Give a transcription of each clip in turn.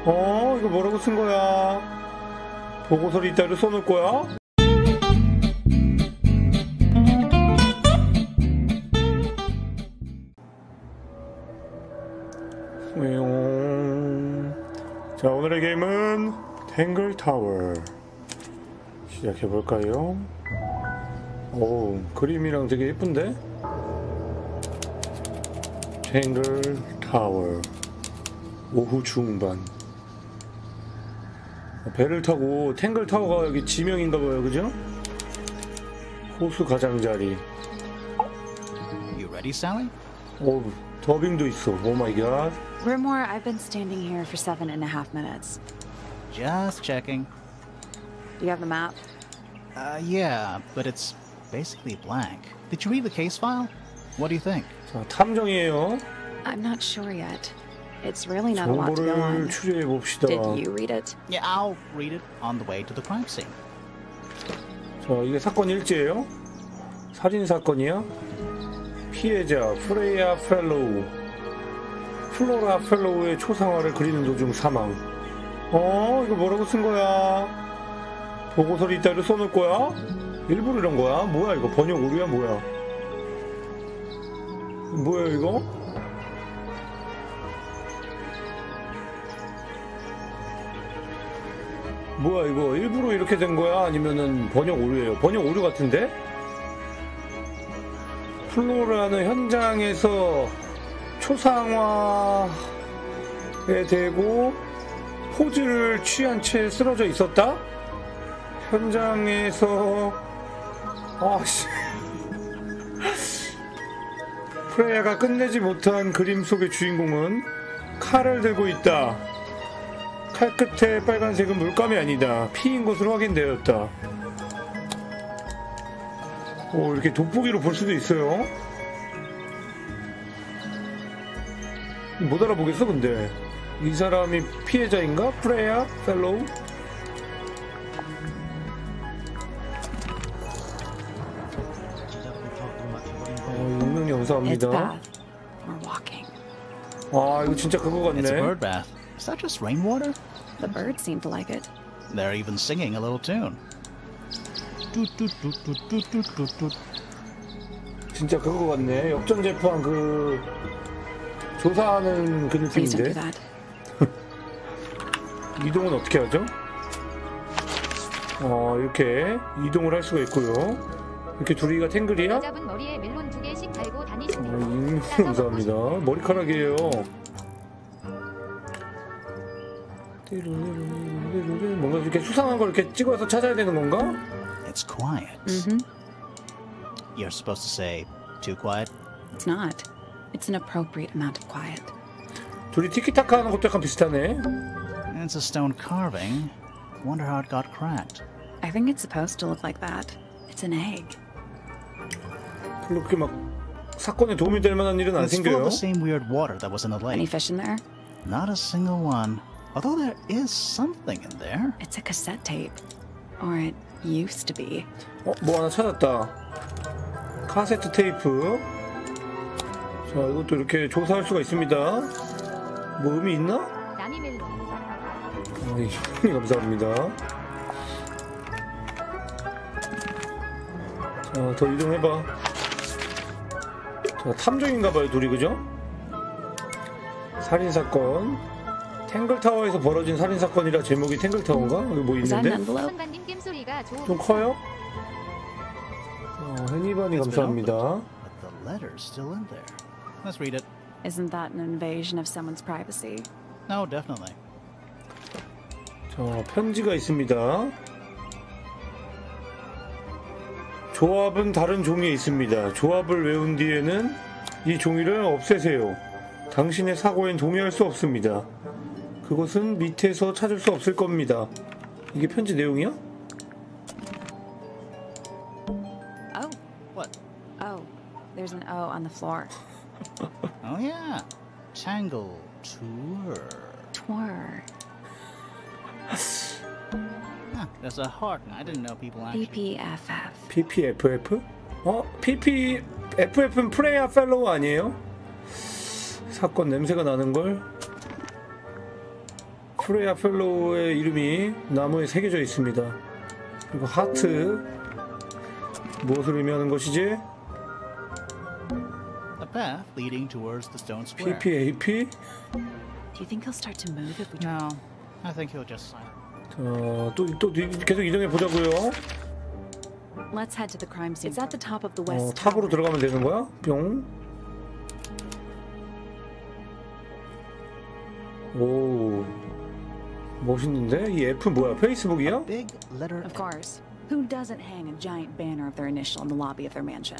이거 뭐라고 쓴 거야? 보고서를 이따위로 써놓을 거야? 자, 오늘의 게임은 탱글타워 시작해볼까요? 오, 그림이랑 되게 예쁜데? 탱글타워 오후 중반. 배를 타고 탱글타워가 여기 지명인가봐요, 그죠? 호수 가장자리. You ready, Sally? 오, 더빙도 있어. 오 마이 갓. Rumor, I've been standing here for 7.5 minutes. Just checking. Do you have the map? Yeah, but it's basically blank. Did you read the case file? What do you think? 자, 탐정이에요. I'm not sure yet. It's really not a lot to go 정보를 on. 추리해 봅시다. Did you read it? Yeah, I'll read it on the way to the crime scene. 자, 이게 사건 일지예요? 살인 사건이야? 피해자 프레야 펠로우. 플로라 펠로우의 초상화를 그리는 도중 사망. 이거 뭐라고 쓴 거야? 보고서를 이따위로 써놓을 거야? 일부러 이런 거야? 뭐야 이거? 번역 오류야 뭐야? 뭐야 이거? 뭐야 이거? 일부러 이렇게 된 거야? 아니면은 번역 오류예요? 번역 오류 같은데? 플로라는 현장에서 초상화에 대고 포즈를 취한 채 쓰러져 있었다? 현장에서 아씨 프레야가 끝내지 못한 그림 속의 주인공은 칼을 들고 있다. 칼 끝에 빨간색은 물감이 아니다. 피인 것으로 확인되었다. 오, 이렇게 돋보기로 볼 수도 있어요. 못 알아보겠어 근데 이 사람이 피해자인가? 프레야 펠로우? 익명 감사합니다. We're walking. 아, 이거 진짜 그거 It's a 같네. bird bath. Is that just rainwater? The birds seem to like it. They're even singing a little tune. 진짜 그거 같네. 역전재판 그 조사하는 그 Please don't do 느낌인데. that. 이동은 어떻게 하죠? 이렇게 이동을 할 수가 있고요. 이렇게 둘이가 탱글이야? 잡은 머리에 멜론 2개씩 달고 다니시네요. 감사합니다. 머리카락이에요. 뭔가 이렇게 수상한 걸 이렇게 찍어서 찾아야 되는 건가? It's quiet. You're supposed to say, too quiet? It's not. It's an appropriate amount of quiet. 둘이 티키타카 하는 것도 약간 비슷하네. It's a stone carving. Wonder how it got cracked. I think it's supposed to look like that. It's an egg. 별로 그렇게 막 사건에 도움이 될 만한 일은 안 It's full 생겨요. of the same weird water that was in the Any lake. fish in there? Not a single one. Although there is something in there. It's a cassette tape. Or it used to be. 뭐 하나 찾았다. 카세트 테이프. 자, 이것도 이렇게 조사할 수가 있습니다. 뭐 의미 있나? 남이 멜론. 감사합니다. 자, 더 이동해봐. 자, 탐정인가봐요, 둘이, 그죠? 살인사건. 탱글타워에서 벌어진 살인사건이라 제목이 탱글타워인가? 여기 뭐 Is that an 있는데? envelope? 선관님 겜소리가 좀 커요? 해니바니 감사합니다. But the letter's still in there. Let's read it. Isn't that an invasion of someone's privacy? No, definitely. 자, 편지가 있습니다. 조합은 다른 종이에 있습니다. 조합을 외운 뒤에는 이 종이를 없애세요. 당신의 사고엔 동의할 수 없습니다. 그것은 밑에서 찾을 수 없을 겁니다. 이게 편지 내용이야? Oh. What? Oh. There's an O on the floor. Oh yeah. Tangle tour. Twir. Huh, there's a heart. I didn't know people actually. PPFF. PPFF? PPFF는 프레야 펠로우 아니에요? 사건 냄새가 나는걸? 프레야 펠로우의 이름이 나무에 새겨져 있습니다. 그리고 하트. 무엇을 의미하는 것이지? A path leading towards the stone square. PPAP? Do you think he'll start to move if we try? No, I think he'll just sign. 또 계속 이동해 보자고요. Let's head to the crime scene. It's at the top of the west 탑으로 tower. 들어가면 되는 거야? 뿅. 오, 멋있는데? 이 F 뭐야? 페이스북이야? Big letter. Of course. Who doesn't hang a giant banner of their initial in the lobby of their mansion?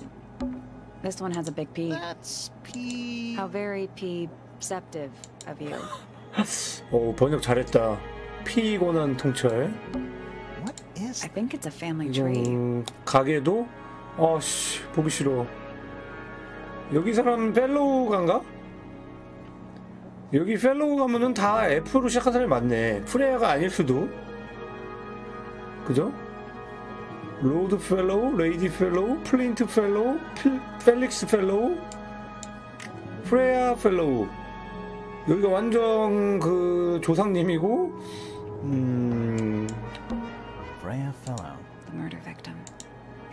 This one has a big P. That's P. How very P-ceptive of you. 오, 번역 잘했다. 피곤한 통찰. What is I think it's a family tree. 가게도? 아씨, 보기 싫어. 여기 사람 펠로우가인가? 여기 펠로우 가면은 다 F로 시작한 사람이 많네. 프레야가 아닐 수도. 그죠? 로드 펠로우, 레이디 펠로우, 플린트 펠로우, 펠릭스 펠로우, 프레야 펠로우. 여기가 완전 그 조상님이고, Freya Fellow? The murder victim.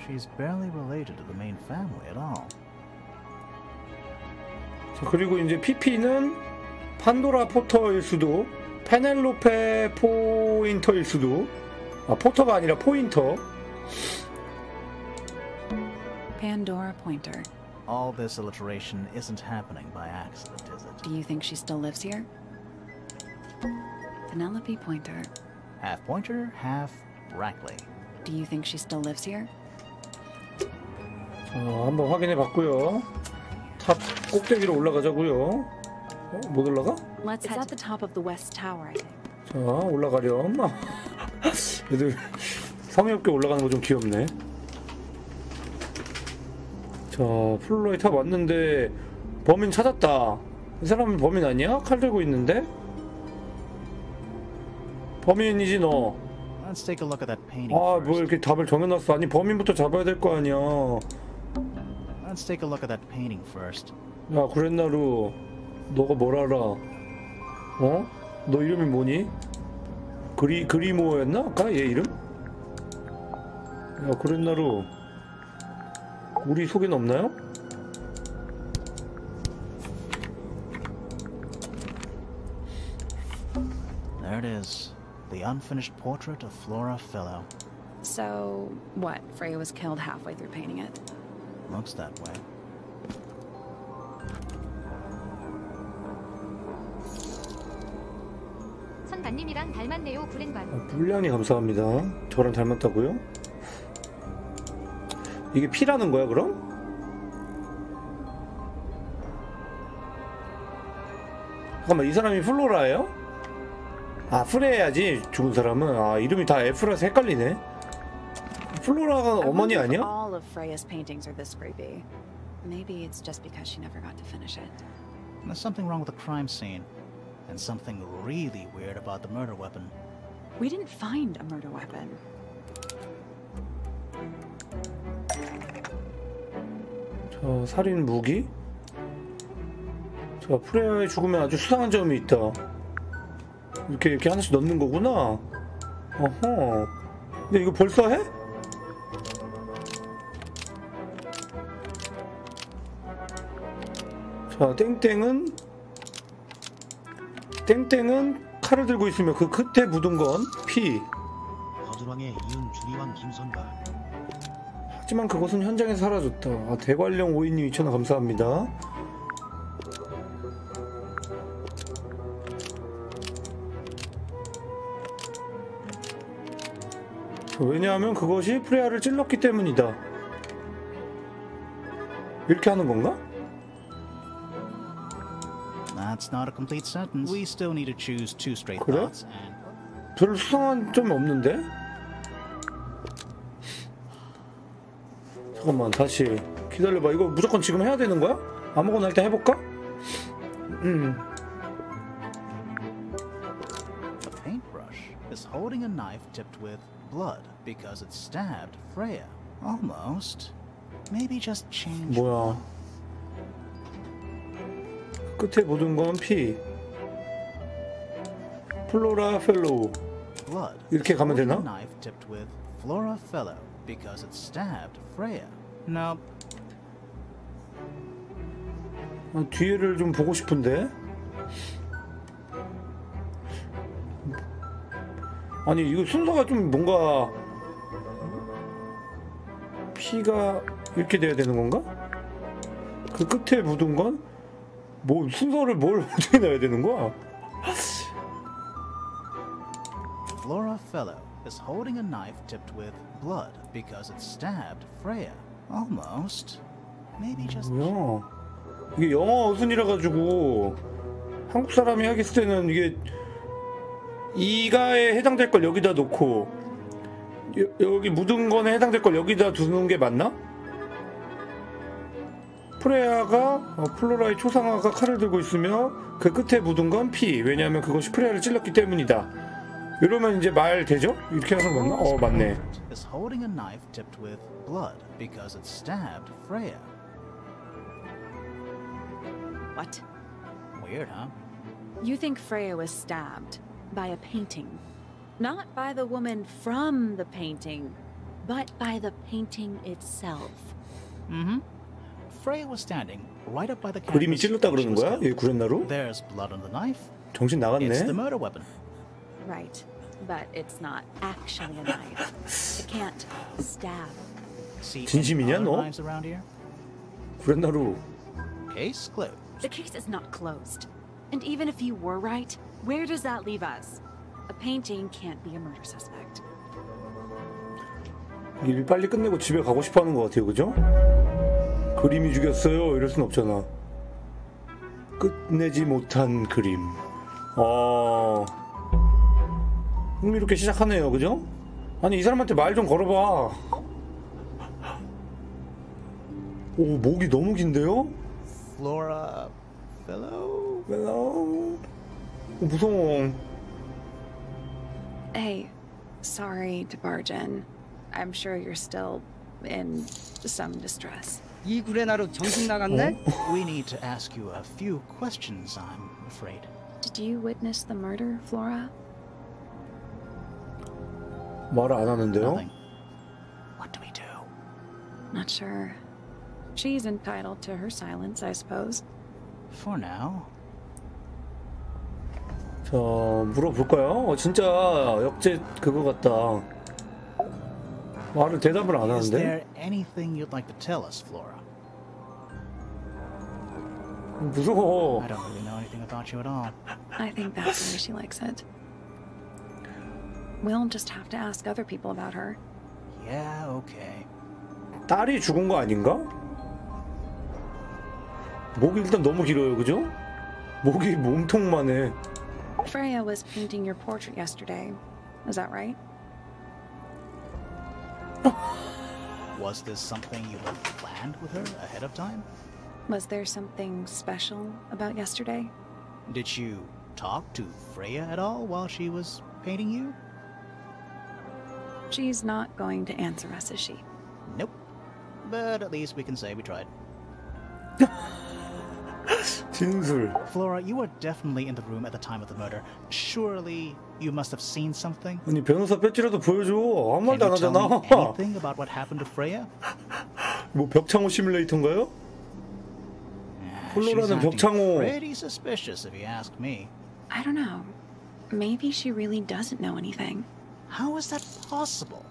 She's barely related to the main family at all. 자, 그리고 이제 PP는 판도라 포터일 수도, 페넬로페 포인터일 수도. 아, 포터가 아니라 포인터. Pandora Pointer. All this alliteration isn't happening by accident, is it? Do you think she still lives here? Penelope Pointer. Half Pointer, half Brackley. Do you think she still lives here? 한번 확인해 봤고요. 탑 꼭대기로 올라가자고요. 못 올라가? Let's head at the top of the west tower, I think. 자, 올라가렴. 얘들 성의 없게 올라가는 거 좀 귀엽네. 자, 플로어에 탑 왔는데 범인 찾았다. 이 사람은 범인 아니야? 칼 들고 있는데? 범인이지 너. Let's take a look at that painting 아, first. 뭐 이렇게 답을 정해놨어. 아니, 범인부터 잡아야 될 거 아니야. Let's take a look at that painting first. 야, 구렛나루, 너가 뭘 알아? 어? 너 이름이 뭐니? 그리모였나? 아까 얘 이름? 야, 구렛나루, 우리 속에는 없나요? There it is. The unfinished portrait of Flora Fellow. So, what? Freya was killed halfway through painting it. Looks that way. 선바님이랑 닮았네요, 구렌관. 불량이 감사합니다. 저랑 닮았다고요? 이게 피라는 거야, 그럼? 잠깐만, 이 사람이 플로라예요? 아, 프레야지, 죽은 사람은. 아, 이름이 다 F라서 헷갈리네. 플로라가 어머니 I wonder if 아니야? all of Freya's paintings are this creepy. Maybe it's just because she never got to finish it. There's something wrong with the crime scene. And something really weird about the murder weapon. We didn't find a murder weapon. 자, 살인 무기? 자, 프레야의 죽음에 아주 수상한 점이 있다. 이렇게 하나씩 넣는 거구나. 어허. 근데 이거 벌써 해? 자, 땡땡은 칼을 들고 있으면 그 끝에 묻은 건 피. 거두왕의 이은 주리왕 김선바. 하지만 그것은 현장에서 사라졌다. 아, 대관령 5인님 2,000원 감사합니다. 왜냐하면 그것이 프레야를 찔렀기 때문이다. 이렇게 하는 건가? That's not a complete sentence. We still need to choose two straight 그래? thoughts and... 별로 수상한 점이 없는데? 잠깐만, 다시 기다려봐. 이거 무조건 지금 해야 되는 거야? 아무거나 일단 해볼까? The paintbrush is holding a knife tipped with blood because it stabbed Freya. Almost. Maybe just change... 뭐야? 끝에 묻은 건 피. 플로라 펠로우. Blood. 이렇게 가면 Holding a 되나? knife tipped with Flora Fellow because it stabbed Freya. No. 뒤에를 좀 보고 싶은데. 아니 이거 순서가 좀 뭔가 피가 이렇게 돼야 되는 건가? 그 끝에 묻은 건? 뭐 순서를 뭘 어떻게 놔야 되는 거야? Flora Fellow is holding a knife tipped with blood because it stabbed Freya. Almost. Maybe just. 뭐야? 이게 영어 어순이라 가지고 한국 사람이 하겠을 때는 이게 이가에 해당될 걸 여기다 놓고 여기 묻은 거에 해당될 걸 여기다 두는 게 맞나? 프레야가 플로라의 초상화가 칼을 들고 있으며 그 끝에 묻은 건 피. 왜냐하면 그것이 프레야를 찔렀기 때문이다. 이러면 이제 말 되죠? 이렇게 하는 거 맞나? 맞네. Is holding a knife tipped with blood because it stabbed Freya. What? Weird, huh? You think Freya was stabbed by a painting. Not by the woman from the painting, but by the painting itself. Mm-hmm. Freya was standing right up by the 그림이 canvas 찔렀다 when she 그러는 was 거야? killed. 얘 구렛나루? There's blood on the knife. 정신 It's 나갔네. the murder weapon. Right, but it's not actually a knife. It can't stab. See 진심이냐, any other 너? knives around here? 구렛나루. Case closed. The case is not closed. And even if you were right, where does that leave us? A painting can't be a murder suspect. 일 빨리 끝내고 집에 가고 싶어하는 것 같아요, 그죠? 그림이 죽였어요. 이럴 순 없잖아. 끝내지 못한 그림. 흥미롭게 시작하네요, 그죠? 아니 이 사람한테 말 좀 걸어봐. 오 목이 너무 긴데요? Flora Fellow? 멜로. 무서워. Hey, sorry to barge in. I'm sure you're still in some distress. 이 구레나루 정신 나갔네? We need to ask you a few questions, I'm afraid. Did you witness the murder, Flora? 말을 안 하는데요? Nothing. What do we do? Not sure. She's entitled to her silence, I suppose. For now. 자 물어볼까요? 진짜 역제 그거 같다. 말을 대답을 안 Is 하는데? there anything you'd like to tell us, Flora? 무서워. I don't really know anything about you at all. I think that's the way she likes it. We'll just have to ask other people about her. Yeah, okay. 딸이 죽은 거 아닌가? 목이 일단 너무 길어요, 그죠? 목이 몸통만 해. Freya was painting your portrait yesterday. Is that right? Was this something you had planned with her ahead of time? Was there something special about yesterday? Did you talk to Freya at all while she was painting you? She's not going to answer us, is she? Nope. But at least we can say we tried. 진술. Flora, you were definitely in the room at the time of the murder. Surely you must have seen something? 아니 변호사 배지라도 보여줘. 아무 Can 말도 안 you tell me 하잖아. anything about what happened to Freya? 뭐 벽창호 시뮬레이터인가요? She's 폴로라는 acting 벽창호. pretty suspicious if you ask me. I don't know. Maybe she really doesn't know anything. How is that possible?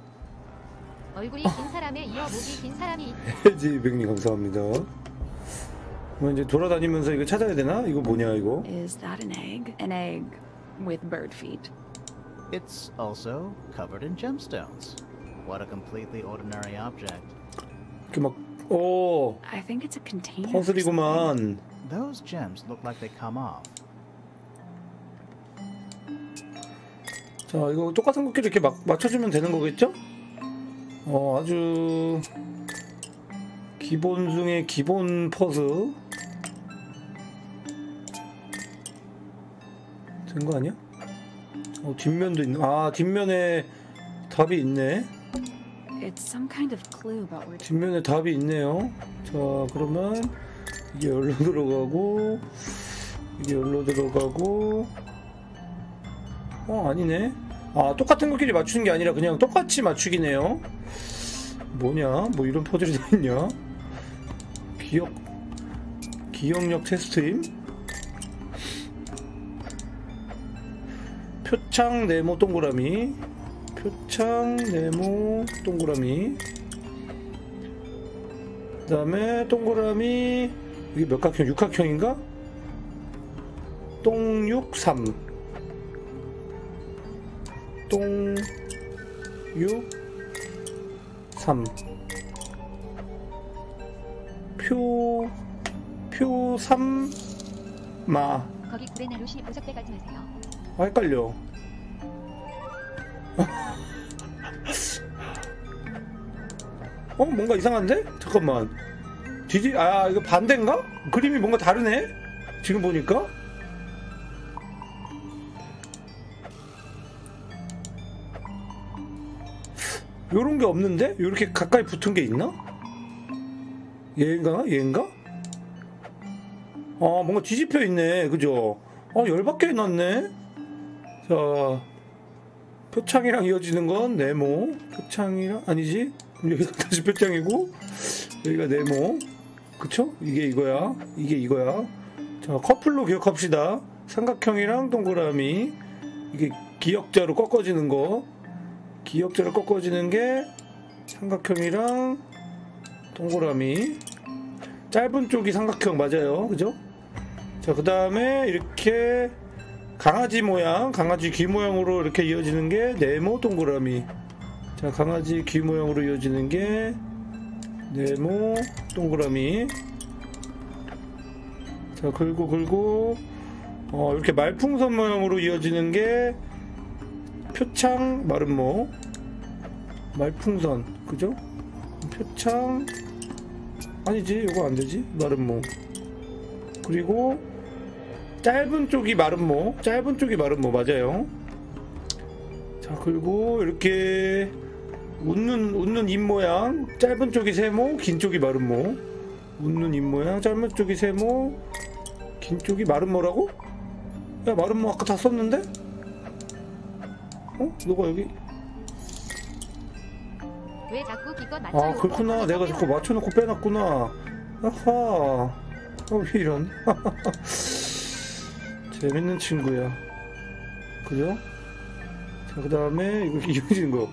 얼굴이 긴 사람에 이어 목이 긴 사람이 해지 백님 감사합니다. 그럼 이제 돌아다니면서 이거 찾아야 되나? 이거 뭐냐 이거? Is that an egg? An egg with bird feet. It's also covered in gemstones. What a completely ordinary object. 이렇게 막 오 I think it's a container. for something. 퍼즐이구만. Those gems look like they come off. 자 이거 똑같은 것끼리 이렇게 막 맞춰주면 되는 거겠죠? 아주 기본 중에 기본 퍼즐 된 거 아니야? 뒷면도 있네. 아 뒷면에 답이 있네. It's some kind of clue, but we're 뒷면에 답이 있네요. 자 그러면 이게 열로 들어가고 이게 열로 들어가고 아니네. 아, 똑같은 것끼리 맞추는 게 아니라 그냥 똑같이 맞추기네요. 뭐냐? 뭐 이런 퍼즐이 다 있냐? 기억력 테스트임? 표창 네모 동그라미. 표창 네모 동그라미. 그 다음에 동그라미. 이게 몇 각형? 육각형인가? 똥63. 똥63. 표3마. 거기 구레나루시 보석배 가지마세요. 아, 헷갈려. 뭔가 이상한데? 잠깐만. 이거 반대인가? 그림이 뭔가 다르네? 지금 보니까? 요런 게 없는데? 요렇게 가까이 붙은 게 있나? 얘인가? 뭔가 뒤집혀 있네. 그죠? 열받게 해놨네? 자, 표창이랑 이어지는 건 네모. 표창이랑, 아니지? 여기가 다시 표창이고, 여기가 네모. 그쵸? 이게 이거야. 자, 커플로 기억합시다. 삼각형이랑 동그라미. 이게 기역자로 꺾어지는 거. 기역자로 꺾어지는 게 삼각형이랑 동그라미. 짧은 쪽이 삼각형 맞아요. 그죠? 자, 그 다음에 이렇게 강아지 모양, 강아지 귀 모양으로 이렇게 이어지는 게 네모 동그라미. 자, 강아지 귀 모양으로 이어지는 게 네모 동그라미. 자, 긁고 이렇게 말풍선 모양으로 이어지는 게 표창 마름모. 말풍선, 그죠? 표창, 아니지, 이거 안 되지. 마름모. 그리고 짧은 쪽이 마름모. 맞아요. 자, 그리고 이렇게 웃는 입 모양. 짧은 쪽이 세모, 긴 쪽이 마름모. 웃는 입 모양, 짧은 쪽이 세모, 긴 쪽이 마름모라고? 야, 마름모 아까 다 썼는데? 너가 여기? 왜 자꾸 기껏 맞춰놓고 아, 그렇구나. 내가 자꾸 맞춰놓고 빼놨구나. 아하. 왜 이런? 재밌는 친구야. 그죠? 자, 그 다음에 이거 이어지는 거.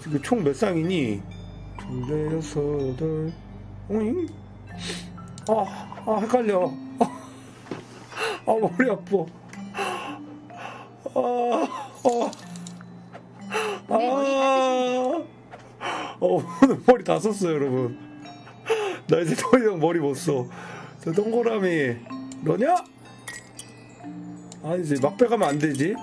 이거 총 몇 쌍이니? 둘, 넷, 여섯, 여덟. 오잉? 헷갈려. 머리 아파. 오늘 머리 다 썼어요, 여러분. 나 이제 더 이상 머리 못 써. 저 동그라미 너냐? 아니지, 막 빼가면 안 되지.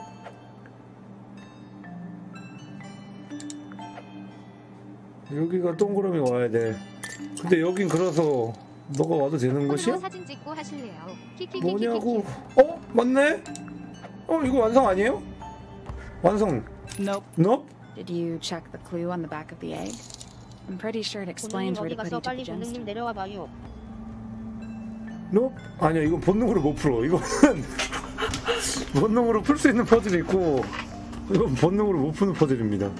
여기가 동그라미 와야 돼. 근데 여긴 그래서 너가 와도 되는 것이야? 사진 찍고 하실래요? 뭐냐고? 맞네? 이거 완성 아니에요? 완성. Nope. Did you check the clue on the back of the egg? I'm pretty sure it explains where to put each of the gems. 내려와 봐요. Nope. 아니야, 이건 본능으로 못 풀어. 이거는 본능으로 풀 수 있는 퍼즐이 있고, 이건 본능으로 못 푸는 퍼즐입니다.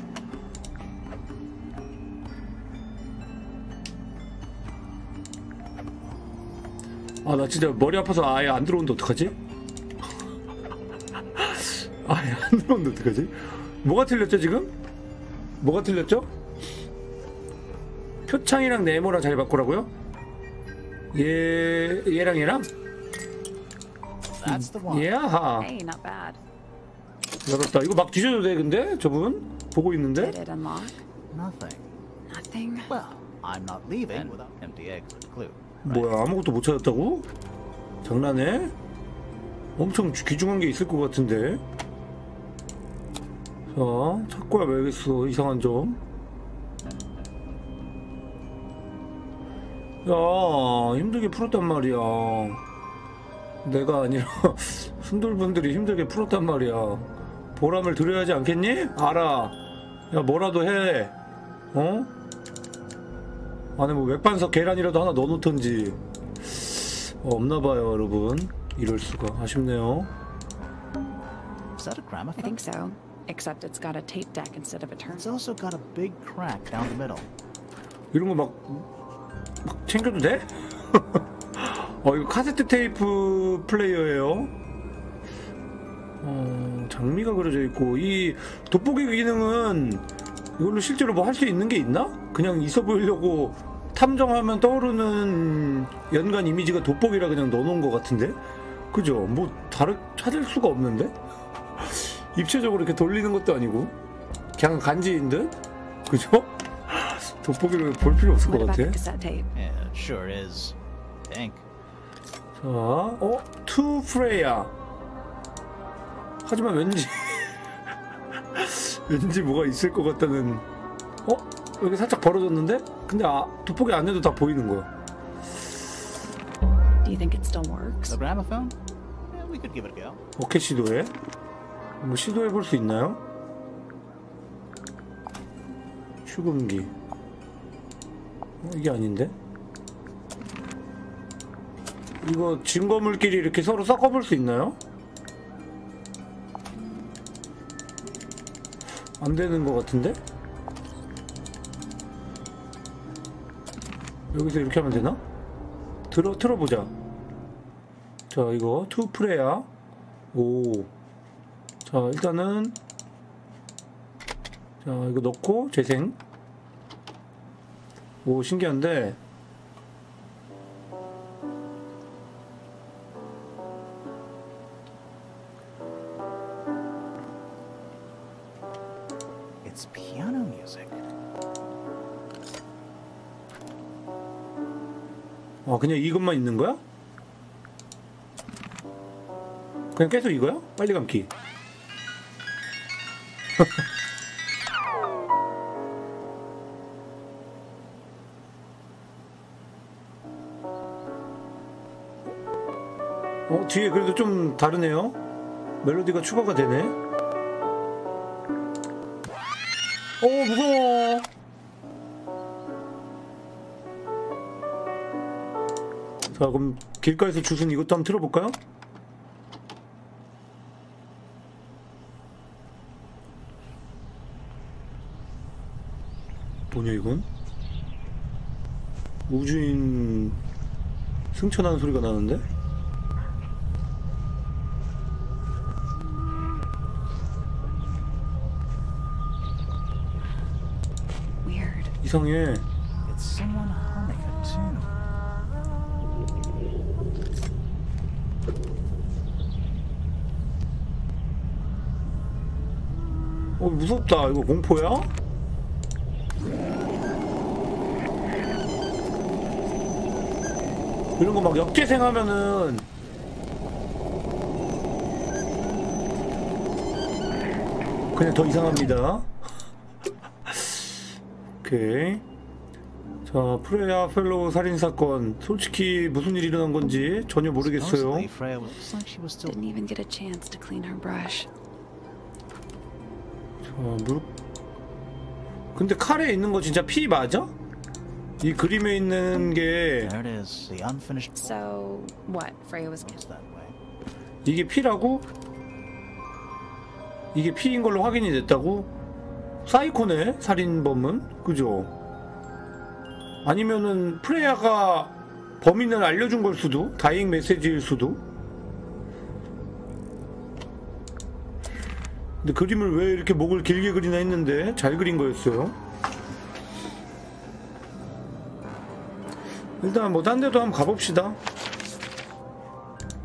나 진짜 머리 아파서 아예 안 들어오는데 어떡하지? 아예 안 들어오는데 어떡하지? 뭐가 틀렸죠, 지금? 뭐가 틀렸죠? 표창이랑 네모랑 잘 바꾸라고요? 얘랑 얘랑? 예하. Hey, not bad. 열었다. 이거 막 뒤져도 돼, 근데? 저분? 보고 있는데? Did it unlock? Nothing. Nothing. Well, I'm not leaving without empty eggs for the clue. 뭐야, 아무것도 못 찾았다고? 장난해? 엄청 귀중한 게 있을 것 같은데? 자, 찾고야 말겠어. 이상한 점. 야, 힘들게 풀었단 말이야. 내가 아니라 순돌분들이 힘들게 풀었단 말이야. 보람을 드려야지 않겠니? 알아. 야, 뭐라도 해. 안에 뭐 맥반석 계란이라도 하나 넣어놓던지. 없나봐요, 여러분. 이럴수가. 아쉽네요. Is that a I gramophone? think so. Except it's got a tape deck instead of a It's turntable. also got a big crack down the middle. 이런 거 막 챙겨도 돼? 이거 카세트 테이프 플레이어예요. 장미가 그려져 있고, 이 돋보기 기능은 이걸로 실제로 뭐 할 수 있는 게 있나? 그냥 있어 보이려고 탐정하면 떠오르는 연관 이미지가 돋보기라 그냥 넣어놓은 것 같은데? 그죠? 뭐 찾을 수가 없는데? 입체적으로 이렇게 돌리는 것도 아니고 그냥 간지인 듯? 그죠? 돋보기를 볼 필요 없을 것 What about 같아. the cassette tape? Yeah, it sure is. Pink. 자, to Freya. 하지만 왠지 왠지 뭐가 있을 것 같다는. 여기 살짝 벌어졌는데? 근데 돋보기 안에도 다 보이는 거야. Do you think it still works? The gramophone? Yeah, we could give it a go. 어떻게 시도해? 뭐 시도해 볼 수 있나요? 축음기. 이게 아닌데? 이거 증거물끼리 이렇게 서로 섞어볼 수 있나요? 안 되는 것 같은데? 여기서 이렇게 하면 되나? 틀어보자. 자, 이거 투 프레야. 오. 자, 일단은 자, 이거 넣고 재생. 오, 신기한데. It's piano music. 그냥 이것만 있는 거야? 그냥 계속 이거야? 빨리 감기. 뒤에 그래도 좀 다르네요. 멜로디가 추가가 되네. 무서워. 자, 그럼 길가에서 주순 이것도 한번 틀어볼까요? 뭐냐 이건? 우주인 승천하는 소리가 나는데? Weird. 이상해. It's someone humming a tune. 무섭다. 이거 공포야? 이런 거 막 역재생하면은 그냥 더 이상합니다. 오케이. 자, 프레야 펠로우 살인사건. 솔직히 무슨 일이 일어난 건지 전혀 모르겠어요. Supposedly, Freya looks like she was still. Didn't even get a chance to clean her brush. 근데 칼에 있는 거 진짜 피 맞아? 이 그림에 있는 게 There it is, the unfinished. So, what? Freya was killed. That way. 이게 피라고? 이게 피인 걸로 확인이 됐다고? 사이코네? 살인범은? 그죠? 아니면은 프레야가 범인을 알려준 걸 수도? 다이잉 메시지일 수도? 근데 그림을 왜 이렇게 목을 길게 그리나 했는데 잘 그린 거였어요. 일단 뭐 딴 데도 한번 가봅시다.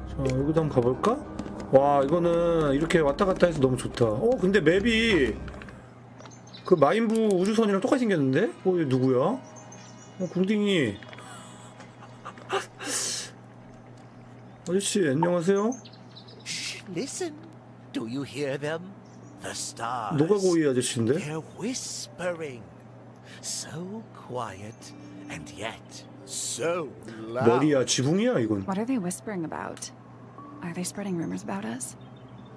자, 여기도 한번 가볼까? 와, 이거는 이렇게 왔다 갔다 해서 너무 좋다. 근데 맵이 그 마인부 우주선이랑 똑같이 생겼는데? 이거 누구야? 궁딩이. 아저씨, 안녕하세요? Listen. Do you hear them? The stars. 노가고이 아저씨인데? They're whispering. So quiet and yet so loud. 머리야, 지붕이야, 이건. What are they whispering about? Are they spreading rumors about us?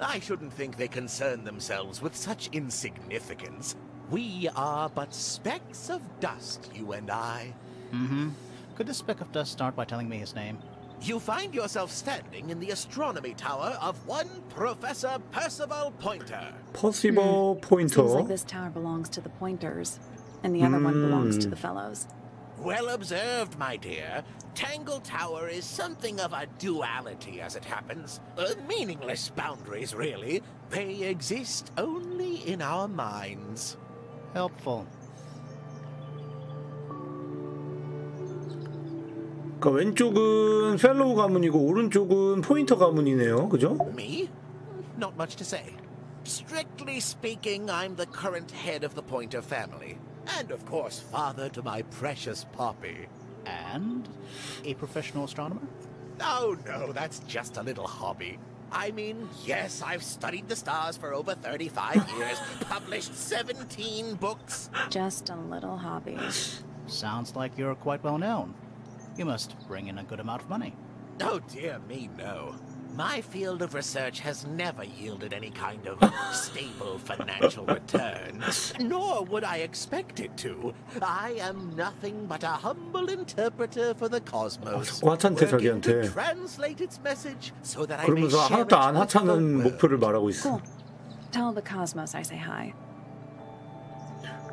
I shouldn't think they concern themselves with such insignificance. We are but specks of dust, you and I. Mm-hmm. Could the speck of dust start by telling me his name? You find yourself standing in the astronomy tower of one Professor Percival Pointer. 퍼시버 Seems 포인터. like this tower belongs to the Pointers, and the other one belongs to the Fellows. Well observed, my dear. Tangle Tower is something of a duality as it happens. Meaningless boundaries, really. They exist only in our minds. Helpful. 그러니까 왼쪽은 펠로우 가문이고 오른쪽은 포인터 가문이네요. 그죠? Me? Not much to say. Strictly speaking, I'm the current head of the Pointer family. And of course, father to my precious Poppy. And a professional astronomer? Oh no, that's just a little hobby. I mean, yes, I've studied the stars for over 35 years, published 17 books. Just a little hobby. Sounds like you're quite well known. You must bring in a good amount of money. Oh dear me, no. My field of research has never yielded any kind of stable financial return, nor would I expect it to. I am nothing but a humble interpreter for the cosmos, 하찮대 working to 자기한테. translate its message so that I may 그러면서 share 하나도 it 안 with the 하찮은 world. 목표를 말하고 있어. Cool. Tell the Cosmos I say hi.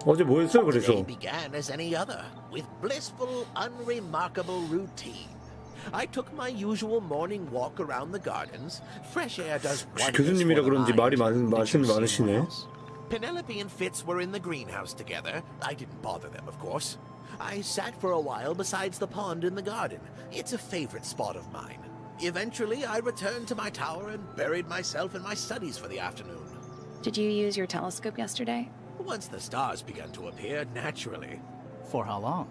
어제 뭐 했어요? Today 그래서 began as any other, with blissful, unremarkable routine. I took my usual morning walk around the gardens. Fresh air does 혹시 wonders for 교수님이라 the 그런지 말이 mind. 말씀이 많으시네. Penelope and Fitz were in the greenhouse together. I didn't bother them, of course. I sat for a while besides the pond in the garden. It's a favorite spot of mine. Eventually, I returned to my tower and buried myself in my studies for the afternoon. Did you use your telescope yesterday? Once the stars began to appear, naturally. For how long?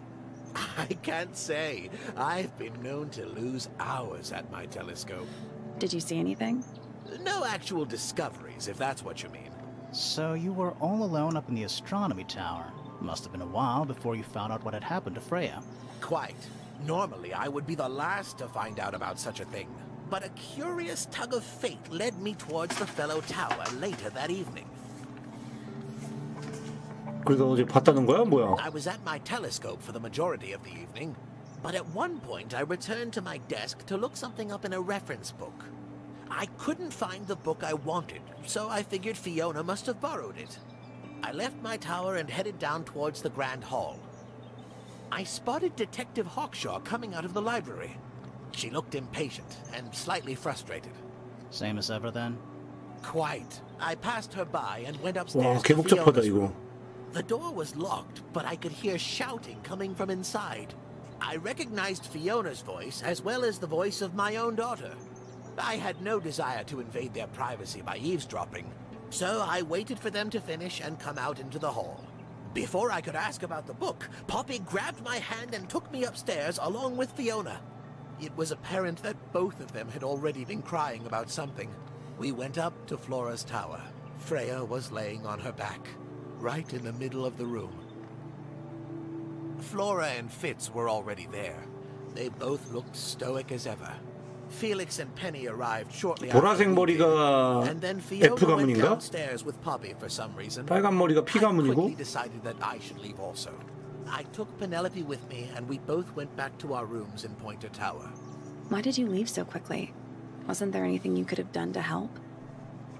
I can't say. I've been known to lose hours at my telescope. Did you see anything? No actual discoveries, if that's what you mean. So you were all alone up in the astronomy tower. Must have been a while before you found out what had happened to Freya. Quite. Normally, I would be the last to find out about such a thing. But a curious tug of fate led me towards the fellow tower later that evening. 그래서 어제 봤다는 거야? 뭐야? I was at my telescope for the majority of the evening, but at one point I returned to my desk to look something up in a reference book. I couldn't find the book I wanted, so I figured Fiona must have borrowed it. I left my tower and headed down towards the Grand Hall. I spotted Detective Hawkshaw coming out of the library. She looked impatient and slightly frustrated. Same as ever then? Quite. I passed her by and went 와, upstairs 개 to 복잡하다 Fiona's room. 이거. The door was locked, but I could hear shouting coming from inside. I recognized Fiona's voice as well as the voice of my own daughter. I had no desire to invade their privacy by eavesdropping, so I waited for them to finish and come out into the hall. Before I could ask about the book, Poppy grabbed my hand and took me upstairs along with Fiona. It was apparent that both of them had already been crying about something. We went up to Flora's tower. Freya was laying on her back, right in the middle of the room. Flora and Fitz were already there. They both looked stoic as ever. Felix and Penny arrived shortly 보라색 after, 머리가 and then F Fiona went 가문인가? downstairs with Poppy for some reason. 빨간 머리가 P I quickly 가문이고 decided that I should leave also. I took Penelope with me, and we both went back to our rooms in Pointer Tower. Why did you leave so quickly? Wasn't there anything you could have done to help?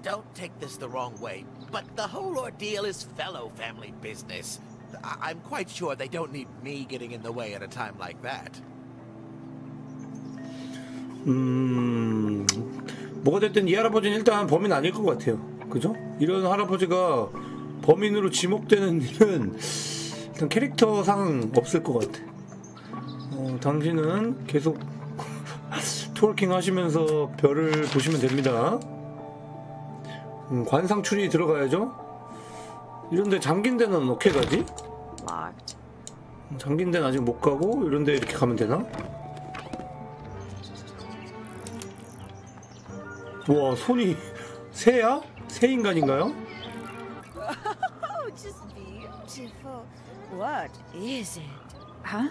Don't take this the wrong way, but the whole ordeal is fellow family business. I'm quite sure they don't need me getting in the way at a time like that. 뭐가 됐든 이 할아버지는 일단 범인 아닐 것 같아요. 그죠? 이런 할아버지가 범인으로 지목되는 일은 일단 캐릭터상 없을 것 같아. 당신은 계속 트월킹 하시면서 별을 보시면 됩니다. 관상 추리 들어가야죠. 이런데 잠긴 데는 어떻게 가지? Locked. 잠긴 데는 아직 못 가고 이런데 이렇게 가면 되나? 와, 손이 새야? 새 인간인가요? Oh, just beautiful. What is it? Huh?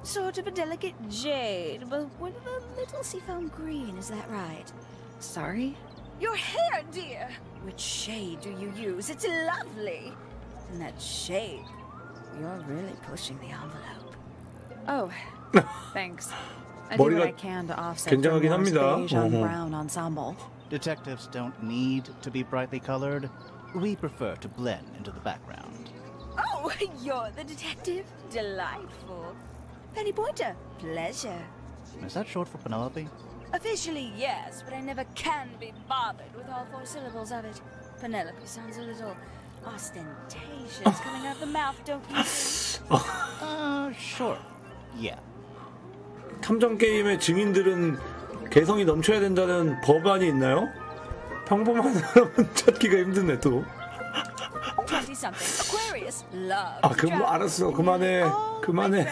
Sort of a delicate jade, but with a little seafoam green, is that right? Sorry? Your hair, dear! Which shade do you use? It's lovely! And that shade, you're really pushing the envelope. Oh, thanks. I do what I 머리가 can to offset 굉장하긴 Grimmoire's 합니다. beige on brown ensemble. Detectives don't need to be brightly colored. We prefer to blend into the background. Oh, you're the detective? Delightful. Penny Pointer, pleasure. Is that short for Penelope? Officially, yes, but I never can be bothered with all 4 syllables of it. Penelope sounds a little ostentatious coming out of the mouth, don't you think? Sure. Yeah. 탐정 게임의 증인들은 개성이 넘쳐야 된다는 법안이 있나요? 평범한 사람은 찾기가 힘드네 또. 20-something, Aquarius, love. 아, 알았어. 그만해. 그만해.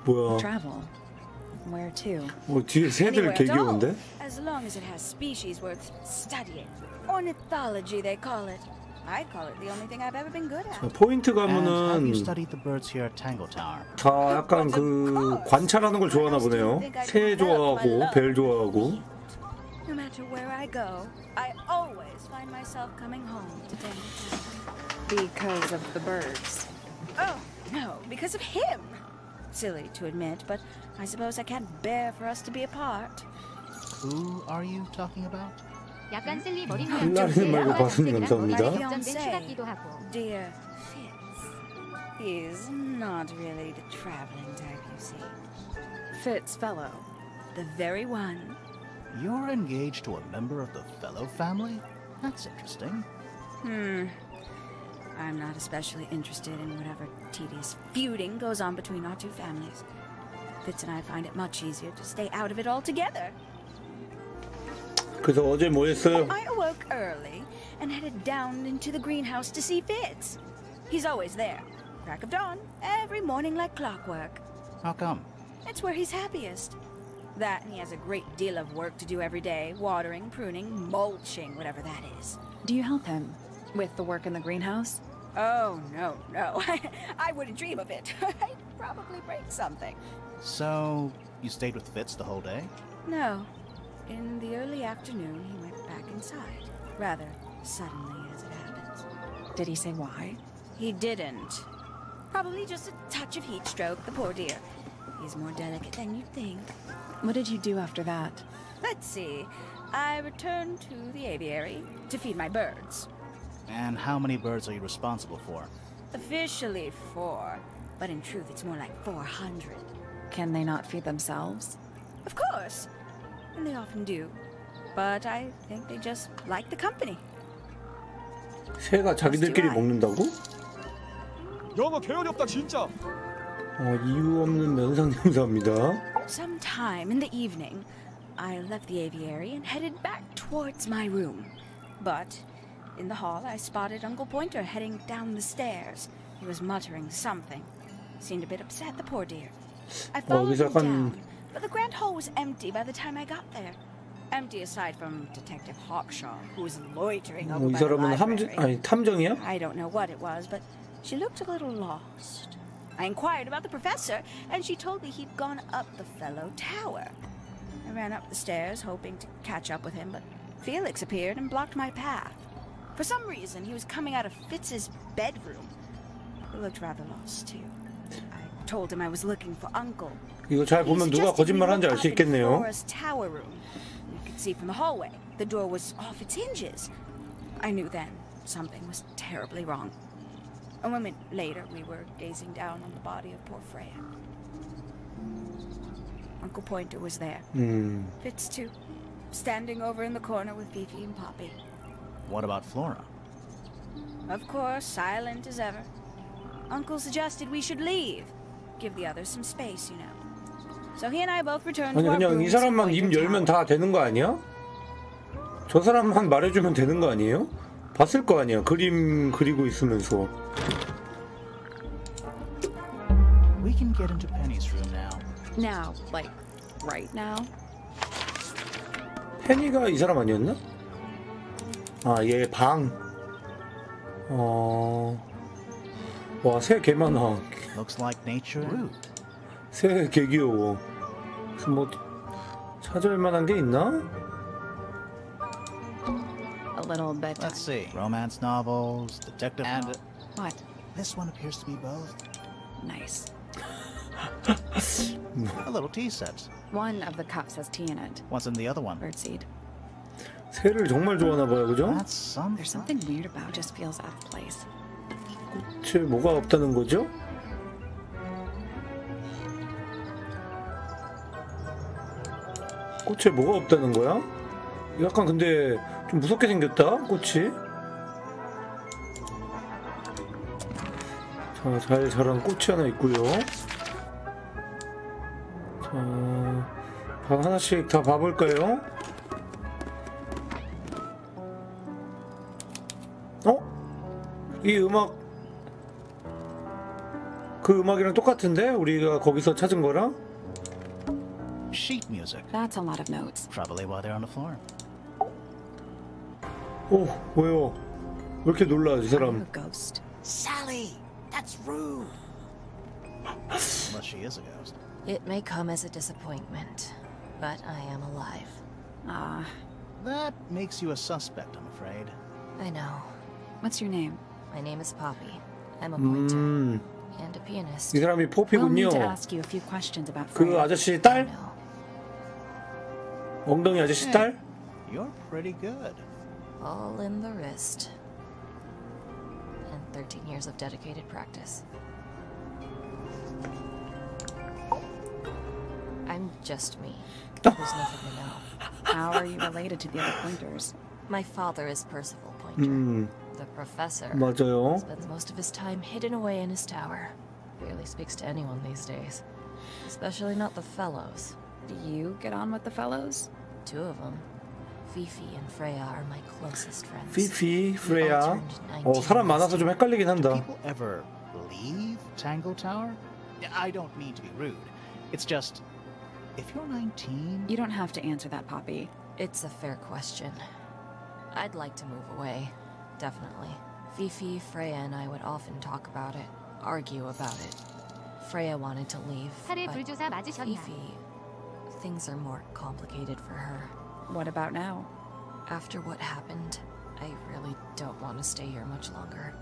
뭐야? Travel. Where to? 뭐 뒤에 새들 개 귀여운데? As long as it has species worth studying. Ornithology, they call it. I call it the only thing I've ever been good at. 포인트 And have 가면은 you studied the birds here at Tangle Tower? 다 약간 그 관찰하는 걸 좋아하나 보네요. 새 좋아하고 별 좋아하고. No matter where I go, I always find myself coming home to Tangle Tower. Because of the birds. Oh, no, because of him. Silly to admit, but I suppose I can't bear for us to be apart. Who are you talking about? 약간 슬리 머리 한라리는 말고 가수님 감사합니다. 역전된 추가기도 하고. Dear Fitz. He's not really the traveling type, you see. Fitz fellow. The very one. You're engaged to a member of the Fellow family? That's interesting. I'm not especially interested in whatever tedious feuding goes on between our 2 families. Fitz and I find it much easier to stay out of it altogether. 그래서 어제 뭐 했어요? I awoke early and headed down into the greenhouse to see Fitz. He's always there, crack of dawn, every morning like clockwork. How come? It's where he's happiest. That and he has a great deal of work to do every day, watering, pruning, mulching, whatever that is. Do you help him with the work in the greenhouse? Oh, no. I wouldn't dream of it. I'd probably break something. So, you stayed with Fitz the whole day? No. In the early afternoon, he went back inside. Rather suddenly, as it happens. Did he say why? He didn't. Probably just a touch of heat stroke, the poor dear. He's more delicate than you'd think. What did you do after that? Let's see. I returned to the aviary to feed my birds. And how many birds are you responsible for? Officially 4, but in truth it's more like 400. Can they not feed themselves? Of course, and they often do. But I think they just like the company. 새가 자기들끼리 먹는다고? 영어 개연이 없다 진짜. 이유 없는 면상 감사합니다. Sometime in the evening, I left the aviary and headed back towards my room. But in the hall, I spotted Uncle Pointer heading down the stairs. He was muttering something. Seemed a bit upset, the poor dear. I followed him down, but the grand hall was empty by the time I got there. Empty aside from Detective Hawkshaw, who was loitering over 이 by the 사람은 library. 탐정이야? I don't know what it was, but she looked a little lost. I inquired about the professor, and she told me he'd gone up the Fellow Tower. I ran up the stairs, hoping to catch up with him, but Felix appeared and blocked my path. For some reason, he was coming out of Fitz's bedroom. He looked rather lost, too. I told him I was looking for Uncle. 이거 잘 보면 누가 거짓말하는지 알 수 있겠네요. Flora's tower room. You could see from the hallway. The door was off its hinges. I knew then something was terribly wrong. A moment later, we were gazing down on the body of poor Freya. Uncle Pointer was there. Fitz, too, standing over in the corner with Fifi and Poppy. What about Flora? Of course, silent as ever. Uncle suggested we should leave. Give the others some space, you know. So he and I both returned to our 그냥 이 rooms in 사람만 입 Pointer 열면 Tower. 다 되는 거 아니야? 저 사람만 말해주면 되는 거 아니에요? 봤을 거 아니야. 그림 그리고 있으면서. We can get into Penny's room now. Now, like, right now? 페니가 이 사람 아니었나? 아, 얘 방. 와, 새 개 많아. Looks like nature. Rude. 새 개 귀여워. 그래서 뭐 찾을 만한 게 있나? A little bit. Let's see. Romance novels, detective, and What? this one appears to be both. Nice. A little tea set. One of the cups has tea in it. What's in the other one? Birdseed. 새를 정말 좋아하나 봐요, 그죠? That's something. There's something weird about it. Just feels out of place. 꽃에 뭐가 없다는 거죠? 꽃에 뭐가 없다는 거야? 약간 근데 좀 무섭게 생겼다, 꽃이. 자, 잘 자란 꽃이 하나 있고요. 자, 방 하나씩 다 봐볼까요? 이 음악, 그 음악이랑 똑같은데? 우리가 거기서 찾은 거랑? Sheet music. That's a lot of notes. Probably while they're on the floor. 오, 왜요? 왜 이렇게 놀라, 이 사람? I'm a ghost. Sally, that's rude. Unless she is a ghost. It may come as a disappointment, but I am alive. Ah. That makes you a suspect, I'm afraid. I know. What's your name? My name is Poppy. I'm a pointer and a pianist. 이 사람이 We'll 포피군요. need to ask you a few questions about 그 Freya. 아저씨 딸? No. 엉덩이 아저씨 딸? You're pretty good. All in the wrist. And 13 years of dedicated practice. I'm just me. There's nothing to know. How are you related to the other pointers? My father is Percival Pointer. The professor 맞아요. spends most of his time hidden away in his tower. Barely speaks to anyone these days. Especially not the fellows. Do you get on with the fellows? Two of them. Fifi and Freya are my closest friends. 피피, 프레야. 사람 많아서 좀 헷갈리긴 한다. People ever leave Tangle Tower? I don't mean to be rude. It's just, if you're 19... You don't have to answer that, Poppy. It's a fair question. I'd like to move away. Definitely. Fifi, Freya, and I would often talk about it, argue about it. Freya wanted to leave, 살해 but 불조사 맞으셨나? Fifi, things are more complicated for her. What about now? After what happened, I really don't want to stay here much longer.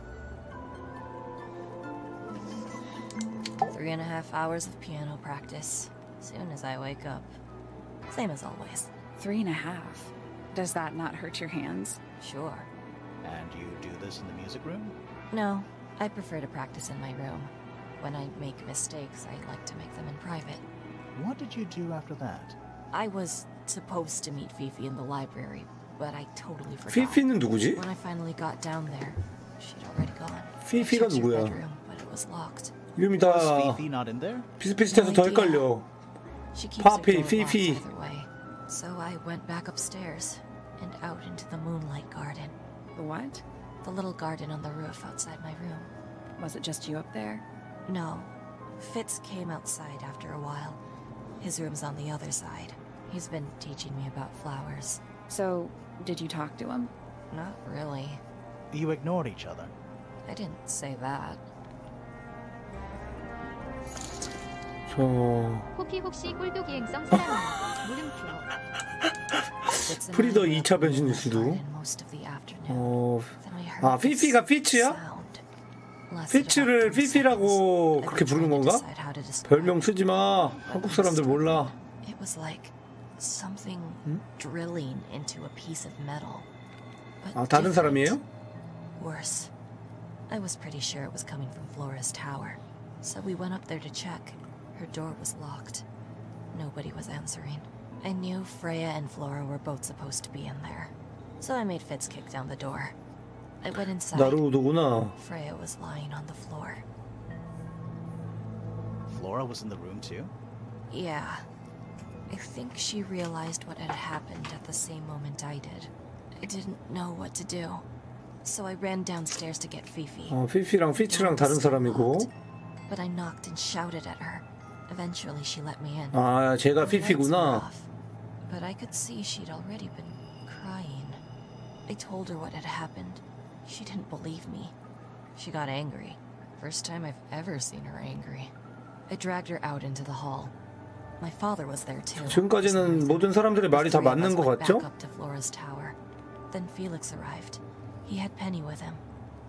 3.5 hours of piano practice, soon as I wake up. Same as always. 3.5. Does that not hurt your hands? Sure. And you do this in the music room? No, I prefer to practice in my room. When I make mistakes, I like to make them in private. What did you do after that? I was supposed to meet Fifi in the library, but I totally forgot. 피피는 누구지? When I finally got down there, she'd already gone. 피피가 I checked her 누구야? bedroom, but it was locked. 이름이 Was 다 Fifi not in there? 비슷비슷해서 더 헷갈려. She keeps Poppy, her door locked Fifi. either way. So I went back upstairs and out into the moonlight garden. The what? The little garden on the roof outside my room. Was it just you up there? No. Fitz came outside after a while. His room's on the other side. He's been teaching me about flowers. So, did you talk to him? Not really. You ignored each other. I didn't say that. 호피 혹시 꼴도 기행성 사람인가? 물음표. Fitz and 프리더 I 2차 변신 were 뉴스도. garden most of the afternoon. Then we heard this 피피가 피치야? sound. Lasted 피치를 about 10 피피라고 seconds. 그렇게 I've been 부르는 trying to 건가? decide how to describe 별명 쓰지 마. 한국 사람들 몰라. It was like something drilling into a piece of metal. But 다른 different. 사람이에요? Worse. I was pretty sure it was coming from Flora's tower. So we went up there to check. Her door was locked. Nobody was answering. I knew Freya and Flora were both supposed to be in there. So I made Fitz kick down the door. I went inside. 나루도구나. Freya was lying on the floor. Flora was in the room too? Yeah. I think she realized what had happened at the same moment I did. I didn't know what to do. So I ran downstairs to get Fifi. 피피랑 피치랑 다른 사람이고. But I knocked and shouted at her. Eventually she let me in. 제가 Her legs were 피피구나. off, but I could see she'd already been crying. I told her what had happened. She didn't believe me. She got angry. First time I've ever seen her angry. I dragged her out into the hall. My father was there too. 지금까지는 모든 사람들의 말이 다 맞는 것 같죠? Back up to Flora's tower. Then Felix arrived. He had Penny with him.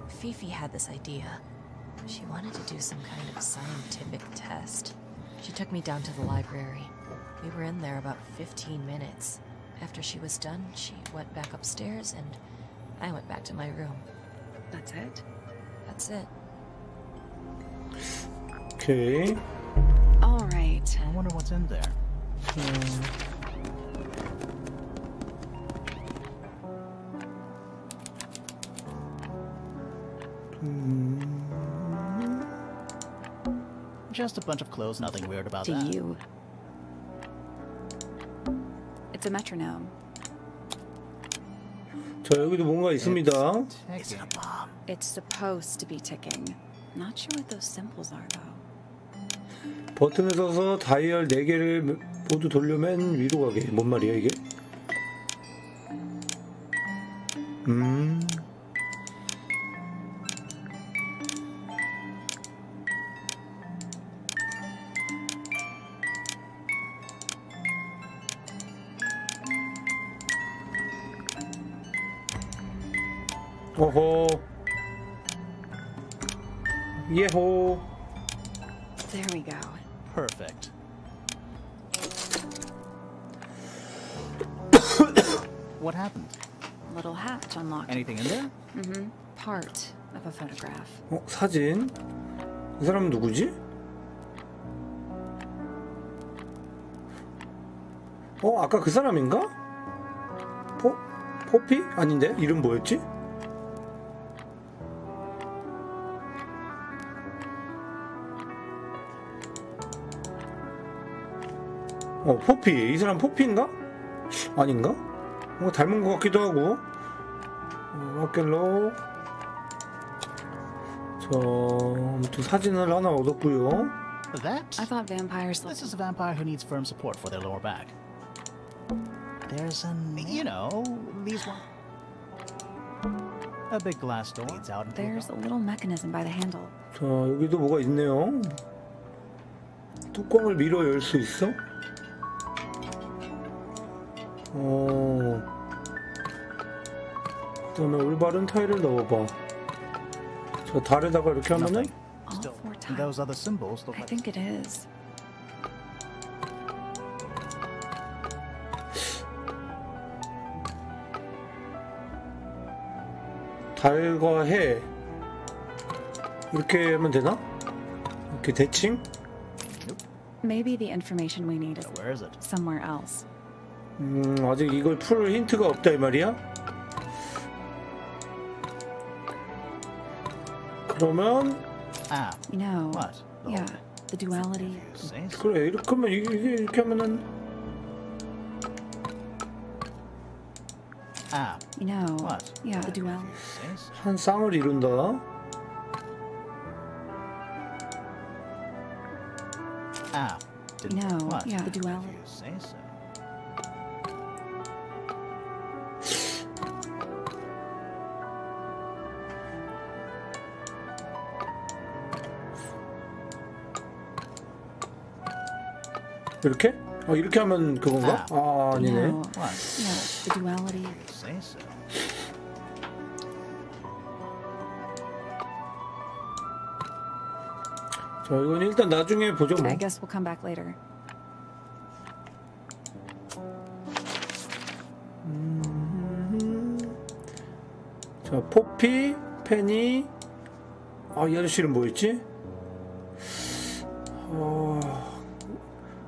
Fifi had this idea. She wanted to do some kind of scientific test. She took me down to the library. We were in there about 15 minutes. After she was done, she went back upstairs and I went back to my room. That's it? That's it. 오케이. All right. I wonder what's in there. Just a bunch of clothes, nothing weird about To that. you. It's a metronome. 자, 여기도 뭔가 있습니다. Is it a bomb? It's supposed to be ticking. Not sure what those symbols are, though. 버튼을 써서 다이얼 4개를 모두 돌려맨 위로 가게. 뭔 말이야 이게? 어허. 예호. There we go. Perfect. What happened? Little hatch unlocked. Anything in there? Mm-hmm. Part of a photograph. 사진. 이 사람은 누구지? 아까 그 사람인가? 포피? 아닌데? 이름 뭐였지? 포피. 이 사람 포피인가? 아닌가? 뭔가 닮은 것 같기도 하고. 락겔로. 아무튼 사진을 하나 얻었고요. That? I thought vampires. This is a vampire who needs firm support for their lower back. There's these one. A big glass door leads out. There's a little mechanism by the handle. 자, 여기도 뭐가 있네요. 뚜껑을 밀어 열 수 있어? 그다음에 올바른 타일을 넣어봐. 저 달에다가 이렇게 하면은 Still, those other symbols look I like. think it is. 달과 해 이렇게 하면 되나? 이렇게 대칭? Maybe the information we need is Where is it? somewhere else. 아직 이걸 풀 힌트가 없다 이 말이야? 그러면 You know, What? yeah, the duality. You say so. 그래 이렇게 하면 이게 이렇게 하면은 You know, What? yeah, the duality. You say so. 한 쌍을 이룬다. Didn't- No, what? yeah, the duality. You say so. 이렇게? 이렇게 하면 그건가? 아니네. No, What? no, the duality. You say so. 자, 이건 일단 나중에 보죠 뭐. I guess we'll come back later. 자, 포피, 페니. 이 아저씨 이름 뭐였지?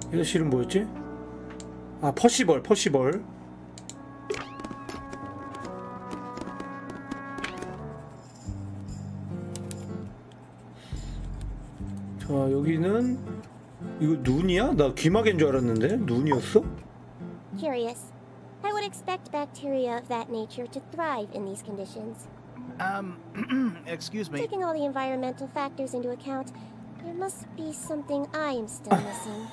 이 아저씨 이름 뭐였지? 퍼시벌. 자, 여기는 이거 눈이야? 나 귀마개인 줄 알았는데 눈이었어? Curious. I would expect bacteria of that nature to thrive in these conditions. Excuse me. Taking all the environmental factors into account, there must be something I am still missing.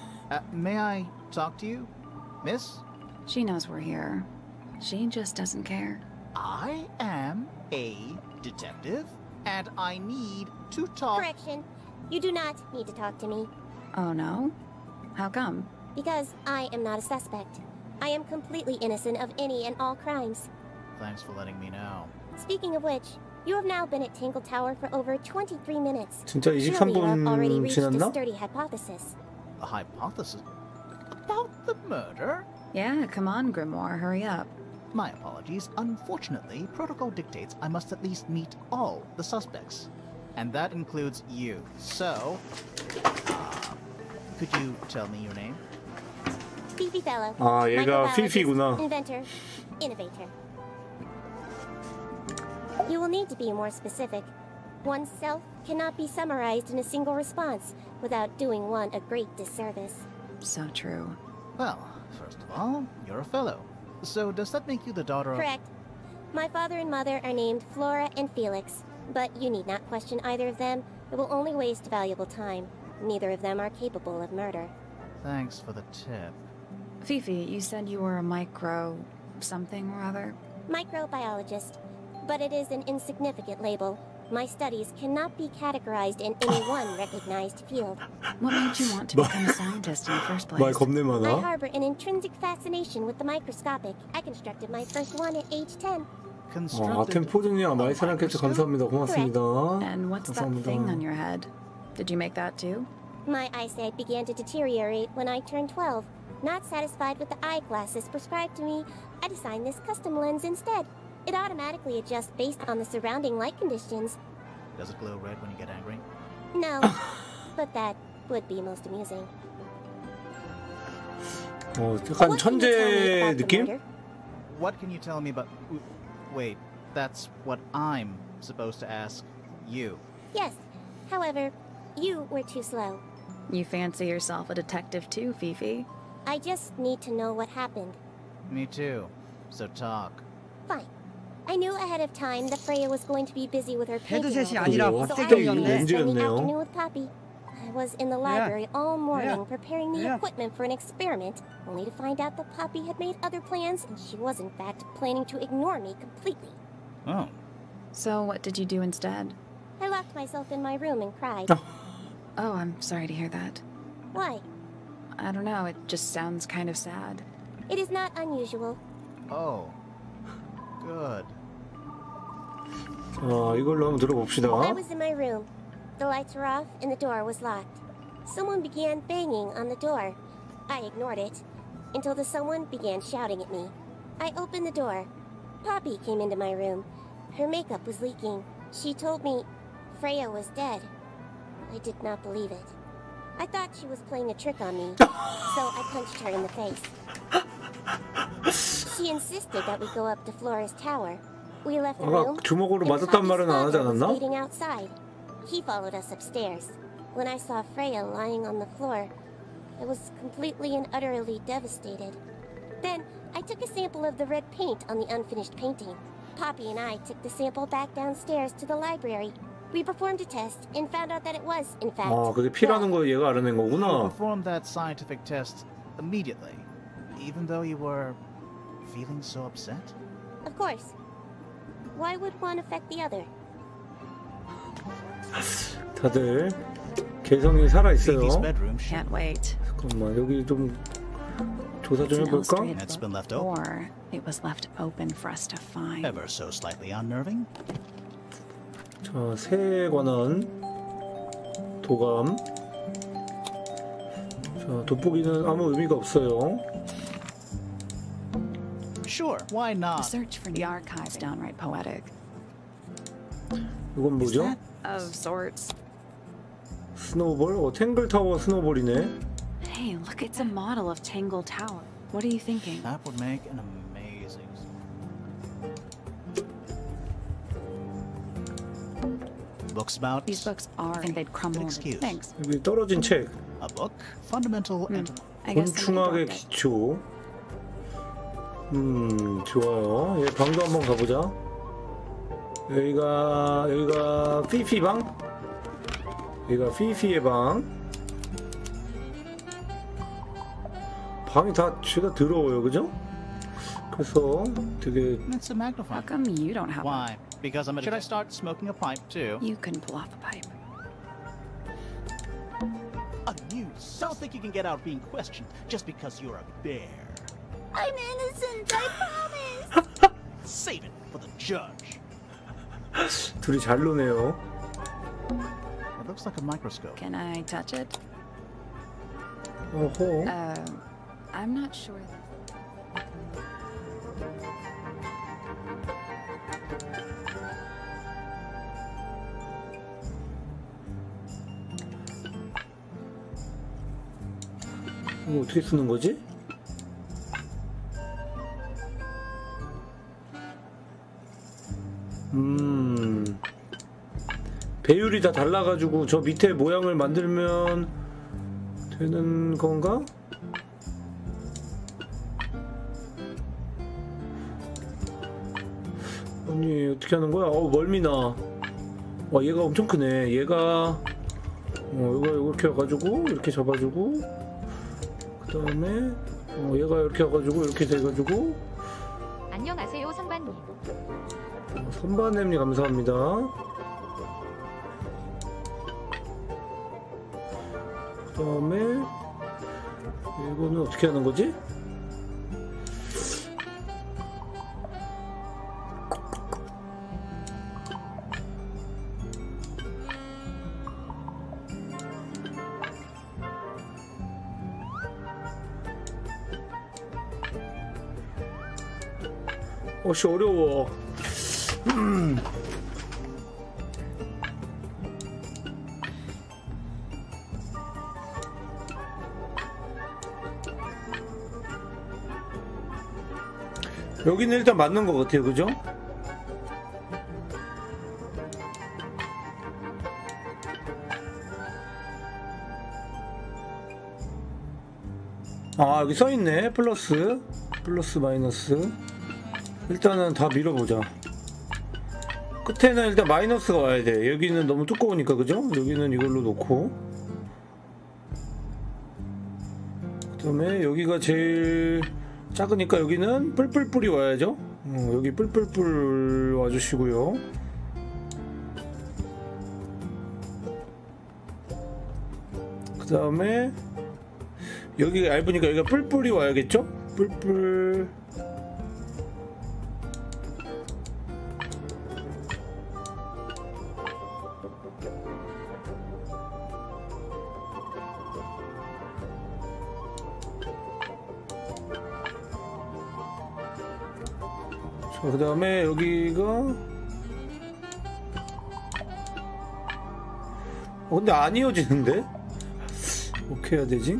May I talk to you, miss? She knows we're here. She just doesn't care. I am a detective, and I need to talk. Correction. You do not need to talk to me. Oh no? How come? Because I am not a suspect. I am completely innocent of any and all crimes. Thanks for letting me know. Speaking of which, you have now been at 탱글타워 for over 23 minutes. 진짜 Surely you have already 23분 reached a 지났나? sturdy hypothesis. a hypothesis about the murder? Yeah, come on, Grimoire, hurry up. My apologies. Unfortunately, protocol dictates I must at least meet all the suspects. And that includes you. So, could you tell me your name? Fifi fellow. 아, 얘가 microbiologist, 피피구나. Inventor, innovator. You will need to be more specific. Oneself cannot be summarized in a single response without doing one a great disservice. So true. Well, first of all, you're a fellow. So does that make you the daughter of... Correct. My father and mother are named Flora and Felix, but you need not question either of them. It will only waste valuable time. Neither of them are capable of murder. Thanks for the tip. Fifi, you said you were a micro... something or other? Microbiologist, but it is an insignificant label. My studies cannot be categorized in any one recognized field. What made you want to become a scientist in the first place? 말 겁내 I 많아. harbor an intrinsic fascination with the microscopic. I constructed my first one at age 10. 아템 포즈님 많이 사랑해주셔서 감사합니다. 고맙습니다. And what's that thing on your head? Did you make that too? My eyesight began to deteriorate when I turned 12. Not satisfied with the eyeglasses prescribed to me, I designed this custom lens instead. It automatically adjusts based on the surrounding light conditions. Does it glow red when you get angry? No, but that would be most amusing. 약간 천재 느낌? What can you tell me about... Wait, that's what I'm supposed to ask you. Yes, however, you were too slow. You fancy yourself a detective too, Fifi? I just need to know what happened. Me too. So talk. Fine. I knew ahead of time that Freya was going to be busy with her painting. 헤드셋이 아니라 So I 빡대기였네. spent the afternoon with Poppy. I was in the library all morning preparing the equipment for an experiment, only to find out that Poppy had made other plans and she was in fact planning to ignore me completely. Oh. So what did you do instead? I locked myself in my room and cried. Oh, I'm sorry to hear that. Why? I don't know, it just sounds kind of sad. It is not unusual. Oh. Good. 이걸로 한번 들어봅시다. I was in my room. The lights were off and the door was locked. Someone began banging on the door. I ignored it until the someone began shouting at me. I opened the door. Poppy came into my room. Her makeup was leaking. She told me Freya was dead. I did not believe it. I thought she was playing a trick on me, so I punched her in the face. She insisted that we go up to Flora's tower. We left the room. 주먹으로 맞았단 말은 안 하지 않았나? Waiting outside. He followed us upstairs. When I saw Freya lying on the floor, I was completely and utterly devastated. Then I took a sample of the red paint on the unfinished painting. Poppy and I took the sample back downstairs to the library. We performed a test and found out that it was, in fact. 그게 피라는 거 얘가 알아낸 거구나. You performed that scientific test immediately, even though you were feeling so upset? Of course. Why would one affect the other? 다들 개성이 살아 있어요. Can't wait. 잠깐만 여기 좀 조사 좀 해볼까? It's been left open. Or it was left open for us to find. Ever so slightly unnerving. 자, 새에 관한 도감. 자, 돋보기는 아무 의미가 없어요. Sure, why not? The search for the archives downright poetic. 이건 뭐죠? Of sorts. 스노우볼? 탱글타워 스노우볼이네. Hey, look, it's a model of Tangle Tower. What are you thinking? That would make an amazing... Books about... These books are... I think they'd crumble. Excuse. Thanks. 여기 떨어진 책. A book? Fundamental and... 곤충학의 기초. 좋아요. 얘 방도 한번 가보자. 여기가 피피 방. 여기가 피피의 방. 방이 다 죄다 더러워요, 그죠? 그래서 되게. It's a magnifier. How come you don't have Why? Because I'm a... Should I start smoking a pipe too? You can pull off a pipe. Don't think you can get out being questioned just because you're a bear. I'm innocent, I promise! Save it for the judge. 둘이 잘 노네요. It looks like a microscope. Can I touch it? 어허. I'm not sure. 이거 어떻게 쓰는 거지? 배율이 다 달라가지고 저 밑에 모양을 만들면 되는 건가? 아니 어떻게 하는 거야? 멀미나. 와 얘가 엄청 크네. 얘가 이거 이렇게 해가지고 이렇게 잡아주고 그 다음에 얘가 이렇게 해가지고 이렇게 돼가지고. 안녕하세요 선바님. 선바님님 감사합니다. 그 다음에 이거는 어떻게 하는 거지? 어씨 어려워. 여기는 일단 맞는 것 같아요, 그죠? 아 여기 써있네. 플러스 마이너스. 일단은 다 밀어보자. 끝에는 일단 마이너스가 와야 돼. 여기는 너무 두꺼우니까 그죠? 여기는 이걸로 놓고 그 다음에 여기가 제일 작으니까 여기는 뿔뿔뿔이 와야죠. 여기 뿔뿔뿔 와주시고요. 그 다음에 여기가 얇으니까 여기가 뿔뿔이 와야겠죠? 뿔뿔. 그 다음에 여기가 근데 안 이어지는데? 어떻게 해야 되지?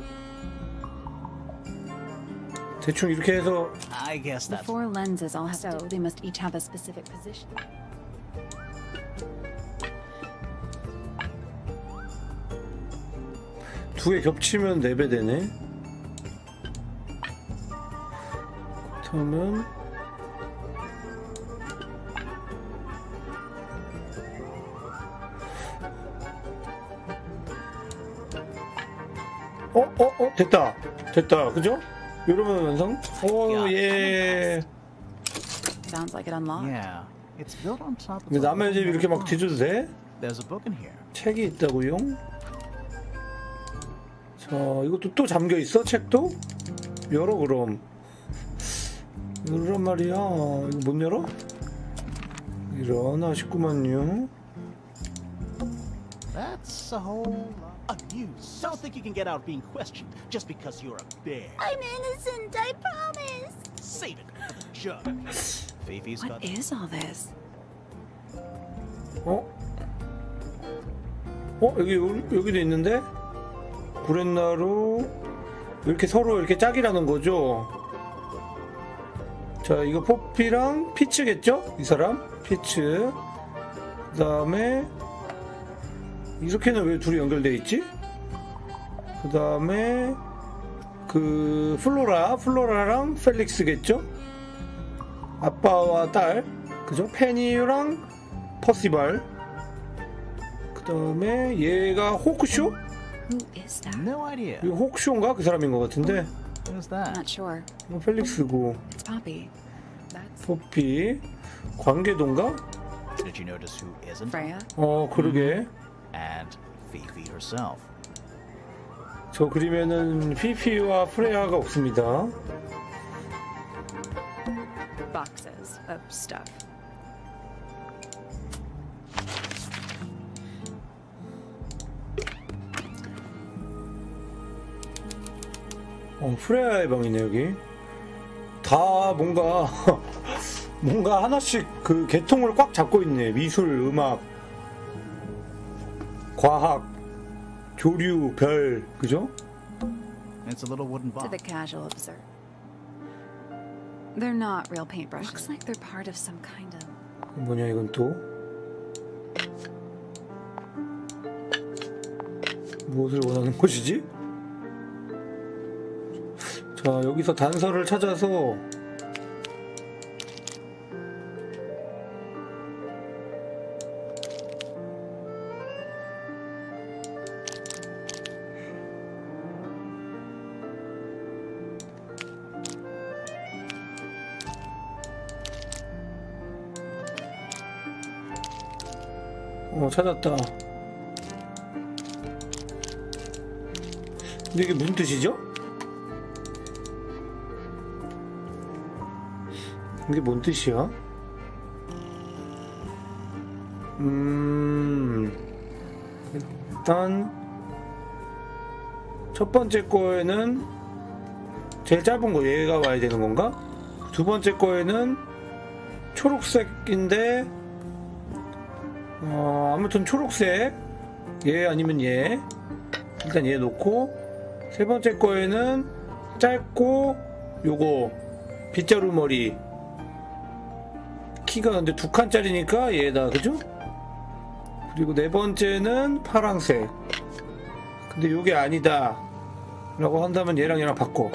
대충 이렇게 해서 The four lenses all have so they must each have a specific position. 두 개 겹치면 4배 되네. 그렇다면 됐다 그죠? 이러면 완성. 예. Sounds like it unlocked. Yeah, it's built on top of. 근데 남의 집 이렇게 막 뒤져도 돼? There's a book in here. 책이 있다고요? 자, 이것도 또 잠겨 있어? 책도? 열어 그럼. 열란 말이야. 이거 못 열어? 이런 아쉽구만요. That's a whole lot of news. Don't think you can get out being questioned just because you're a bear. I'm innocent, I promise. Save it for the judge. Fifi's got. What is all this? 여기도 있는데? 구렛나루 이렇게 서로 이렇게 짝이라는 거죠. 자, 이거 포피랑 피츠겠죠? 이 사람 피츠. 그 다음에 이렇게는 왜 둘이 연결되어 있지? 그 다음에 그 플로라랑 펠릭스겠죠? 아빠와 딸, 그죠? 페니랑 퍼시발. 그 다음에 얘가 호크쇼? Who is that? No idea. 이거 호크쇼인가? 그 사람인 것 같은데. Who's that? Not sure. 펠릭스고. It's Poppy. That's 포피. 광계동가? Did you notice who isn't? Freya. 그러게. And Fifi herself. 저 그림에는 피피와 프레야가 없습니다. Boxes of stuff. 프레야의 방이네 여기. 다 뭔가 뭔가 하나씩 그 계통을 꽉 잡고 있네. 미술, 음악, 과학, 조류, 별, 그죠? It's a little wooden To box. the casual observer, they're not real paintbrushes. Looks like they're part of some kind of. 뭐냐 이건 또? 무엇을 원하는 것이지? 자, 여기서 단서를 찾아서 찾았다. 근데 이게 무슨 뜻이죠? 이게 뭔 뜻이야? 일단 첫 번째 거에는 제일 짧은 거 얘가 와야 되는 건가? 두 번째 거에는 초록색인데 아무튼 초록색 얘 아니면 얘 일단 얘 놓고 세 번째 거에는 짧고 요거 빗자루 머리 키가 근데 2칸짜리니까 얘다 그죠? 그리고 네 번째는 파랑색 근데 요게 아니다 라고 한다면 얘랑 바꿔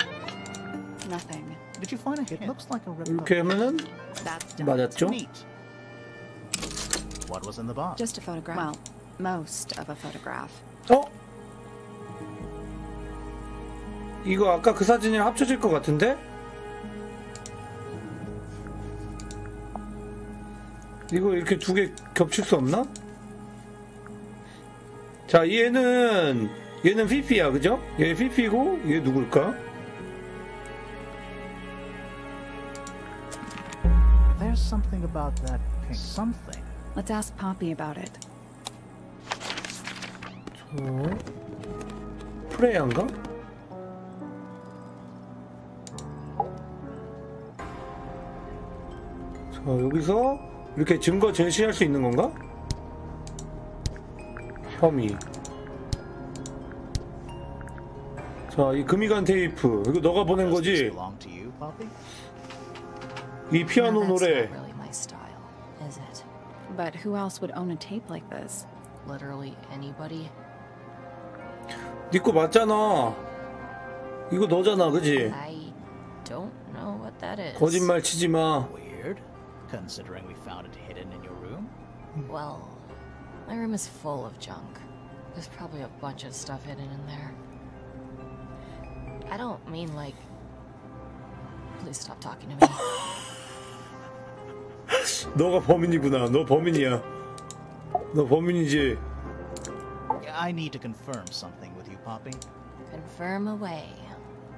Nothing. Did you find a hit? Looks like a rip. 이렇게 하면은 That's done. 맞았죠? Neat. What was in the box? Just a photograph. Well, most of a photograph. 이거 아까 그 사진이랑 합쳐질 것 같은데? 이거 이렇게 두 개 겹칠 수 없나? 자, 얘는 피피야, 그죠? 얘 피피고 얘 누굴까? There's something about that pink something. Let's ask Poppy about it. 프레야인가? 자, 여기서 이렇게 증거 제시할 수 있는 건가? 혐의. 자, 이 금이간 테이프. 이거 너가 보낸 거지? Belong to you, Poppy? 이 피아노 That's 노래. not really my style, is it? But who else would own a tape like this? Literally anybody? 네 거 맞잖아. 이거 너잖아, 그지? I don't know what that is. 거짓말 치지 마. Weird, considering we found it hidden in your room. Well, my room is full of junk. There's probably a bunch of stuff hidden in there. I don't mean like... Please stop talking to me. 너가 범인이구나. 너 범인이야. 너 범인이지. I need to confirm something with you, Poppy. Confirm away.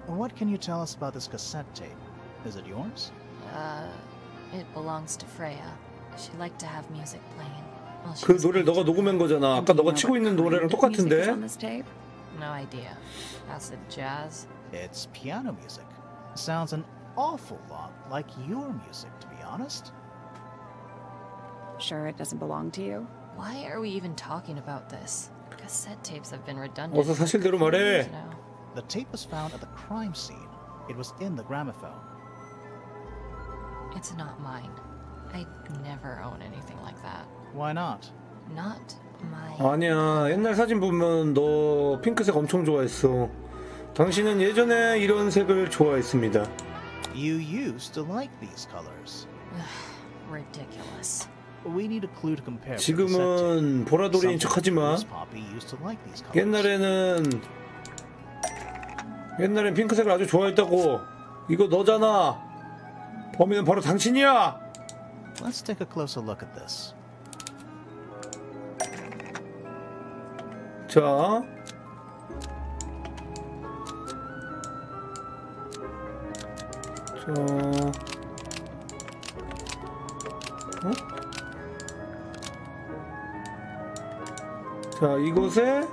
What can you tell us about this cassette tape? Is it yours? It belongs to Freya. She liked to have music playing. While she 그 was 노래를 너가 녹음한 거잖아. 아까 너가 치고 있는 노래랑 똑같은데. On this tape? No idea. Acid jazz? It's piano music. Sounds an awful lot like your music, to be honest. Sure it doesn't belong to you? Why are we even talking about this? Cassette tapes have been redundant. 어서 사실대로 말해. The tape was found at the crime scene. It was in the gramophone. It's not mine. I never own anything like that. Why not? Not my... 아니야. 옛날 사진 보면 너 핑크색 엄청 좋아했어. 당신은 예전에 이런 색을 좋아했습니다. You used to like these colors. Ridiculous. We need a clue to compare. 지금은 보라돌이인 척하지마. 옛날엔 핑크색을 아주 좋아했다고. 이거 너잖아. 범인은 바로 당신이야. Let's take a closer look at this. 자, 자, 이곳에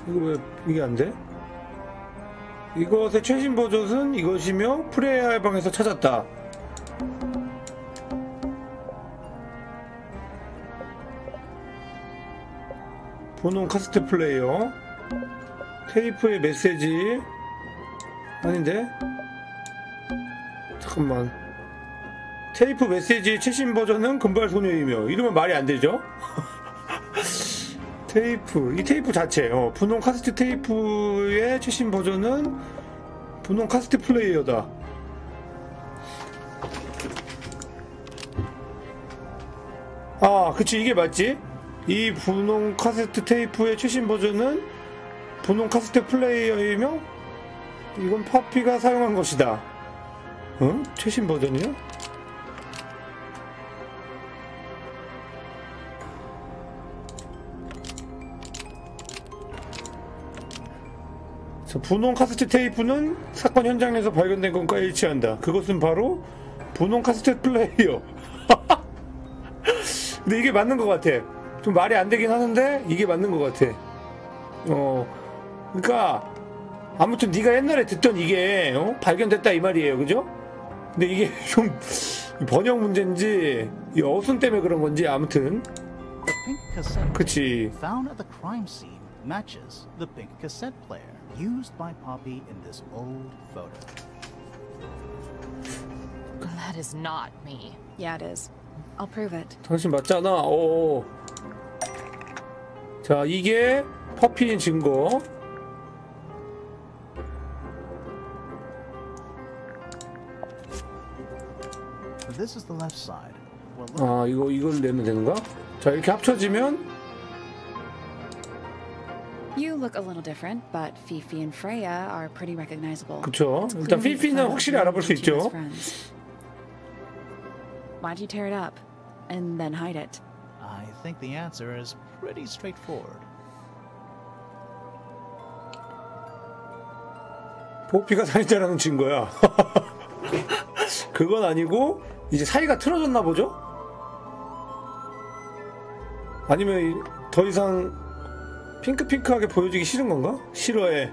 이거 왜 이게 안 돼? 이것의 최신 버전은 이것이며 프레야의 방에서 찾았다. 분홍 카세트 플레이어, 테이프의 메시지. 아닌데? 잠깐만. 테이프 메시지의 최신 버전은 금발소녀이며. 이러면 말이 안 되죠? 테이프, 이 테이프 자체, 분홍 카세트 테이프의 최신 버전은 분홍 카세트 플레이어다. 아, 그치, 이게 맞지? 이 분홍 카세트 테이프의 최신 버전은 분홍 카세트 플레이어이며 이건 파피가 사용한 것이다. 응? 최신 버전이요? 분홍 카세트 테이프는 사건 현장에서 발견된 것과 일치한다. 그것은 바로 분홍 카세트 플레이어. 근데 이게 맞는 것 같아. 좀 말이 안 되긴 하는데 이게 맞는 것 같아. 그러니까 아무튼 네가 옛날에 듣던 이게 발견됐다 이 말이에요, 그죠? 근데 이게 좀 번역 문제인지 이 어순 때문에 그런 건지 아무튼. The pink cassette 그치. found at the crime scene matches the pink cassette player used by Poppy in this old photo. That is not me. Yeah, it is. I'll prove it. 당신 맞잖아. 오. 자, 이게 퍼피인 증거. This is the left side. 아, 이걸 내면 되는가? 자, 이렇게 합쳐지면 You look a little different, but Fifi and Freya are pretty recognizable. 그쵸. 일단 피피는 확실히 알아볼 수 있죠. Why'd you tear it up and then hide it? I think the answer is pretty straightforward. 포피가 살인자라는 증거야. 그건 아니고 이제 사이가 틀어졌나 보죠? 아니면 더 이상 핑크핑크하게 보여지기 싫은 건가? 싫어해.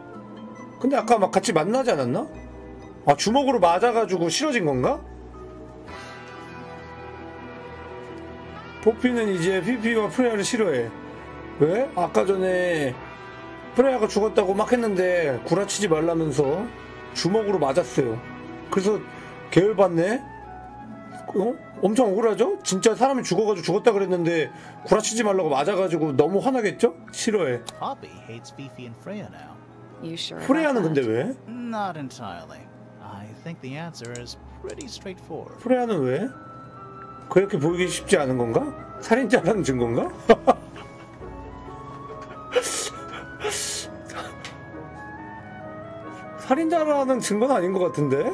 근데 아까 막 같이 만나지 않았나? 아, 주먹으로 맞아가지고 싫어진 건가? 포피는 이제 피피와 프레야를 싫어해. 왜? 아까 전에 프레야가 죽었다고 막 했는데 구라치지 말라면서 주먹으로 맞았어요. 그래서 계열받네? 엄청 억울하죠? 진짜 사람이 죽어가지고 죽었다 그랬는데 구라치지 말라고 맞아가지고 너무 화나겠죠? 싫어해. Poppy hates Fifi and Freya now. You sure? 프레야는 근데 왜? Not entirely. I think the answer is pretty straightforward. 프레야는 왜? 그렇게 보이기 쉽지 않은 건가? 살인자라는 증거인가? 살인자라는 증거는 아닌 것 같은데?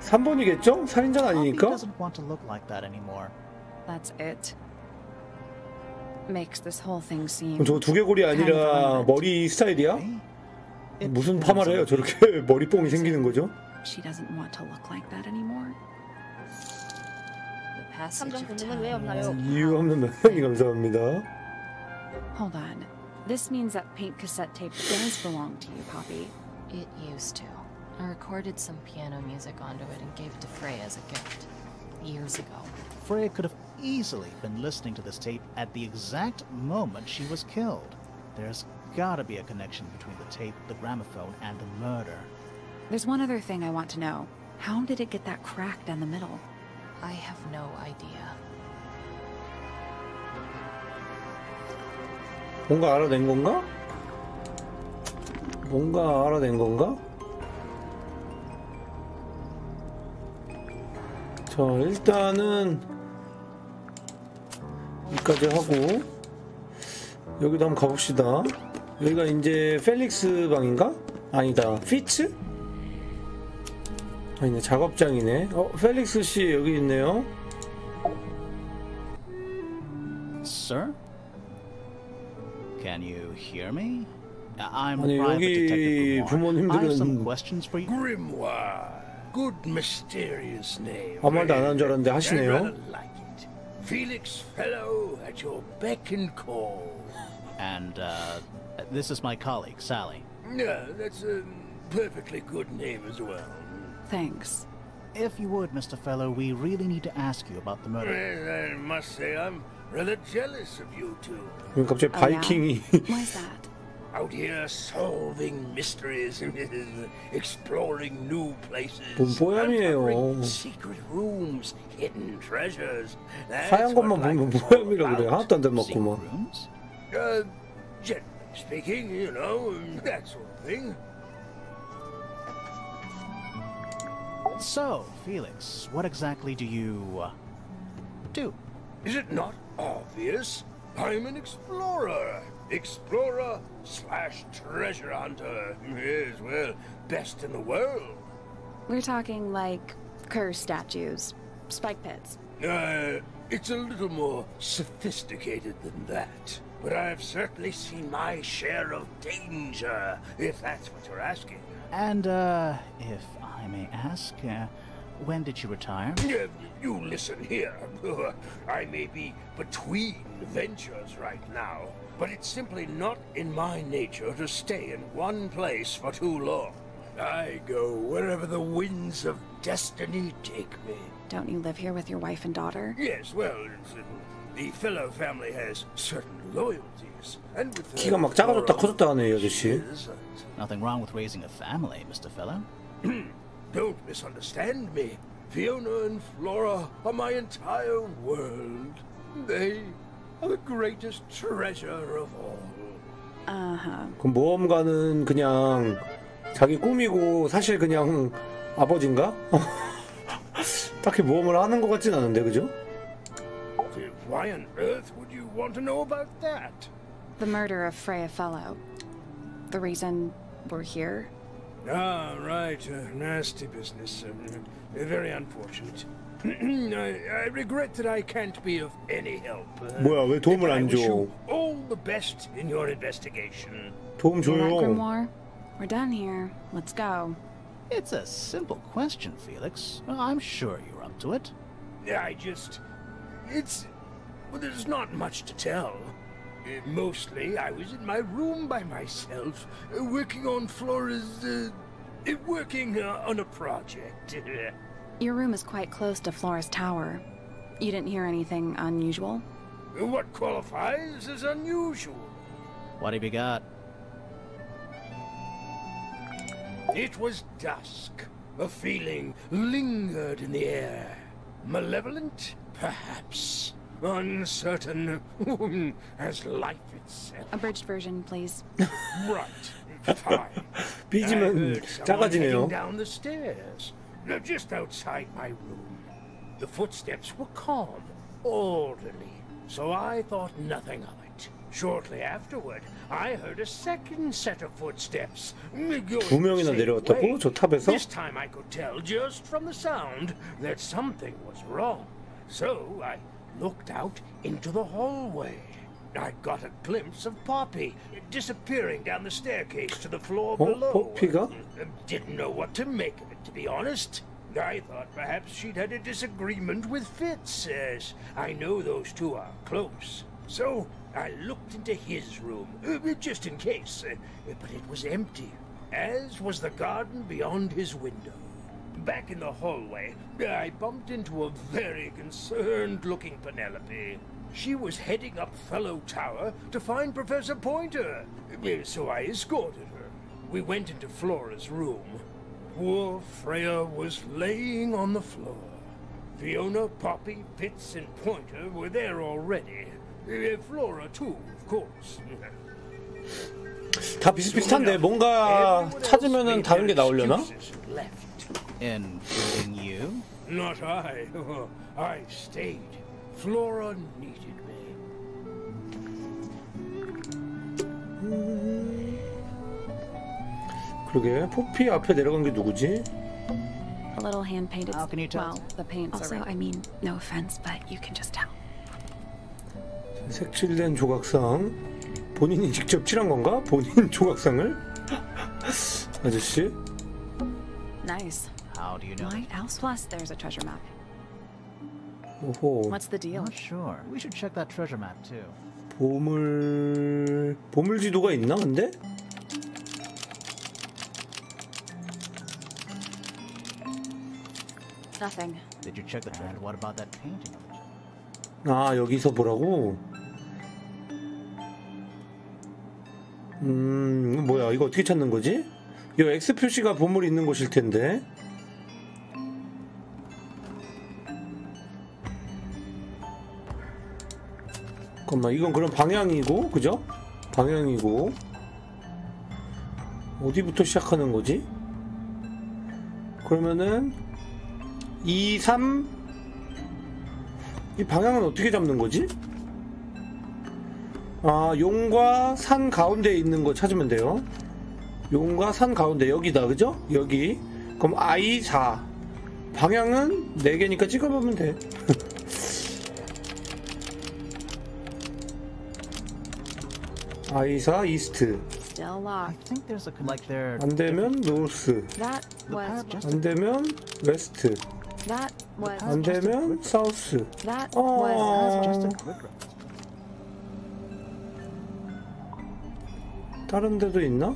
3번이겠죠? 살인자는 아니니까? doesn't want to look like that anymore. That's it. Makes this whole thing seem. 저거 두개골이 아니라 머리 스타일이야? 무슨 파마를 해요? 저렇게 머리뽕이 생기는 거죠? She doesn't want to look like that anymore. The passage 감정 of 본능은 왜 time. 없나요? 이유 없는 명령이 감사합니다. Hold on. This means that pink cassette tape does belong to you, Poppy. It used to. I recorded some piano music onto it and gave it to Freya as a gift. Years ago. Freya could have easily been listening to this tape at the exact moment she was killed. There's gotta be a connection between the tape, the gramophone, and the murder. There's one other thing I want to know. How did it get that crack down the middle? I have no idea. 뭔가 알아낸 건가? 뭔가 알아낸 건가? 자, 일단은 여기까지 하고 여기도 한번 가봅시다. 여기가 이제 펠릭스 방인가? 아니다, 피츠? 아니네, 작업장이네. 펠릭스 씨 여기 있네요. Sir? Can you hear me? I'm 아니, private 여기 detective Grimoire. I have some 부모님들은 questions for you. Grimoire. Good mysterious name. 아무 말도 안 한 줄 알았는데 하시네요. I rather like it. Felix fellow at your beck and call. And This is my colleague, Sally. Yeah, that's a perfectly good name as well. Thanks. If you would, Mr. Fellow, we really need to ask you about the murder. I must say I'm rather jealous of you two. 갑자기 바이킹이. Why's that? Out here solving mysteries, exploring new places, 뽀얀이에요. secret rooms, hidden treasures. 하얀 것만 보면 뽀얀이라 그래. 하나도 안 닮았구만. Generally speaking, you know, that sort of thing. So, Felix, what exactly do you do? Is it not obvious? I'm an explorer. Explorer / treasure hunter. Yes, well, best in the world. We're talking like curse statues, spike pits. It's a little more sophisticated than that. But I've certainly seen my share of danger, if that's what you're asking. And, if I may ask, when did you retire? You listen here. I may be between ventures right now, but it's simply not in my nature to stay in one place for too long. I go wherever the winds of destiny take me. Don't you live here with your wife and daughter? Yes, well, the fellow family has certain loyalties, and with 키가 막 작아졌다 커졌다 하네, 이 아저씨. Nothing wrong with raising a family, Mr. Fellow. Don't misunderstand me. Fiona and Flora are my entire world. They are the greatest treasure of all. 그럼 모험가는 그냥 자기 꿈이고 사실 그냥 아버지인가? 딱히 모험을 하는 것 같진 않은데, 그죠? Why on earth would you want to know about that? The murder of Freya Fellow. The reason we're here? Ah, right. Nasty business. Very unfortunate. I regret that I can't be of any help. 뭐야, 왜 도움을 안 줘? I wish you all the best in your investigation. 도움 줘요. Grimoire? We're done here. Let's go. It's a simple question, Felix. I'm sure you're up to it. Well, there's not much to tell. Mostly, I was in my room by myself, working on Flora's, working on a project. Your room is quite close to Flora's tower. You didn't hear anything unusual? What qualifies as unusual? What have you got? It was dusk. A feeling lingered in the air. Malevolent, perhaps. Uncertain, as life itself. Abridged version, please. Right. Fine. 삐지면 작아지네요. Down the stairs, just outside my room. The footsteps were calm, orderly, so I thought nothing of it. Shortly afterward, I heard a second set of footsteps. 두 명이나 내려왔다고? 저 탑에서? This time I could tell just from the sound that something was wrong. So I looked out into the hallway. I got a glimpse of Poppy disappearing down the staircase to the floor below. 포피가? Didn't know what to make of it, to be honest. I thought perhaps she'd had a disagreement with Fitz, as I know those two are close. So I looked into his room, just in case, but it was empty, as was the garden beyond his window. Back in the hallway, I bumped into a very concerned-looking Penelope. She was heading up Fellow Tower to find Professor Pointer, so I escorted her. We went into Flora's room. Poor Freya was laying on the floor. Fiona, Poppy, Fitz, and Pointer were there already. Flora too, of course. 다 비슷비슷한데 뭔가 찾으면은 다른 게 나오려나? Including you? Not I. I stayed. Flora needed me. 그러게 포피 앞에 내려간 게 누구지? A little hand-painted. How can you tell? Well, the paint's Also, I mean, no offense, but you can just tell. 색칠된 조각상. 본인이 직접 칠한 건가? 본인 조각상을? 아저씨? Nice. How do you know? What else? Plus, there's a treasure map. 오호. What's the deal? Not sure. We should check that treasure map too. 보물 지도가 있나 근데? Nothing. Did you check the and what about that painting? 아 여기서 보라고? 뭐야 이거 어떻게 찾는 거지? 이 X 표시가 보물이 있는 곳일 텐데. 잠깐만 이건 그럼 방향이고 그죠? 방향이고 어디부터 시작하는 거지? 그러면은 2, 3 이 방향은 어떻게 잡는 거지? 아 용과 산 가운데에 있는 거 찾으면 돼요. 용과 산 가운데 여기다 그죠? 여기 그럼 I4 방향은 4개니까 찍어보면 돼. I4 이스트 안되면 노스 안되면 웨스트 안되면 사우스. 다른 데도 있나?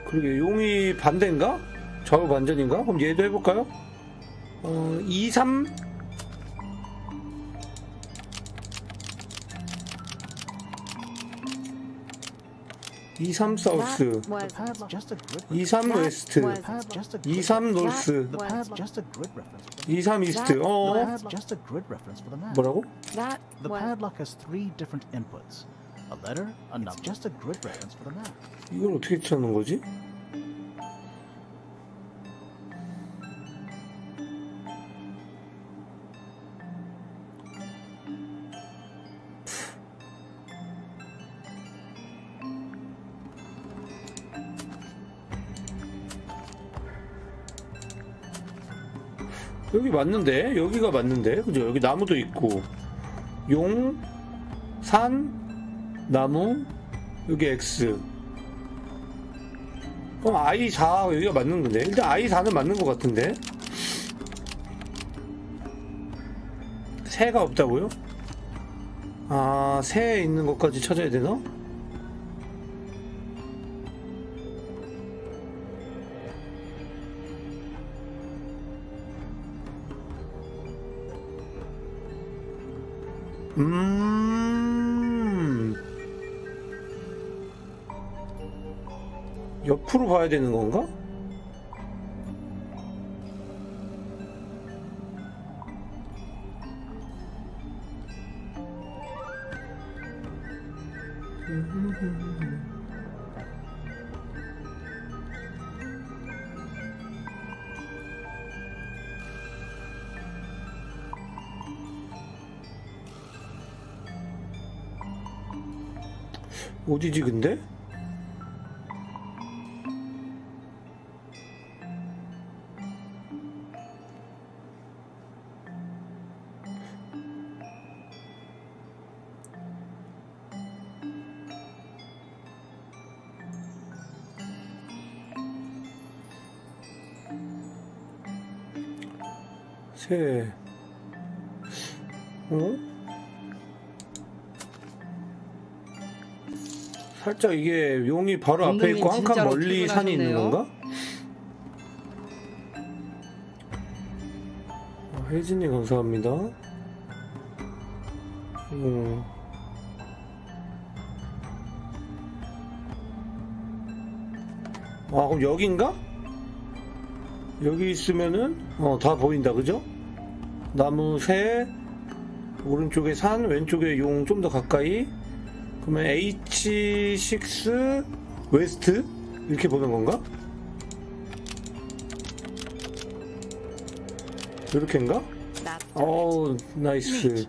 그러게 용이 반대인가? 좌우 반전인가? 그럼 얘도 해볼까요? 2, 3 2, 3 사우스 2, 3 웨스트 2, 3 노스 2, 3 이스트. 뭐라고? The padlock has 3 different inputs. A letter, a number, just a grid reference for the map. 이걸 어떻게 찾는 거지? 여기 맞는데? 여기가 맞는데? 그죠? 여기 나무도 있고 용, 산, 나무, 여기 X. 그럼 I4 여기가 맞는 건데? 일단 I4는 맞는 것 같은데? 새가 없다고요? 아, 새에 있는 것까지 찾아야 되나? 옆으로 봐야 되는 건가? 어디지 근데? 새 살짝 이게 용이 바로 앞에 있고 한 칸 멀리 산이 있는 건가? 혜진이 감사합니다. 아 그럼 여긴가? 여기 있으면은 다 보인다 그죠? 나무 새 오른쪽에 산 왼쪽에 용 좀 더 가까이 그러면 H6 웨스트 이렇게 보는 건가? 이렇게인가? 어우 나이스.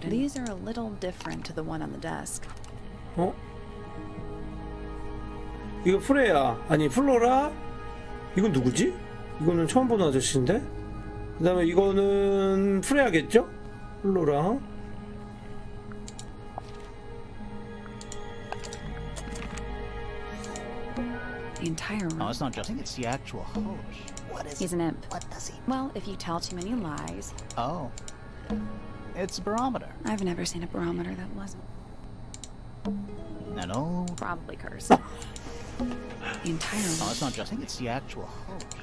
These are a little different to the one on the desk. 이거 프레야 아니 플로라 이건 누구지? 이거는 처음 보는 아저씨인데? 그 다음에 이거는 프레야겠죠? 플로라 The entire room. No, it's not just. I think it's the actual host. What is He's an imp. What does he? Well, if you tell too many lies. Oh. It's a barometer. I've never seen a barometer that wasn't. An old. Probably cursed. The entire room. No, it's not just. I think it's the actual host.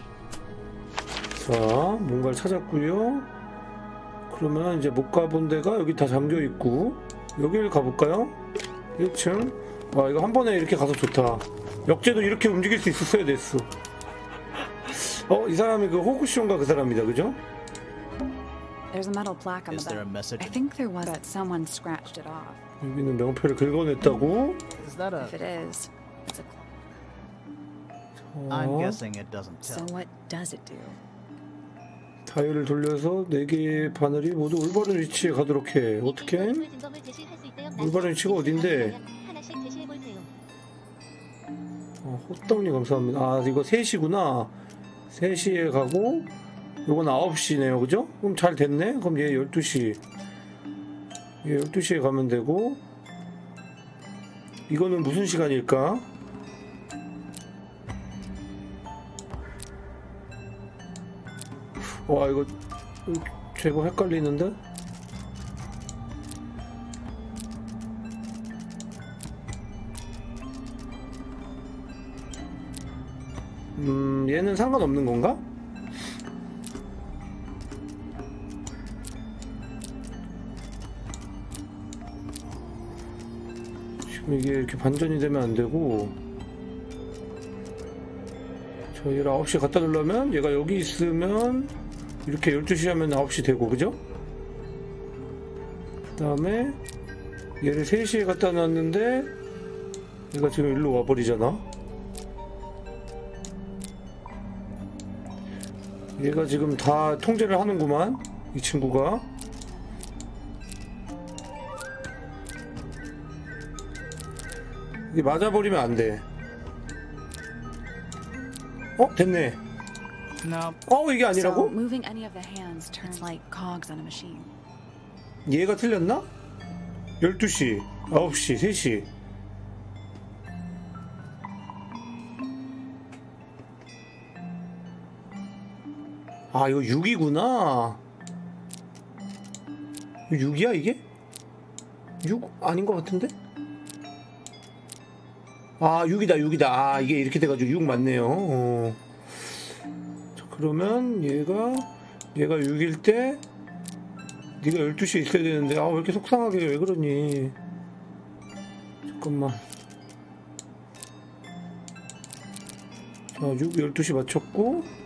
자, 뭔가를 찾았고요. 그러면 이제 못 가본 데가 여기 다 잠겨 있고, 여기를 가볼까요? 1층. 와, 이거 한 번에 이렇게 가서 좋다. 역제도 이렇게 움직일 수 있었어야 됐어. 이 사람이 그 호쿠시온가 그 사람이다, 그죠? There's a metal plaque on Is the there a back. message? I think there was, but someone scratched it off. 여기는 명패를 긁어냈다고? Is that a? If it is, it's a. I'm guessing it doesn't tell. So what does it do? 다이얼을 돌려서 4개의 바늘이 모두 올바른 위치에 가도록 해. 어떻게? 올바른 위치가 어딘데? 헛다운이 감사합니다. 아, 이거 3시구나. 3시에 가고, 요건 9시네요. 그죠? 그럼 잘 됐네? 그럼 얘 12시. 얘 12시에 가면 되고, 이거는 무슨 시간일까? 와, 이거 제법 헷갈리는데? 얘는 상관없는 건가? 지금 이게 이렇게 반전이 되면 안 되고, 얘를 9시에 갖다 놓으려면 얘가 여기 있으면 이렇게 12시 하면 9시 되고, 그죠? 그 다음에 얘를 3시에 갖다 놨는데 얘가 지금 일로 와버리잖아. 얘가 지금 다 통제를 하는구만, 이 친구가. 이게 맞아버리면 안 돼. 됐네. No. 이게 아니라고? So moving any of the hands turns like cogs on a machine. 얘가 틀렸나? 12시, 9시, 3시. 아, 이거 6이구나. 6이야, 이게? 6? 아닌 것 같은데? 아, 6이다, 6이다. 아, 이게 이렇게 돼가지고 6 맞네요. 자, 그러면 얘가 6일 때 네가 12시에 있어야 되는데, 아, 왜 이렇게 속상하게 왜 그러니? 잠깐만. 자, 6, 12시 맞췄고,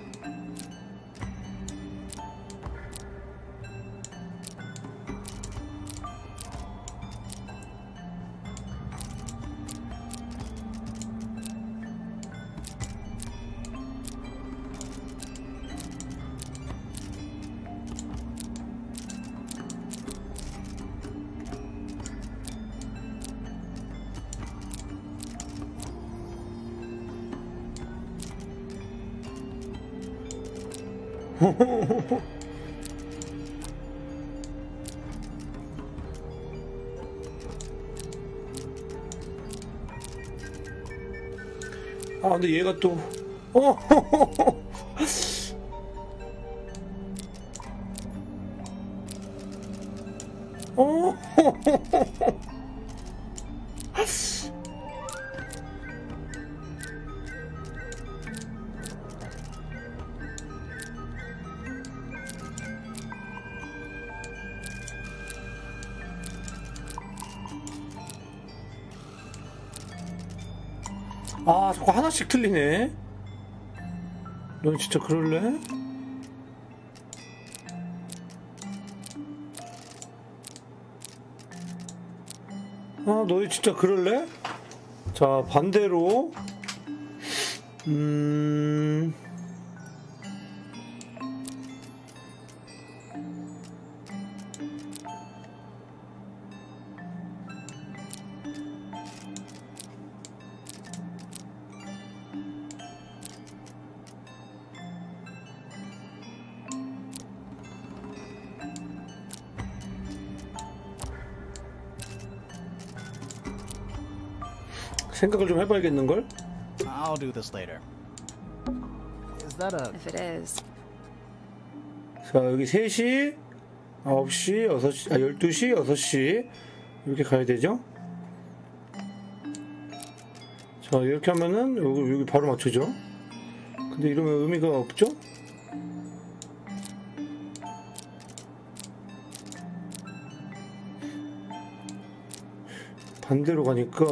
아, 근데 얘가 또, 아, 자꾸 하나씩 틀리네. 넌 진짜 그럴래? 아, 너희 진짜 그럴래? 자, 반대로 생각을 좀 해봐야겠는걸? I'll do this later. Is that a... If it is. 자, 여기 3시, 9시, 6시, 12시, 6시 이렇게 가야 되죠? 자, 이렇게 하면은 여기 바로 맞추죠? 근데 이러면 의미가 없죠? 반대로 가니까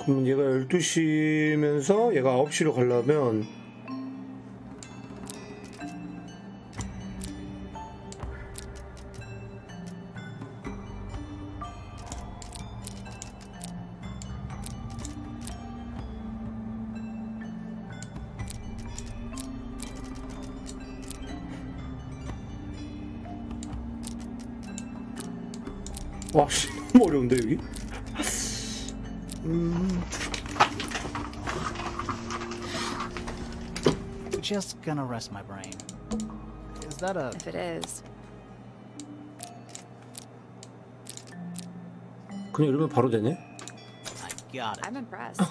그러면 얘가 12시면서 얘가 9시로 가려면 와, 씨, 너무 어려운데 여기? Just gonna rest my brain. Is that a... If it is. 그냥 이러면 바로 되네? I got it. I'm impressed.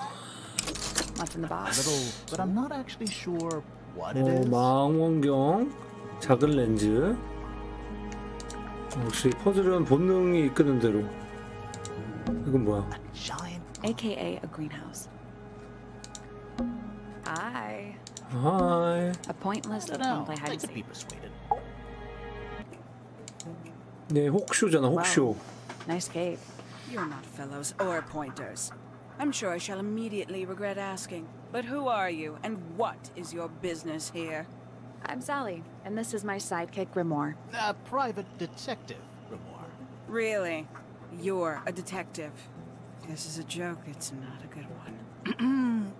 What's in the A box? little, but I'm not actually sure what it is. 망원경, 작은 렌즈. 역시 퍼즐은 본능이 이끄는 대로. 이건 뭐야? AKA a greenhouse. Hi. Hi. A pointless little play hide and seek. 네, 혹쇼잖아, 혹쇼. Nice cake. You're not fellows or pointers. I'm sure I shall immediately regret asking. But who are you, and what is your business here? I'm Sally, and this is my sidekick, Grimoire. A private detective, Grimoire. Really? You're a detective. This is a joke, it's not a good one.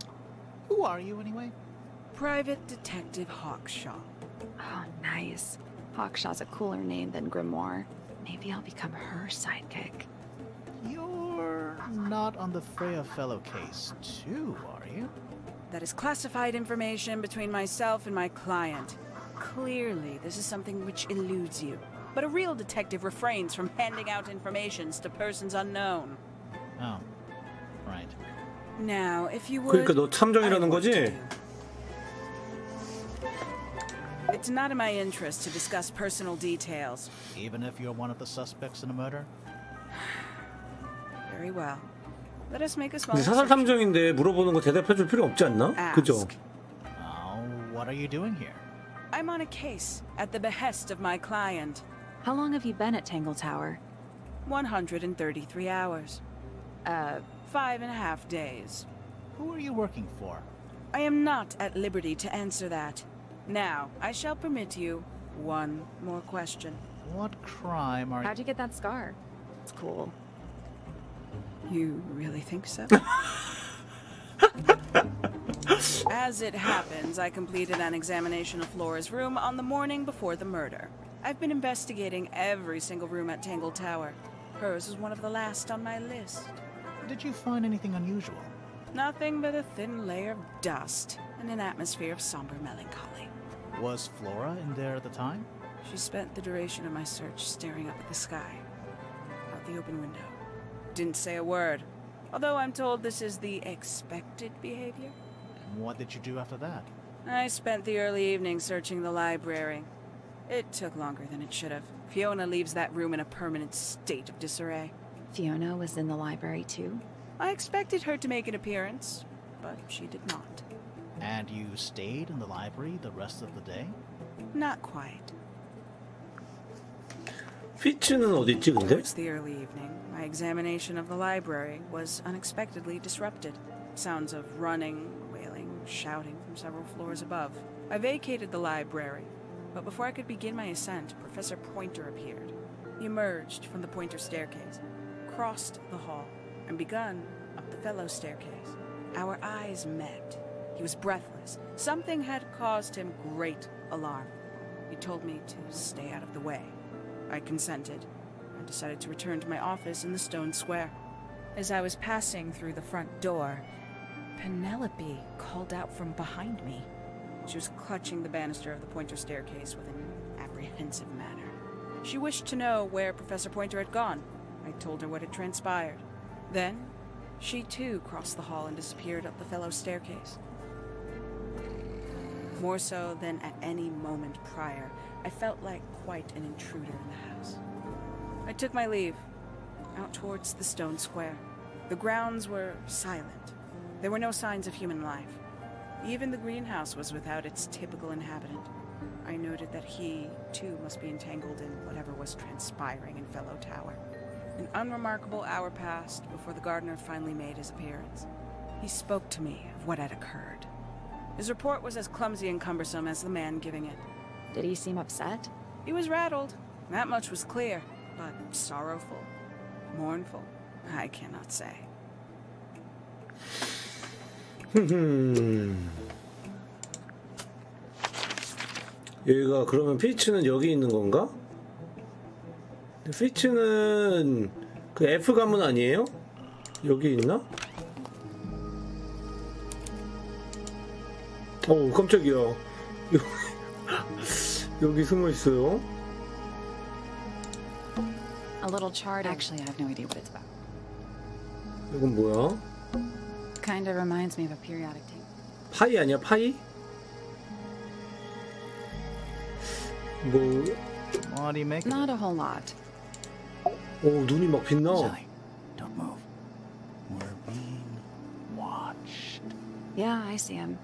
Who are you, anyway? Private Detective Hawkshaw. Oh, nice. Hawkshaw's a cooler name than Grimoire. Maybe I'll become her sidekick. You're not on the Freya fellow case, too, are you? That is classified information between myself and my client. Clearly, this is something which eludes you. But a real detective refrains from handing out informations to persons unknown. Oh, right. Now, if you would... 그러니까 너 탐정이라는 거지? It's not in my interest to discuss personal details. Even if you're one of the suspects in a murder? Very well. Let us make a small 근데 사살 탐정인데 물어보는 거 대답해줄 필요 없지 않나? 그죠? What are you doing here? I'm on a case at the behest of my client. How long have you been at Tangle Tower? 133 hours. 5.5 days. Who are you working for? I am not at liberty to answer that. Now, I shall permit you one more question. What crime are you... How'd you get that scar? It's cool. You really think so? As it happens, I completed an examination of Flora's room on the morning before the murder. I've been investigating every single room at Tangle Tower. Hers is one of the last on my list. Did you find anything unusual? Nothing but a thin layer of dust and an atmosphere of somber melancholy. Was Flora in there at the time? She spent the duration of my search staring up at the sky, out the open window. Didn't say a word, although I'm told this is the expected behavior. And what did you do after that? I spent the early evening searching the library. It took longer than it should have. Fiona leaves that room in a permanent state of disarray. Fiona was in the library too? I expected her to make an appearance, but she did not. And you stayed in the library the rest of the day? Not quite. 피츠는 어디 있지 근데? Towards the early evening, my examination of the library was unexpectedly disrupted. Sounds of running, wailing, shouting from several floors above. I vacated the library, but before I could begin my ascent, Professor Pointer appeared. He emerged from the Pointer staircase, crossed the hall, and begun up the fellow staircase. Our eyes met. He was breathless. Something had caused him great alarm. He told me to stay out of the way. I consented and decided to return to my office in the stone square. As I was passing through the front door, Penelope called out from behind me. She was clutching the banister of the Pointer staircase with an apprehensive manner. She wished to know where Professor Pointer had gone. I told her what had transpired. Then, She too crossed the hall and disappeared up the fellow staircase. More so than at any moment prior, I felt like quite an intruder in the house. I took my leave, out towards the stone square. The grounds were silent. There were no signs of human life. Even the greenhouse was without its typical inhabitant. I noted that he, too, must be entangled in whatever was transpiring in Fellow Tower. An unremarkable hour passed before the gardener finally made his appearance. He spoke to me of what had occurred. His report was as clumsy and cumbersome as the man giving it. Did he seem upset? He was rattled. That much was clear, but sorrowful, mournful, I cannot say. 여기가 그러면 피츠는 여기 있는 건가? 피츠는 그 F 가문 아니에요? 여기 있나? 어우 깜짝이야. 여기 숨어 있어요. A little chart. Actually, I have no idea what it's about. 이건 뭐야? Kind of reminds me of a periodic table. 파이 아니야? 파이? 뭐? What do you make? Not a whole lot. 오 눈이 막 빛나. Don't move. We're being watched. Yeah, I see him.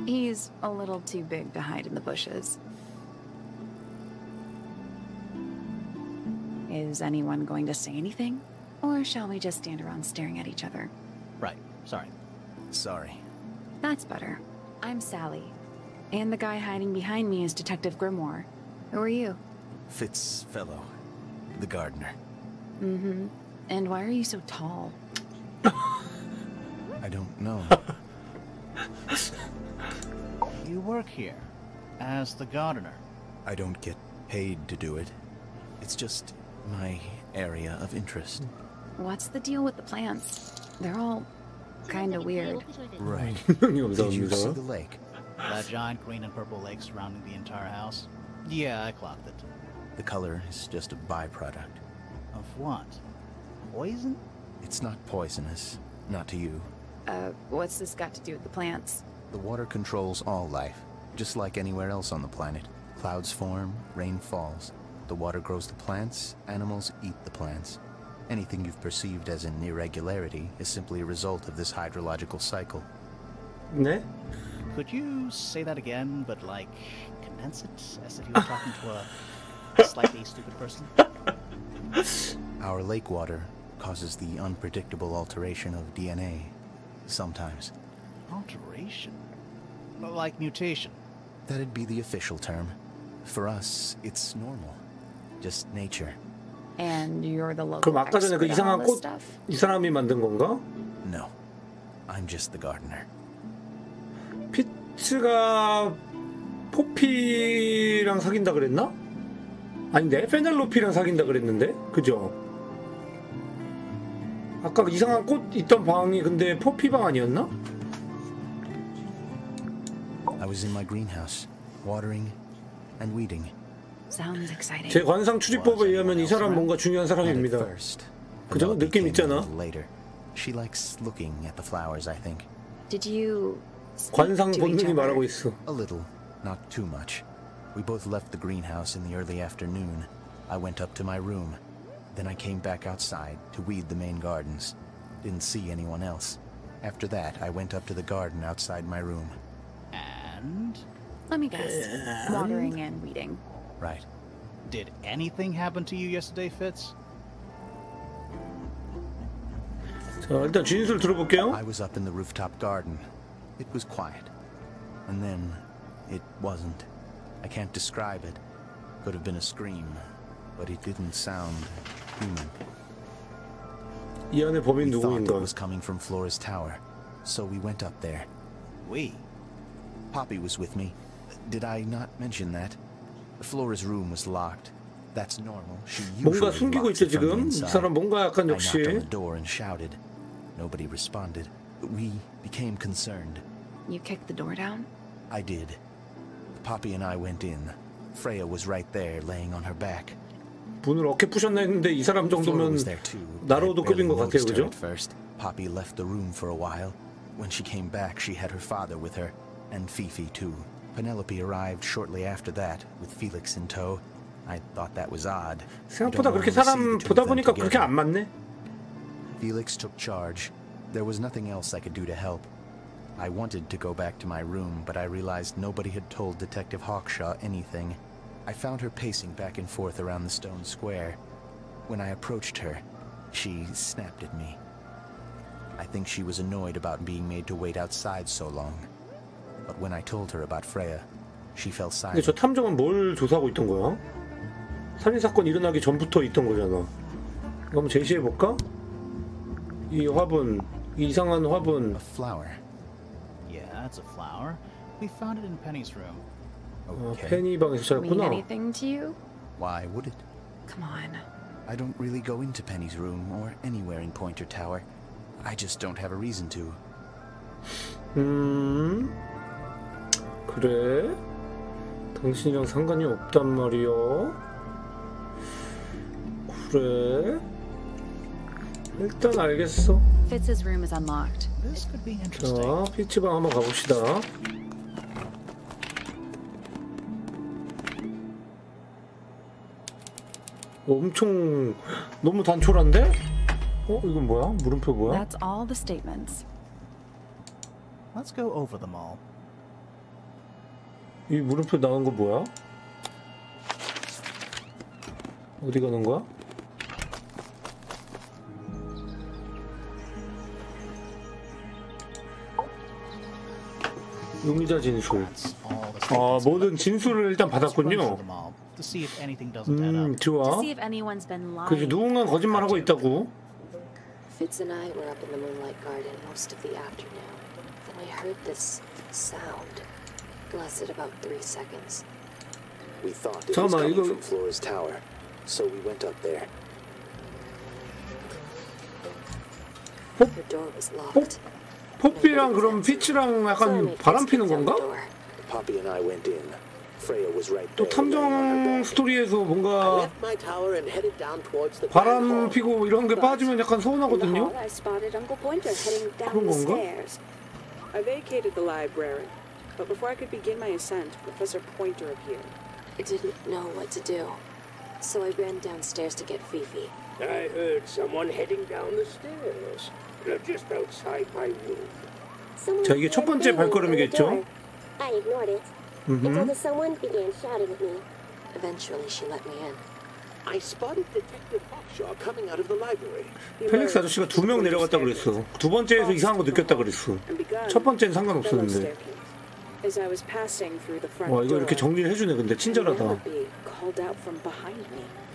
He's a little too big to hide in the bushes. Is anyone going to say anything? Or shall we just stand around staring at each other? Right. Sorry. Sorry. That's better. I'm Sally. And the guy hiding behind me is Detective Grimoire. Who are you? Fitzfellow. The gardener. Mm-hmm. And why are you so tall? I don't know. You work here as the gardener. I don't get paid to do it. It's just my area of interest. What's the deal with the plants? They're all kind of weird. Right. Did you see the lake? That giant green and purple lake surrounding the entire house? Yeah, I clocked it. The color is just a byproduct. Of what? Poison? It's not poisonous. Not to you. What's this got to do with the plants? The water controls all life, just like anywhere else on the planet. Clouds form, rain falls. The water grows the plants, animals eat the plants. Anything you've perceived as an irregularity is simply a result of this hydrological cycle. 네? Could you say that again, but like, condense it, as if you were talking to a slightly stupid person? Our lake water causes the unpredictable alteration of DNA, sometimes. Alteration? Like mutation? That'd be the official term. For us, it's normal. Just nature. And you're the local 그럼 아까 전에 그 expert on 이상한 all this 꽃 stuff? 이 사람이 만든 건가? No. I'm just the gardener. 피츠가 포피랑 사귄다 그랬나? 아닌데 페넬로피랑 사귄다 그랬는데? 그죠? 아까 그 이상한 꽃 있던 방이 근데 포피 방 아니었나? I was in my greenhouse, watering and weeding. Sounds exciting. 제 관상 추리법에 의하면 이 사람 뭔가 중요한 사람입니다. 그죠? 느낌 있잖아. Later. She likes looking at the flowers, I think. Did you 관상 본능이 말하고 있어. A little, not too much. We both left the greenhouse in the early afternoon. I went up to my room. Then I came back outside to weed the main gardens. Didn't see anyone else. After that, I went up to the garden outside my room. And? Let me guess. Watering and weeding. Right. Did anything happen to you yesterday, Fitz? 자, 일단 진술 들어볼게요. I was up in the rooftop garden. It was quiet. And then it wasn't. I can't describe it. Could have been a scream, but it didn't sound human. 이 안에 범인 We thought 누구인가? it was coming from Flora's tower, so we went up there. We? Poppy was with me. Did I not mention that? Flora's room was locked. That's normal. She 뭔가 usually 숨기고 locks 있죠 it from the 지금. 이 inside. 사람 뭔가 약간 I knocked on 역시 the door and shouted. Nobody responded. We became concerned. You kicked the door down? I did. Poppy and I went in. Freya was right there, laying on her back. 문을 어깨 부셨나 했는데 이 사람 정도면 나로도 급인 것 같아요, 그죠? Poppy left the room for a while. When she came back, she had her father with her, and Fifi too. Penelope arrived shortly after that, with Felix in tow. I thought that was odd. 생각보다 그렇게 사람 보다 보니까 그렇게 안 맞네. Felix took charge. There was nothing else I could do to help. I wanted to go back to my room, but I realized nobody had told Detective Hawkshaw anything. I found her pacing back and forth around the stone square. When I approached her, she snapped at me. I think she was annoyed about being made to wait outside so long. But when I told her about Freya, she fell silent. 근데 저 탐정은 뭘 조사하고 있던 거야? 살인사건 일어나기 전부터 있던 거잖아. 이거 한번 제시해볼까? 이 화분, 이 이상한 화분. A flower. Yeah, that's a flower. We found it in Penny's room. Okay. 페니 방에서 찾았구나. Mean anything to you? Why would it? Come on. I don't really go into Penny's room or anywhere in Pointer Tower. I just don't have a reason to. 그래? 당신이랑 상관이 없단 말이야? 그래? 일단 알겠어. Fitz's room is unlocked. This could be interesting. 자, 피치방 한번 가봅시다. 엄청 너무 단촐한데? 이건 뭐야? 물음표 뭐야? That's all the statements. Let's go over them all. 이 물음표 나온 거 뭐야? 어디 가는 거야? 용의자 진술. 모든 진술을 일단 받았군요. 좋아. 그래서 누군가 거짓말하고 있다고. Fitz and I were up in the moonlight garden most of the afternoon. Then we heard this sound. It lasted about 3 seconds. We thought it was coming from Flora's tower, so we went up there. Her door was locked. 포피랑 그럼 피치랑 약간 바람 피는 건가? Poppy and I went in. Freya was right 또 there. 탐정 스토리에서 뭔가 바람 피고 이런 게 빠지면 약간 서운하거든요. 그런 건가? I vacated the library, but before I could begin my ascent, Professor Pointer appeared. I didn't know what to do, so I ran downstairs to get Fifi. I heard someone heading down the stairs. They're just outside my room. 자, 이게 첫 번째 발걸음이겠죠? I ignored it until the someone began shouting at me. Eventually, she let me in. I spotted Detective Hawkshaw coming out of the library. 펠릭스 아저씨가 2명 내려갔다 그랬어. 두 번째에서 이상한 거 느꼈다 그랬어. 첫 번째는 상관없었는데. 와, 이거 이렇게 정리를 해주네. 근데 친절하다.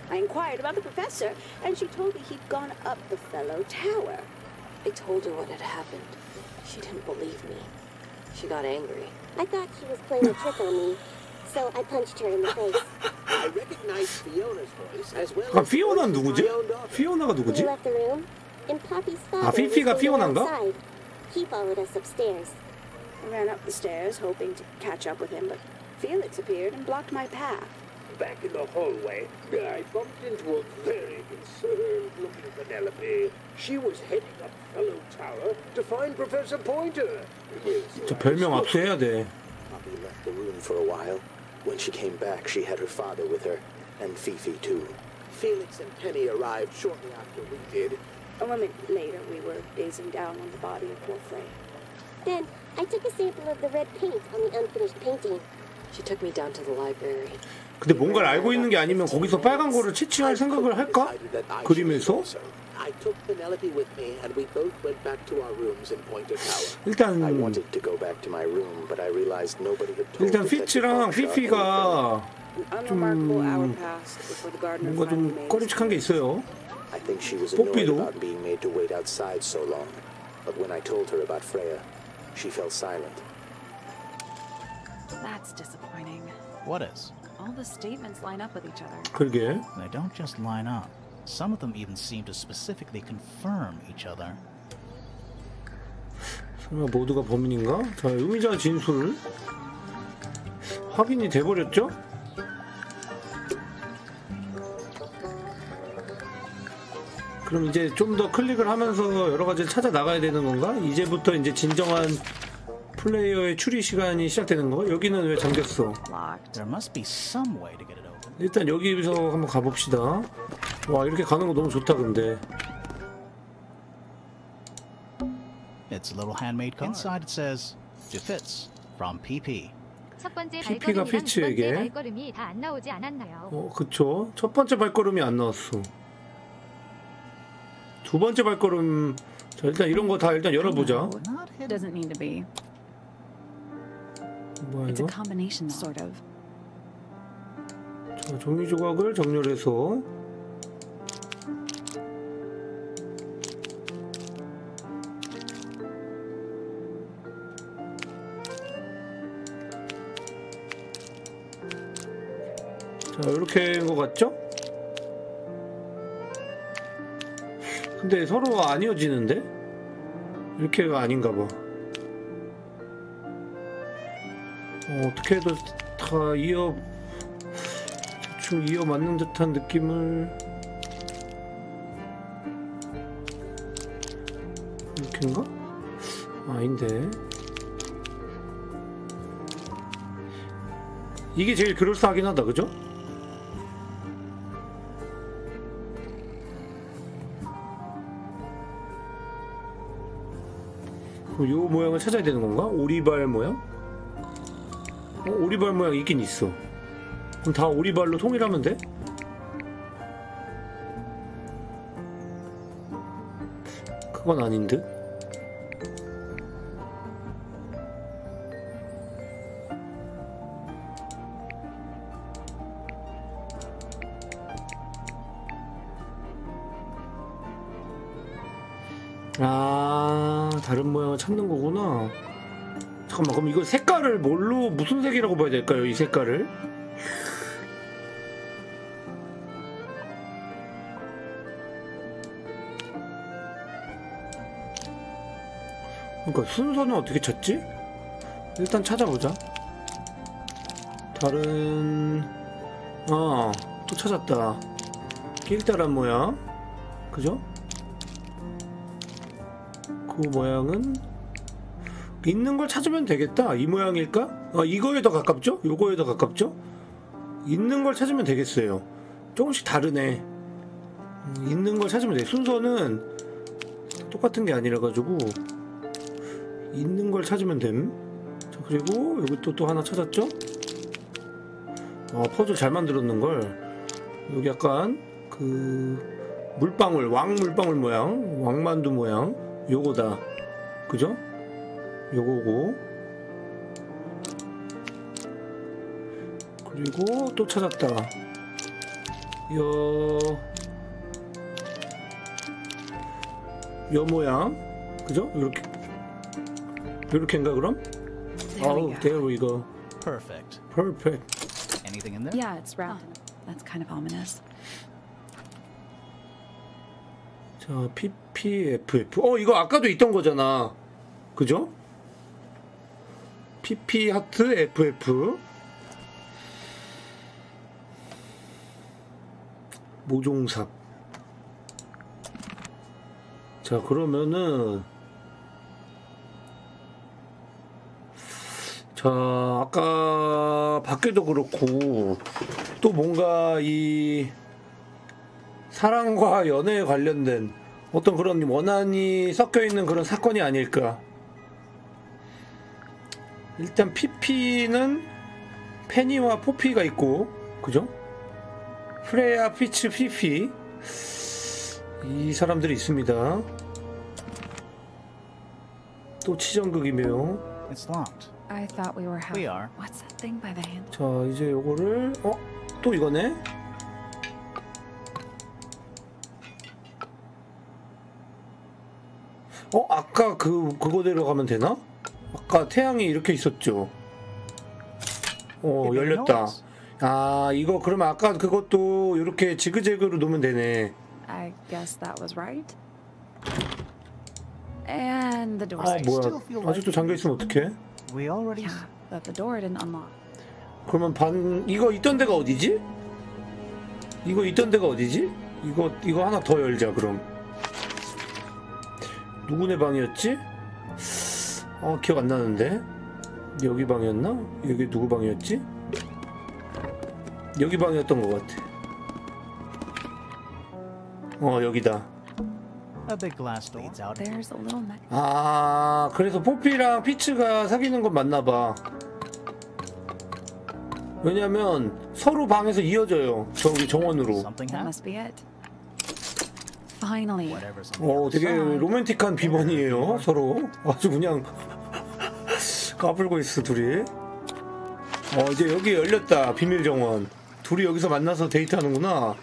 I inquired about the professor, and she told me he'd gone up the fellow tower. I told her what had happened. She didn't believe me. She got angry. I thought she was playing a trick on me, so I punched her in the face. I recognized Fiona's voice as well as 피오나는 누구지? 피오나가 누구지? We left the room, and Poppy's father 피피가 was 피오나인가? outside. He followed us upstairs. I ran up the stairs, hoping to catch up with him, but Felix appeared and blocked my path. Back in the hallway, I bumped into a very concerned-looking Penelope. She was heading up Fellow Tower to find Professor Pointer. 저 별명 압수해야 돼. Poppy left the room for a while. When she came back, she had her father with her, and Fifi too. Felix and Penny arrived shortly after we did. A moment later, we were gazing down on the body of poor Freya. Then I took a sample of the red paint on the unfinished painting. She took me down to the library. 근데 뭔가를 알고 있는 게 아니면 거기서 빨간 거를 채취할 생각을 할까? 그림에서? I took Penelope with me, and we both went back to our rooms in Pointer Tower. 일단 I wanted to go back to my room, but I realized nobody had told 일단 피치랑 피피가 좀 뭔가 좀 꺼림칙한 게 있어요. I think she was annoyed about being made to wait outside so long. But when I told her about Freya, she fell silent. That's disappointing. What is? All the statements line up with each other. 그러게. They don't just line up. Some of them even seem to specifically confirm each other. 설마 모두가 범인인가? 자, 용의자 진술 확인이 돼버렸죠? 그럼 이제 좀 더 클릭을 하면서 여러 가지를 찾아 나가야 되는 건가? 이제부터 이제 진정한 플레이어의 추리 시간이 시작되는 거? 여기는 왜 잠겼어? 일단 여기서 한번 가봅시다. 와, 이렇게 가는 거 너무 좋다. 근데 It's a little handmade card. Inside it says "Fits from PP." 첫 번째 PP가 발걸음이랑 두 번째 피츠에게. 발걸음이 다 안 나오지 않았나요? 그쵸. 첫 번째 발걸음이 안 나왔어. 두 번째 발걸음. 자, 일단 이런 거 다 일단 열어보자. Doesn't need to be. 뭐야 It's a 이거? combination, sort of. 자, 종이 조각을 정렬해서 자, 이렇게인 것 같죠? 근데 서로 안 이어지는데? 이렇게가 아닌가 봐. 어떻게 해도 다 대충 이어 맞는 듯한 느낌을. 이렇게인가? 아닌데. 이게 제일 그럴싸하긴 하다, 그죠? 요 모양을 찾아야 되는 건가? 오리발 모양? 오리발 모양 있긴 있어. 그럼 다 오리발로 통일하면 돼? 그건 아닌 듯? 다른 모양을 찾는 거구나. 잠깐만, 그럼 이거 색깔을 뭘로, 무슨 색이라고 봐야 될까요? 이 색깔을? 그러니까 순서는 어떻게 찾지? 일단 찾아보자. 다른... 또 찾았다. 길다란 모양. 그죠? 그 모양은 있는 걸 찾으면 되겠다. 이 모양일까? 이거에 더 가깝죠? 요거에 더 가깝죠? 있는 걸 찾으면 되겠어요. 조금씩 다르네. 있는 걸 찾으면 돼. 순서는 똑같은 게 아니라 가지고 있는 걸 찾으면 됨. 자, 그리고 여기 또 하나 찾았죠? 퍼즐 잘 만들었는 걸. 여기 약간 그 물방울, 왕물방울 모양, 왕만두 모양. 요거다. 그죠? 요거고. 그리고 또 찾았다. 요 모양. 그죠? 요렇게인가 그럼? There we go. Perfect. Perfect. Anything in there? Yeah, it's wrapped. That's kind of ominous. 자, PPFF. 이거 아까도 있던 거잖아. 그죠? PP 하트 FF. 모종삽. 자, 그러면은 자, 아까 밖에도 그렇고 또 뭔가 이 사랑과 연애에 관련된 어떤 그런 원한이 섞여있는 그런 사건이 아닐까. 일단 PP는 페니와 포피가 있고, 그죠? 프레야, 피츠, 피피 이 사람들이 있습니다. 또 치정극이며. It's locked. I thought we were We are. What's that thing by the hand? 자, 이제 요거를 또 이거네. 아까 그거대로 가면 되나? 아까 태양이 이렇게 있었죠. 열렸다. 이거 그러면 아까 그것도 이렇게 지그재그로 놓으면 되네. I guess that was right. And the door. 뭐야? 아직도 잠겨 있으면 어떡해? We already. Yeah, but the door didn't unlock. 그러면 이거 있던 데가 어디지? 이거 있던 데가 어디지? 이거 하나 더 열자 그럼. 누구네 방이었지? 기억 안 나는데. 여기 방이었나? 여기 누구 방이었지? 여기 방이었던 것 같아. 여기다. 아, 그래서 포피랑 피츠가 사귀는 건 맞나봐. 왜냐면 서로 방에서 이어져요. 저기 정원으로. 되게 로맨틱한 비번이에요. 서로 아주 그냥 까불고 있어 둘이. 이제 여기 열렸다. 비밀 정원. 둘이 여기서 만나서 데이트하는구나.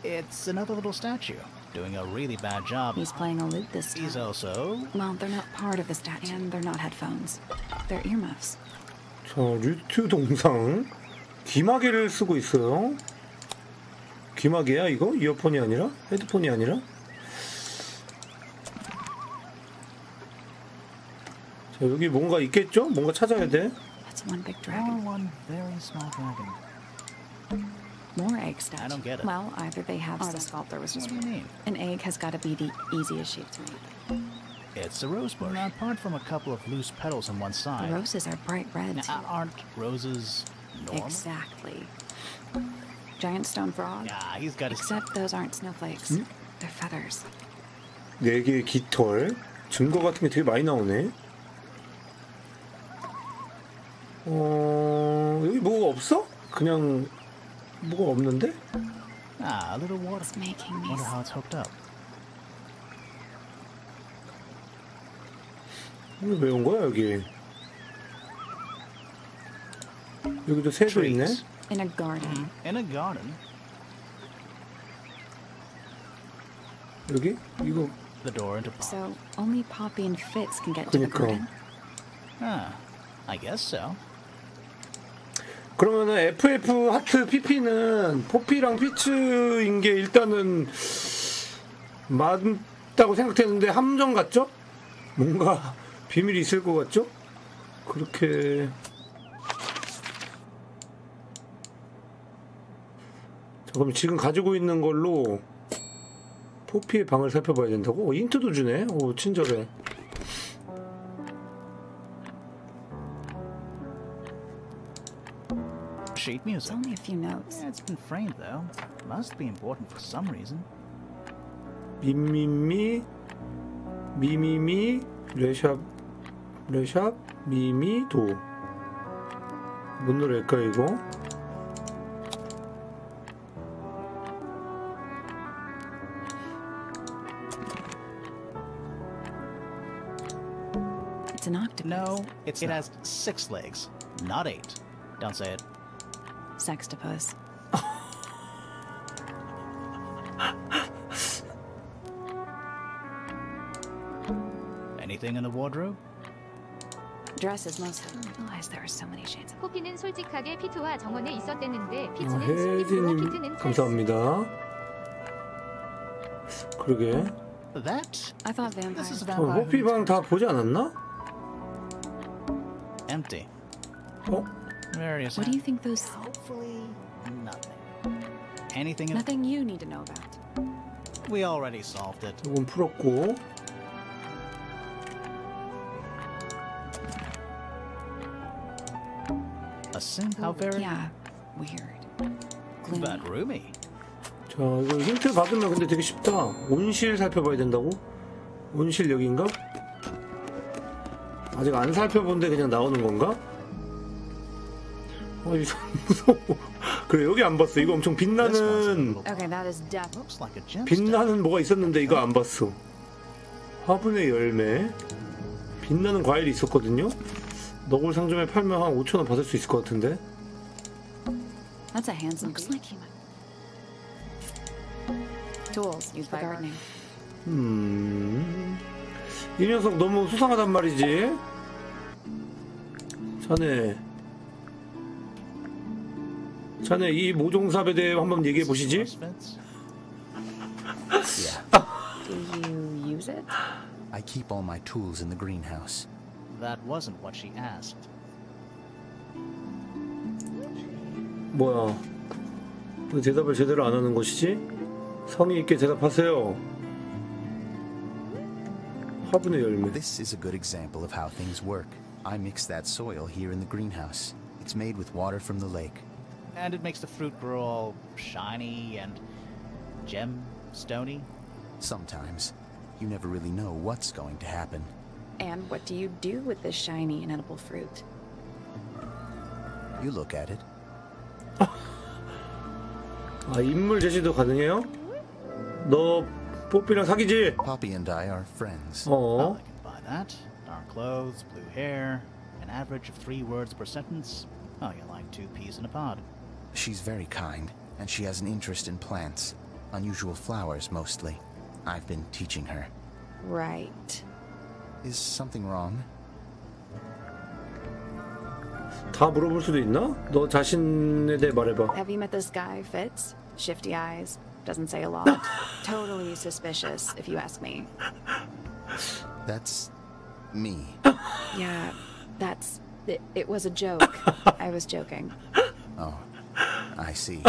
It's another little statue, doing a really bad job. He's playing a lute this time. He's also... Well, they're not part of the statue, and they're not headphones. They're earmuffs. 자, 류트 동상. 귀마개를 쓰고 있어요. 귀마개야 이거? 이어폰이 아니라? 헤드폰이 아니라? 자, 여기 뭔가 있겠죠? 뭔가 찾아야 돼. That's one big dragon. Or one very small dragon. More egg stuff. I don't get it. Well, either they have the sculptor was just... What do you mean? An egg has got to be the easiest shape to make. It's a rose bush. Apart from a couple of loose petals on one side. The roses are bright red. Now, aren't roses normal? Exactly. Giant stone frog. Yeah, he's got his... Except those aren't snowflakes. They're feathers. 4개의 깃털. 증거 같은 게 되게 많이 나오네. 여기 뭐가 없어? 그냥 뭐가 없는데? A little water. Wonder how it's hooked up. 왜 온 거야 여기? 여기도 새도 있네. In a garden. In a garden. 여기? 이거. The door into pond. So only Poppy and Fitz can get to the garden. I guess so. 그러면은 FF 하트 PP는 포피랑 피츠인 게 일단은 맞다고 생각했는데 함정 같죠? 뭔가 비밀이 있을 것 같죠? 그렇게. 자, 그럼 지금 가지고 있는 걸로 포피의 방을 살펴봐야 된다고? 힌트도 주네? 오, 친절해. Sheet music. It's only a few notes. Yeah, it's been framed though. Must be important for some reason. 미미미 미미미 레샵 미미도. 뭔 노래일까 이거? It's an octopus. No, it has 6 legs, not 8. Don't say it. Sextopus. Anything in the wardrobe? Dresses mostly. I didn't realize there were so many shades. 포피는 솔직하게 피트와 정원에 있었댔는데 피츠는 슬리프로 피트는 감사합니다. 그러게. That? I thought vampires. 호피 방 다 보지 않았나? Empty. Various. What do you think those? Hopefully nothing. Anything? Nothing you need to know about. We already solved it. 이건 풀었고. A sink? How very? Yeah, weird. But roomy. 자, 이거 힌트 받으면 근데 되게 쉽다. 온실 살펴봐야 된다고? 온실 여긴가? 아직 안 살펴본데 그냥 나오는 건가? 이거 무서워. 그래, 여기 안 봤어. 이거 엄청 빛나는 빛나는 뭐가 있었는데 이거 안 봤어. 화분의 열매. 빛나는 과일이 있었거든요. 너굴 상점에 팔면 한 5,000원 받을 수 있을 것 같은데. That's a handsome. Looks like he might. Tools used for gardening. 이 녀석 너무 수상하단 말이지. 자네 이 모종삽에 대해 한번 얘기해 보시지. Do you use it? I keep all my tools in the greenhouse. That wasn't what she asked. 뭐야? 왜 대답을 제대로 안 하는 것이지? 성의 있게 대답하세요. 화분의 열매. This is a good example of how things work. I mix that soil here in the greenhouse. It's made with water from the lake. And it makes the fruit grow all shiny and gemstony? Sometimes. You never really know what's going to happen. And what do you do with this shiny and edible fruit? You look at it. 아, 인물 제시도 가능해요? 너 뽀삐랑 사귀지? Poppy and I are friends. 어. I can buy that. Dark clothes, blue hair, an average of 3 words per sentence. Oh, you're like 2 peas in a pod. She's very kind, and she has an interest in plants. Unusual flowers, mostly. I've been teaching her. Right. Is something wrong? 다 물어볼 수도 있나? 너 자신에 대해 말해봐. Have you met this guy, Fitz? Shifty eyes. Doesn't say a lot. Totally suspicious, if you ask me. That's me. Yeah, that's... It was a joke. I was joking. Oh, I see.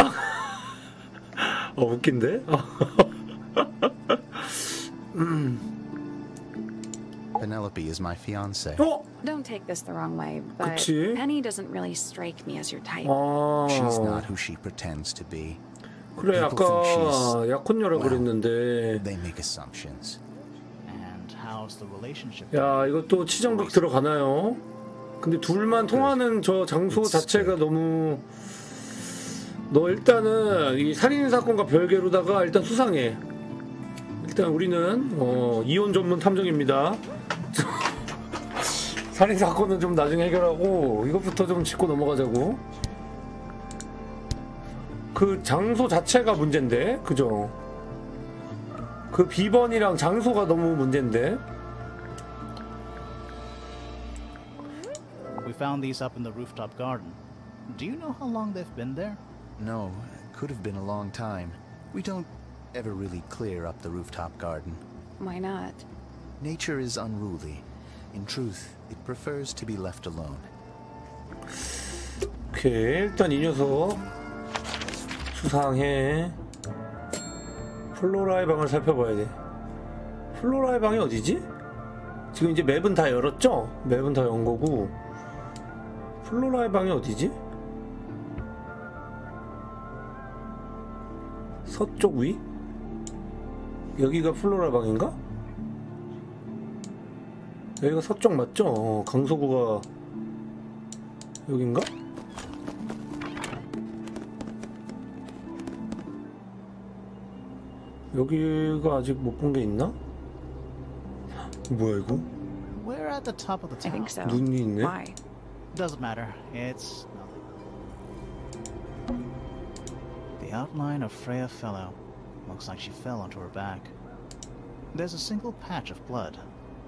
웃긴데? Penelope is my fiancée. Don't take this the wrong way, but 그치? Penny doesn't really strike me as your type. She's not who she pretends to be. 그래, People think 아까 약혼녀라 그랬는데. They make assumptions. And how's the relationship? 야, 이것도 치정극 들어가나요? 근데 둘만 통하는 저 장소 자체가 너무... 너 일단은 이 살인사건과 별개로다가 일단 수상해. 일단 우리는 이혼 전문 탐정입니다. 살인사건은 좀 나중에 해결하고 이것부터 좀 짚고 넘어가자고. 그 장소 자체가 문제인데, 그죠? 그 비번이랑 장소가 너무 문제인데. We found these up in the rooftop garden. Do you know how long they've been there? No, it could have been a long time. We don't ever really clear up the rooftop garden. Why not? Nature is unruly. In truth, it prefers to be left alone. 오케이, 일단 이 녀석 수상해. 플로라의 방을 살펴봐야 돼. 플로라의 방이 어디지? 지금 이제 맵은 다 열었죠? 맵은 다 연 거고. 플로라의 방이 어디지? 서쪽 위? 여기가 플로라 방인가? 여기가 서쪽 맞죠? 강서구가 여긴가? 여기가 아직 못 본 게 있나? 뭐야 이거? We're at the top of the town. I think so. 눈이 있네? Why? Doesn't matter. It's nothing. The outline of Freya Fellow. Looks like she fell onto her back. There's a single patch of blood,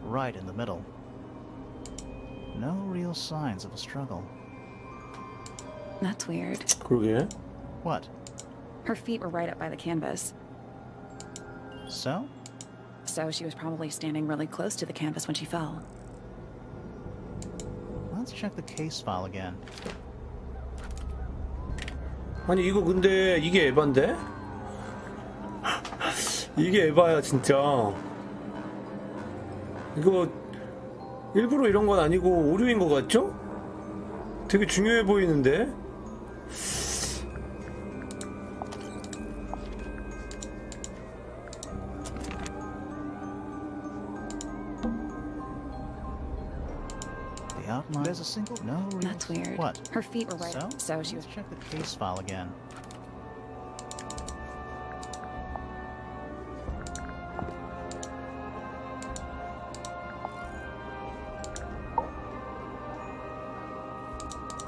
right in the middle. No real signs of a struggle. That's weird. 그러게. What? Her feet were right up by the canvas. So? So she was probably standing really close to the canvas when she fell. Let's check the case file again. 아니 이거 근데 이게 에반데? 이게 에바야 진짜. 이거 일부러 이런 건 아니고 오류인 것 같죠? 되게 중요해 보이는데? There's a single. No. That's weird. What? Her feet were right. So she was. Let's check the case file again.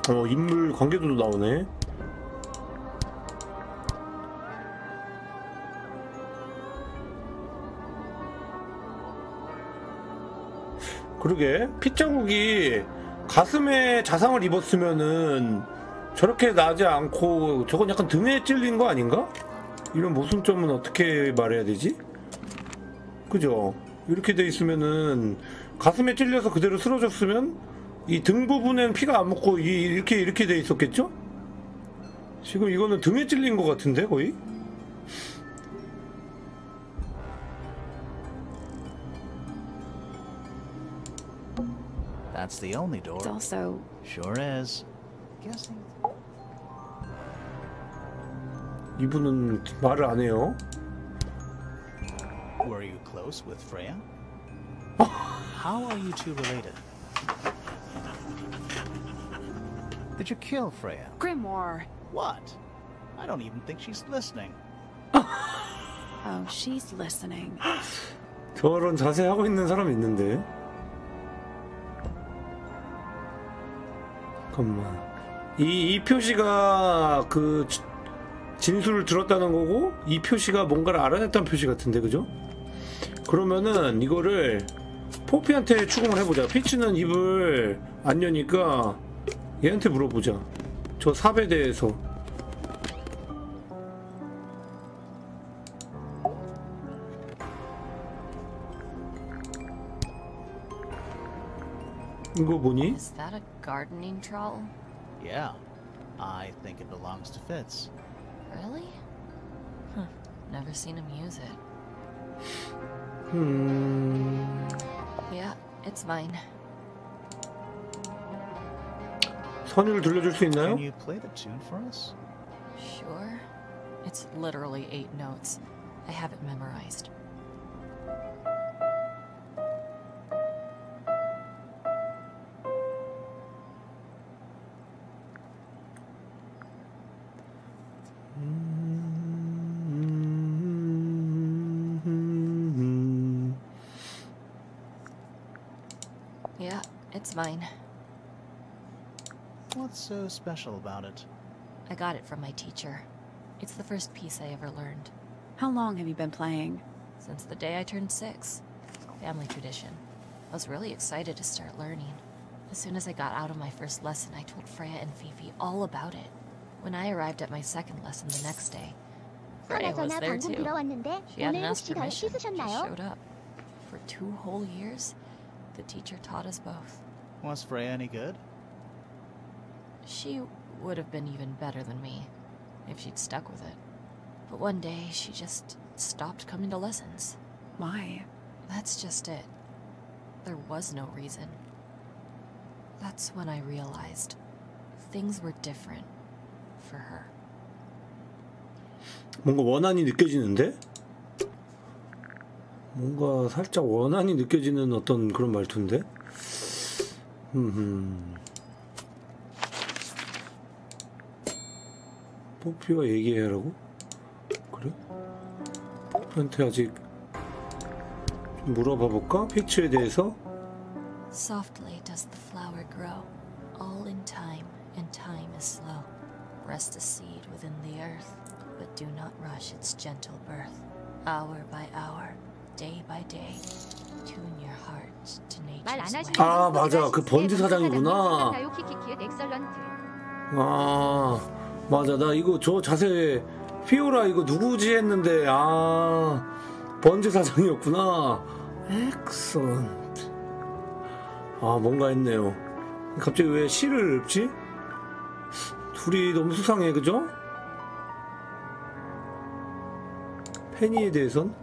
인물 관계도도 나오네. 그러게 핏자국이 가슴에 자상을 입었으면은 저렇게 나지 않고 저건 약간 등에 찔린 거 아닌가? 이런 모순점은 어떻게 말해야 되지? 그죠? 이렇게 돼 있으면은 가슴에 찔려서 그대로 쓰러졌으면 이 등 부분엔 피가 안 묻고 이렇게 돼 있었겠죠? 지금 이거는 등에 찔린 것 같은데 거의? That's the only door. It's also... Sure is. Guessing. 이분은 말을 안 해요. Were you close with Freya? How are you two related? Did you kill Freya? Grimoire. What? I don't even think she's listening. Oh, she's listening. 저런 자세 하고 있는 사람이 있는데. 잠깐만. 이 표시가 그 진술을 들었다는 거고, 이 표시가 뭔가를 알아냈다는 표시 같은데, 그죠? 그러면은 이거를 포피한테 추궁을 해보자. 피치는 입을 안 여니까 얘한테 물어보자. 저 삽에 대해서. 이거 뭐니? Is that a gardening trowel? Yeah. I think it belongs to Fitz. Really? Huh. Never seen him use it. Yeah, it's mine. 선율 들려줄 수 있나요? Can you play the tune for us? Sure. It's literally 8 notes. I have it memorized. Yeah, it's mine. What's so special about it? I got it from my teacher. It's the first piece I ever learned. How long have you been playing? Since the day I turned 6. Family tradition. I was really excited to start learning. As soon as I got out of my first lesson, I told Freya and Fifi all about it. When I arrived at my second lesson the next day, Freya was there too. She hadn't asked permission. She showed up. For 2 whole years, the teacher taught us both. Was Freya any good? She would have been even better than me, if she'd stuck with it. But one day, she just stopped coming to lessons. Why? That's just it. There was no reason. That's when I realized things were different for her. 뭔가 원한이 느껴지는데? 뭔가 살짝 원한이 느껴지는 어떤 그런 말투인데? 포피와 얘기해라고? 그래? 포피한테 아직 좀 물어봐 볼까? 피치에 대해서? Softly does the flower grow, all in time, and time is slow. Rest a seed within the earth, but do not rush its gentle birth. Hour by hour, day by day, tune your heart to nature's way. 아 맞아, 그 번지 사장이구나. 아 맞아, 나 이거 저 자세 피오라 이거 누구지 했는데 아 번지 사장이었구나. 엑설런트. 아 뭔가 했네요. 갑자기 왜 시를 읊지? 둘이 너무 수상해, 그죠? 페니에 대해선?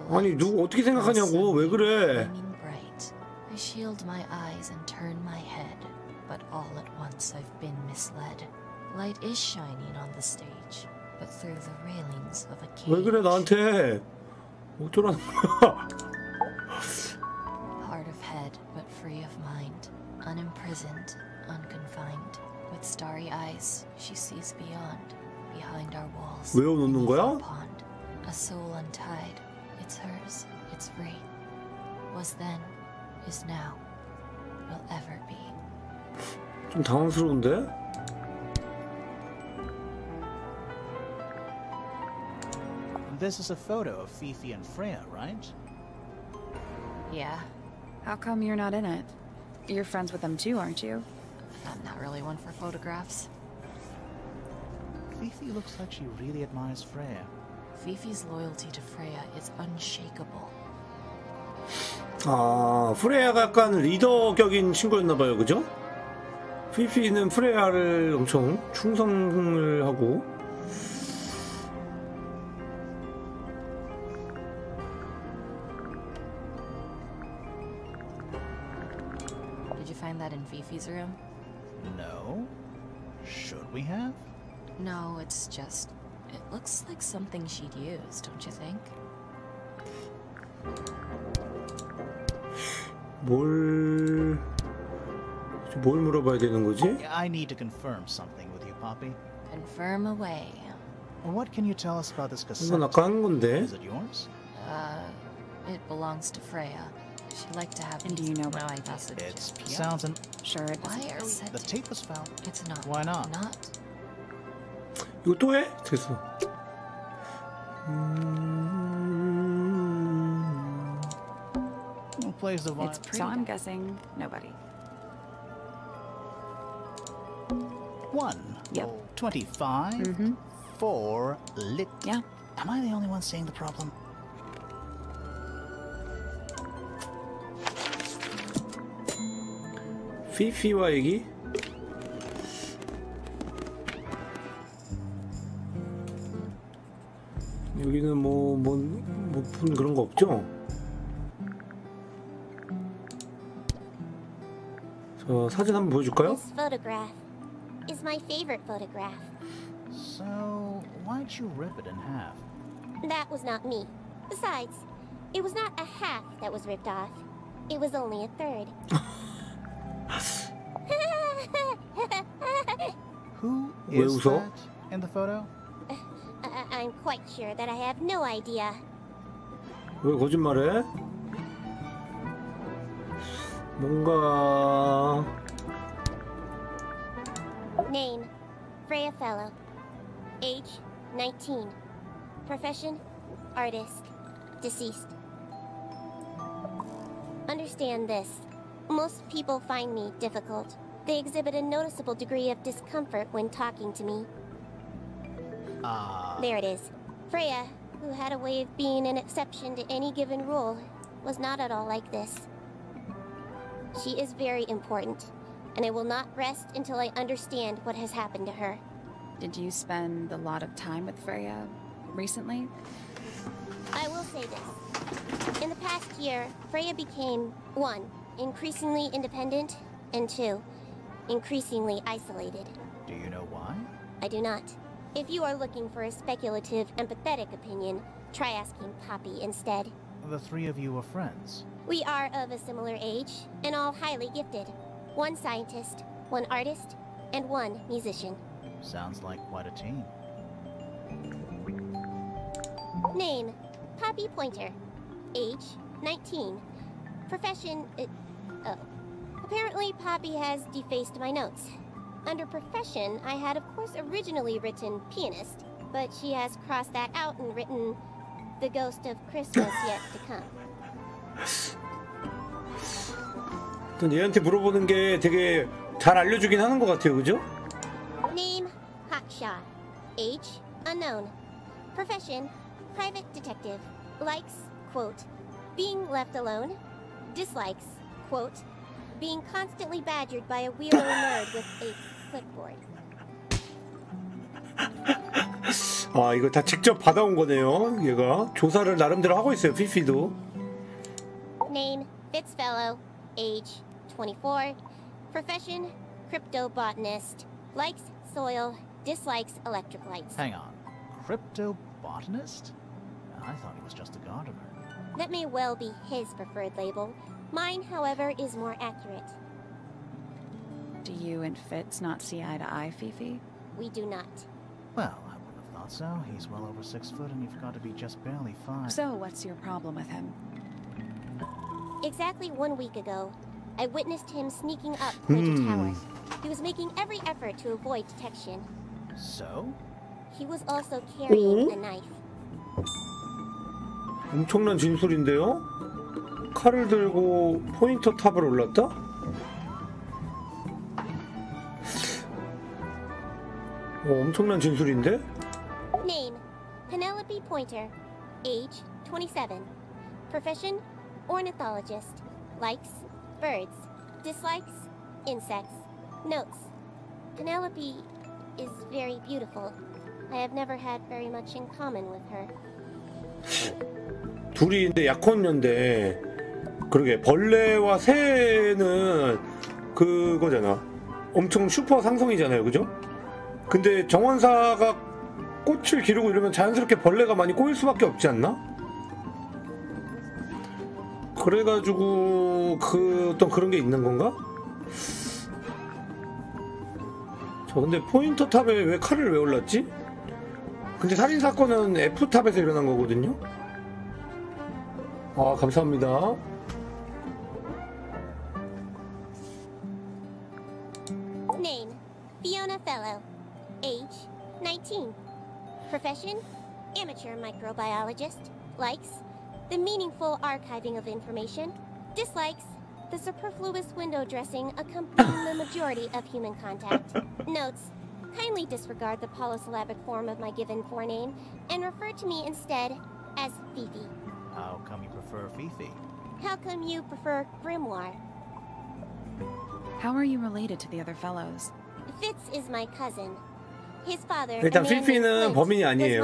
아니 누구 어떻게 생각하냐고. 왜 그래? I shield my eyes and turn my head, but all at once I've been misled. Light is shining on the stage, but through the railings of a cage. 왜 그래 나한테? 어쩌라는 거야? Hard of head, but free of mind, unimprisoned, unconfined. With starry eyes, she sees beyond, behind our walls. 외워놓는 거야? A soul untied, it's hers, it's free. Was then, is now, will ever be. 좀 당황스러운데? This is a photo of Fifi and Freya, right? Yeah. How come you're not in it? You're friends with them too, aren't you? I'm not really one for photographs. Fifi looks like she really admires Freya. Fifi's loyalty to Freya is unshakable. 아, 프레야가 약간 리더격인 친구였나봐요, 그죠? 피피는 프레야를 엄청 충성을 하고 Did you find that in Fifi's room? No. Should we have? No, it's just... It looks like something she'd use, don't you think? 뭘 물어봐야 되는 거지? I need to confirm something with you, Poppy. Confirm away. What can you tell us about this cassette? 이건 아까 한 건데. Is it yours? It belongs to Freya. She liked to have. And do you know what why I guess It sounds sure it Why doesn't are really... The tape was found. It's not. Why not? Not. 이거 또 해? 됐어. Who plays the violin? So I'm guessing nobody. 1. Yep. 25. 4. Lit. Yeah. Am I the only one seeing the problem? 피피와 얘기? 여기는 뭐 그런 거 없죠? 저 사진 한번 보여줄까요? This photograph is my favorite photograph. So, why'd you rip it in half? That was not me. Besides, it was not a half that was ripped off. It was only a third. Who 왜 is 웃어? that in the photo? I'm quite sure that I have no idea. 왜 거짓말해? 뭔가 Name, Freya Fellow. Age, 19. Profession, artist. Deceased. Understand this. Most people find me difficult. They exhibit a noticeable degree of discomfort when talking to me. There it is. Freya, who had a way of being an exception to any given rule, was not at all like this. She is very important, and I will not rest until I understand what has happened to her. Did you spend a lot of time with Freya recently? I will say this. In the past year, Freya became 1. Increasingly independent, and 2. Increasingly isolated. Do you know why? I do not. If you are looking for a speculative, empathetic opinion, try asking Poppy instead. The three of you are friends. We are of a similar age, and all highly gifted. 1 scientist, 1 artist, and 1 musician. Sounds like quite a team. Name, Poppy Pointer. Age, 19. Profession, oh. Apparently Poppy has defaced my notes. Under profession, I had of course originally written pianist, but she has crossed that out and written the ghost of Christmas yet to come. 얘한테 물어보는 게 되게 잘 알려주긴 하는 것 같아요, 그죠? Name, Haksha. Age, unknown. Profession, private detective. Likes, quote, being left alone. Dislikes, quote, being constantly badgered by a weirdo nerd with a clipboard. 아, 이거 다 직접 받아온 거네요. 얘가 조사를 나름대로 하고 있어요, 피피도. Name, Fitzfellow. Age, 24. Profession, cryptobotanist. Likes soil, dislikes electric lights. Hang on. Cryptobotanist? I thought he was just a gardener. That may well be his preferred label. Mine, however, is more accurate. Do you and Fitz not see eye to eye, Fifi? We do not. Well, I wouldn't have thought so. He's well over 6 foot and you've got to be just barely 5. So what's your problem with him? Exactly 1 week ago, I witnessed him sneaking up Pointer Tower. He was making every effort to avoid detection. So? He was also carrying a knife. 엄청난 진술인데요? 칼을 들고 포인터 탑을 올랐다? 엄청난 진술인데? Name, Penelope Pointer. Age, 27. Profession, ornithologist. Likes, birds. Dislikes, insects. Notes. Penelope is very beautiful. I have never had very much in common with her. 둘이 근데 약혼녀인데 그러게 벌레와 새는 그거잖아. 엄청 슈퍼 상성이잖아요, 그죠? 근데 정원사가 꽃을 기르고 이러면 자연스럽게 벌레가 많이 꼬일 수밖에 없지 않나? 그래가지고 그 어떤 그런 게 있는 건가? 저 근데 포인터 탑에 왜 칼을 왜 올랐지? 근데 살인사건은 F탑에서 일어난 거거든요? 아, 감사합니다. Name, Fiona Fellow. Age, 19. Profession, amateur microbiologist. Likes, the meaningful archiving of information. Dislikes, the superfluous window dressing accompanying the majority of human contact. Notes, kindly disregard the polysyllabic form of my given forename and refer to me instead as Fifi. How come you prefer Fifi? How come you prefer Grimoire? How are you related to the other fellows? Fitz is my cousin. His father, 일단 필피는 범인이 아니에요.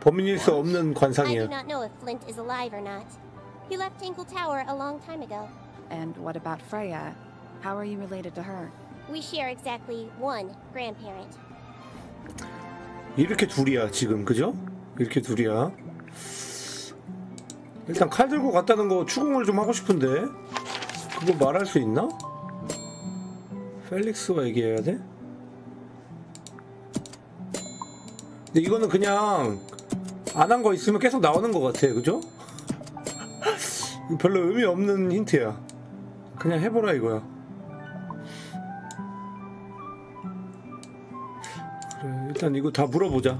범인일 수 없는 I 관상이에요. do not know if Flint is alive or not. He left 탱글타워 a long time ago. And what about Freya? How are you related to her? We share exactly one grandparent. 이렇게 둘이야 지금, 그죠? 이렇게 둘이야. 일단 칼 들고 갔다는 거 추궁을 좀 하고 싶은데 그거 말할 수 있나? 펠릭스와 얘기해야 돼? 근데 이거는 그냥 안 한 거 있으면 계속 나오는 것 같아, 그죠? 별로 의미 없는 힌트야. 그냥 해보라 이거야. 그래, 일단 이거 다 물어보자.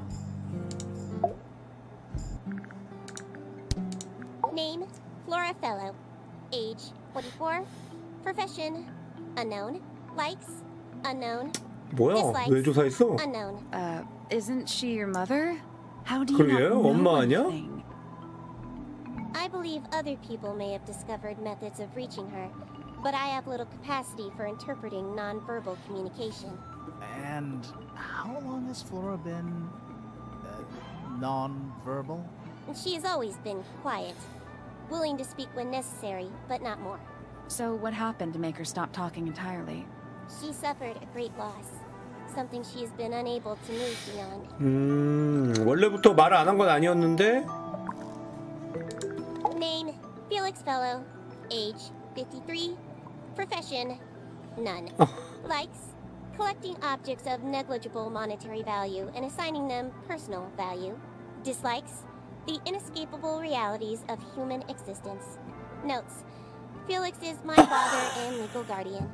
Name, Flora Fellow. Age, 44. Profession, unknown. Likes, unknown. 뭐야? 왜 조사했어? Unknown. Isn't she your mother? How do you not 그러게요? know 엄마 아니야? anything? I believe other people may have discovered methods of reaching her, but I have little capacity for interpreting non-verbal communication. And how long has Flora been non-verbal? She has always been quiet, willing to speak when necessary, but not more. So what happened to make her stop talking entirely? She suffered a great loss, something she has been unable to move beyond. 원래부터 말을 안 한 건 아니었는데. Name, Felix Fellow. Age, 53. Profession, none. Likes, collecting objects of negligible monetary value and assigning them personal value. Dislikes, the inescapable realities of human existence. Notes, Felix is my father and legal guardian.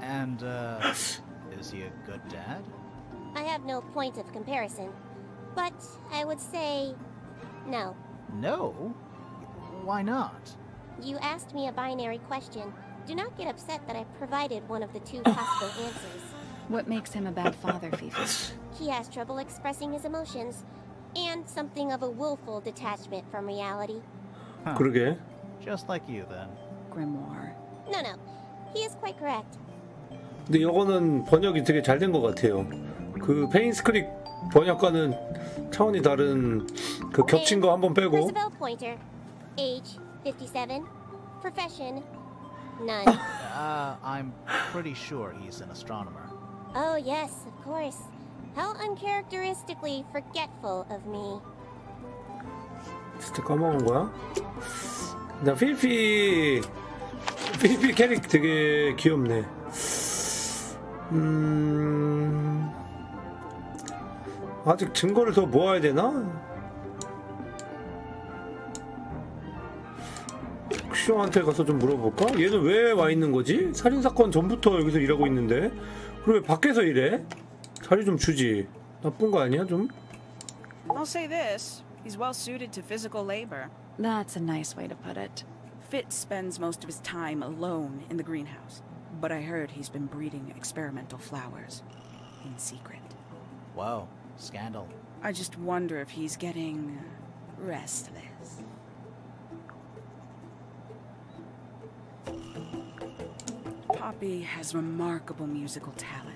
And, is he a good dad? I have no point of comparison, but I would say no. No? Why not? You asked me a binary question. Do not get upset that I provided one of the two possible answers. What makes him a bad father, Fifi? He has trouble expressing his emotions, and something of a willful detachment from reality. Huh. 그러게. Just like you, then. Grimoire. No, he is quite correct. 근데 이거는 번역이 되게 잘 된 것 같아요. 그 페인스크립 번역과는 차원이 다른 그 겹친 거 한번 빼고. Percival Pointer, age 57, profession none. I'm pretty sure he's an astronomer. Oh yes, of course. How uncharacteristically forgetful of me. 진짜 까먹은 거야? 나 필피 캐릭 되게 귀엽네. 아직 증거를 더 모아야 되나? 옥시오한테 가서 좀 물어볼까? 얘는 왜 와 있는 거지? 살인사건 전부터 여기서 일하고 있는데 그럼 왜 밖에서 일해? 자리 좀 주지. 나쁜 거 아니야 좀? I'll say this. He's well suited to physical labor. That's a nice way to put it. Fitz spends most of his time alone in the greenhouse. But I heard he's been breeding experimental flowers in secret. Whoa, scandal. I just wonder if he's getting restless. Poppy has remarkable musical talent.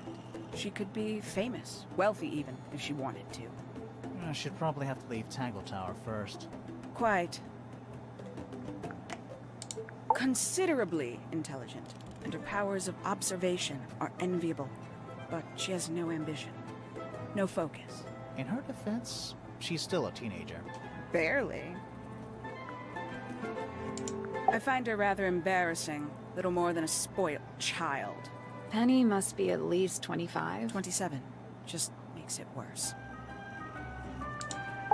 She could be famous, wealthy even, if she wanted to. She'd probably have to leave Tangletower first. Quite. Considerably intelligent, and her powers of observation are enviable. But she has no ambition, no focus. In her defense, she's still a teenager. Barely. I find her rather embarrassing, little more than a spoiled child. Penny must be at least 25. 27. Just makes it worse.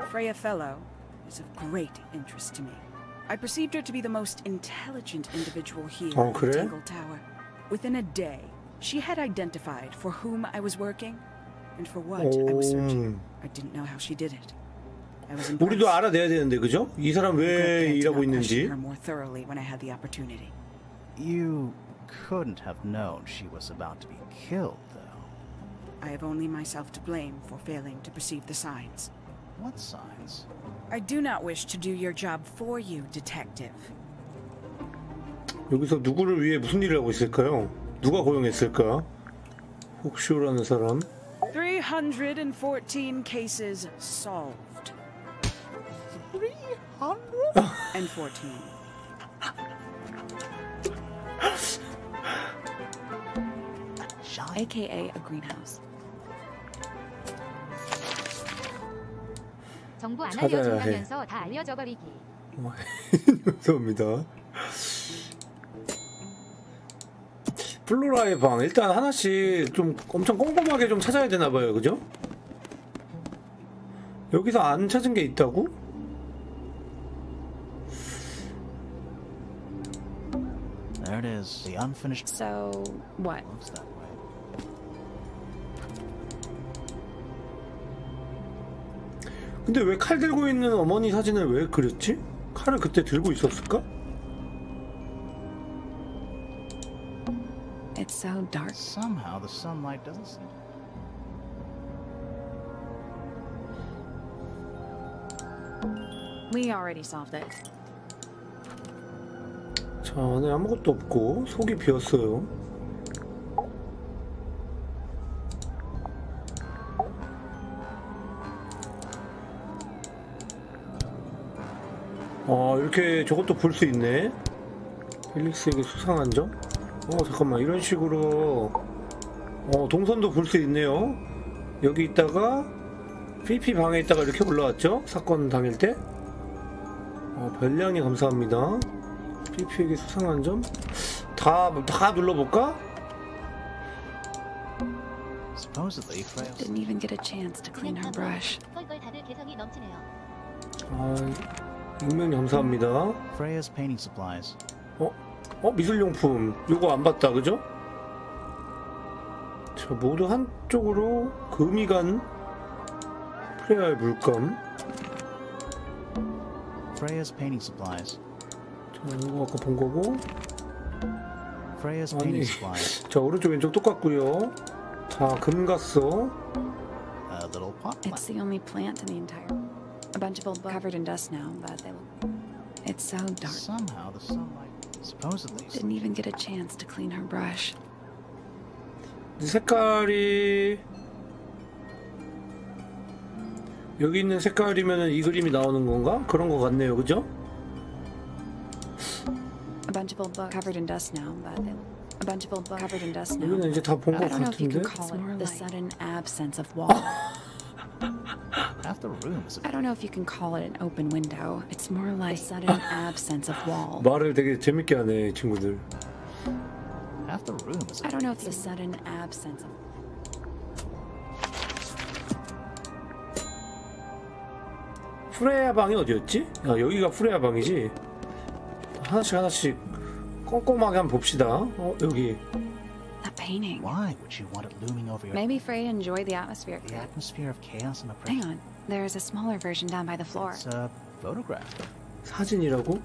Freya Fellow is of great interest to me. I perceived her to be the most intelligent individual here in the Tangletower. Within a day, she had identified for whom I was working and for what I was searching. I didn't know how she did it. I was impressed. 우리도 알아내야 되는데, 그죠? 이 사람 왜 일하고 있는지. her more thoroughly when I had the opportunity. You couldn't have known she was about to be killed, though. I have only myself to blame for failing to perceive the signs. What signs? I do not wish to do your job for you, detective. 여기서 누구를 위해 무슨 일을 하고 있을까요? 누가 고용했을까? 혹시라는 사람. 314 cases solved. 314. AKA a greenhouse. 정보 안 알려준다면서 다 알려져 버리기. 감사합니다. 플로라의 방 일단 하나씩 좀 엄청 꼼꼼하게 좀 찾아야 되나봐요, 그죠? 여기서 안 찾은 게 있다고? There it is, the unfinished. So what? Looks that way. 근데 왜 칼 들고 있는 어머니 사진을 왜 그렸지? 칼을 그때 들고 있었을까? It's so dark. Somehow the sunlight doesn't seem. We already solved it. 자, 안에 아무것도 없고 속이 비었어요. 이렇게 저것도 볼 수 있네. 펠릭스에게 수상한 점? 잠깐만, 이런 식으로 동선도 볼 수 있네요. 여기 있다가 PP 방에 있다가 이렇게 올라왔죠? 사건 당일 때. 별량이 감사합니다. PP에게 수상한 점? 다 눌러볼까? Supposedly, Freya didn't even get a chance to clean her brush. 익명 감사합니다. Freya's painting supplies. 미술용품. 요거 안 봤다, 그죠? 자, 모두 한쪽으로 금이 간 프레야의 물감. Freya's painting supplies. 자, 이거 아까 본 거고. Freya's painting supplies. 자, 오른쪽 왼쪽 똑같고요. 다 금 갔어. A little pot plant. It's the only plant in the entire. A bunch of old covered in dust now, but they look. It's so dark. Somehow the sunlight supposedly didn't even get a chance to clean her brush. 색깔이 여기 있는 색깔이면은 이 그림이 나오는 건가? 그런 거 같네요, 그죠? A bunch of old books covered in dust now, but they look. A bunch of old books covered in dust now. 여기는 이제 다 본 거 I don't know if you 같은데. can call it the sudden absence of wall. Half the room is. I don't know if you can call it an open window. It's more like the sudden absence of wall. 말을 되게 재밌게 하네, 이 친구들. Half the room is. I don't know if the sudden absence of. 프레야 방이 어디였지? 여기가 프레야 방이지. 하나씩 꼼꼼하게 한번 봅시다. 여기. That painting. Why would you want it looming over your? Maybe Freya enjoyed the atmosphere. The atmosphere of chaos and oppression. Hang on, there's a smaller version down by the floor. It's a photograph. 사진이라고?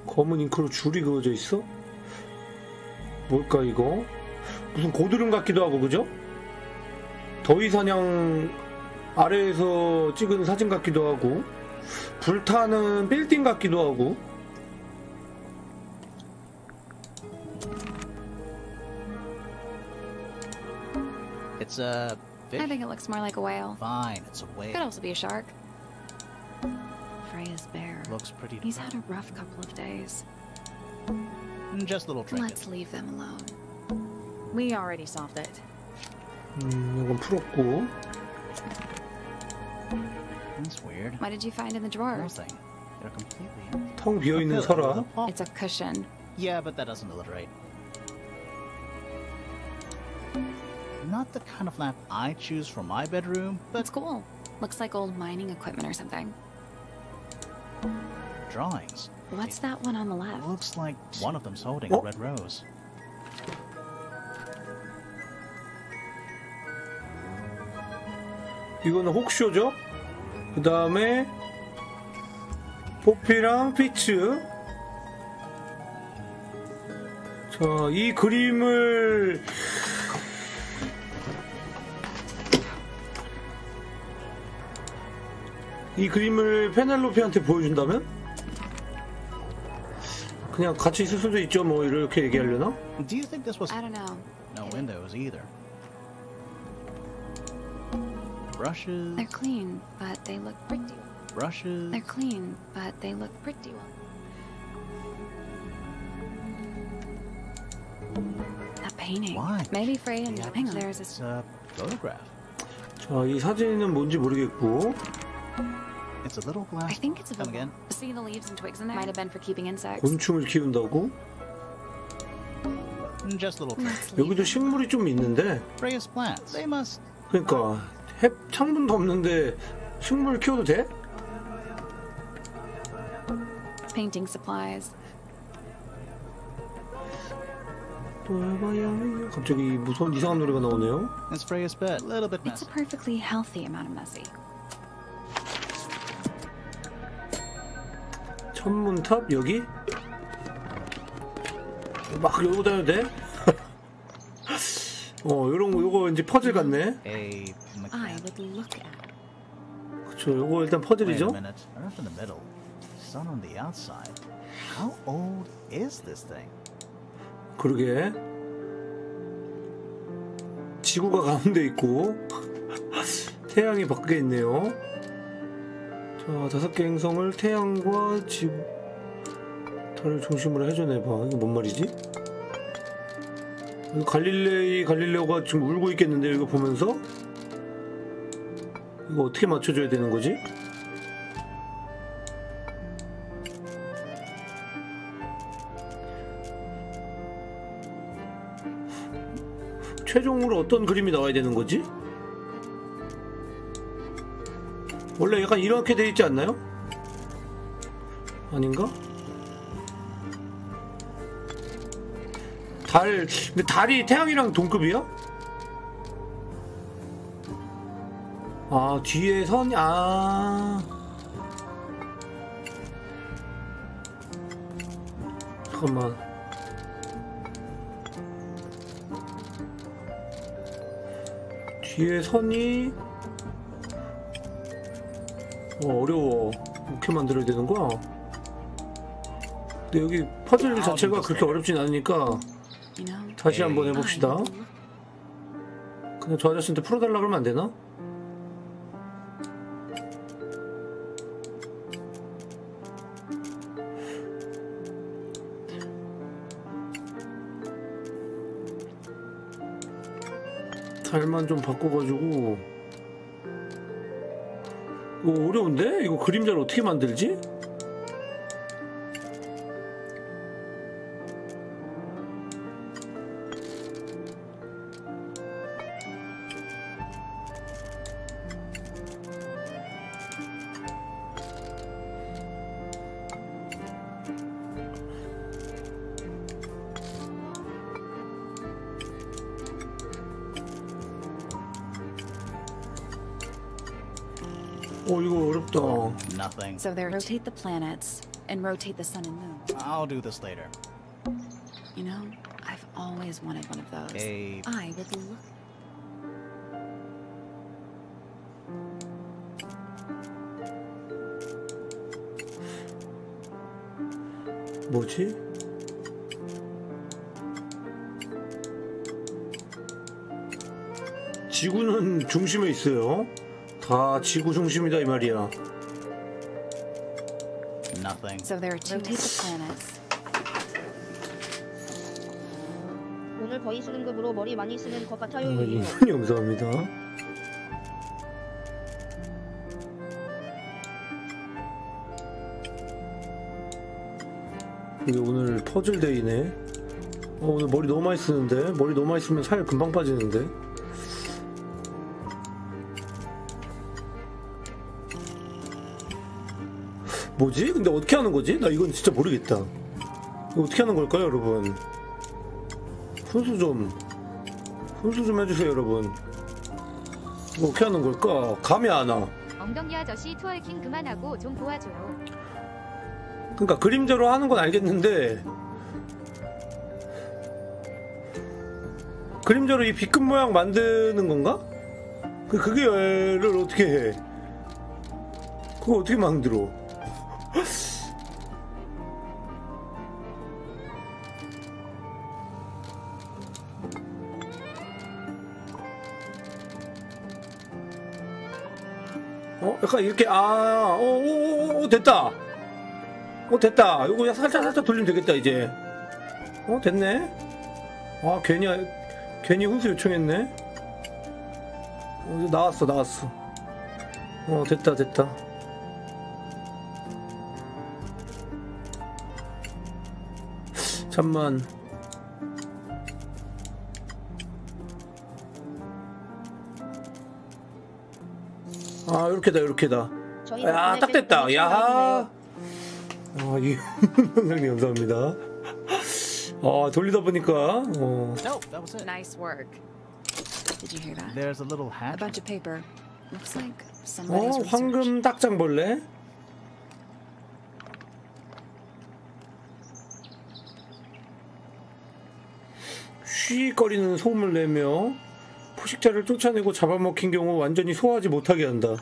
검은 잉크로 줄이 그어져 있어? 뭘까 이거? 무슨 고드름 같기도 하고, 그죠? 더위사냥 아래에서 찍은 사진 같기도 하고, 불타는 빌딩 같기도 하고. It's a fish? I think it looks more like a whale. Fine, it's a whale. Could also be a shark. Freya's bear. Looks pretty. He's had a rough couple of days. Just a little trinket. Let's leave them alone. We already solved it. 이건 풀었고. That's weird. What did you find in the drawers? Nothing. They're completely empty. 텅 비어 있는 서랍. It's a cushion. Yeah, but that doesn't alliterate. Not the kind of lamp I choose for my bedroom, but it's cool. Looks like old mining equipment or something. Drawings. What's that one on the left? Looks like one of them's holding a red rose. 이거는 혹쇼죠? 그 다음에 포피랑 피츠. 자, 이 그림을 페넬로페한테 보여준다면? 그냥 같이 있을 수도 있죠. 뭐 이렇게 얘기하려나? Do you think this was? I don't know. No windows either. Brushes. They're clean, but they look pretty. Brushes. They're clean, but they look pretty well. That painting. Why? Maybe Freya and hang on. There's a photograph. 자, 이 사진은 뭔지 모르겠고. It's a little glass. I think it's a Come again. See the leaves and twigs in there? Might have been for keeping insects. 곤충을 키운다고? Just a little. 여기도 식물이 좀 있는데. Freya's plants. They must. 그러니까 창문도 없는데 식물 키워도 돼? Painting supplies. 갑자기 무서운 이상한 노래가 나오네요. It's Freya's bed. A little bit It's messy. a perfectly healthy amount of messy. 천문탑 여기? 막 열고 다녀도 돼? 요런 거 요거 이제 퍼즐 같네. I would look at. 그쵸, 요거 일단 퍼즐이죠. Wait a minute. Earth in the middle. Sun on the outside. How old is this thing? 그러게. 지구가 가운데 있고 태양이 밖에 있네요. 자, 5개 행성을 태양과 지구, 달을 중심으로 해줘내봐. 이거 뭔 말이지? 갈릴레오가 지금 울고 있겠는데, 이거 보면서? 이거 어떻게 맞춰줘야 되는 거지? 최종으로 어떤 그림이 나와야 되는 거지? 원래 약간 이렇게 돼 있지 않나요? 아닌가? 근데 달이 태양이랑 동급이야? 아, 뒤에 선이, 잠깐만. 뒤에 선이, 어려워. 어떻게 만들어야 되는 거야? 근데 여기 퍼즐 자체가 그렇게 어렵진 않으니까 다시 한번 해봅시다. 그냥 저 아저씨한테 풀어달라 그러면 안 되나? 달만 좀 바꿔가지고. 이거 어려운데? 이거 그림자를 어떻게 만들지? 이거 어렵다. Nothing. So they rotate the planets and rotate the sun and moon. I'll do this later. You know, I've always wanted one of those. I would look. 뭐지? 지구는 중심에 있어요. 다 지구 중심이다 이 말이야. Nothing. So there are two planets. 오늘 거의 수능급으로 머리 많이 쓰는 것 같아요. 감사합니다. 이게 오늘 퍼즐 데이네. 오늘 머리 너무 많이 쓰는데? 머리 너무 많이 쓰면 살 금방 빠지는데? 뭐지? 근데 어떻게 하는 거지? 나 이건 진짜 모르겠다. 이거 어떻게 하는 걸까요, 여러분? 훈수 좀 해주세요, 여러분. 이거 어떻게 하는 걸까? 감이 안 와. 엉덩이 아저씨 트월킹 그만하고 좀 도와줘요. 그러니까 그림자로 하는 건 알겠는데 그림자로 이 B급 모양 만드는 건가? 그게를 어떻게 해? 그거 어떻게 만들어? 약간 이렇게 됐다. 됐다. 이거 살짝 돌리면 되겠다 이제. 됐네. 괜히 훈수 요청했네. 나왔어. 됐다. 잠만. 이렇게다. 야, 딱 됐다. 야. 형님 감사합니다. 돌리다 보니까. Nice work. Did you hear that? There's a little A hat. bunch of paper. Looks like somebody's research. 황금 딱장벌레. 쉬거리는 소음을 내며 포식자를 쫓아내고 잡아먹힌 경우 완전히 소화하지 못하게 한다.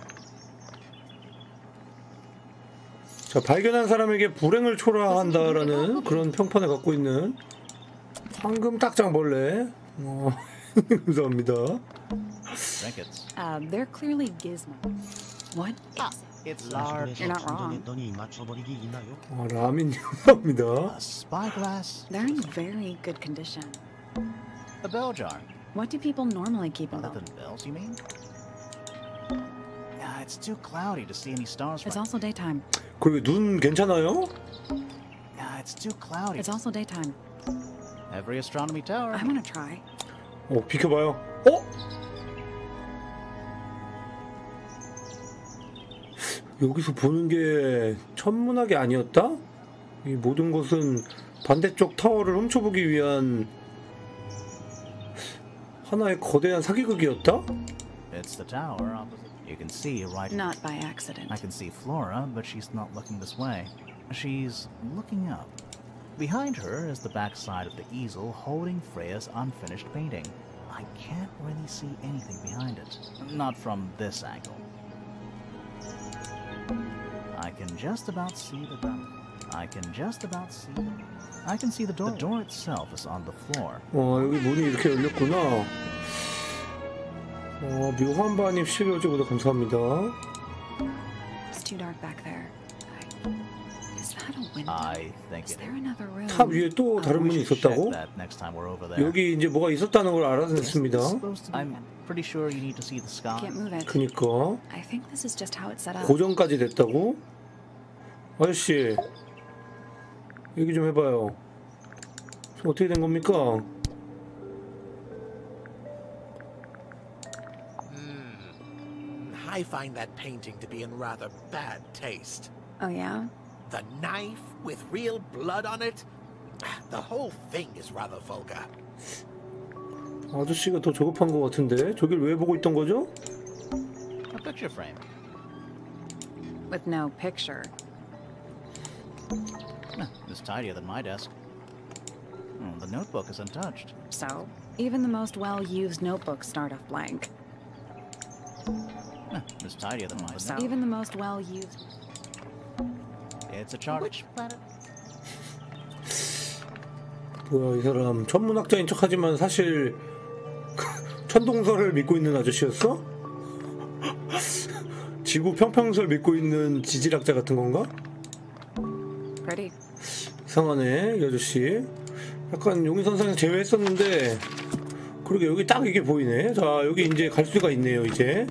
자, 발견한 사람에게 불행을 초래한다라는 그런 평판을 갖고 있는 황금 딱장벌레. 감사합니다. They're clearly gizmo. What? It's large. You're not wrong. 라민 감사합니다. Spyglass. They're in very good condition. A bell jar. What do people normally keep in them? Other than bells, you mean? Yeah, it's too cloudy to see any stars. It's also daytime. 그리고 눈 괜찮아요? Yeah, it's too cloudy. It's also daytime. Every astronomy tower. I'm gonna try. 비켜봐요. 여기서 보는 게 천문학이 아니었다? 이 모든 것은 반대쪽 타워를 훔쳐보기 위한 하나의 거대한 사기극이었다? It's the tower opposite. You can see right. Not by accident. I can see Flora, but she's not looking this way. She's looking up. Behind her is the backside of the easel holding Freya's unfinished painting. I can't really see anything behind it. Not from this angle. I can just about see the door. I can see the door. The door itself is on the floor. 여기 문이 이렇게 열렸구나. 묘한 반입 11호제보다 감사합니다. It's too dark back there. Is that a window? I think Is there another room? 탑 위에 또 다른 문이 있었다고? 여기 이제 뭐가 있었다는 걸 알아냈습니다. I'm pretty sure you need to see the sky. Can't move it. 그니까 I think this is just how it's set up. 고정까지 됐다고? 아저씨 얘기 좀 해봐요. 어떻게 된 겁니까? I find that painting to be in rather bad taste. Oh yeah? The knife with real blood on it? The whole thing is rather vulgar. 아저씨가 더 조급한 것 같은데 저길 왜 보고 있던 거죠? A picture frame. With no picture. It's tidier than my desk. The notebook is untouched. So, even the most well-used notebooks start off blank. It's tidier than mine. So, even the most well-used... It's a chart. Which planet? 뭐야 이 사람 천문학자인 척하지만 사실 천동설을 믿고 있는 아저씨였어? 지구 평평설 믿고 있는 지질학자 같은 건가? 이상하네 이 아저씨. 약간 용의선상에서 제외했었는데 그러게 여기 딱 이게 보이네. 자 여기 이제 갈 수가 있네요 이제.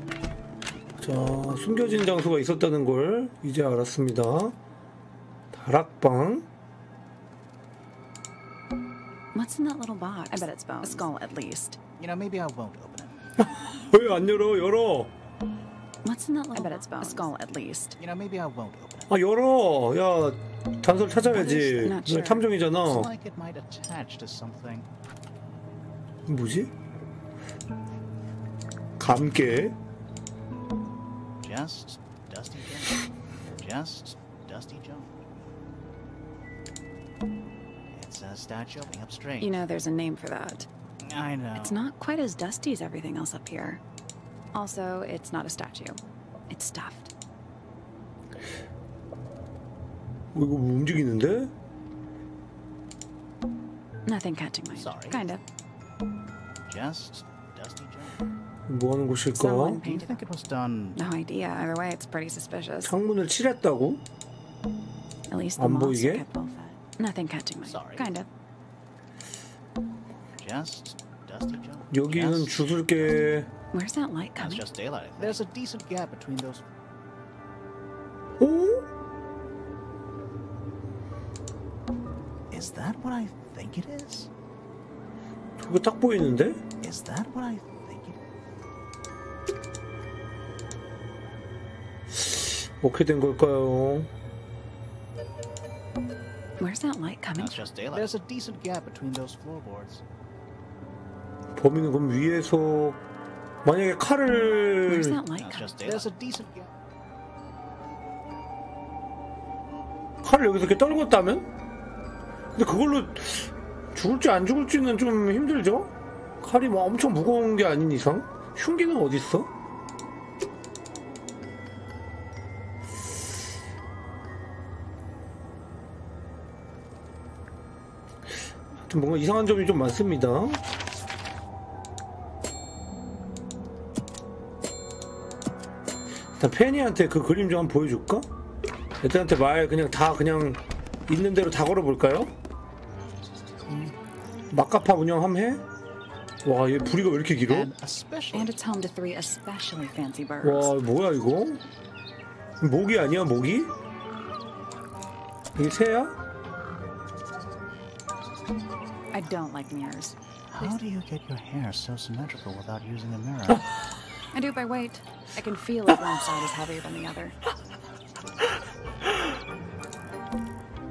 자 숨겨진 장소가 있었다는 걸 이제 알았습니다. 다락방. What's in that little box? I bet it's bones. A skull at least. You know, maybe I won't open it. 왜 안 열어? 열어. What's in that little? I bet it's bones. A skull at least. You know, maybe I won't open it. 아 열어. 야 단서를 찾아야지. 왜 탐정이잖아. It's like it might attach to something. 뭐지? 감개. Just Dusty Jones. Just Dusty Jones. It's a statue up straight. You know, there's a name for that. I know. It's not quite as dusty as everything else up here. Also, it's not a statue. It's stuffed. 이거 뭐 움직이는데? Nothing catching my eye. Kind of. Just Dusty Jones. 뭐 하는 곳일까? Someone painted it was done. No idea. Either way, it's pretty suspicious. 창문을 칠했다고? At least the 안 moths 보이게? kept well fed. Nothing catching my eye. Kind of. Just Dusty Jones. 여기는 주술게. Where's that light That's coming? just daylight. There's a decent gap between those. 오? Is that what I think it is? 저거 딱 보이는데? Is that what I think it is? 어떻게 된 걸까요? Where's that light coming That's just daylight. There's a decent gap between those floorboards. 범인은 그럼 위에서 만약에 칼을 Where's that light That's coming just daylight. There's a decent gap. 칼을 여기서 이렇게 떨궜다면? 근데 그걸로 죽을지 안 죽을지는 좀 힘들죠? 칼이 뭐 엄청 무거운 게 아닌 이상? 흉기는 어딨어? 하여튼 뭔가 이상한 점이 좀 많습니다. 일단 페니한테 그 그림 좀 한번 보여줄까? 애들한테 말 그냥 다 그냥 있는 대로 다 걸어볼까요? 막가파 운영 함 해? 와, 얘 부리가 왜 이렇게 길어? And it's home to 3 especially fancy birds. 와, 뭐야 이거? 모기 아니야, 모기? 이게 새야? I don't like mirrors. How do you get your hair so symmetrical without using a mirror? I do by weight. I can feel if one side is heavier than the other.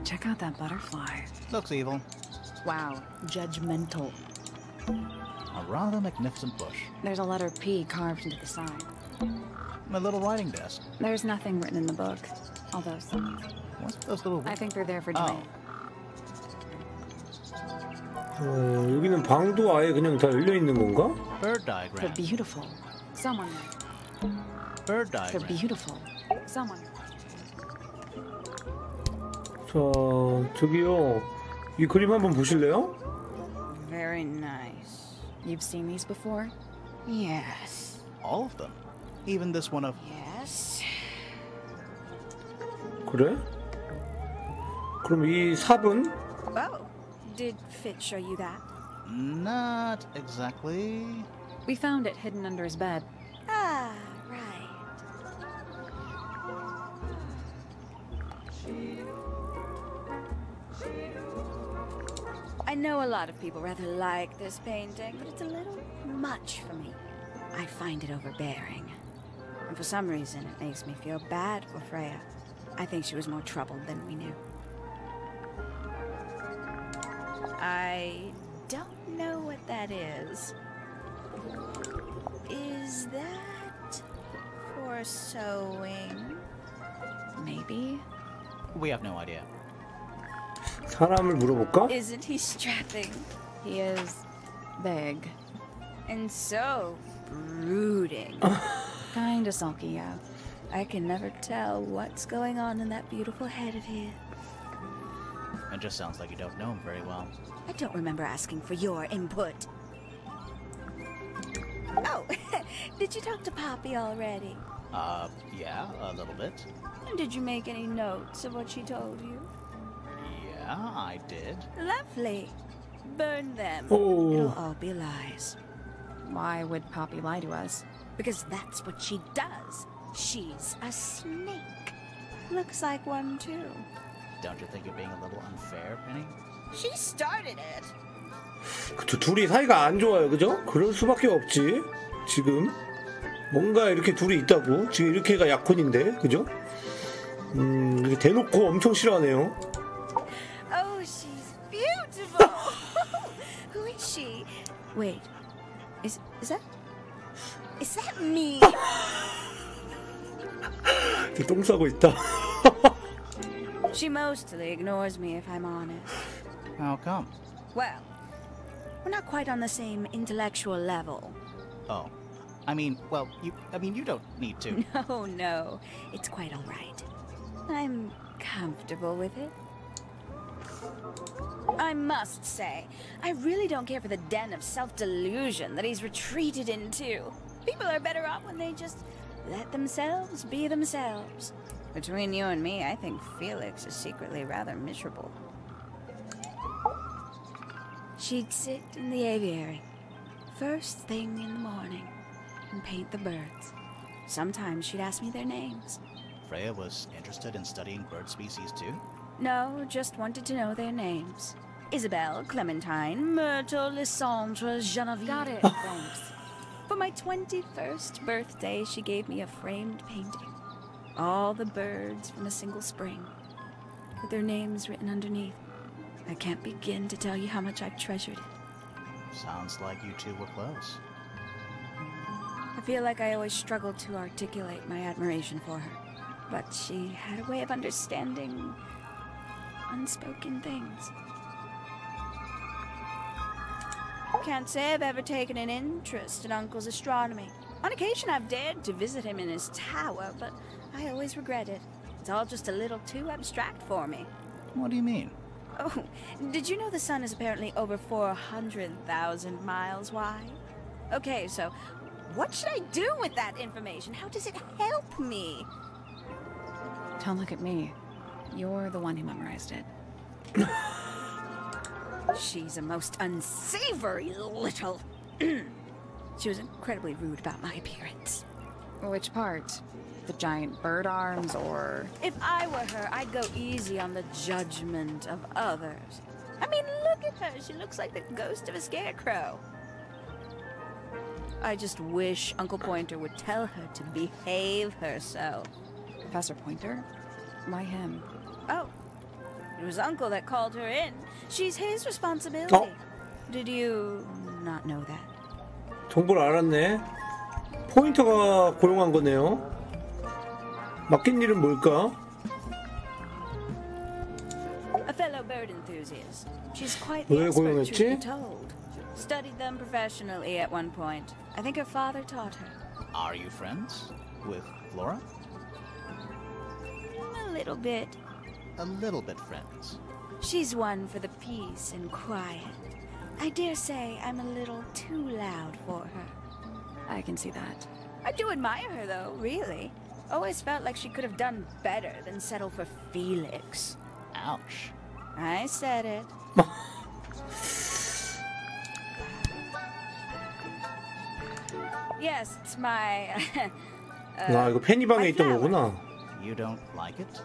Check out that butterfly. Looks evil. Wow, judgmental. A rather magnificent bush. There's a letter P carved into the side. My little writing desk. There's nothing written in the book, although some. What's those little? I think they're there for Joanne. 여기는 방도 아예 그냥 다 열려 있는 건가? Bird diagram. They're beautiful. Someone. Bird diagram. They're beautiful. Someone. 자, 저기요. 이 그림 한번 보실래요? Very nice. You've seen these before? Yes. All of them. Even this one of. Yes. 그래? 그럼 이 삽은? Oh, did Fitz show you that? Not exactly. We found it hidden under his bed. Ah, right. I know a lot of people rather like this painting, but it's a little much for me. I find it overbearing. And for some reason, it makes me feel bad for Freya. I think she was more troubled than we knew. I don't know what that is. Is that for sewing? Maybe? We have no idea. 사람을 물어볼까? Isn't he strapping? He is big. And so brooding. Kinda sulky, yeah. I can never tell what's going on in that beautiful head of his. It just sounds like you don't know him very well. I don't remember asking for your input. Oh, did you talk to Poppy already? Yeah, a little bit. Did you make any notes of what she told you? Yeah, I did. Lovely. Burn them. Oh. It'll all be lies. Why would Poppy lie to us? Because that's what she does. She's a snake. Looks like one too. Don't you think you're being a little unfair, Penny? She started it. 그쵸, 둘이 사이가 안 좋아요, 그죠? 그럴 수밖에 없지. 지금 뭔가 이렇게 둘이 있다고. 지금 이렇게가 약혼인데, 그죠? 이렇게 대놓고 엄청 싫어하네요. Oh, she's beautiful. Who is she? Wait, is that me? 똥 싸고 있다. She mostly ignores me, if I'm honest. How come? Well, we're not quite on the same intellectual level. Oh, I mean, well, you don't need to. No, it's quite all right. I'm comfortable with it. I must say, I really don't care for the den of self-delusion that he's retreated into. People are better off when they just let themselves be themselves. Between you and me, I think Felix is secretly rather miserable. She'd sit in the aviary, first thing in the morning, and paint the birds. Sometimes she'd ask me their names. Freya was interested in studying bird species too? No, just wanted to know their names. Isabelle, Clementine, Myrtle, Lysandre, Genevieve. Got it, thanks. For my 21st birthday, she gave me a framed painting. All the birds from a single spring, with their names written underneath. I can't begin to tell you how much I've treasured it. Sounds like you two were close. I feel like I always struggled to articulate my admiration for her, but she had a way of understanding unspoken things. Can't say I've ever taken an interest in Uncle's astronomy. On occasion I've dared to visit him in his tower, but I always regret it. It's all just a little too abstract for me. What do you mean? Oh, did you know the sun is apparently over 400,000 miles wide? Okay, so what should I do with that information? How does it help me? Don't look at me. You're the one who memorized it. She's a most unsavory little... She was incredibly rude about my appearance. Which part? The giant bird arms, or... If I were her, I'd go easy on the judgment of others. I mean, look at her. She looks like the ghost of a scarecrow. I just wish Uncle Pointer would tell her to behave herself. Professor Pointer? Why him? Oh, it was Uncle that called her in. She's his responsibility. Oh. Did you not know that? 정보를 알았네. 포인터가 고용한 거네요. 맡긴 일은 뭘까? A fellow bird enthusiast. She's quite 왜 the expert, 고용했지? truth be told. Studied them professionally at one point. I think her father taught her. Are you friends with Flora? A little bit. A little bit friends. She's one for the peace and quiet. I dare say I'm a little too loud for her. I can see that. I do admire her, though, really. Always felt like she could have done better than settle for Felix. Ouch. I said it. Yes, it's my... 아, 이거 페니방에 있던 거구나. You don't like it?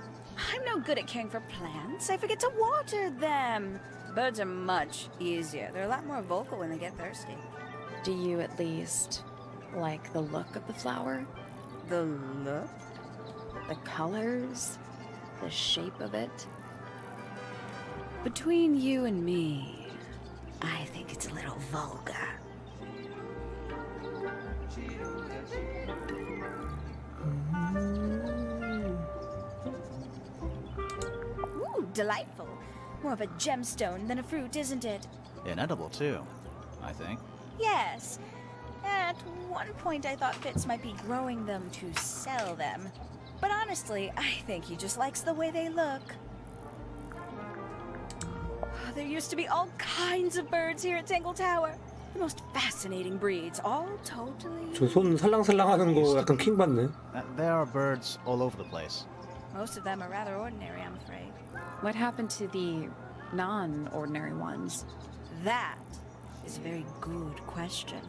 I'm no good at caring for plants. I forget to water them. Birds are much easier. They're a lot more vocal when they get thirsty. Do you at least like the look of the flower? The look? The colors? The shape of it? Between you and me, I think it's a little vulgar. Ooh, delightful. More of a gemstone than a fruit, isn't it? Inedible, too, I think. Yes. At one point I thought Fitz might be growing them to sell them. But honestly, I think he just likes the way they look. There used to be all kinds of birds here at 탱글타워. The most fascinating breeds, all totally. 저 손 살랑살랑하는 거 약간 킹 받네. There are birds all over the place. Most of them are rather ordinary, I'm afraid. What happened to the non-ordinary ones? That is a very good question.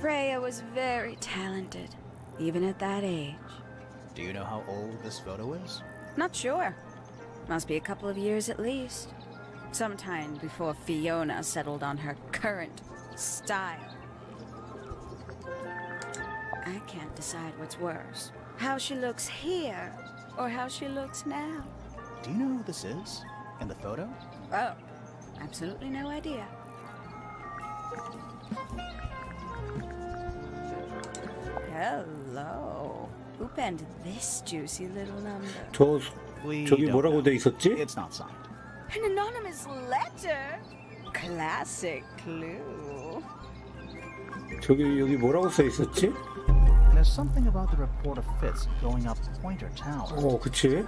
Freya was very talented, even at that age. Do you know how old this photo is? Not sure. Must be a couple of years at least. Sometime before Fiona settled on her current style. I can't decide what's worse. How she looks here, or how she looks now. Do you know who this is in the photo? Oh, absolutely no idea. Hello. Who penned this juicy little number? 저기 뭐라고 돼 있었지? It's not signed. An anonymous letter? Classic clue. 여기 뭐라고 써 있었지? There's something about the report of Fitz going up Pointer Tower. 그치?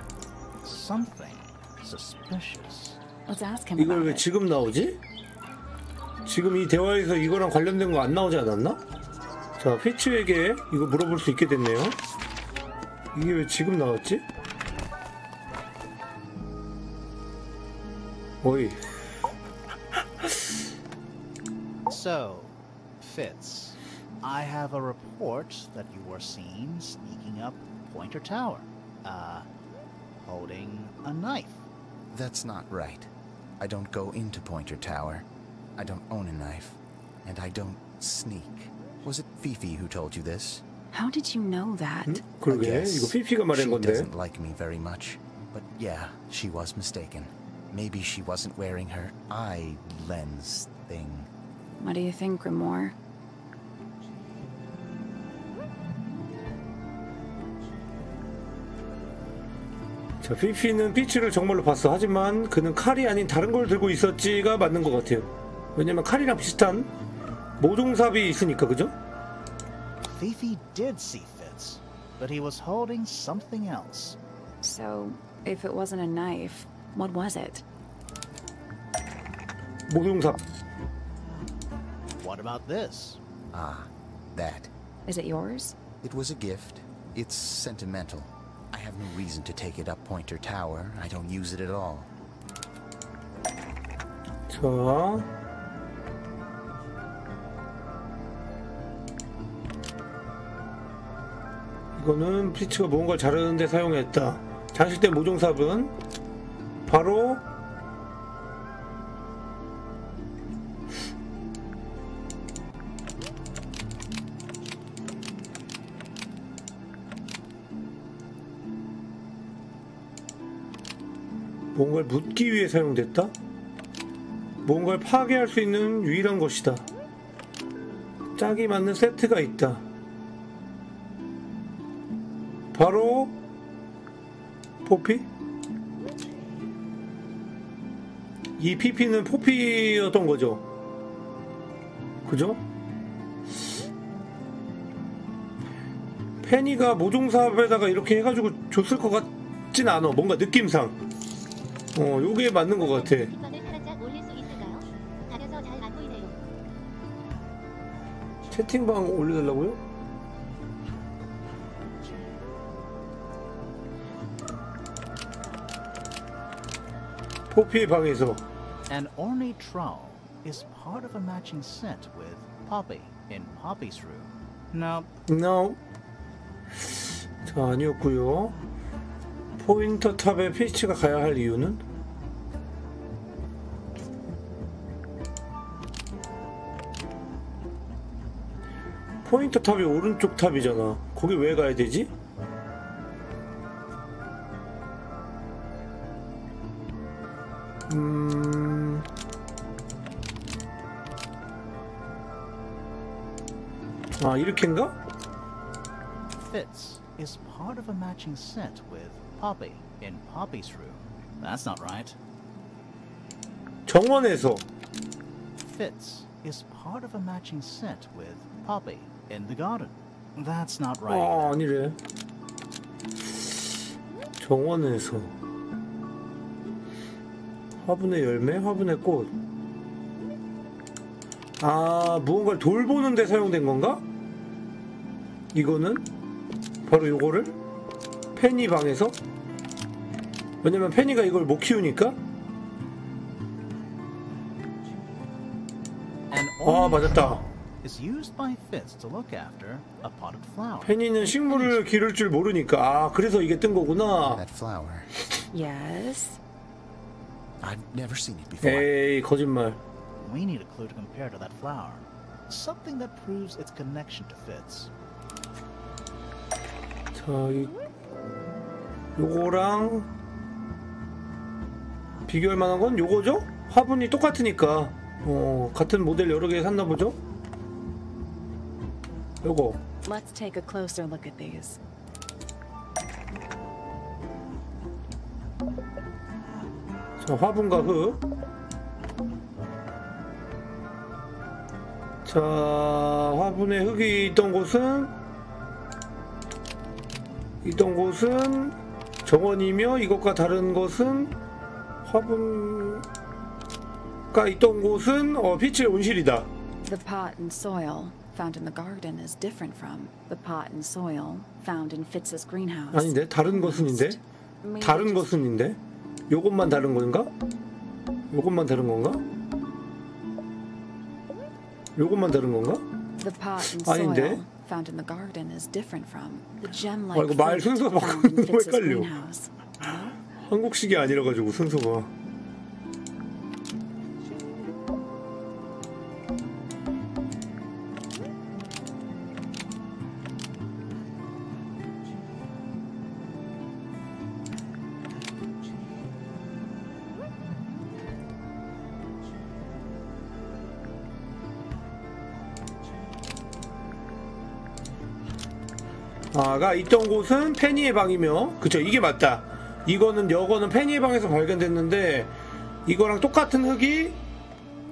Something suspicious. Let's ask him 이걸 about 왜 it. 지금 나오지? 지금 이 대화에서 이거랑 관련된 거 안 나오지 않았나? 자, 피츠에게 이거 물어볼 수 있게 됐네요. 이게 왜 지금 나왔지? 어이. So, Fitz, I have a report that you were seen sneaking up Pointer Tower, holding a knife. That's not right. I don't go into Pointer Tower. I don't own a knife. And I don't sneak. Was it Fifi who told you this? How did you know that? 그러게, 이거 피피가 말한 건데. She doesn't like me very much. But yeah, she was mistaken. Maybe she wasn't wearing her eye lens thing. What do you think, Grimoire? 자, 피피는 피치를 정말로 봤어. 하지만 그는 칼이 아닌 다른 걸 들고 있었지가 맞는 것 같아요. 왜냐면 칼이랑 비슷한 모종삽이 있으니까, 그죠? Fifi did see Fitz, but he was holding something else. So, if it wasn't a knife, what was it? 모종삽. What about this? Ah, that. Is it yours? It was a gift. It's sentimental. I have no reason to take it up Pointer Tower. I don't use it at all. 자. 이거는 피치가 무언가를 자르는 데 사용했다. 장식된 모종삽은 바로 뭔가를 묻기 위해 사용됐다? 뭔가를 파괴할 수 있는 유일한 것이다. 짝이 맞는 세트가 있다. 바로 포피? 이 피피는 포피였던 거죠. 그죠? 페니가 모종삽에다가 이렇게 해가지고 줬을 것 같진 않아. 뭔가 느낌상. 요게 맞는 것 같아. 채팅방 올려달라고요? 포피의 방에서. An ornithopter is part of a matching scent with Poppy in Poppy's room. No. No. 자, 아니었고요. 포인터 탑에 피치가 가야 할 이유는? 포인터 탑이 오른쪽 탑이잖아. 거기 왜 가야 되지? 아, 이렇게인가? Fitz is part of a matching scent with Poppy in Poppy's room. That's not right. 정원에서. Fitz is part of a matching scent with Poppy in the garden. That's not right. 아, 아니래. 정원에서. 화분의 열매, 화분의 꽃. 아, 무언가를 돌보는 데 사용된 건가? 이거는? 바로 요거를? 페니 방에서? 왜냐면 페니가 이걸 못 키우니까? 아, 맞았다. 페니는 식물을 기를 줄 모르니까. 아, 그래서 이게 뜬 거구나. Yes. I've never seen it before. 에이, 거짓말. We need a clue to compare to that flower. Something that proves its connection to Fitz. 자, 요거랑 비교할 만한 건 요거죠? 화분이 똑같으니까. 같은 모델 여러 개 샀나 보죠? 요거. Let's take a closer look at these. 자, 화분과 흙. 자, 화분에 흙이 있던 곳은 정원이며, 이것과 다른 것은 화분가 있던 곳은 빛의 온실이다. The pot and soil found in the garden is different from the pot and soil found in Fitz's greenhouse. 아닌데? 다른 것은인데? 다른 것은인데? 요것만 다른 건가? 요것만 다른 건가? 요것만 다른 건가? The pot and 아닌데? soil found in the garden is different from the gem-like 이거 말 fruit 순서 found in 바꾸는 거 Fitz's 헷갈려. greenhouse. 한국식이 아니라 가지고 순서가. 아가 있던 곳은 페니의 방이며, 그쵸, 이게 맞다. 여거는 페니의 방에서 발견됐는데, 이거랑 똑같은 흙이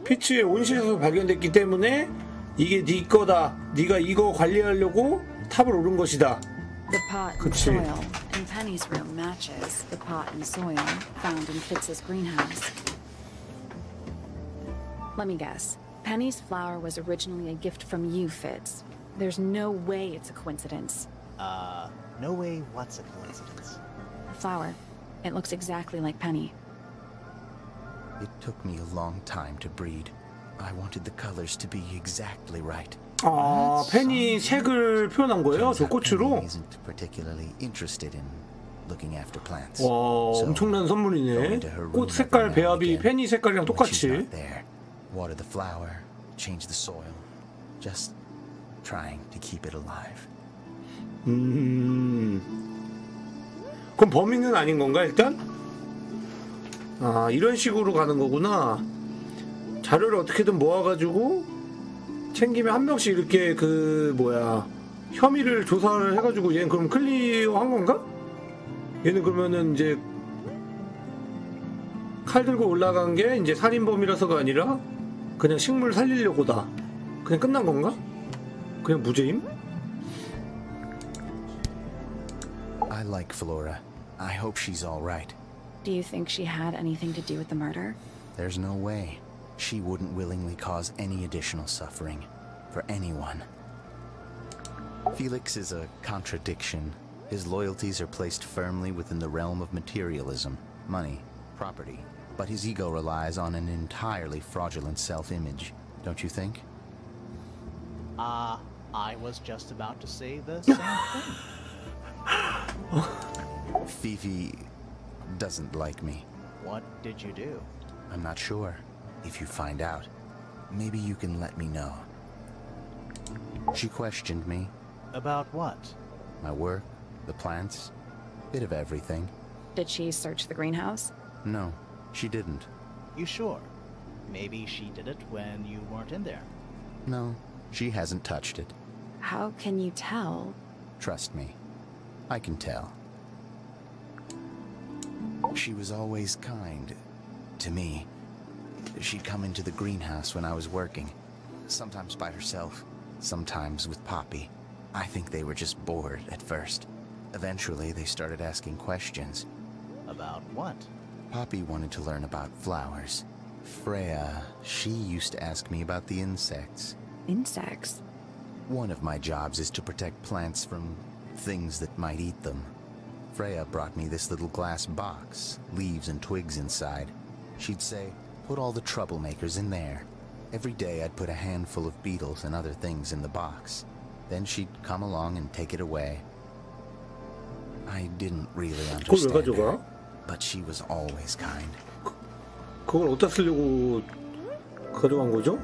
피츠의 온실에서 발견됐기 때문에 이게 네 거다. 네가 이거 관리하려고 탑을 오른 것이다. The pot and 그치. soil in Penny's room matches the pot and soil found in Fitz's greenhouse. Let me guess. Penny's flower was originally a gift from you, Fitz. There's no way it's a coincidence. No way what's a coincidence. The flower. It looks exactly like Penny. It took me a long time to breed. I wanted the colors to be exactly right. 아, 페니 색을 표현한 거예요? 저 꽃으로? Isn't particularly interested in looking after plants. 와, 엄청난 선물이네. 꽃 색깔 배합이 페니 색깔이랑 똑같이. Water the flower, change the soil. Just trying to keep it alive. 그럼 범인은 아닌 건가, 일단? 아, 이런 식으로 가는 거구나. 자료를 어떻게든 모아가지고 챙김에 한 명씩 이렇게 혐의를 조사를 해가지고 얘는 그럼 클리어 한 건가? 얘는 그러면은 이제 칼 들고 올라간 게 이제 살인범이라서가 아니라 그냥 식물 살리려고다. 그냥 끝난 건가? 그냥 무죄임? I like Flora. I hope she's all right. Do you think she had anything to do with the murder? There's no way. She wouldn't willingly cause any additional suffering for anyone. Felix is a contradiction. His loyalties are placed firmly within the realm of materialism, money, property. But his ego relies on an entirely fraudulent self-image, don't you think? I was just about to say the same thing. Fifi doesn't like me. What did you do? I'm not sure. If you find out, maybe you can let me know. She questioned me. About what? My work, the plants, bit of everything. Did she search the greenhouse? No, she didn't. You sure? Maybe she did it when you weren't in there. No, she hasn't touched it. How can you tell? Trust me, I can tell. She was always kind to me. She'd come into the greenhouse when I was working, sometimes by herself, sometimes with Poppy. I think they were just bored at first. Eventually, they started asking questions. About what? Poppy wanted to learn about flowers. Freya, she used to ask me about the insects. Insects? One of my jobs is to protect plants from things that might eat them. Freya brought me this little glass box, leaves and twigs inside. She'd say, put all the troublemakers in there. Every day I'd put a handful of beetles and other things in the box. Then she'd come along and take it away. I didn't really understand her, but she was always kind. 그걸 어디다 쓰려고 가져간 거죠?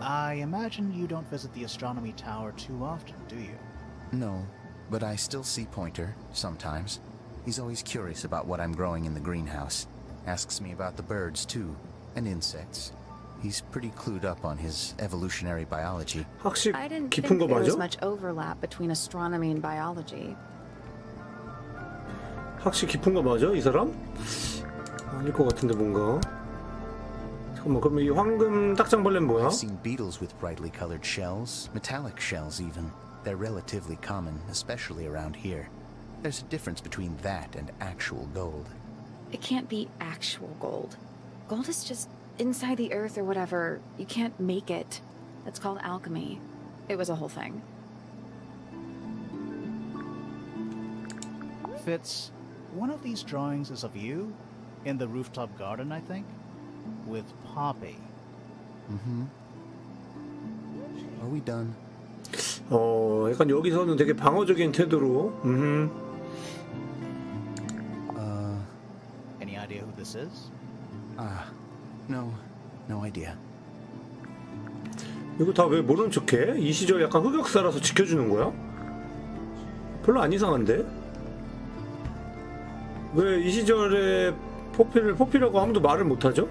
I imagine you don't visit the astronomy tower too often, do you? No, but I still see Pointer, sometimes. He's always curious about what I'm growing in the greenhouse. Asks me about the birds, too, and insects. He's pretty clued up on his evolutionary biology. 확실히 I didn't 깊은 think 거 there was 맞아? much overlap between astronomy and biology. 확실히 깊은 거 맞아? 이 사람? 아닐 것 같은데 뭔가. 잠깐만, 그러면 이 황금 딱장벌레는 뭐야? I've seen beetles with brightly colored shells, metallic shells even. They're relatively common, especially around here. There's a difference between that and actual gold. It can't be actual gold. Gold is just inside the earth or whatever. You can't make it. That's called alchemy. It was a whole thing. Fitz, one of these drawings is of you in the rooftop garden, I think, with Poppy. Mm-hmm. Are we done? 약간 여기서는 되게 방어적인 태도로. Any idea who this is? No idea. 이거 다 왜 모르는 척해? 이 시절 약간 흑역사라서 지켜주는 거야? 별로 안 이상한데? 왜 이 시절에 포피라고 아무도 말을 못하죠?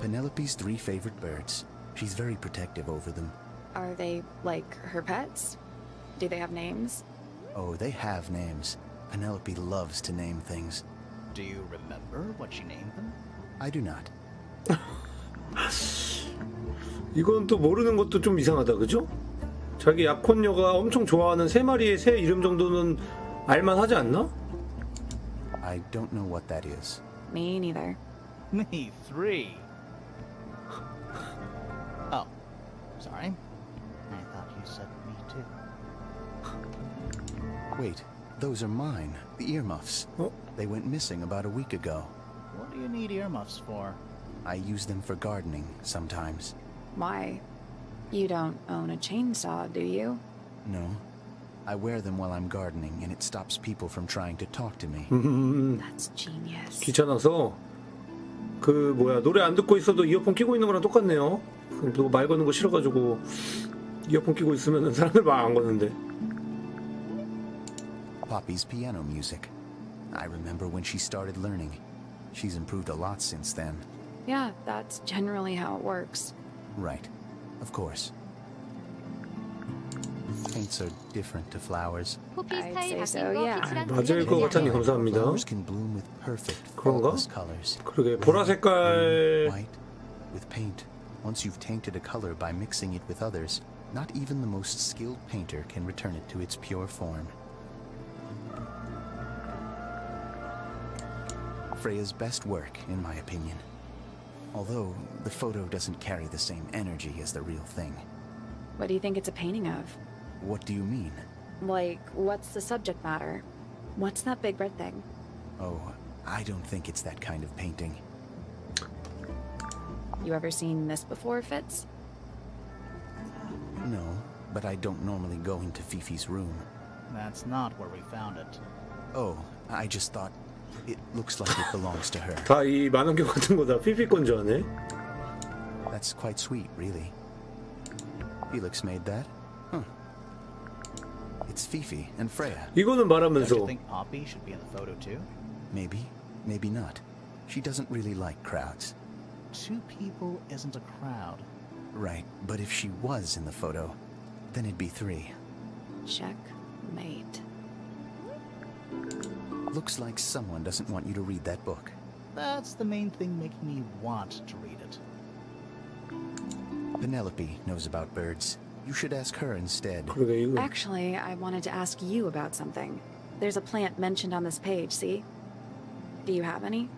Penelope's 3 favorite birds. She's very protective over them. Are they like her pets? Do they have names? Oh, they have names. Penelope loves to name things. Do you remember what she named them? I do not. 이건 또 모르는 것도 좀 이상하다, 그죠? 자기 약혼녀가 엄청 좋아하는 3마리의 새 이름 정도는 알만하지 않나? I don't know what that is. Me neither. Me 3. Oh, sorry. I thought you said me too. Wait, those are mine. The earmuffs. They went missing about a week ago. What do you need earmuffs for? I use them for gardening sometimes. Why? You don't own a chainsaw, do you? No. I wear them while I'm gardening, and it stops people from trying to talk to me. That's genius. 귀찮아서 그 노래 안 듣고 있어도 이어폰 끼고 있는 거랑 똑같네요. 누구 말 거는 거 싫어가지고 이어폰 끼고 있으면 사람들 말 안 거는데. Poppy's piano music. I remember when she started learning. She's improved a lot since then. Yeah, that's generally how it works. Right. Of course. Paints are different to flowers. 포피 스타일 I'd say 바뀐 so, 거 yeah. 피치랑 맞을 것 같다니 감사합니다. Flowers can bloom with perfect, 그런가? faultless colors. 그러게 보라 색깔. White with paint. Once you've tainted a color by mixing it with others, not even the most skilled painter can return it to its pure form. Freya's best work, in my opinion. Although the photo doesn't carry the same energy as the real thing. What do you think it's a painting of? What do you mean? Like, what's the subject matter? What's that big red thing? Oh, I don't think it's that kind of painting. You ever seen this before, Fitz? No, but I don't normally go into Fifi's room. That's not where we found it. Oh, I just thought it looks like it belongs to her. 다 이 만원경 같은 거 다 피피 건 줄 아네. That's quite sweet, really. Felix made that? Huh. It's Fifi and Freya. 이거는 Don't you 말하면서 think Poppy should be in the photo too? Maybe, maybe not. She doesn't really like crowds. 2 people isn't a crowd. Right, but if she was in the photo, then it'd be 3. Checkmate. Looks like someone doesn't want you to read that book. That's the main thing making me want to read it. Penelope knows about birds. You should ask her instead. 그러게 이거. Actually, I wanted to ask you about something. There's a plant mentioned on this page, see? Do you have any?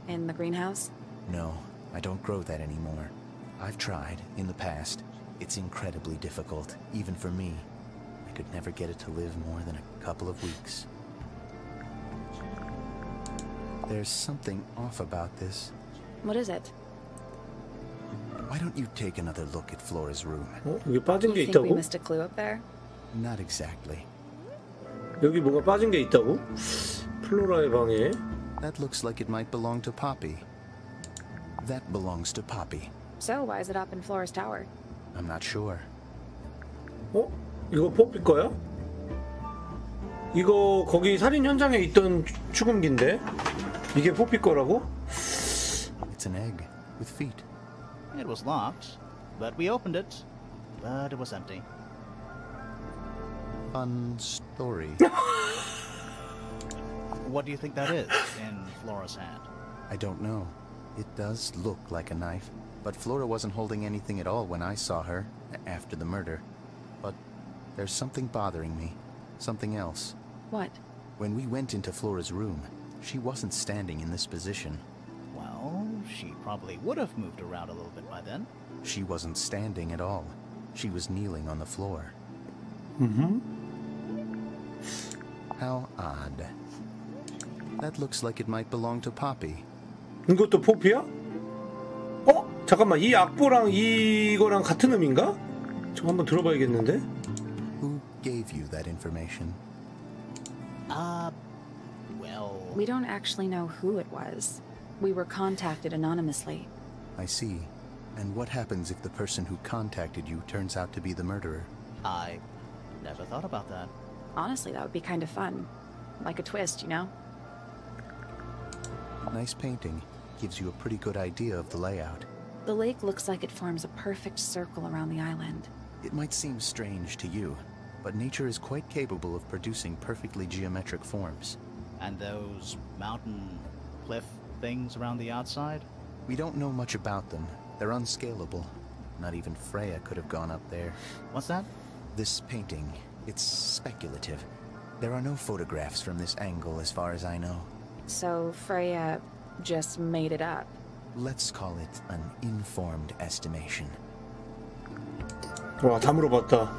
In the greenhouse? No, I don't grow that anymore. I've tried in the past. It's incredibly difficult, even for me. I could never get it to live more than a couple of weeks. There's something off about this. What is it? Why don't you take another look at Flora's room? 여기 빠진 게 You think we 있다고? missed a clue up there? Not exactly. 여기 뭔가 빠진 게 있다고? 플로라의 방에. That looks like it might belong to Poppy. That belongs to Poppy. So why is it up in Flora's tower? I'm not sure. 어? 이거 포피 거야? 이거 거기 살인 현장에 있던 축음기인데? 이게 포피 거라고? It's an egg with feet. It was locked, but we opened it, but it was empty. Fun story. What do you think that is in Flora's hand? I don't know. It does look like a knife, but Flora wasn't holding anything at all when I saw her after the murder. But there's something bothering me. Something else. What? When we went into Flora's room, she wasn't standing in this position. Well, she probably would have moved around a little bit by then. She wasn't standing at all. She was kneeling on the floor. Mm-hmm. How odd. That looks like it might belong to Poppy. 이것도 포피야? 어? 잠깐만, 이 악보랑 이거랑 같은 의미인가? 저 한번 들어봐야겠는데? Who gave you that information? Well... We don't actually know who it was. We were contacted anonymously. I see. And what happens if the person who contacted you turns out to be the murderer? I never thought about that. Honestly, that would be kind of fun. Like a twist, you know? Nice painting. Gives you a pretty good idea of the layout. The lake looks like it forms a perfect circle around the island. It might seem strange to you, but nature is quite capable of producing perfectly geometric forms. And those mountain cliff things around the outside? We don't know much about them. They're unscalable. Not even Freya could have gone up there. What's that? This painting, it's speculative. There are no photographs from this angle as far as I know. So Freya just made it up. Let's call it an informed estimation. 와, 다 물어봤다.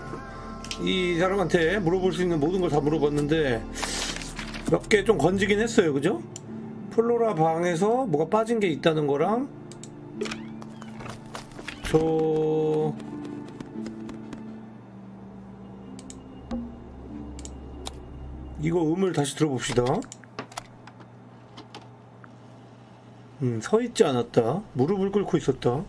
이 사람한테 물어볼 수 있는 모든 걸 다 물어봤는데 몇 개 좀 건지긴 했어요, 그죠? 플로라 방에서 뭐가 빠진 게 있다는 거랑 이거 음을 다시 들어봅시다. 서 있지 않았다. 무릎을 꿇고 있었다.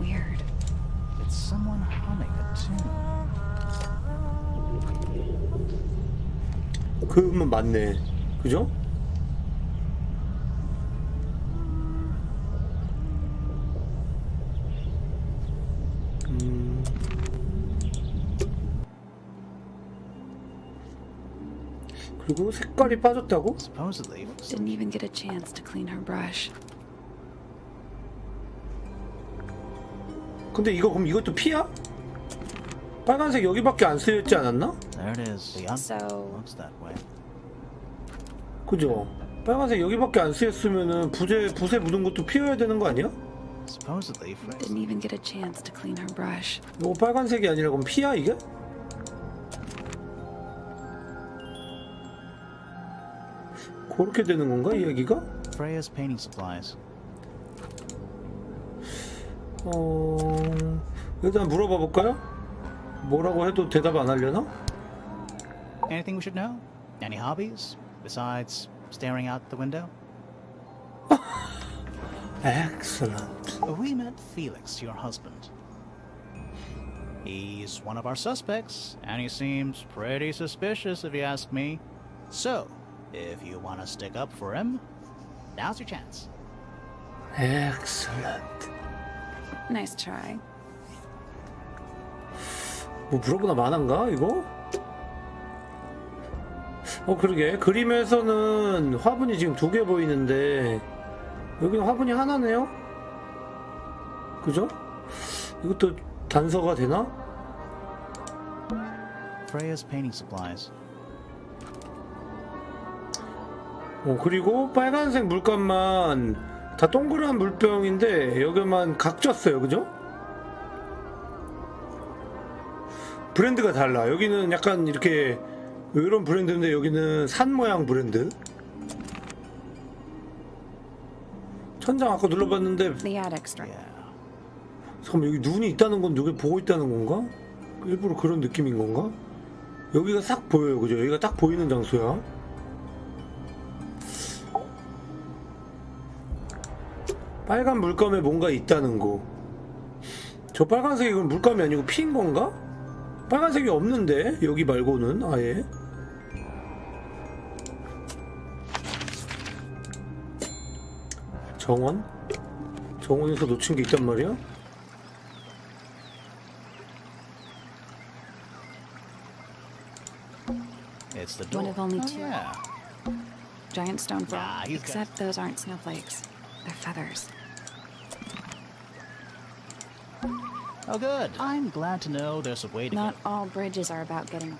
Weird. It's someone humming a tune. 그 음은 맞네. 그죠? 그리고 색깔이 빠졌다고? Supposedly. Didn't even get a chance to clean her brush. 근데 이거 그럼 이것도 피야? 빨간색 여기밖에 안 쓰였지 않았나? There it is. The looks that way. 그죠? 빨간색 여기밖에 안 쓰였으면은 붓에 묻은 것도 피워야 되는 거 아니야? Supposedly. Didn't even get a chance to clean her brush. 이거 빨간색이 아니라 그럼 피야 이게? 그렇게 되는 건가 이야기가? Freya's painting supplies. 일단 물어봐 볼까요? 뭐라고 해도 대답 안 하려나? Anything we should know? Any hobbies besides staring out the window? Excellent. We met Felix, your husband. He's one of our suspects, and he seems pretty suspicious if you ask me. So, if you want to stick up for him, now's your chance. Excellent. Nice try. 뭐 물어보나 만한가 이거? 그러게. 그림에서는 화분이 지금 2개 보이는데 여기는 화분이 하나네요? 그죠? 이것도 단서가 되나? Freya's painting supplies. 그리고 빨간색 물감만 다 동그란 물병인데 여기만 각졌어요. 그죠? 브랜드가 달라. 여기는 약간 이렇게 이런 브랜드인데 여기는 산 모양 브랜드. 천장 아까 눌러봤는데 잠깐만, 여기 눈이 있다는 건 여기 보고 있다는 건가? 일부러 그런 느낌인 건가? 여기가 싹 보여요. 그죠? 여기가 딱 보이는 장소야. 빨간 물감에 뭔가 있다는 거. 저 빨간색이 그럼 물감이 아니고 피인 건가? 빨간색이 없는데 여기 말고는 아예. 정원에서 놓친 게 있단 말이야? It's the door. One of only two. Yeah. Giant stone frog. Nah, he's Except those aren't snowflakes. They're feathers. Oh, good. I'm glad to know there's a way to Not all bridges are about getting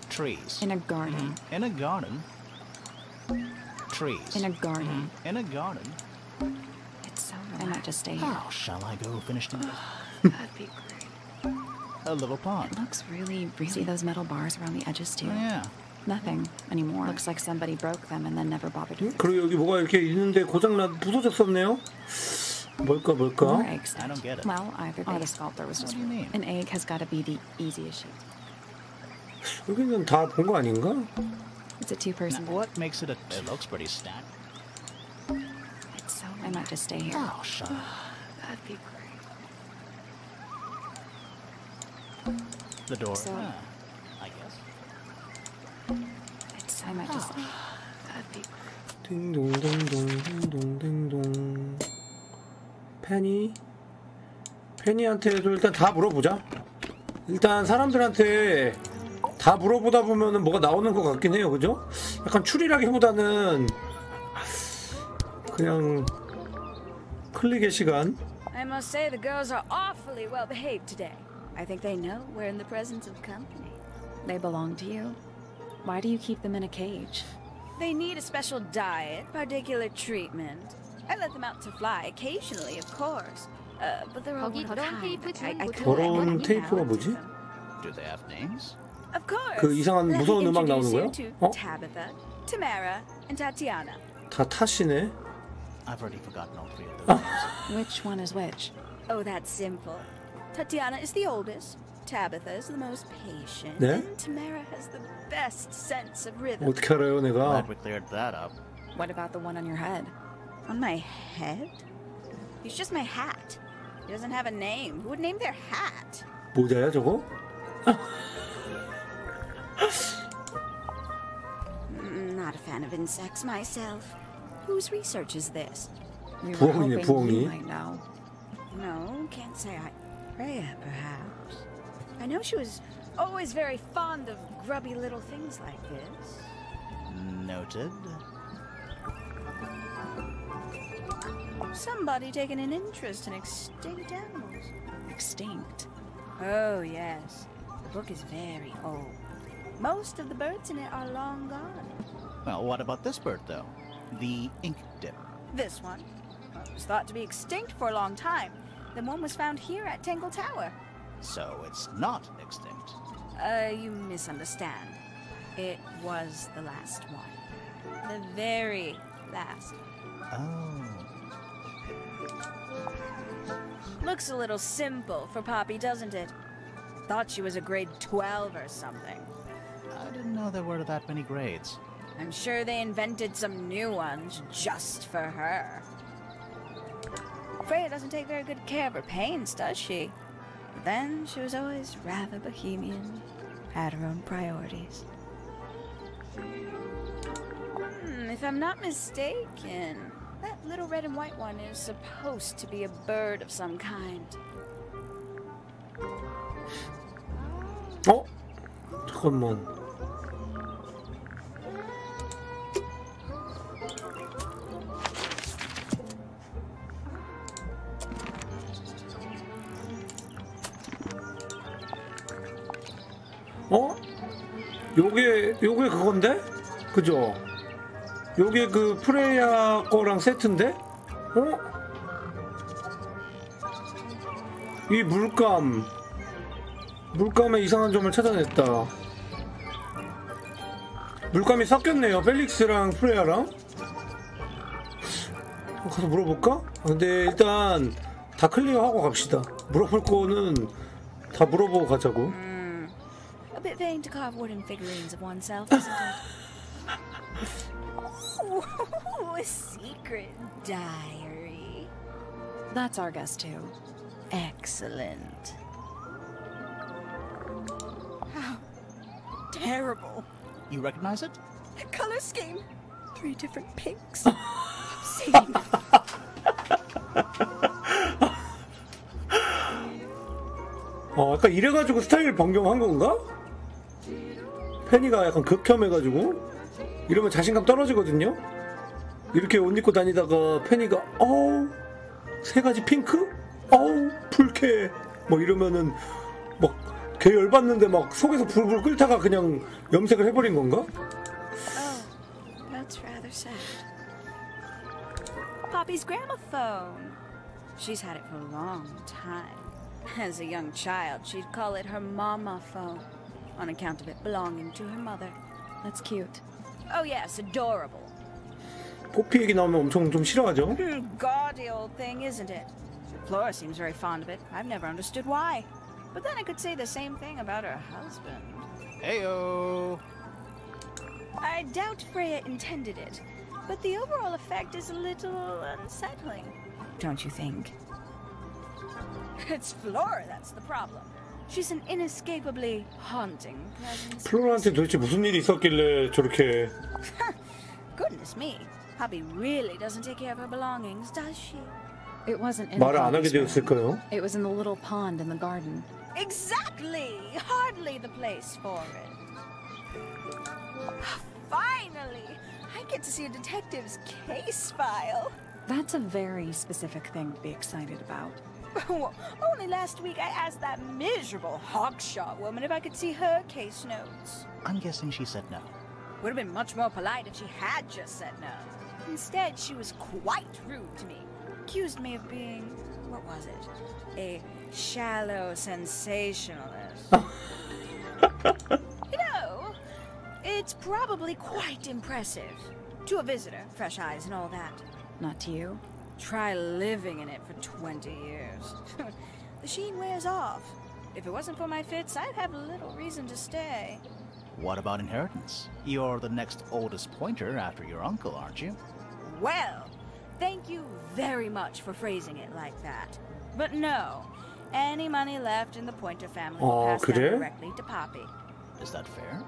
trees. in a garden. In a garden. Trees. In a garden. In a garden. It's so I might just stay here. How shall I go finish the That'd be great. A little pond. It looks really See those metal bars around the edges too? Oh, yeah. Nothing anymore. Looks like somebody broke them and then never bothered to fix 그리고 여기 뭐가 이렇게 있는데 부서졌었네요. 뭘까? More eggs. I don't get it. Well, either the sculptor was just What do you mean? an egg has got to be the easiest shape. 여기는 다 본 거 아닌가? It's a two-person. Now, what makes it a... It looks pretty stacked. It's so I might just stay here. Oh, shut up. That'd be great. The door. So- I guess. It's I might just that'd be 딩동동동. 페니한테도 일단 다 물어보자. 일단 사람들한테 다 물어보다 보면은 뭐가 나오는 것 같긴 해요. 그죠? 약간 추리라기보다는 그냥 클릭의 시간. I must say the girls are awfully well behaved today. I think they know we're in the presence of company. They belong to you. Why do you keep them in a cage? They need a special diet, particular treatment. I let them out to fly occasionally, of course. But they're all 거기 one of a 더러운 kind. 테이프 I 준 더러운 테이프가 뭐지? Do they have names? Of course. 그 이상한 Let 무서운 me 음악 나오는 introduce 거야? you to 어? Tabitha, Tamara, and Tatiana. 다 탓이네. I've already forgotten all three of those names. Which one is which? Oh, that's simple. Tatiana is the oldest. Tabitha is the most patient. 네? And Tamara has the best sense of rhythm. 어떻게 알아요, 내가? Glad we cleared that up. What about the one on your head? On my head? He's just my hat. He doesn't have a name. Who would name their hat? 모자야 저거? Not a fan of insects myself. Whose research is this? We were 부엉이네, hoping 부엉이. you might know. No, can't say I. Freya, perhaps. I know she was always very fond of grubby little things like this. Noted. Somebody taking an interest in extinct animals. Extinct. Oh, yes. The book is very old. Most of the birds in it are long gone. Well, what about this bird, though? The ink dip. This one was thought to be extinct for a long time. Then one was found here at Tangletower. So it's not extinct. You misunderstand. It was the last one. The very last. Oh. Looks a little simple for Poppy, doesn't it? Thought she was a grade 12 or something. I didn't know there were that many grades. I'm sure they invented some new ones just for her. Freya doesn't take very good care of her paints, does she? But then she was always rather bohemian, had her own priorities. If I'm not mistaken, that little red and white one is supposed to be a bird of some kind. 잠깐만. 어? 요게 그건데? 그죠? 요게 그 프레야 거랑 세트인데? 어? 이 물감에 이상한 점을 찾아냈다. 물감이 섞였네요. 펠릭스랑 프레야랑. 가서 물어볼까? 근데 일단 다 클리어하고 갑시다. 물어볼 거는 다 물어보고 가자고. A bit vain to carve wooden figurines of oneself, isn't it? Oh, a secret diary. That's our guest too. Excellent. How terrible. You recognize it? The color scheme. 3 different pinks. Obscene. 약간 이래가지고 스타일 변경한 건가? 페니가 약간 극혐해가지고 이러면 자신감 떨어지거든요? 이렇게 옷 입고 다니다가 페니가 어우 3가지 핑크? 어우 불쾌 뭐 이러면은 막 개 열받는데 막 속에서 불불 끓다가 그냥 염색을 해버린 건가? Oh, that's rather sad. Poppy's gramophone. She's had it for a long time. As a young child, she'd call it her mama phone, on account of it belonging to her mother. That's cute. Oh yes, adorable. 포피 얘기 나오면 엄청 좀 싫어하죠? Gaudy old thing, isn't it? Flora seems very fond of it. I've never understood why. But then I could say the same thing about her husband. Heyo. I doubt Freya intended it, but the overall effect is a little unsettling. Don't you think? It's Flora that's the problem. She's an inescapably haunting presence. 플로라한테 도대체 무슨 일이 있었길래 저렇게 Goodness me. Poppy really doesn't take care of her belongings, does she? It wasn't in 말을 안 하게 되었을까요? It was in the little pond in the garden. Exactly! Hardly the place for it. Finally! I get to see a detective's case file. That's a very specific thing to be excited about. Only last week I asked that miserable Hawkshaw woman if I could see her case notes. I'm guessing she said no. Would have been much more polite if she had just said no. Instead, she was quite rude to me. Accused me of being, what was it? A shallow sensationalist. You know, it's probably quite impressive. To a visitor, fresh eyes and all that. Not to you? Try living in it for 20 years. The sheen wears off. If it wasn't for my fits, I'd have little reason to stay. What about inheritance? You're the next oldest pointer after your uncle, aren't you? Well, thank you very much for phrasing it like that. But no, any money left in the Pointer family will pass down directly to Poppy. Is that fair?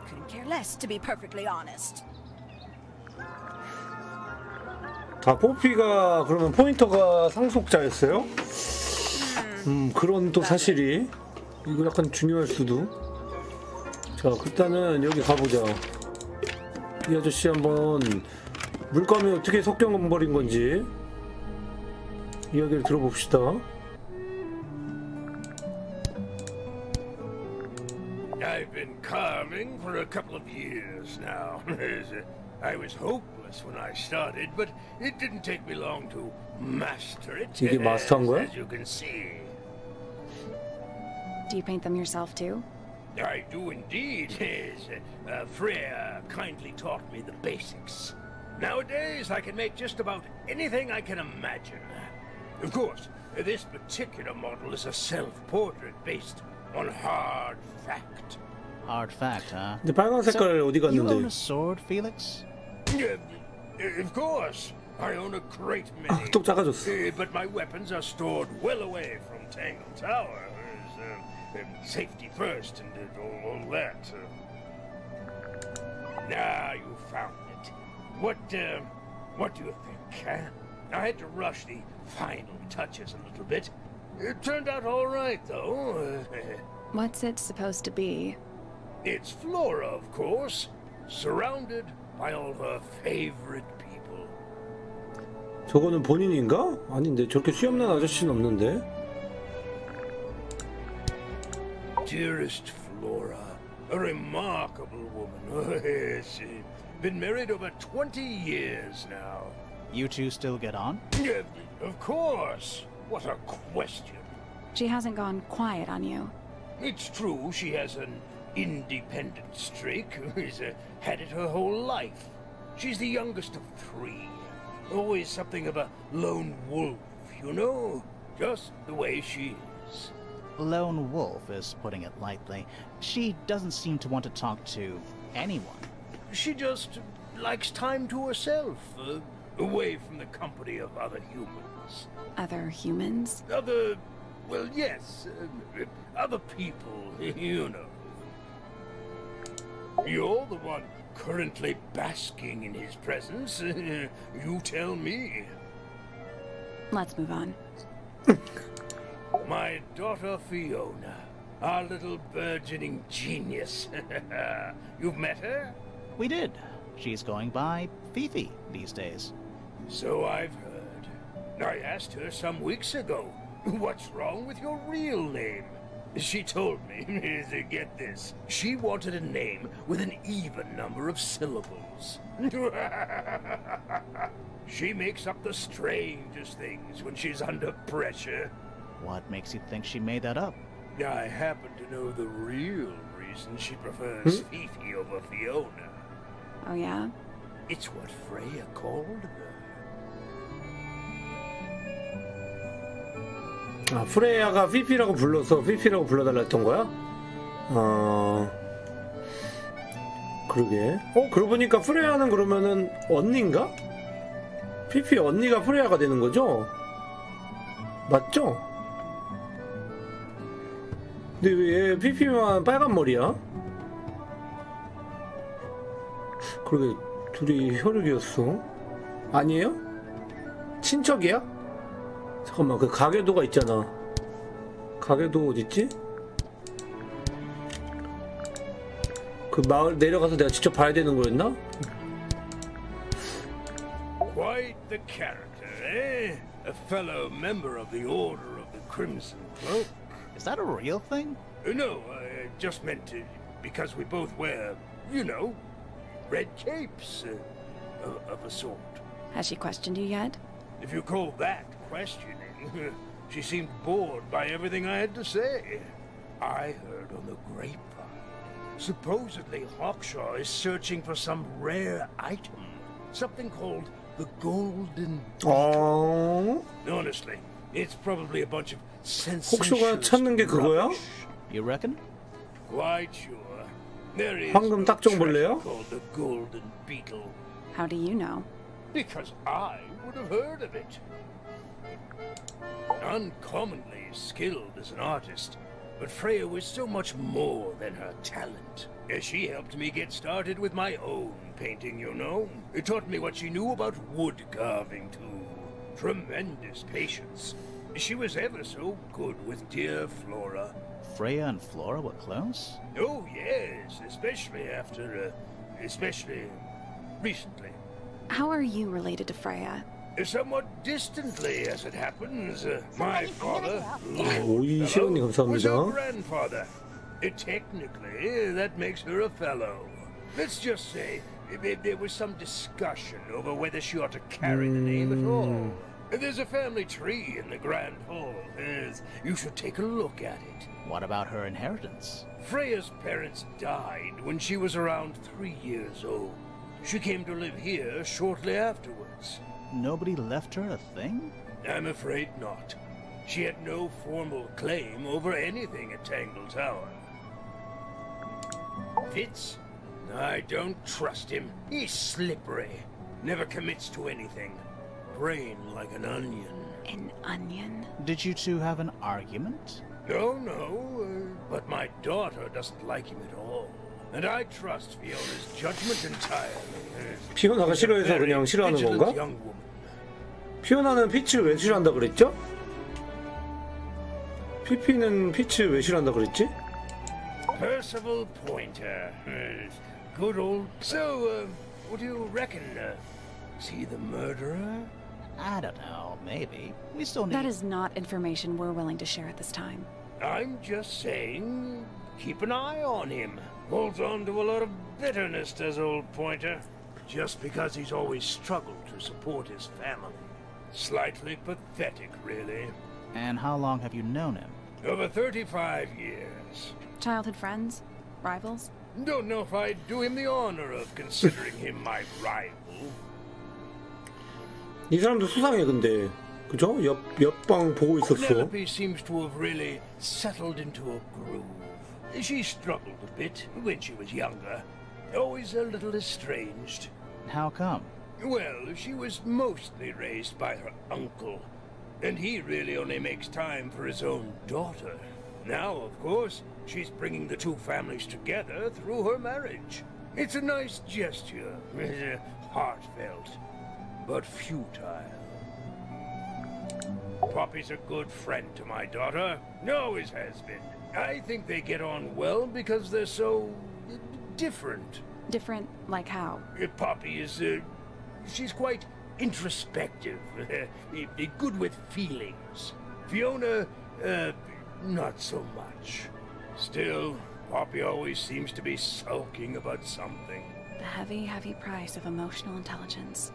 Couldn't care less, to be perfectly honest. 다 포피가 그러면 포인터가 상속자였어요? 그런 또 사실이 이거 약간 중요할 수도. 자, 일단은 여기 가보자. 이 아저씨 한번 물감이 어떻게 섞여버린 건지 이야기를 들어봅시다. I've been carving for a couple of years now. I was hopeless when I started, but it didn't take me long to master it. 이게 마스터한 거야? As you can see. Do you paint them yourself too? I do indeed. Freya kindly taught me the basics. Nowadays, I can make just about anything I can imagine. Of course, this particular model is a self-portrait based on hard fact. Hard fact, huh? 근데 빨간 색깔 어디 갔는데? You own a sword, Felix? Of course. I own a great many. 또 작아졌어. But my weapons are stored well away from 탱글타워. Safety first and all that. Now you found it. What do you think, huh? I had to rush the final touches a little bit. It turned out all right, though. What's it supposed to be? It's Flora, of course, surrounded by all her favorite people. 저거는 본인인가? 아닌데 저렇게 수염난 아저씨는 없는데. Dearest Flora, a remarkable woman. Yes, been married over 20 years now. You two still get on? Yeah, of course. What a question. She hasn't gone quiet on you. It's true she has an independent streak. She's had it her whole life. She's the youngest of 3. Always something of a lone wolf, you know? Just the way she is. Lone wolf is putting it lightly. She doesn't seem to want to talk to anyone. She just likes time to herself, away from the company of other humans. Other humans? Well, yes, other people, you know. You're the one currently basking in his presence. You tell me. Let's move on. My daughter Fiona, our little burgeoning genius. You've met her? We did. She's going by Fifi these days. So I've heard. I asked her some weeks ago, what's wrong with your real name? She told me, get this, she wanted a name with an even number of syllables. She makes up the strangest things when she's under pressure. What makes you think she made that up? I happen to know the real reason she prefers Fifi over Fiona. Oh, yeah? It's what Freya called her. 아, 프레야가 피피라고 불러서 피피라고 불러달라 했던 거야? 그러게. 그러고 보니까 프레야는 그러면은 언니인가? 피피 언니가 프레야가 되는 거죠? 맞죠? 근데 왜 피피만 빨간 머리야? 그러게 둘이 혈육이었어. 아니에요? 친척이야? 잠깐만, 그 가게도가 있잖아. 가게도 어딨지? 그 마을 내려가서 내가 직접 봐야 되는 거였나? Quite the character, eh? A fellow member of the Order of the Crimson Cloak. Is that a real thing? No, I just meant to, because we both wear, you know, red capes of a sort. Has she questioned you yet? If you call that questioning, she seemed bored by everything I had to say. I heard on the grapevine. Supposedly Hawkshaw is searching for some rare item. Something called the Golden Beetle. Honestly, it's probably a bunch of 혹시가 찾는 게 그거야? You reckon? Quite sure. There is 황금 딱정벌레요? called the Golden Beetle. How do you know? Because I would have heard of it. Uncommonly skilled as an artist, but Freya was so much more than her talent. She helped me get started with my own painting, you know. It taught me what she knew about wood carving, too. Tremendous patience. She was ever so good with dear Flora. Freya and Flora were close? Oh, yes, especially recently. How are you related to Freya? Somewhat distantly, as it happens. My father, 오이 시원님 was her 감사합니다. grandfather. Technically, that makes her a fellow. Let's just say there was some discussion over whether she ought to carry the name at all. There's a family tree in the Grand Hall. You should take a look at it. What about her inheritance? Freya's parents died when she was around 3 years old. She came to live here shortly afterwards. Nobody left her a thing? I'm afraid not. She had no formal claim over anything at Tangletower. Fitz? I don't trust him. He's slippery. Never commits to anything. Brain like an onion. An onion? Did you two have an argument? No, but my daughter doesn't like him at all. And I trust Fiona's judgment entirely. 피오나가 싫어해서 그냥 싫어하는 건가? 피오나는 피치를 왜 싫어한다 그랬죠? 피피는 피치 왜 싫어한다 그랬지? Percival Pointer. Good old... So, what do you reckon? Is he the murderer? I don't know, maybe. We still need... That is not information we're willing to share at this time. I'm just saying, keep an eye on him. Holds on to a lot of bitterness, does old Pointer. Just because he's always struggled to support his family. Slightly pathetic, really. And how long have you known him? Over 35 years. Childhood friends? Rivals? Don't know if I'd do him the honor of considering him my rival. 이 사람도 수상해 근데. 그죠? 옆방 보고 있었어. Penelope seems to have really settled into a groove. She struggled a bit when she was younger. Always a little estranged. How come? Well, she was mostly raised by her uncle. And he really only makes time for his own daughter. Now, of course, she's bringing the two families together through her marriage. It's a nice gesture, heartfelt, but futile. Poppy's a good friend to my daughter, always has been. I think they get on well because they're so different. Different, like how? Poppy is, she's quite introspective, good with feelings. Fiona, not so much. Still, Poppy always seems to be sulking about something. The heavy, heavy price of emotional intelligence.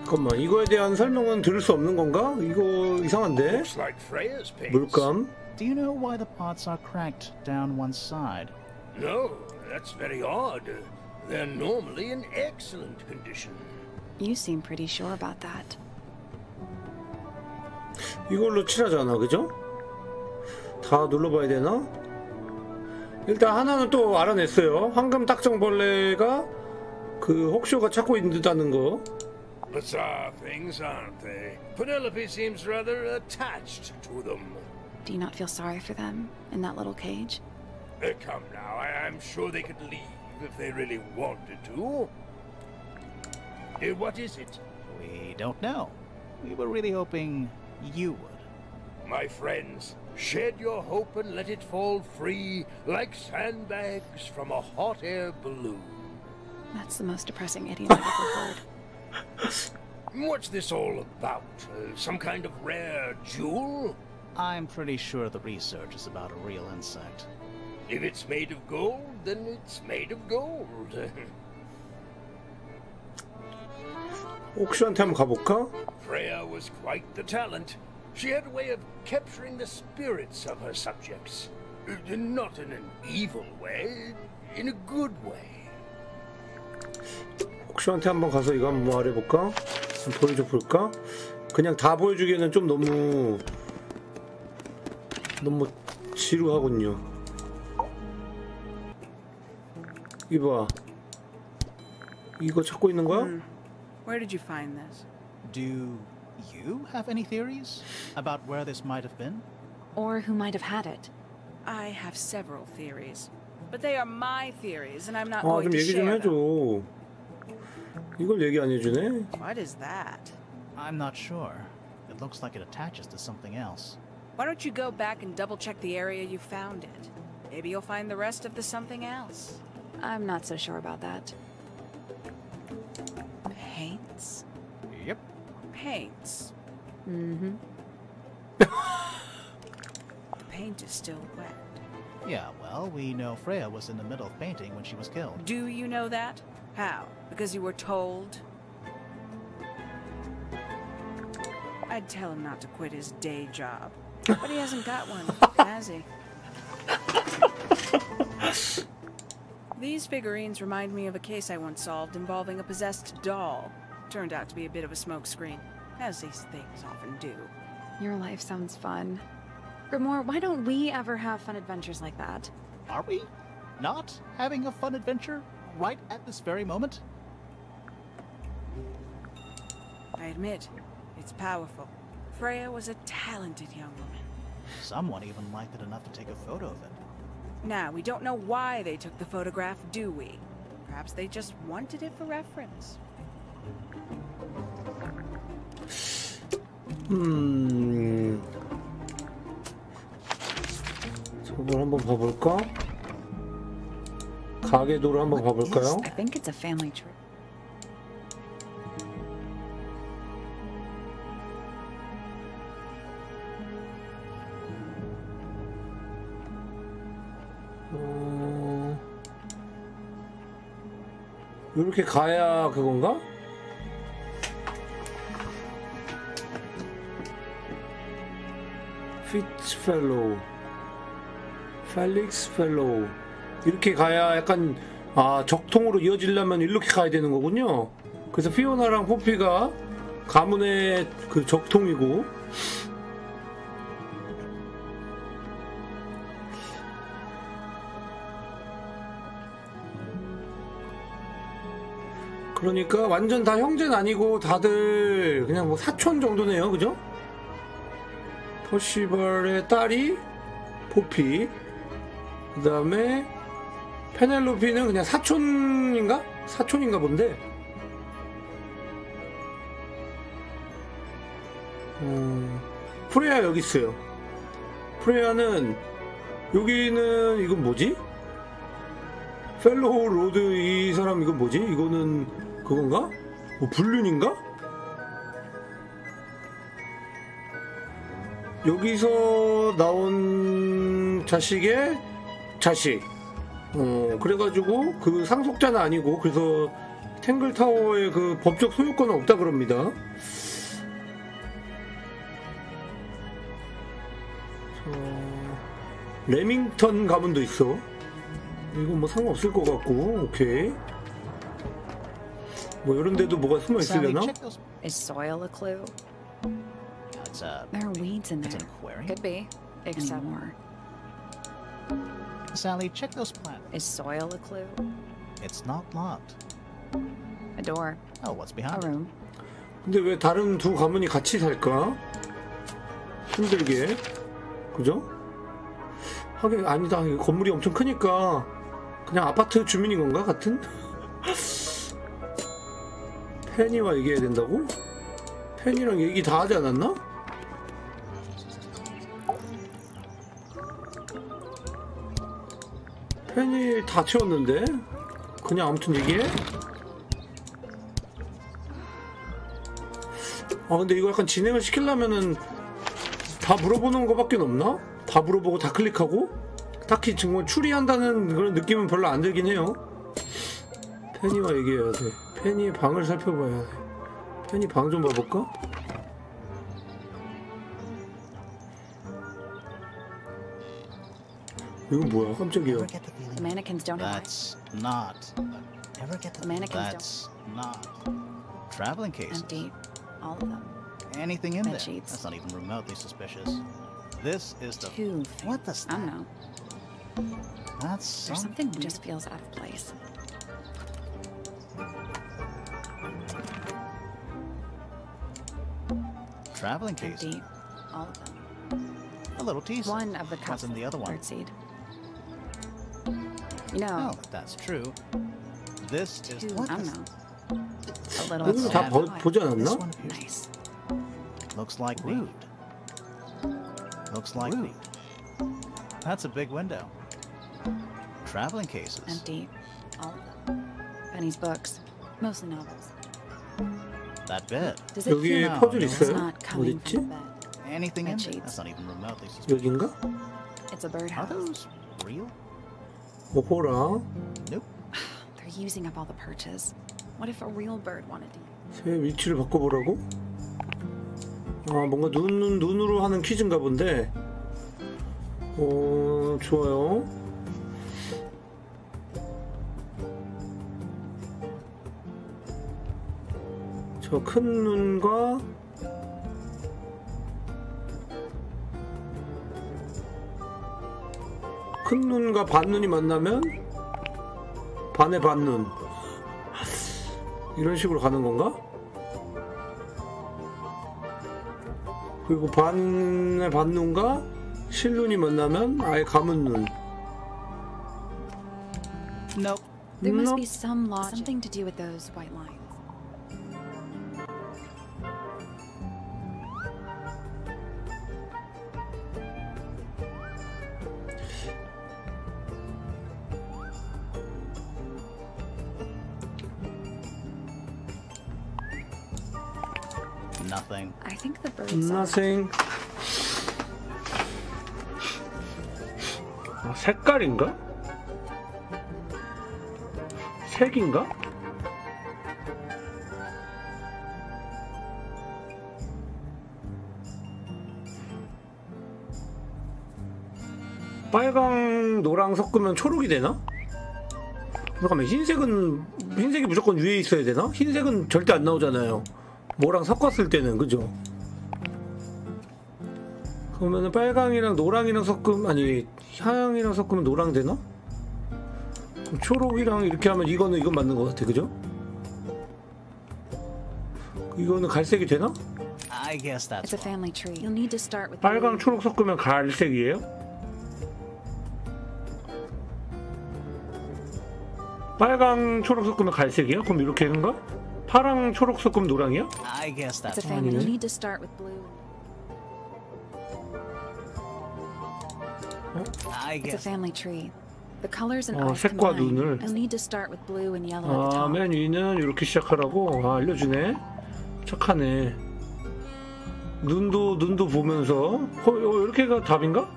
잠깐만, 이거에 대한 설명은 들을 수 없는 건가? 이거 이상한데? Looks like Freya's paints. 물감? Do you know why the pots are cracked down one side? No, that's very odd. They're normally in excellent condition. You seem pretty sure about that. 이걸로 칠하잖아, 그죠? 다 눌러봐야 되나? 일단 하나는 또 알아냈어요. 황금 딱정벌레가 그 혹쇼가 찾고 있다는 거. Bizarre things, aren't they? Penelope seems rather attached to them. Do you not feel sorry for them in that little cage? Come now, I'm sure they could leave if they really wanted to. What is it? We don't know. We were really hoping you would. My friends, shed your hope and let it fall free like sandbags from a hot air balloon. That's the most depressing idiom I've ever heard. What's this all about? Some kind of rare jewel? I'm pretty sure the research is about a real insect. If it's made of gold, then it's made of gold. 옥슈한테 한번 가볼까? Freya was quite the talent. She had a way of capturing the spirits of her subjects. Not in an evil way, in a good way. 옥슈한테 한번 가서 이거 한번 말해볼까? 보여줘 볼까? 그냥 다 보여주기에는 좀 너무 지루하군요. 이봐, 이거 찾고 있는 거야? Where did you find this? Do you have any theories about where this might have been? Or who might have had it? I have several theories, but they are my theories, and I'm not 아, going 좀 to 얘기 좀 share them. 해줘. 이걸 얘기 안 해주네? What is that? I'm not sure. It looks like it attaches to something else. Why don't you go back and double-check the area you found it? Maybe you'll find the rest of the something else. I'm not so sure about that. Paints? Yep. Paints. Mm-hmm. The paint is still wet. Yeah, well, we know Freya was in the middle of painting when she was killed. Do you know that? How? Because you were told? I'd tell him not to quit his day job. But he hasn't got one, has he? These figurines remind me of a case I once solved involving a possessed doll. Turned out to be a bit of a smokescreen, as these things often do. Your life sounds fun. Grimoire, why don't we ever have fun adventures like that? Are we not having a fun adventure right at this very moment? I admit, it's powerful. Freya was a talented young woman. Someone even liked it enough to take a photo of it. Now, we don't know why they took the photograph, do we? Perhaps they just wanted it for reference. 저거 가게도를 한번 봐볼까? 가게도를 한번 봐볼까요? I think it's a family trip. 이렇게 가야 그건가? 피츠펠로우, 펠릭스 펠로우 이렇게 가야 약간 적통으로 이어지려면 이렇게 가야 되는 거군요. 그래서 피오나랑 포피가 가문의 그 적통이고 그러니까 완전 다 형제는 아니고 다들 그냥 뭐 사촌 정도네요. 그죠? 퍼시벌의 딸이 포피, 그 다음에 페넬로피는 그냥 사촌인가? 사촌인가 본데 프레야 여기 있어요. 프레야는 여기는 이건 뭐지? 펠로우 로드 이 사람 이건 뭐지? 이거는 그건가? 뭐 불륜인가? 여기서 나온 자식의 자식. 그래가지고 그 상속자는 아니고 그래서 탱글타워의 그 법적 소유권은 없다 그럽니다. 레밍턴 가문도 있어. 이건 뭐 상관없을 것 같고, 오케이. 뭐 이런 데도 뭐가 숨어 있으려나? Is soil a clue? There are weeds in there. Could be. Except more. Sally, check those plants. Is soil a clue? It's not locked. A door. Oh, what's behind A room. 근데 왜 다른 두 가문이 같이 살까? 힘들게. 그죠? 하긴 아니다. 건물이 엄청 크니까 그냥 아파트 주민인 건가 같은? 펜이와 얘기해야 된다고? 펜이랑 얘기 다 하지 않았나? 펜이 다 채웠는데? 그냥 아무튼 얘기해? 근데 이거 약간 진행을 시키려면은 다 물어보는 거밖에 없나? 다 물어보고 다 클릭하고? 딱히 정말 추리한다는 그런 느낌은 별로 안 들긴 해요. 페니와 얘기해야 돼. 페니의 방을 살펴봐야 돼. 페니 방 좀 봐볼까? 이건 뭐야? 깜짝이야. The mannequins don't have That's not. Never get the mannequins That's not. Traveling cases. empty. All of them. Anything in Bed there. sheets. That's not even remotely suspicious. This is the. Two What the? things. I don't know. That's There's something that just feels out of place. Traveling cases. Empty. All of them. A little teasel. One of the What's cups in the other one? birdseed. You know. Oh, that's true. This is. Two, What I don't the- know. A little. 이거 다 보지 않았나? Nice. Looks like rude. Looks like rude. That's a big window. Traveling cases. Empty. All of them. Penny's books. Mostly novels. That bed. Does it 여기에 feel 퍼즐 it's 있어요? not coming 어딨지? from the bed? Anything in Bed there? sheets. That's not even remotely suspicious. 여긴가? It's a Are birdhouse. those real? 오호라. Nope. They're using up all the perches. What if a real bird wanted to? 새 위치를 바꿔보라고? 뭔가 눈으로 하는 퀴즈인가 본데. 좋아요. 저 큰 눈과 큰 눈과 반눈이 만나면 반의 반눈 이런 식으로 가는 건가? 그리고 반의 반눈과 실눈이 만나면 아예 감은 눈. Nope. There must be some logic. Something to do with those white lines. Nothing. I think the birds Nothing. 아, 색깔인가? 색인가? 빨강, 노랑 섞으면 초록이 되나? 잠깐만, 흰색이 무조건 위에 있어야 되나? 흰색은 절대 안 나오잖아요. 뭐랑 섞었을 때는, 그죠? 그러면은 빨강이랑 노랑이랑 섞으면, 아니, 하양이랑 섞으면 노랑 되나? 그럼 초록이랑 이렇게 하면 이건 맞는 것 같아, 그죠? 이거는 갈색이 되나? I guess that's It's a family tree. You'll need to start with 빨강, 초록 섞으면 갈색이에요? 빨강, 초록 섞으면 갈색이야? 그럼 이렇게 한가? 파랑, 초록 섞으면 노랑이야? I guess It's a that's family. You'll need to start with blue. I It's a guess. family tree. The colors and eyes 색과 combine. 눈을. You'll need to start with blue and yellow at the 아, top. 맨 위는 이렇게 시작하라고? 아, 알려주네. 착하네. 눈도 보면서. 이렇게가 답인가?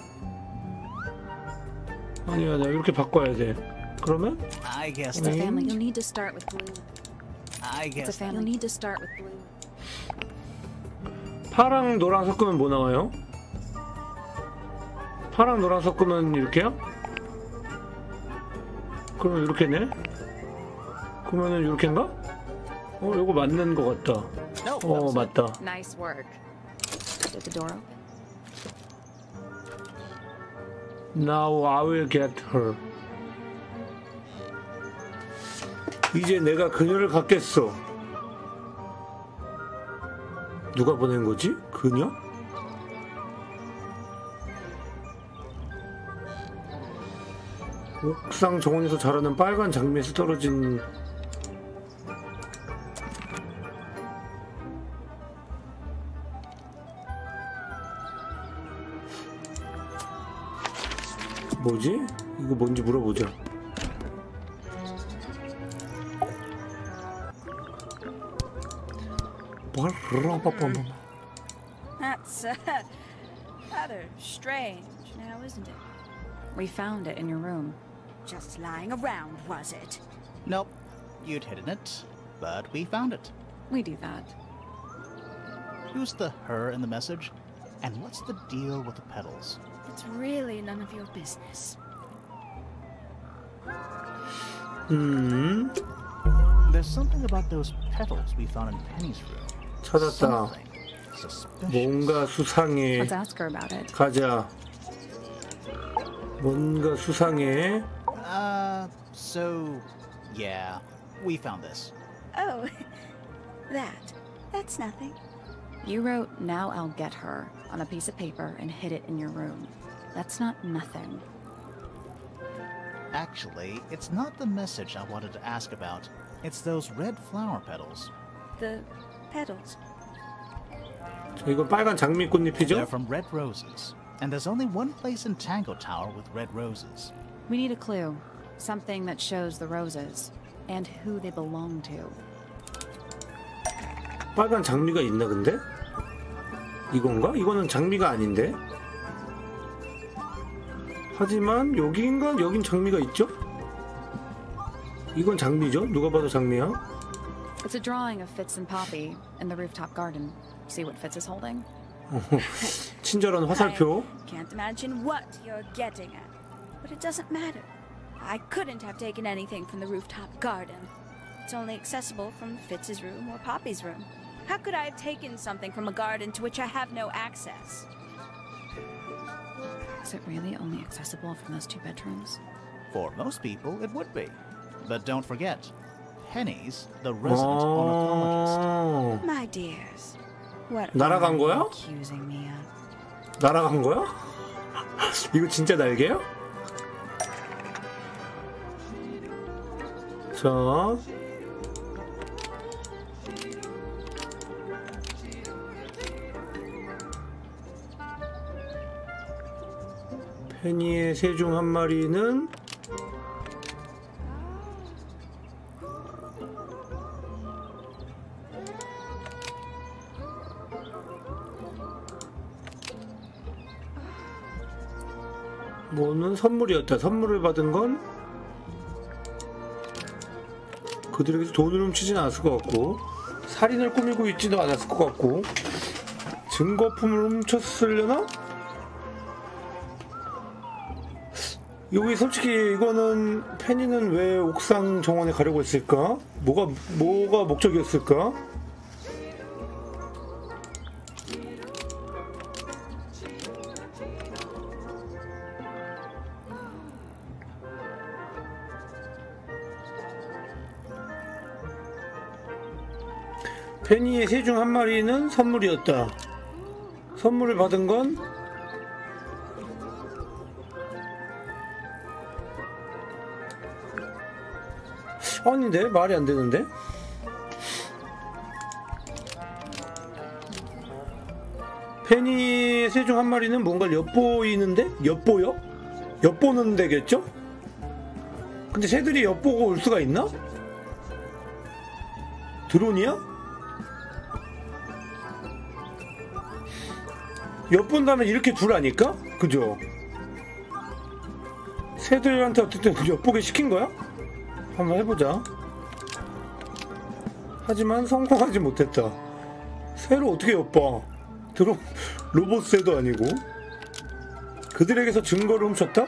아니야, 이렇게 바꿔야 돼. 그러면? I guess It's a that. family. You'll need to start with blue. I It's a guess. family. You'll need to start with blue. 파랑, 노랑 섞으면 뭐 나와요? 파랑, 노랑 섞으면 이렇게요? 그럼 이렇게네? 그러면은 이렇게인가? 이거 맞는 것 같다. 맞다. Nice work. Did the door open? Now I will get her. 이제 내가 그녀를 갖겠어. 누가 보낸 거지? 그녀? 옥상 정원에서 자라는 빨간 장미에서 떨어진 뭐지? 이거 뭔지 물어보자. That's rather strange now, isn't it? We found it in your room. Just lying around, was it? Nope. You'd hidden it, but we found it. We do that. Who's the her in the message? And what's the deal with the petals? It's really none of your business. There's something about those petals we found in Penny's room. 찾았다. 뭔가 수상해. Let's ask her about it. 가자. 뭔가 수상해. So, yeah, we found this. Oh, that's nothing. You wrote, "Now I'll get her," on a piece of paper and hid it in your room. That's not nothing. Actually, it's not the message I wanted to ask about. It's those red flower petals. The petals. 이거 빨간 장미꽃잎이죠? They're from red roses. And there's only one place in Tango Tower with red roses. We need a clue. Something that shows the roses. And who they belong to. 빨간 장미가 있나 근데? 이건가? 이거는 장미가 아닌데? 하지만 여기인가? 여긴 장미가 있죠? 이건 장미죠? 누가 봐도 장미야? It's a drawing of Fitz and Poppy in the rooftop garden. See what Fitz is holding? 친절한 화살표. I can't imagine what you're getting at, but it doesn't matter. I couldn't have taken anything from the rooftop garden. It's only accessible from Fitz's room or Poppy's room. How could I have taken something from a garden to which I have no access? Is it really only accessible from those two bedrooms? For most people, it would be. But don't forget, Penny's the resident ornithologist. My dears, what 날아간 거야? accusing me of? 날아간 거야? 이거 진짜 날개야? 자, 페니의 새 중 한 마리는 뭐는 선물이었다. 선물을 받은 건 그들에게서 돈을 훔치진 않았을 것 같고, 살인을 꾸미고 있지도 않았을 것 같고, 증거품을 훔쳤으려나? 여기 솔직히 이거는 페니는 왜 옥상 정원에 가려고 했을까? 뭐가 목적이었을까? 페니의 새 중 한 마리는 선물이었다. 선물을 받은 건 아닌데? 말이 안 되는데? 페니의 새 중 한 마리는 뭔가를 엿보이는데? 엿보여? 엿보는 데겠죠? 근데 새들이 엿보고 올 수가 있나? 드론이야? 엿본다면 이렇게 둘아니까? 그죠? 새들한테 어쨌든 엿보게 시킨 거야? 한번 해보자. 하지만 성공하지 못했다. 새를 어떻게 엿봐? 드론 로봇 새도 아니고. 그들에게서 증거를 훔쳤다?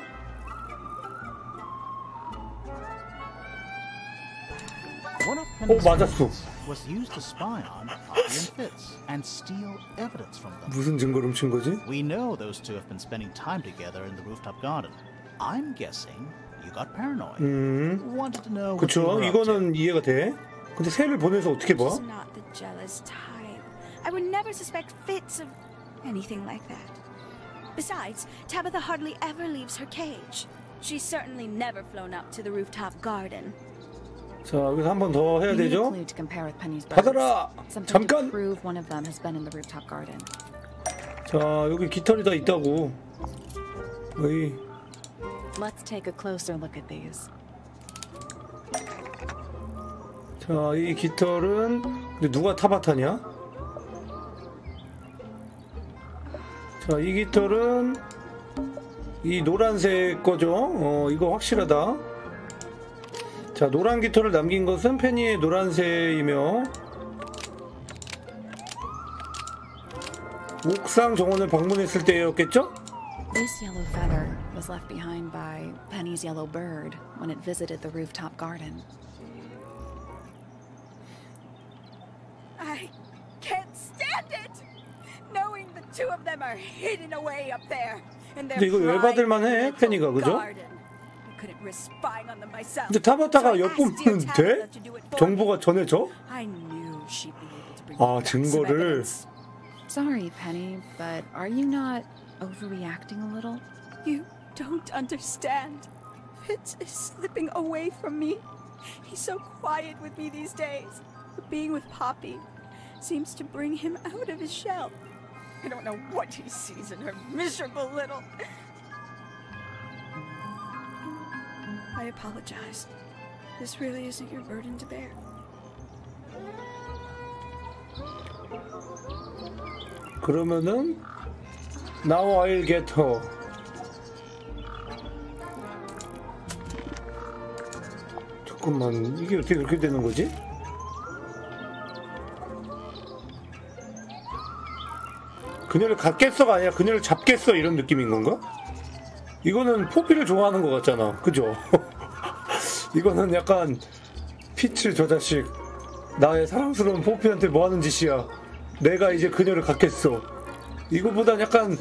맞았어. Was used to spy on Poppy and Fitz and steal evidence from them. 무슨 증거를 훔친 거지? We know those two have been spending time together in the rooftop garden. I'm guessing you got paranoid. Wanted to know. 그쵸? 이거는 이해가 돼. 근데 새를 보내서 어떻게 봐? She's not the jealous type. I would never suspect Fitz of anything like that. Besides, Tabitha hardly ever leaves her cage. She's certainly never flown up to the rooftop garden. 자, 여기서 한 번 더 해야 되죠? 받아라! 잠깐! 자, 여기 깃털이 다 있다고. 어이. Let's take a closer look at these. 자, 이 깃털은 근데 누가 타바타냐? 자, 이 깃털은 이 노란색 거죠? 이거 확실하다. 자, 노란 깃털을 남긴 것은 페니의 노란새이며 옥상 정원을 방문했을 때였겠죠? This yellow feather was left behind by Penny's yellow bird when it visited the rooftop garden. I can't stand it! Knowing the two of them are hidden away up there in their 근데 이거 열받을 만해, 페니가, 그죠? 근데 타바타가 엿보면 돼? 정보가 전해져? 아, 증거를. Sorry, Penny, but are you not overreacting a little? You don't understand. Fitz is slipping away from me. He's so quiet with me these days. But being with Poppy seems to bring him out of his shell. I don't know what he sees in her miserable little... I apologize. This really isn't your burden to bear. 그러면은 Now I'll get her. 잠깐만, 이게 어떻게 그렇게 되는 거지? 그녀를 갖겠어가 아니라 그녀를 잡겠어 이런 느낌인 건가? 이거는 포피를 좋아하는 것 같잖아, 그죠? 이거는 약간 피츠 저 자식 나의 사랑스러운 포피한테 뭐하는 짓이야, 내가 이제 그녀를 갖겠어, 이거보단 약간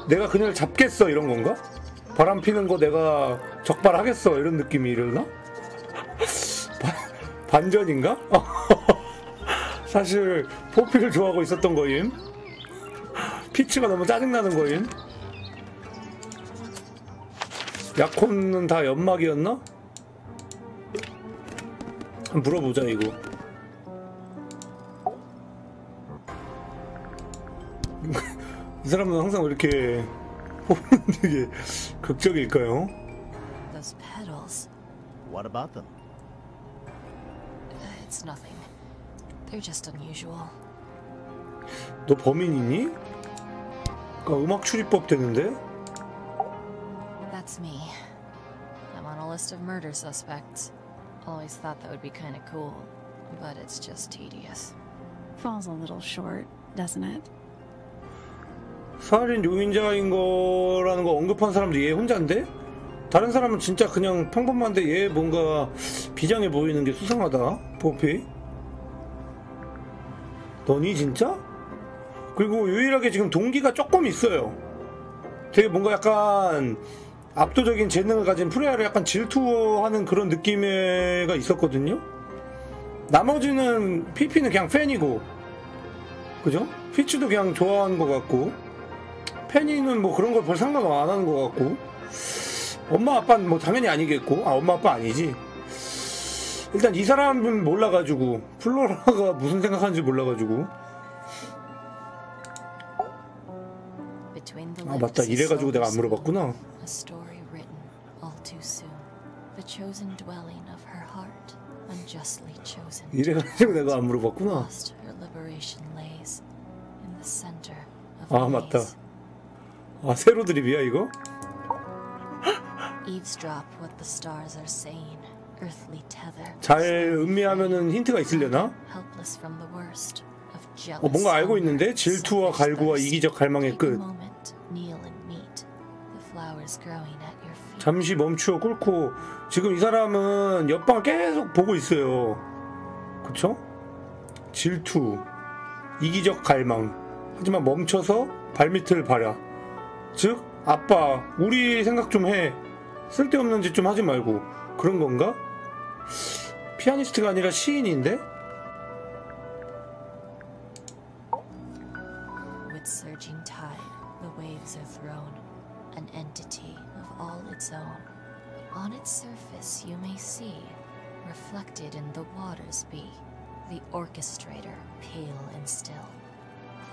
내가 그녀를 잡겠어 이런 건가? 바람 피는 거 내가 적발하겠어 이런 느낌이 이러나? 반전인가? 사실 포피를 좋아하고 있었던 거임. 피츠가 너무 짜증나는 거임. 약혼은 다 연막이었나? 한번 물어보자 이거. 이 사람은 항상 왜 이렇게 되게 극적일까요? Those petals. What about them? It's nothing. They're just unusual. 너 범인이니? 그러니까 음악 출입법 되는데? That's It's me. I'm on a list of murder suspects. Always thought that would be kind of cool, but it's just tedious. Falls a little short, doesn't it? 살인 용의자인 거라는 거 언급한 사람도 얘 혼자인데? 다른 사람은 진짜 그냥 평범한데 얘 뭔가 비장해 보이는 게 수상하다. 포피. 너니 진짜? 그리고 유일하게 지금 동기가 조금 있어요. 되게 뭔가 약간 압도적인 재능을 가진 프레야를 약간 질투하는 그런 느낌가 있었거든요. 나머지는 피피는 그냥 팬이고, 그죠? 피치도 그냥 좋아하는 것 같고, 팬이는 뭐 그런 걸 별 생각 안 하는 것 같고, 엄마 아빠는 뭐 당연히 아니겠고, 엄마 아빠 아니지. 일단 이 사람은 몰라가지고, 플로라가 무슨 생각하는지 몰라가지고. 맞다, 이래가지고 내가 안 물어봤구나. 이래가지고 내가 안 물어봤구나. 맞다. 세로 드립이야 이거? 잘 음미하면은 힌트가 있으려나? 뭔가 알고 있는데? 질투와 갈구와 이기적 갈망의 끝. 잠시 멈추어 꿇고. 지금 이 사람은 옆방을 계속 보고 있어요. 그쵸? 질투, 이기적 갈망. 하지만 멈춰서 발밑을 봐라. 즉, 아빠, 우리 생각 좀 해. 쓸데없는 짓 좀 하지 말고. 그런 건가? 피아니스트가 아니라 시인인데? With surging tide, the waves are thrown, an entity of all its own. On its surface you may see, reflected in the waters be, the orchestrator, pale and still,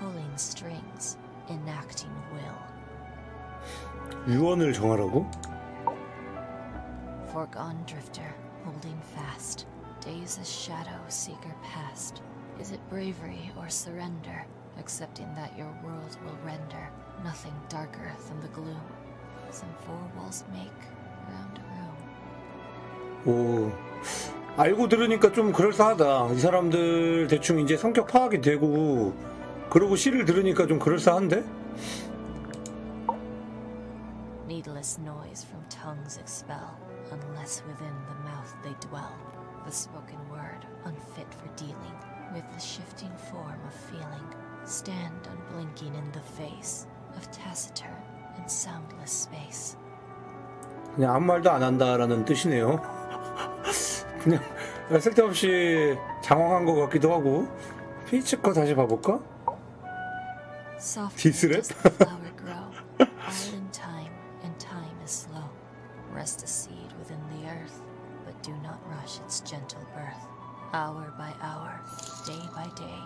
pulling strings, enacting will. 유언을 정하라고? Foregone drifter, holding fast, days a shadow seeker past. Is it bravery or surrender, accepting that your world will render nothing darker than the gloom? Some four walls make round a room. 오, 알고 들으니까 좀 그럴싸하다. 이 사람들 대충 이제 성격 파악이 되고, 그러고 시를 들으니까 좀 그럴싸한데? Needless noise from tongues expel, unless within the mouth they dwell. The spoken word, unfit for dealing with the shifting form of feeling, stand unblinking in the face of taciturn and soundless space. 그냥 아무 말도 안 한다라는 뜻이네요. 그냥 쓸데없이 장황한 것 같기도 하고. 피치 거 다시 봐볼까? 디스랩? Rest a seed within the earth, but do not rush its gentle birth. Hour by hour, day by day,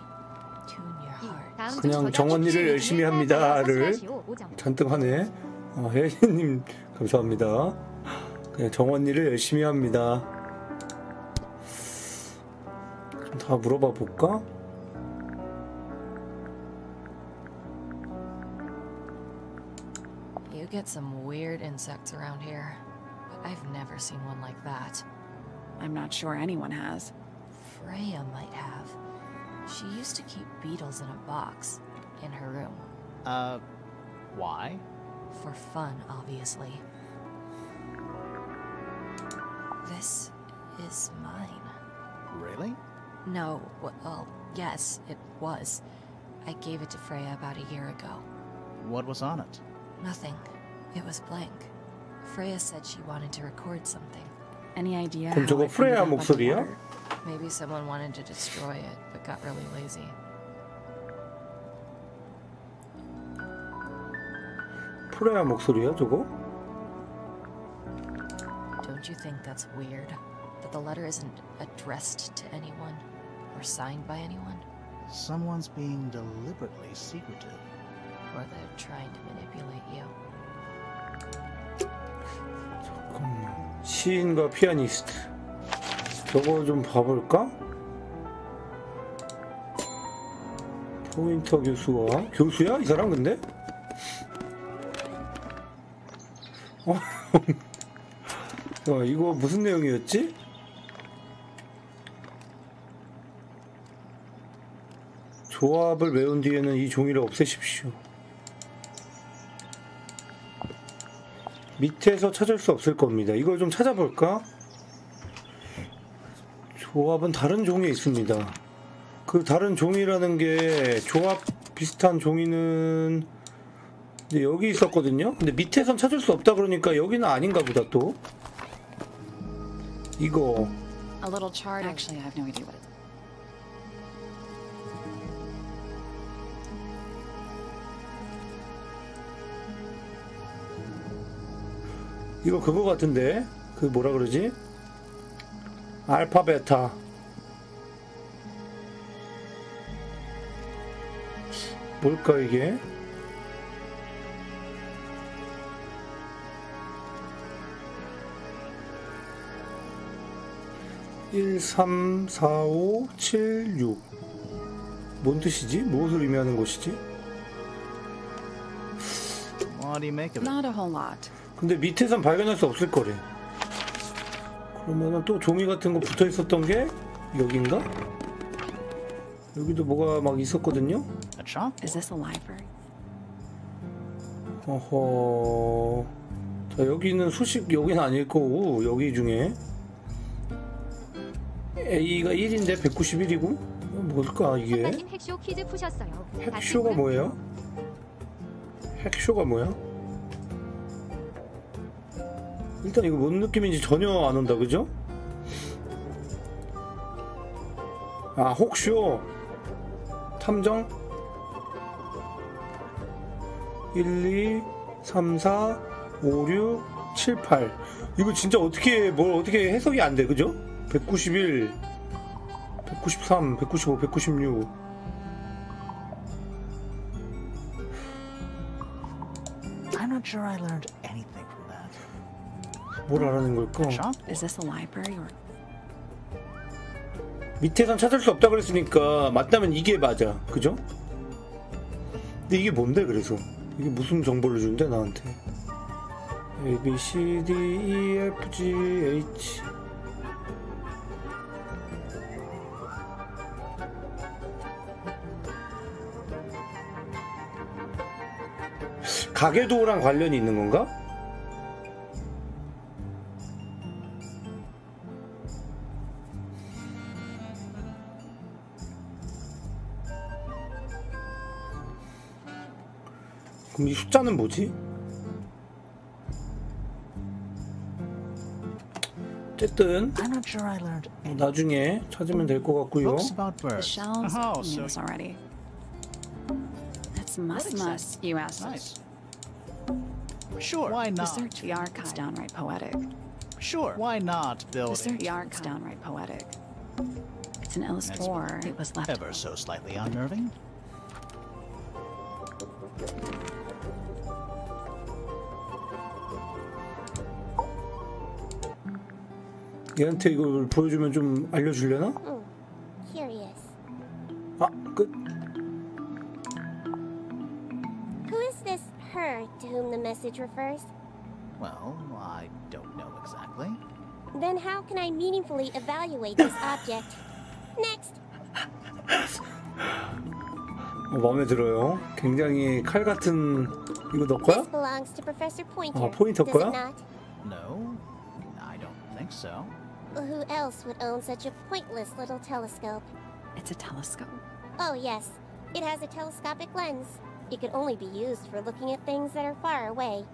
tune your heart. 그냥 정원 일을 열심히 합니다를 잔뜩 하네. 혜진님 감사합니다. 그냥 정원 일을 열심히 합니다. 좀 다 물어봐 볼까? You get some weird insects around here. I've never seen one like that. I'm not sure anyone has. Freya might have. She used to keep beetles in a box in her room. Why? For fun, obviously. This is mine. Really? No, well, yes, it was. I gave it to Freya about a year ago. What was on it? Nothing. It was blank. Freya said she wanted to record something. Any idea? 그럼 저거 프레야 목소리야? Maybe someone wanted to destroy it, but got really lazy. 프레야 목소리야 저거? Don't you think that's weird? That the letter isn't addressed to anyone or signed by anyone? Someone's being deliberately secretive. Or they're trying to manipulate you. 잠깐만. 시인과 피아니스트. 저거 좀 봐볼까? 포인터 교수와 교수야? 이 사람 근데? 이거 무슨 내용이었지? 조합을 외운 뒤에는 이 종이를 없애십시오. 밑에서 찾을 수 없을 겁니다. 이걸 좀 찾아볼까? 조합은 다른 종이에 있습니다. 그 다른 종이라는 게 조합 비슷한 종이는 근데 여기 있었거든요. 근데 밑에선 찾을 수 없다 그러니까 여기는 아닌가 보다 또. 이거. A little chart. Actually, I have no idea what it is. 이거 그거 같은데? 그 뭐라 그러지? 알파 베타. 뭘까 이게? (1, 3, 4, 5, 7, 6) 뭔 뜻이지? 무엇을 의미하는 것이지? What do you make of it? Not a whole lot. 근데 밑에선 발견할 수 없을 거래. 그러면은 또 종이 같은 거 붙어 있었던 게 여긴가? 여기도 뭐가 막 있었거든요? Is this a library? 어허. 자, 여기는 수식, 여기는 아닐 거고, 여기 중에. A가 1인데 191이고? 뭘까, 이게? 핵쇼 퀴즈 푸셨어요. 핵쇼가 뭐예요? 핵쇼가 뭐야? 일단 이거 뭔 느낌인지 전혀 안 온다, 그죠? 아, 혹쇼. 탐정? 1, 2, 3, 4, 5, 6, 7, 8. 이거 진짜 어떻게, 어떻게 해석이 안 돼, 그죠? 191, 193, 195, 196. I'm not sure I learned anything from that. 뭘 알아낸 걸까? Is this a library or? 밑에선 찾을 수 없다 그랬으니까 맞다면 이게 맞아, 그죠? 근데 이게 뭔데 그래서? 이게 무슨 정보를 준대 나한테? A, B, C, D, E, F, G, H. 가계도랑 관련이 있는 건가? 그럼 이 숫자는 뭐지? 어쨌든 나중에 찾으면 될 것 같고요. The shelves. I knew this already. That's must. You asked us. Sure, why not? The archive's downright poetic. Sure, why not build The archive's downright poetic. It's an illustration. Or it was left. Ever so slightly unnerving. 얘한테 이걸 보여주면 좀 알려주려나? Curious. 아, 끝. Who is this her to whom the message refers? Well, I don't know exactly. Then how can I meaningfully evaluate this object? Next. 마음에 들어요. 굉장히 칼 같은 이거 너 거야? This belongs to Professor Pointer. 아, 포인터 does 거야? it not? No, I don't think so. Who else would own such a pointless little telescope? It's a telescope. Oh yes, it has a telescopic lens. It could only be used for looking at things that are far away.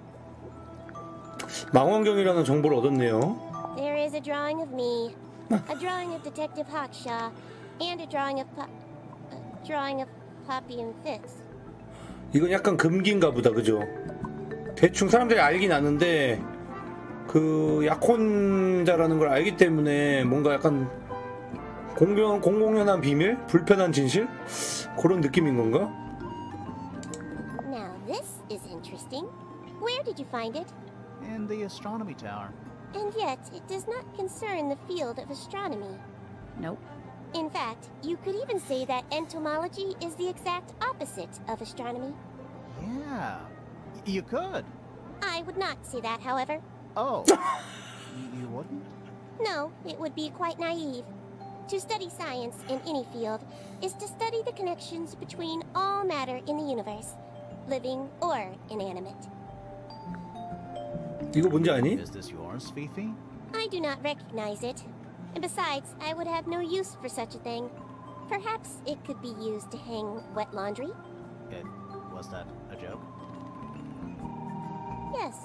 망원경이라는 정보를 얻었네요. There is a drawing of me, a drawing of Detective Hawkshaw, and a drawing of Poppy and Fitz. 이건 약간 금기인가 보다, 그죠? 대충 사람들이 알긴 아는데 그 약혼자라는 걸 알기 때문에 뭔가 약간 공공연한 비밀? 불편한 진실? 그런 느낌인 건가? Now this is interesting. Where did you find it? In the astronomy tower. And yet, it does not concern the field of astronomy. Nope. In fact, you could even say that entomology is the exact opposite of astronomy. Yeah, you could. I would not say that, however. Oh, you wouldn't? No, it would be quite naive. To study science in any field is to study the connections between all matter in the universe, living or inanimate. 이거 뭔지 아니? Is this yours, Fifi? I do not recognize it. And besides, I would have no use for such a thing. Perhaps it could be used to hang wet laundry? Was that a joke? Yes.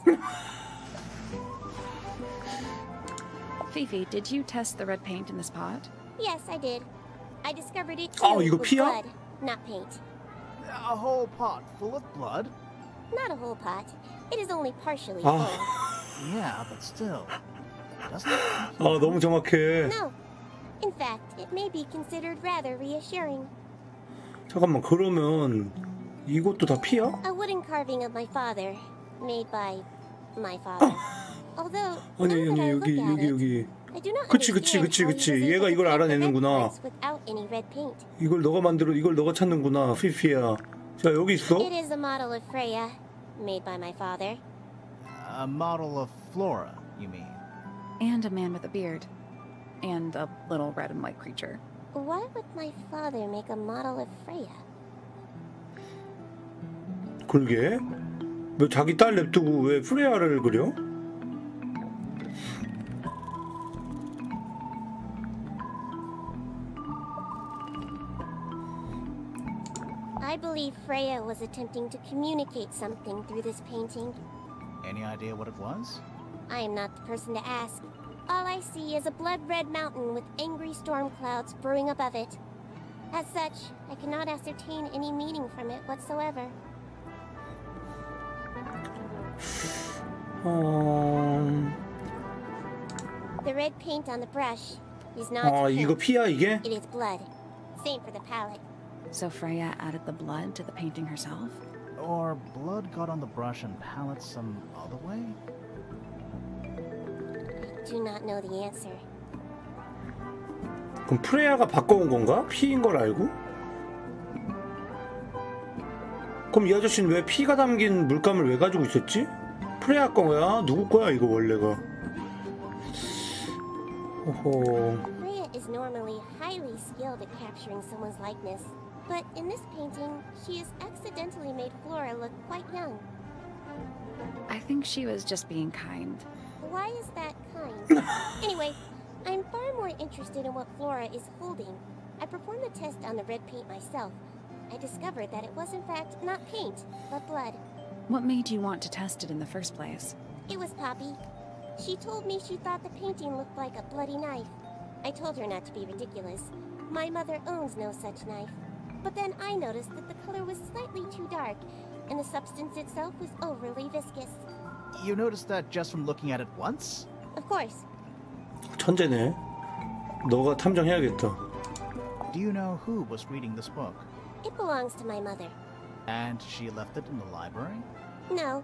Fifi, did you test the red paint in this pot? Yes, I did. I discovered it too 이거 with 피야? blood, not paint. A whole pot full of blood? Not a whole pot. It is only partially full. Yeah, but still. Doesn't it? 너무 정확해. No. In fact, it may be considered rather reassuring. 잠깐만, 그러면 이것도 다 피야? A wooden carving of my father, made by my father. Although, 아니 여기. I do not 그치. 얘가 이걸 알아내는구나. without any red paint. 이걸 너가 찾는구나, 피피야. 자, 여기 있어. It is a model of Freya, made by my father. A model of Flora, you mean? And a man with a beard. And a little red and white creature. Why would my father make a model of Freya? 그러게. 왜 자기 딸 냅두고 왜 프레야를 그려? I believe Freya was attempting to communicate something through this painting. Any idea what it was? I am not the person to ask. All I see is a blood-red mountain with angry storm clouds brewing above it. As such, I cannot ascertain any meaning from it whatsoever. The red paint on the brush is not paint. 이거 피야 이게? It is blood. Same for the palette. So Freya added the blood to the painting herself? Or blood got on the brush and palette some other way? I do not know the answer. 그럼 프레야가 바꿔온 건가? 피인 걸 알고? 그럼 이 아저씨는 왜 피가 담긴 물감을 왜 가지고 있었지? 프레야 거야? 누구 거야 이거 원래가? Freya is normally highly skilled at capturing someone's likeness, but in this painting, she has accidentally made Flora look quite young. I think she was just being kind. Why is that kind? Anyway, I'm far more interested in what Flora is holding. I performed the test on the red paint myself. I discovered that it was in fact not paint, but blood. What made you want to test it in the first place? It was Poppy. She told me she thought the painting looked like a bloody knife. I told her not to be ridiculous. My mother owns no such knife. But then I noticed that the color was slightly too dark, and the substance itself was overly viscous. You noticed that just from looking at it once? Of course. 천재네. 너가 탐정해야겠다. Do you know who was reading this book? It belongs to my mother. And she left it in the library? No.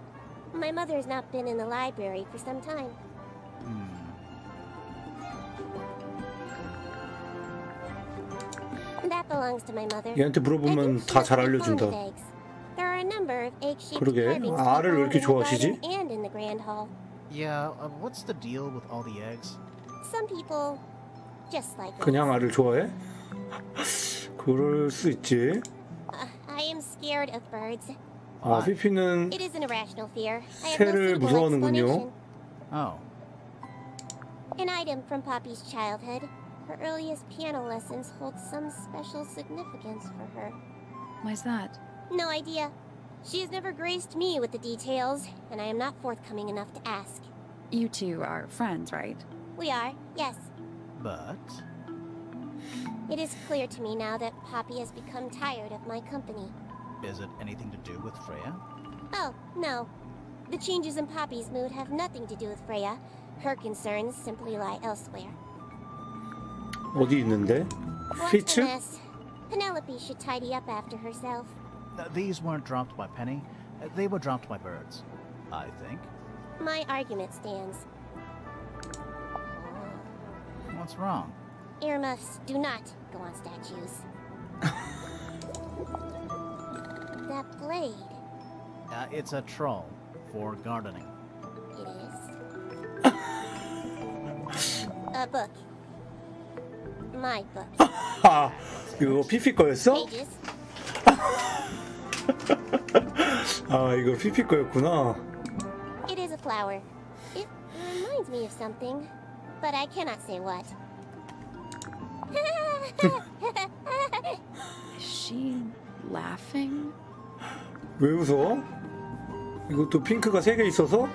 My mother has not been in the library for some time. That belongs to my mother. 얘한테 물어보면 다 잘 알려준다. There are a number of egg-shaped 그러게. carvings 알을 왜 이렇게 in the garden 좋아하시지? and in the grand hall. Yeah, what's the deal with all the eggs? Some people just like 그냥 알을 좋아해? 그럴 수 있지. I am scared of birds. 피피는 It is an irrational fear. I have no 새를 suitable 무서워하는군요. explanation. Oh. An item from Poppy's childhood. Her earliest piano lessons hold some special significance for her. Why's that? No idea. She has never graced me with the details, and I am not forthcoming enough to ask. You two are friends, right? We are, yes. But? It is clear to me now that Poppy has become tired of my company. Is it anything to do with Freya? Oh, no. The changes in Poppy's mood have nothing to do with Freya. Her concerns simply lie elsewhere. 어디 있는데? What 피츠? a mess. Penelope should tidy up after herself. These weren't dropped by Penny. They were dropped by birds, I think. My argument stands. What's wrong? Earmuffs do not go on statues. That blade. It's a troll for gardening. it is. A book. My book. 아, 이거 피피 거였어? Pages. 아, 이거 피피 거였구나. It is a flower. It reminds me of something, but I cannot say what. Is she laughing? 왜 웃어? 이것도 핑크가 3개 있어서?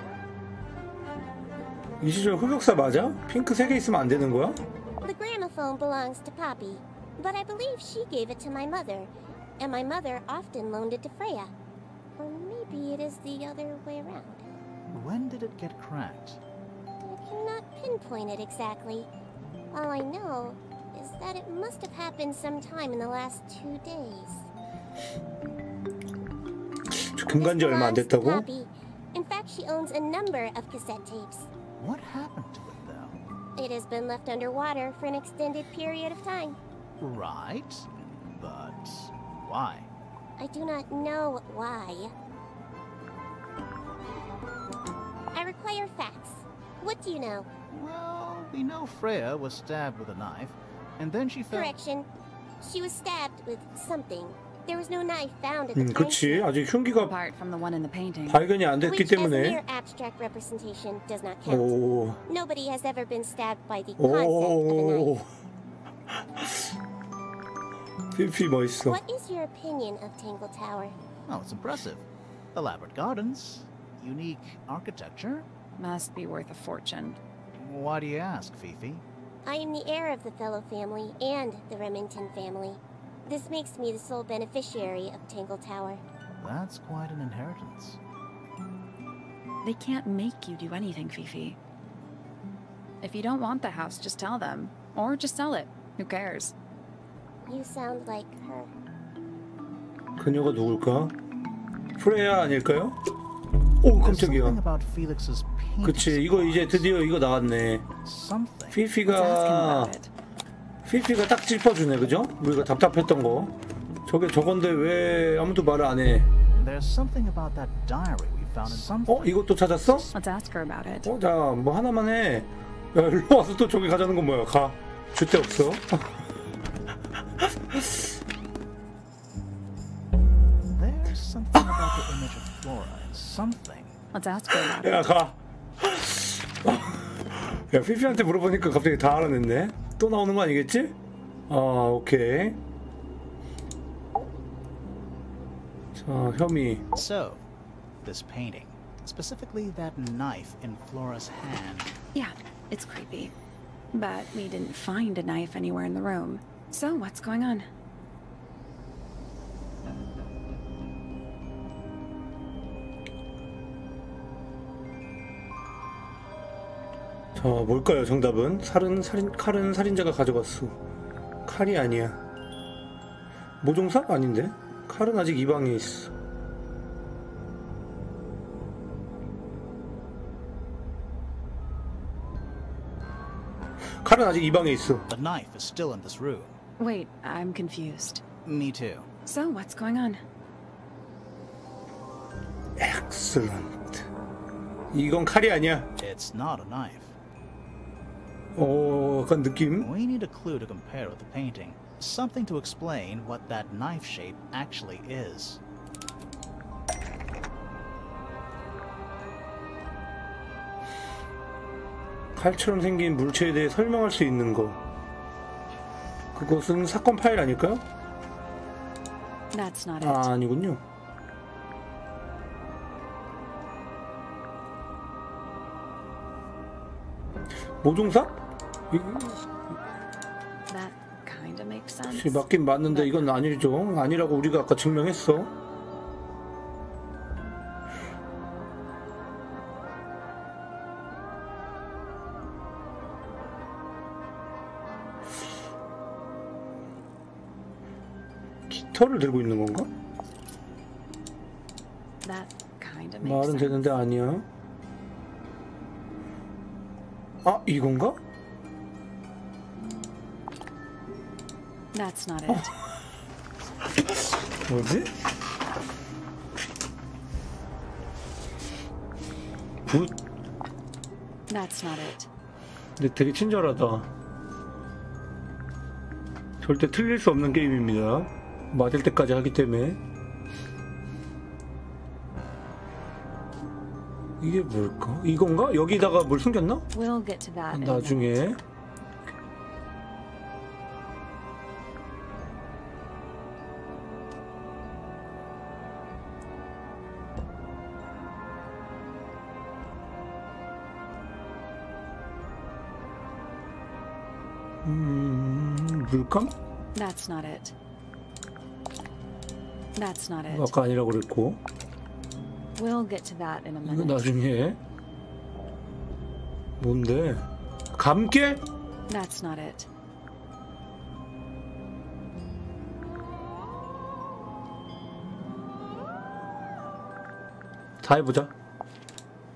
이 시절 흑역사 맞아? 핑크 3개 있으면 안 되는 거야? The gramophone belongs to Poppy, but I believe she gave it to my mother, and my mother often loaned it to Freya. Or maybe it is the other way around. When did it get cracked? I cannot pinpoint it exactly. All I know is that it must have happened sometime in the last 2 days. 금간지 얼마 안 됐다고? Poppy. In fact, she owns a number of cassette tapes. What happened to it, though? It has been left underwater for an extended period of time. Right, but why? I do not know why. I require facts. What do you know? Well, we know Freya was stabbed with a knife, and then she fell... Correction. She was stabbed with something. There was no knife found at the time. 그치. 아직 흉기가 Apart from the one in the painting. 발견이 안 됐기 Which, as a 때문에. mere abstract representation, does not count. 오. Nobody has ever been stabbed by the concept of a 오. knife. 피피 멋있어. What is your opinion of 탱글타워? Oh, it's impressive. Elaborate gardens, unique architecture. Must be worth a fortune. Why do you ask, Fifi? I am the heir of the Fellow family and the Remington family. This makes me the sole beneficiary of 탱글타워. That's quite an inheritance. They can't make you do anything, Fifi. If you don't want the house, just tell them. Or just sell it. Who cares? You sound like her. 그녀가 누굴까? 프레야 아닐까요? 오, 깜짝이야. 그치, 이거 이제 드디어 이거 나왔네. 피피가 딱 짚어주네, 그죠? 우리가 답답했던 거. 저건데 왜 아무도 말을 안 해? 이것도 찾았어? Let's ask her about it. 자, 뭐 하나만 해. 야, 일로 와서 또 저기 가자는 건 뭐야? 가. 줄 데 없어. There's something about the image of Flora. Something. Let's ask her about 야, it. 가. 야, 피피한테 물어보니까 갑자기 다 알아냈네. 또 나오는 거 아니겠지? 오케이. 자, 혐의. So, this painting, specifically that knife in Flora's hand. Yeah, it's creepy. But we didn't find a knife anywhere in the room. So, what's going on? 자, 뭘까요, 정답은? 칼은 살인자가 가져갔어. 칼이 아니야. 모종삽? 아닌데? 칼은 아직 이 방에 있어. 칼은 아직 이 방에 있어. The knife is still in this room. Wait, I'm confused. Me too. So, what's going on? Excellent. 이건 칼이 아니야. It's not a knife. 약간 느낌? We need a clue to compare with the painting. Something to explain what that knife shape actually is. 칼처럼 생긴 물체에 대해 설명할 수 있는 거. 그것은 사건 파일 아닐까요? That's not it. 아니군요. 모종삽? That kind of makes sense. 맞긴 맞는데 이건 아니죠. 아니라고 우리가 아까 증명했어. 깃털을 들고 있는 건가? That kind of makes 말은 sense. 되는데 아니야. 이건가? That's not it. 뭐지? 붓. That's not it. 근데 되게 친절하다. 절대 틀릴 수 없는 게임입니다. 맞을 때까지 하기 때문에. 이게 뭘까? 이건가? 여기다가 뭘 숨겼나? We'll get to that. 나중에. 물감? That's not it. That's not it. 아까 아니라고 그랬고. We'll get to that in a 이거 minute. 나중에. 뭔데? 감깨? That's not it. 다 해보자.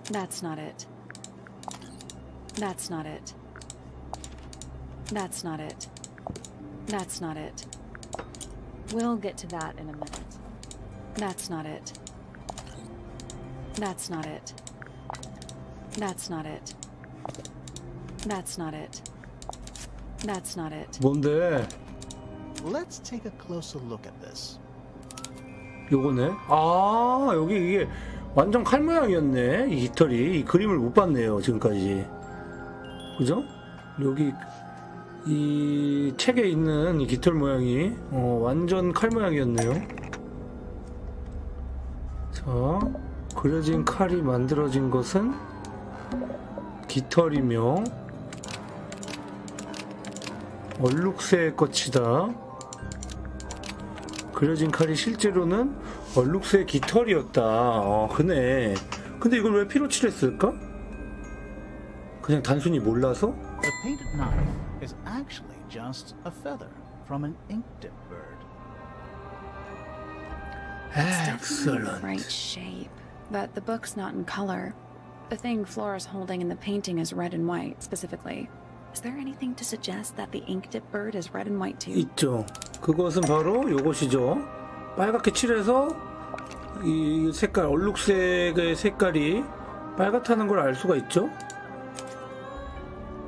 That's not it. That's not it. That's not it. That's not it. We'll get to that in a minute. That's not it. That's not it. That's not it. That's not it. That's not it. 뭔데? Let's take a closer look at this. 요거네. 아, 여기 이게 완전 칼 모양이었네. 이 깃털이. 이 그림을 못 봤네요, 지금까지. 그죠? 여기 이 책에 있는 이 깃털 모양이 완전 칼 모양이었네요. 자, 그려진 칼이 만들어진 것은 깃털이며 얼룩새의 것이다. 그려진 칼이 실제로는 얼룩새의 깃털이었다. 그네. 근데 이걸 왜 피로 칠했을까? 그냥 단순히 몰라서? The painted knife is actually just a feather from an ink-dip bird. It's definitely a bright shape, but the book's not in color. The thing Flora's holding in the painting is red and white, specifically. Is there anything to suggest that the ink-dip bird is red and white too? 있죠. 그것은 바로 요것이죠. 빨갛게 칠해서 이 색깔, 얼룩색의 색깔이 빨갛다는 걸 알 수가 있죠.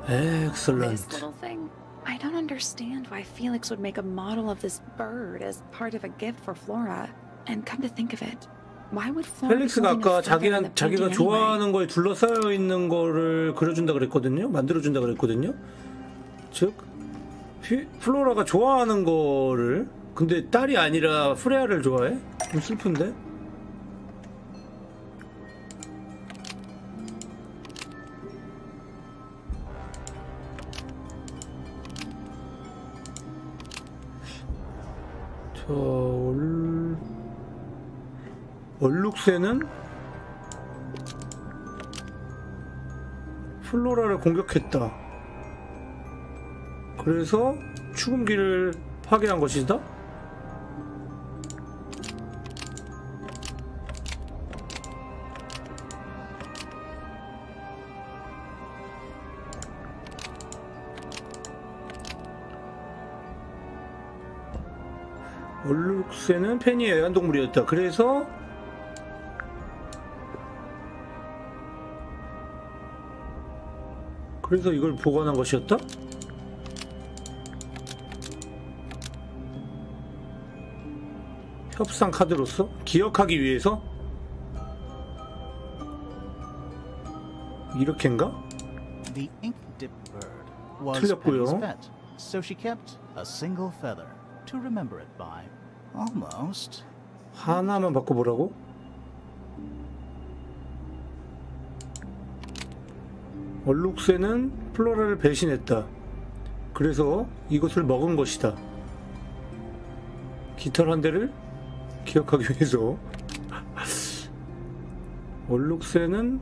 Excellent. This little thing. I don't understand why Felix would make a model of this bird as part of a gift for Flora. And come to think of it, why would Flora? 펠릭스가 아까 자기가 좋아하는 거에 둘러싸여 있는 거를 그려준다 그랬거든요. 만들어준다 그랬거든요. 즉, 플로라가 좋아하는 거를, 근데 딸이 아니라 프레아를 좋아해? 좀 슬픈데? 얼룩새는 플로라를 공격했다. 그래서 추금기를 파괴한 것이다. 얼룩새는 페니의 애완동물이었다. 그래서 이걸 보관한 것이었다? 협상 카드로서? 기억하기 위해서? 이렇게인가? The ink-dip bird was 틀렸고요. Penny's pet, so she kept a single feather to remember it by. Almost. 하나만 바꿔보라고? 얼룩새는 플로라를 배신했다. 그래서 이것을 먹은 것이다. 깃털 한 대를 기억하기 위해서. 얼룩새는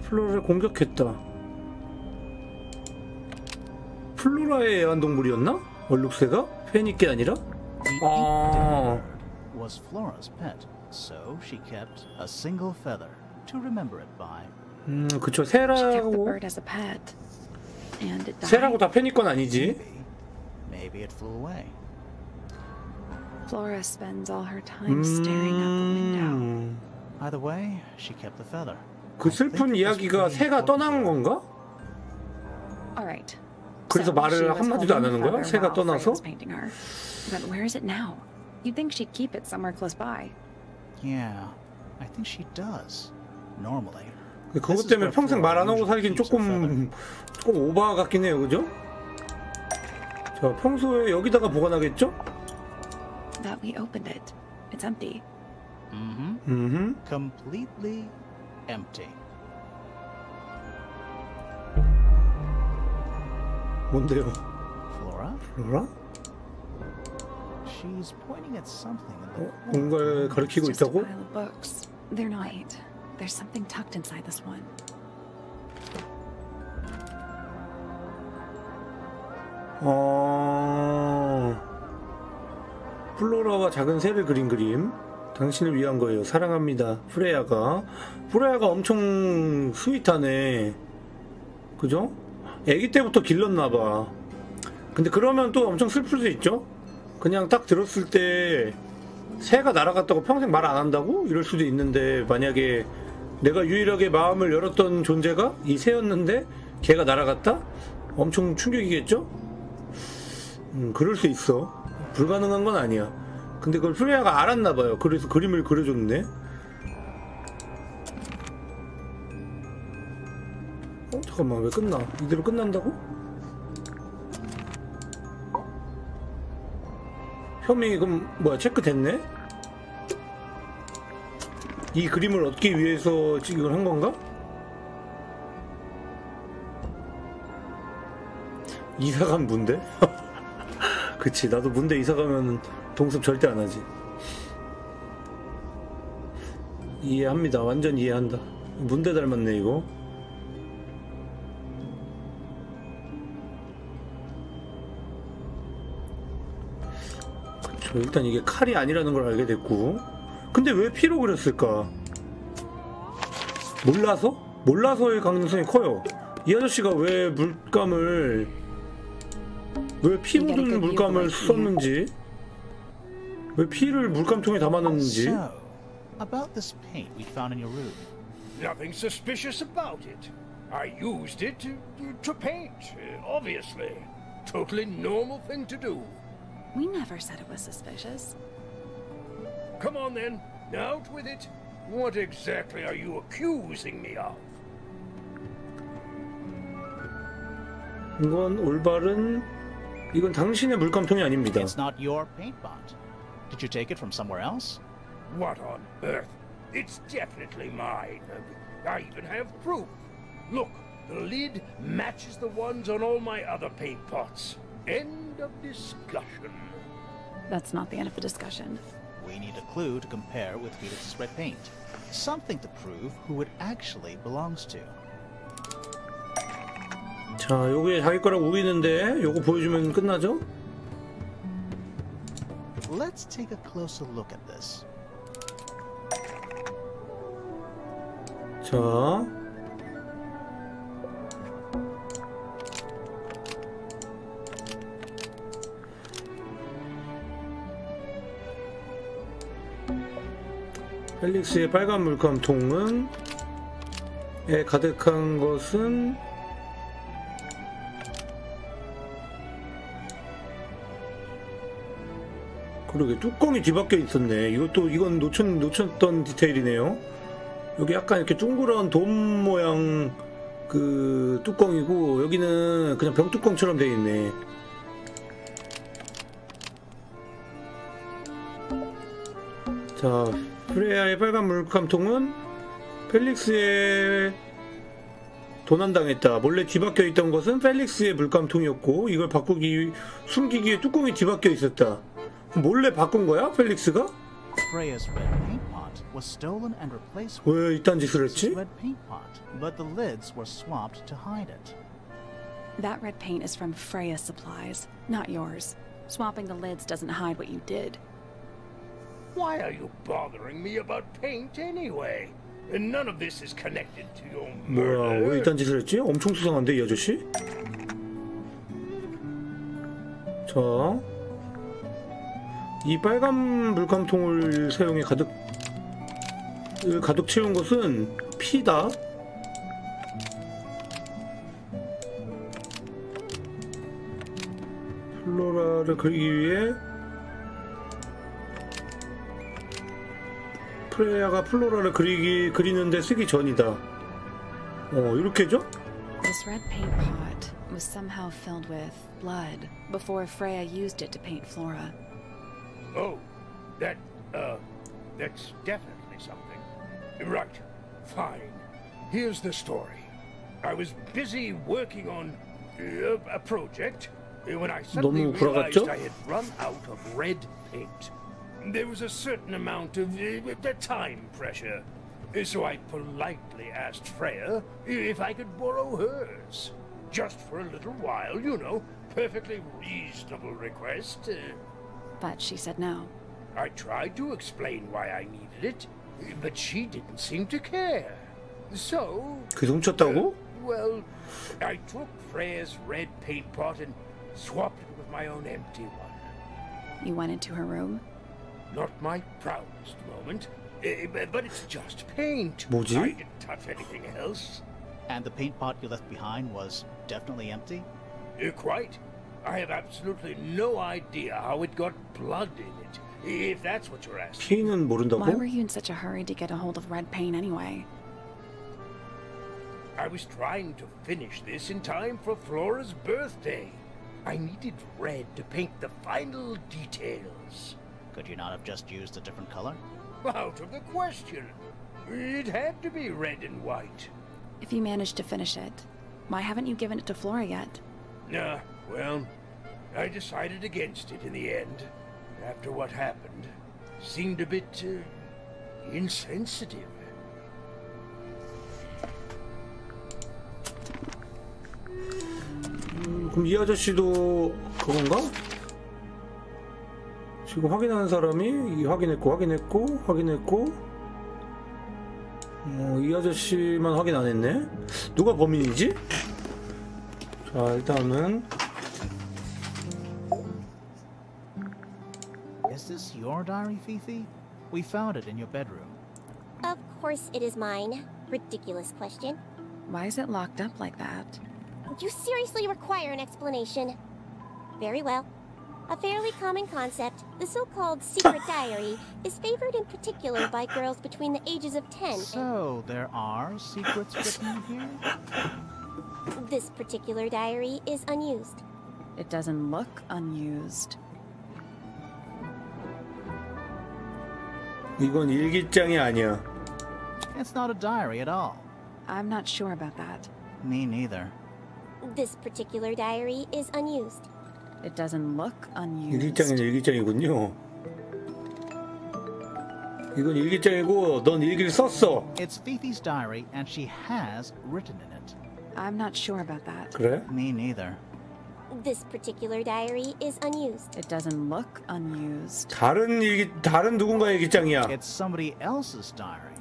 플로라를 공격했다. 플로라의 애완동물이었나? 얼룩새가? 페니께 아니라? 아. Was Flora's pet, so she kept a single feather to remember it by. 그쵸. She kept the 새라고 bird as a pet, and it died. 새라고 다 페니 건 아니지. Maybe it flew away. Flora spends all her time staring out the window. Either way, she kept the feather. 그 슬픈 이야기가 새가 떠나는 건가? 그래서 말을 한마디도 안 하는 거야? 새가 떠나서? But where is it now? You'd think she'd keep it somewhere close by. Yeah, I think she does. Normally. 그것 때문에 평생 말 안 하고 살긴 조금 오바 같긴 해요, 그죠? 자, 평소에 여기다가 보관하겠죠? That we opened it. It's empty. Completely empty. 뭔데요? Flora? 플로라? She's pointing at something in the 뭔가를 가리키고 있다고? Pile of books. They're not. There's something tucked inside this one. 플로라와 작은 새를 그린 그림. 당신을 위한 거예요. 사랑합니다. 프레야가 엄청 스윗하네. 그죠? 애기 때부터 길렀나봐. 근데 그러면 또 엄청 슬플 수 있죠? 그냥 딱 들었을 때 새가 날아갔다고 평생 말 안 한다고? 이럴 수도 있는데, 만약에 내가 유일하게 마음을 열었던 존재가 이 새였는데 걔가 날아갔다? 엄청 충격이겠죠? 그럴 수 있어. 불가능한 건 아니야. 근데 그걸 프레야가 알았나봐요. 그래서 그림을 그려줬네. 잠깐만, 왜 끝나? 이대로 끝난다고? 혐의 그럼 뭐야, 체크됐네? 이 그림을 얻기 위해서 이걸 한 건가? 이사간 문대? 그치, 나도 문대 이사가면 동습 절대 안 하지. 이해합니다. 완전 이해한다. 문대 닮았네 이거. 그쵸, 일단 이게 칼이 아니라는 걸 알게 됐고. 근데 왜 피로 그렸을까? 몰라서의 가능성이 커요. 이 아저씨가 왜 피 묻은 물감을 썼는지, 왜 피를 물감통에 담아놨는지. So, about this paint we found in your room. Nothing suspicious about it. I used it to paint, obviously. Totally normal thing to do. We never said it was suspicious. Come on then, out with it. What exactly are you accusing me of? 이건 당신의 물감통이 아닙니다. It's not your paint pot. Did you take it from somewhere else? What on earth? It's definitely mine. I even have proof. Look, the lid matches the ones on all my other paint pots. End of discussion. That's not the end of the discussion. We need a clue to compare with Felix's red paint. Something to prove who it actually belongs to. 자, 요게 자기 거라고 우기는데 요거 보여주면 끝나죠? Let's take a closer look at this. 자, 펠릭스의 빨간 물감통은 에 가득한 것은 그러게 뚜껑이 뒤바뀌어 있었네. 이건 놓쳤던 디테일이네요. 여기 약간 이렇게 둥그런 돔 모양 그 뚜껑이고, 여기는 그냥 병뚜껑처럼 되어 있네. 자, 프레야의 빨간 물감통은 펠릭스의 도난당했다. 몰래 뒤바뀌어 있던 것은 펠릭스의 물감통이었고, 이걸 숨기기 위해 뚜껑이 뒤바뀌어 있었다. 몰래 바꾼 거야, 펠릭스가? Freya's red paint pot was stolen and replaced 왜 이딴 짓을 했지? red paint pot, but the lids were swapped to hide it. That red paint is from Freya's supplies, not yours. Swapping the lids doesn't hide what you did. Why are you bothering me about paint anyway? And none of this is connected to your murder. 뭐야, 왜 이딴 짓을 했지? 엄청 수상한데, 이 아저씨? 자, 이 빨간 물감통을 사용해 가득 채운 것은 피다. 플로라를 그리기 위해 프레야가 플로라를 그리는데 쓰기 전이다. 이렇게죠? This red paint pot was somehow filled with blood before Freya used it to paint Flora. Oh, that's definitely something. Right, fine. Here's the story. I was busy working on a project when I suddenly realized I had run out of red paint. There was a certain amount of time pressure. So I politely asked Freya if I could borrow hers. Just for a little while, you know. Perfectly reasonable request. But she said no. I tried to explain why I needed it, but she didn't seem to care. So... well, I took Freya's red paint pot and swapped it with my own empty one. You went into her room? Not my proudest moment. But it's just paint. 뭐지? I didn't touch anything else. And the paint pot you left behind was definitely empty? Quite. I have absolutely no idea how it got blood in it, if that's what you're asking. 피는 모른다고? Why were you in such a hurry to get a hold of red paint anyway? I was trying to finish this in time for Flora's birthday. I needed red to paint the final details. Could you not have just used a different color? Out of the question. It had to be red and white. If you managed to finish it, why haven't you given it to Flora yet? Well, I decided against it in the end. After what happened, seemed a bit insensitive. 그럼 이 아저씨도 그건가? 지금 확인하는 사람이 확인했고 이 아저씨만 확인 안 했네? 누가 범인이지? 자, 일단은 Is this your diary, Fifi? We found it in your bedroom. Of course it is mine. Ridiculous question. Why is it locked up like that? You seriously require an explanation. Very well. A fairly common concept, the so-called secret diary, is favored in particular by girls between the ages of 10 So, there are secrets written here? This particular diary is unused. It doesn't look unused. 이건 일기장이 아니야. It's not a diary at all. I'm not sure about that. Me neither. This particular diary is unused. It doesn't look unused. 일기장은 일기장이군요. 이건 일기장이고 넌 일기를 썼어. It's Fifi's diary and she has written in it. I'm not sure about that. 그래? Me neither. This particular diary is unused. It doesn't look unused. 다른 누군가의 일기장이야. It's somebody else's diary.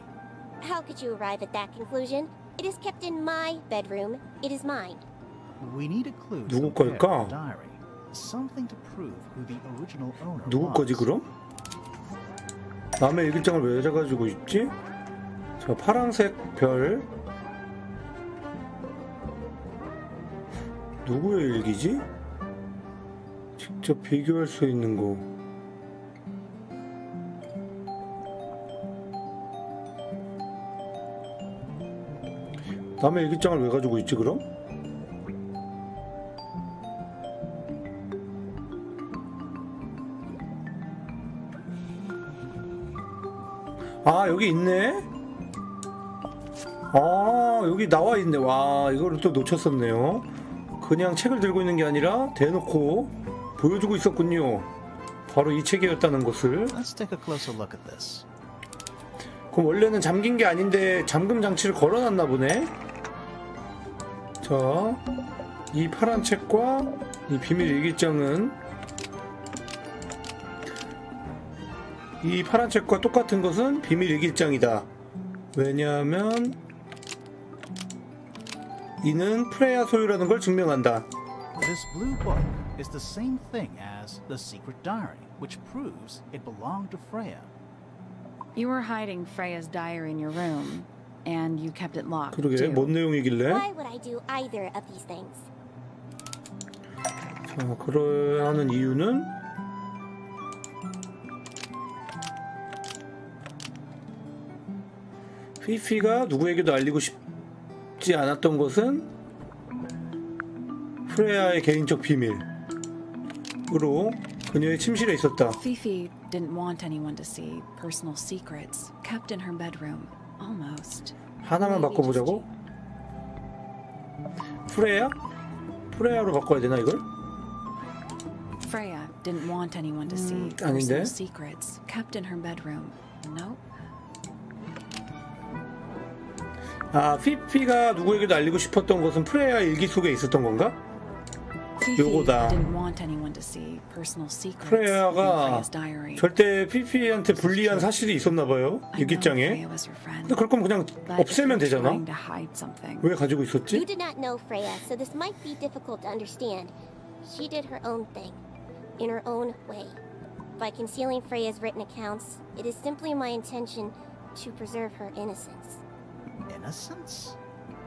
How could you arrive at that conclusion? It is kept in my bedroom. It is mine. We need a clue to 누구 compare 걸까? the diary. Something to prove who the original owner 누구 거지 was. 그럼? 남의 일기장을 왜 가지고 있지? 자, 파란색 별. 누구의 일기지? 직접 비교할 수 있는 거. 남의 일기장을 왜 가지고 있지 그럼? 아, 여기 있네? 아, 여기 나와 있네. 와, 이거를 또 놓쳤었네요. 그냥 책을 들고 있는 게 아니라 대놓고 보여주고 있었군요. 바로 이 책이었다는 것을. Let's take a closer look at this. 그럼 원래는 잠긴 게 아닌데 잠금 장치를 걸어놨나 보네. 자, 이 파란 책과 이 비밀 일기장은 이 파란 책과 똑같은 것은 비밀 일기장이다. 왜냐하면 이는 프레야 소유라는 걸 증명한다. This blue book is the same thing as the secret diary, which proves it belonged to Freya. You were hiding Freya's diary in your room, and you kept it locked. 그러게, 뭔 내용이길래? Why would I do either of these things? 자, 자, 그래야 하는 이유는 피피가 누구에게도 알리고 싶지 않았던 것은 프레야의 개인적 비밀으로 그녀의 침실에 있었다. Fifi didn't want anyone to see personal secrets kept in her bedroom. Almost. 하나만 바꿔보자고? 프레야? 프레야로 바꿔야 되나 이걸? Freya didn't want anyone to see 아닌데? personal secrets kept in her bedroom. Nope. 아, 피피가 누구에게도 알리고 싶었던 것은 프레야 일기 속에 있었던 건가? 요거다. 프레야가 절대 피피한테 불리한 사실이 있었나봐요, 일기장에. 근데 그럴 거면 그냥 없애면 되잖아. 왜 가지고 있었지? You did not know Freya, so this might be difficult to understand. She did her own thing, in her own way. By concealing Freya's written accounts, it is simply my intention to preserve her innocence. Innocence?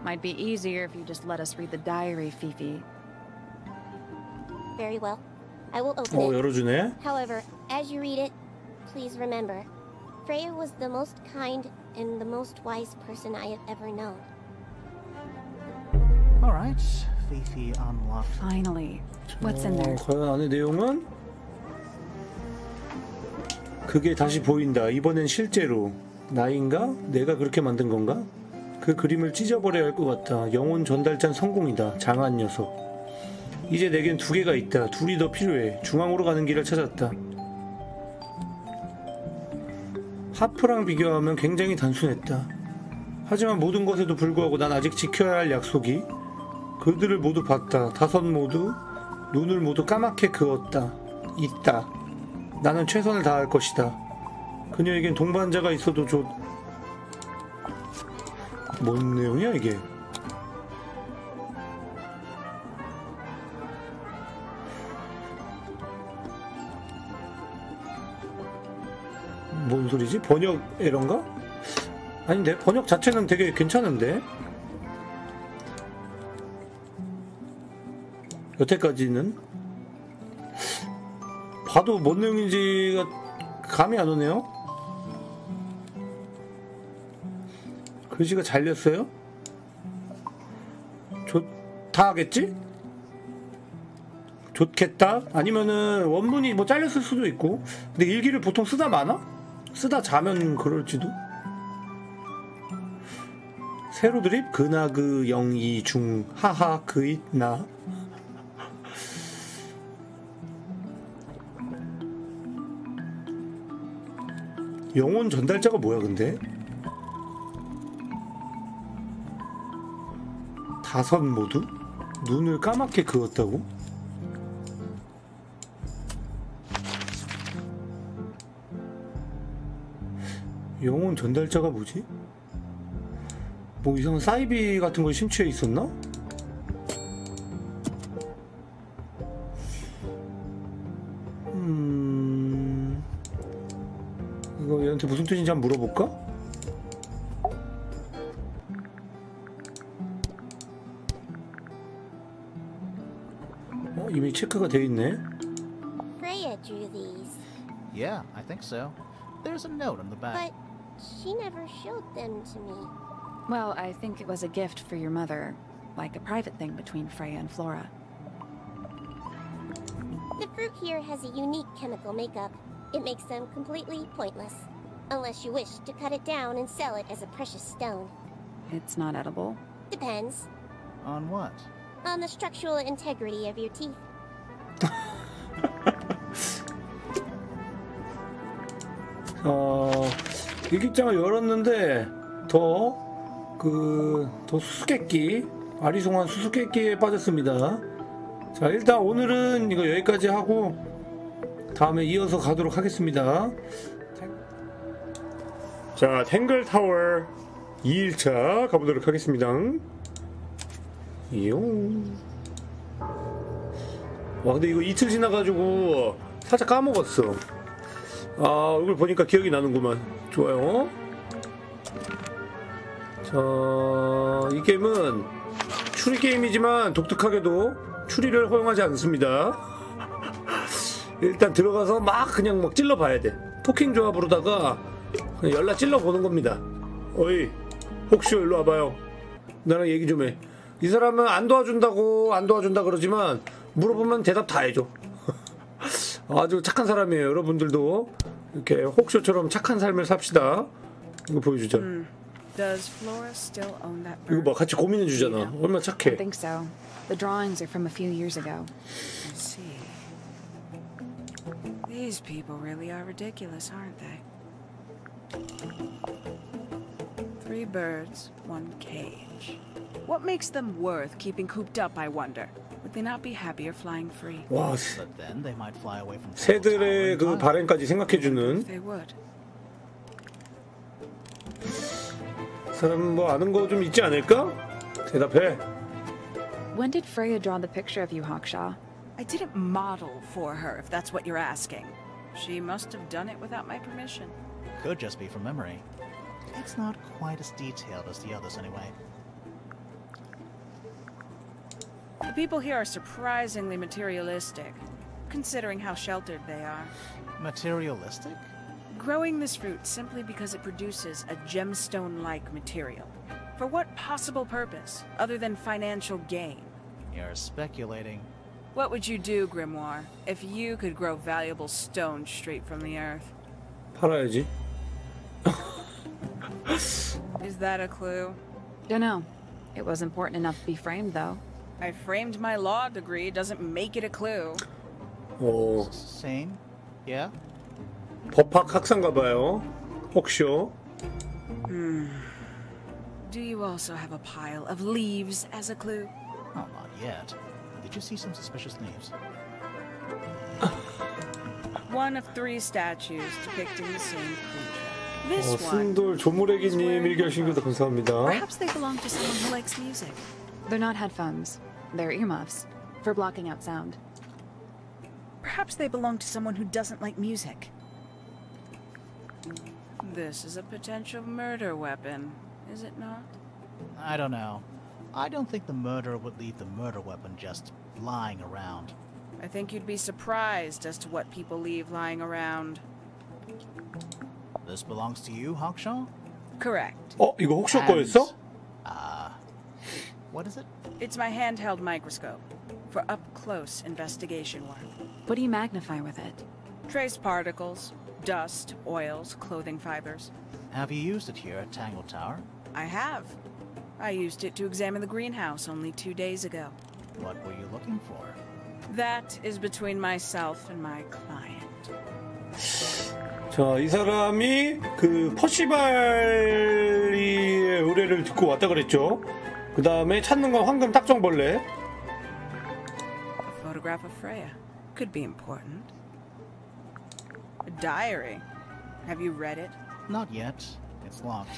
Might be easier if you just let us read the diary, Fifi. Very well. I will open it. 열어주네. However, as you read it, please remember, Freya was the most kind and the most wise person I have ever known. All right, Fifi unlocked. Finally, what's in there? 과연 안에 내용은? 그게 다시 보인다. 이번엔 실제로. 나인가? 내가 그렇게 만든 건가? 그 그림을 찢어버려야 할 것 같아. 영혼 전달잔 성공이다. 장한 녀석. 이제 내겐 두 개가 있다. 둘이 더 필요해. 중앙으로 가는 길을 찾았다. 하프랑 비교하면 굉장히 단순했다. 하지만 모든 것에도 불구하고 난 아직 지켜야 할 약속이 그들을 모두 봤다. 다섯 모두 눈을 모두 까맣게 그었다. 있다. 나는 최선을 다할 것이다. 그녀에겐 동반자가 있어도 뭔 내용이야 이게? 뭔 소리지? 번역 에러인가? 아닌데? 번역 자체는 되게 괜찮은데? 여태까지는 봐도 뭔 내용인지가 감이 안 오네요? 글씨가 잘렸어요? 좋다 하겠지? 좋겠다? 아니면은 원문이 뭐 잘렸을 수도 있고. 근데 일기를 보통 쓰다 마나? 쓰다 자면 그럴지도? 세로 드립? 그나 그 영이 중 하하 그잇 나. 영혼 전달자가 뭐야 근데? 다섯 모두? 눈을 까맣게 그었다고? 영혼 전달자가 뭐지? 뭐 이상한 사이비 같은 걸 심취해 있었나? 이거 얘한테 무슨 뜻인지 한번 물어볼까? 이미 체크가 돼 있네. Freya drew these. Yeah, I think so. There's a note on the back. But she never showed them to me. Well, I think it was a gift for your mother, like a private thing between Freya and Flora. The fruit here has a unique chemical makeup. It makes them completely pointless. Unless you wish to cut it down and sell it as a precious stone. It's not edible. Depends. On what? On the structural integrity of your teeth. 일기장을 열었는데 더 수수께끼, 아리송한 수수께끼에 빠졌습니다. 자, 일단 오늘은 이거 여기까지 하고 다음에 이어서 가도록 하겠습니다. 자, 탱글타워 2일차 가보도록 하겠습니다. 이용. 와, 근데 이거 이틀 지나가지고 살짝 까먹었어. 아, 얼굴 보니까 기억이 나는구만. 좋아요. 자, 이 게임은 추리 게임이지만 독특하게도 추리를 허용하지 않습니다. 일단 들어가서 그냥 막 찔러봐야 돼. 토킹 조합으로다가 그냥 연락 찔러보는 겁니다. 어이 혹시 일로 와봐요. 나랑 얘기 좀 해. 이 사람은 안 도와준다 그러지만 물어보면 대답 다 해줘. 아주 착한 사람이에요. 여러분들도 이렇게 혹쇼처럼 착한 삶을 삽시다. 이거 보여주자. 이거 봐, 같이 고민해 주잖아. 얼마나 착해. I think so. The drawings are from a few years ago. I see. These people really are ridiculous, aren't they? 3 birds, 1 cage. What makes them worth keeping cooped up, I wonder? Would they not be happier flying free? 와, But then they might fly away from 새들의 그 바램까지 생각해주는 They would. 사람 뭐 아는 거 좀 있지 않을까? 대답해. When did Freya draw the picture of you, Hawkshaw? I didn't model for her, if that's what you're asking. She must have done it without my permission. Could just be from memory. It's not quite as detailed as the others anyway. The people here are surprisingly materialistic, considering how sheltered they are. Materialistic? Growing this fruit simply because it produces a gemstone-like material. For what possible purpose, other than financial gain? You're speculating. What would you do, Grimoire, if you could grow valuable stone straight from the earth? 팔아야지. Is that a clue? Dunno. It was important enough to be framed, though. I framed my law degree, doesn't make it a clue. 오. Same? Yeah? 법학 학사인가 봐요. 혹쇼. Do you also have a pile of leaves as a clue? Oh, not yet. Did you see some suspicious leaves? One of 3 statues depicting the same creature. This one. 순돌 조무래기님 일결신교도 감사합니다. Perhaps they belong to someone who likes music. They're not headphones. They're earmuffs for blocking out sound. Perhaps they belong to someone who doesn't like music. This is a potential murder weapon, is it not? I don't know. I don't think the murderer would leave the murder weapon just lying around. I think you'd be surprised as to what people leave lying around. This belongs to you, Hawkshaw? Correct. 이거 혹쇼 거였어? What is it? It's my handheld microscope for up-close investigation work. What do you magnify with it? Trace particles, dust, oils, clothing fibers. Have you used it here at Tangle Tower? I have. I used it to examine the greenhouse only 2 days ago. What were you looking for? That is between myself and my client. 자, 이 사람이 그 퍼시발리의 의뢰를 듣고 왔다 그랬죠. 그 다음에 찾는 건 황금 딱정벌레. A photograph of Freya. Could be important. A diary. Have you read it? Not yet. It's locked.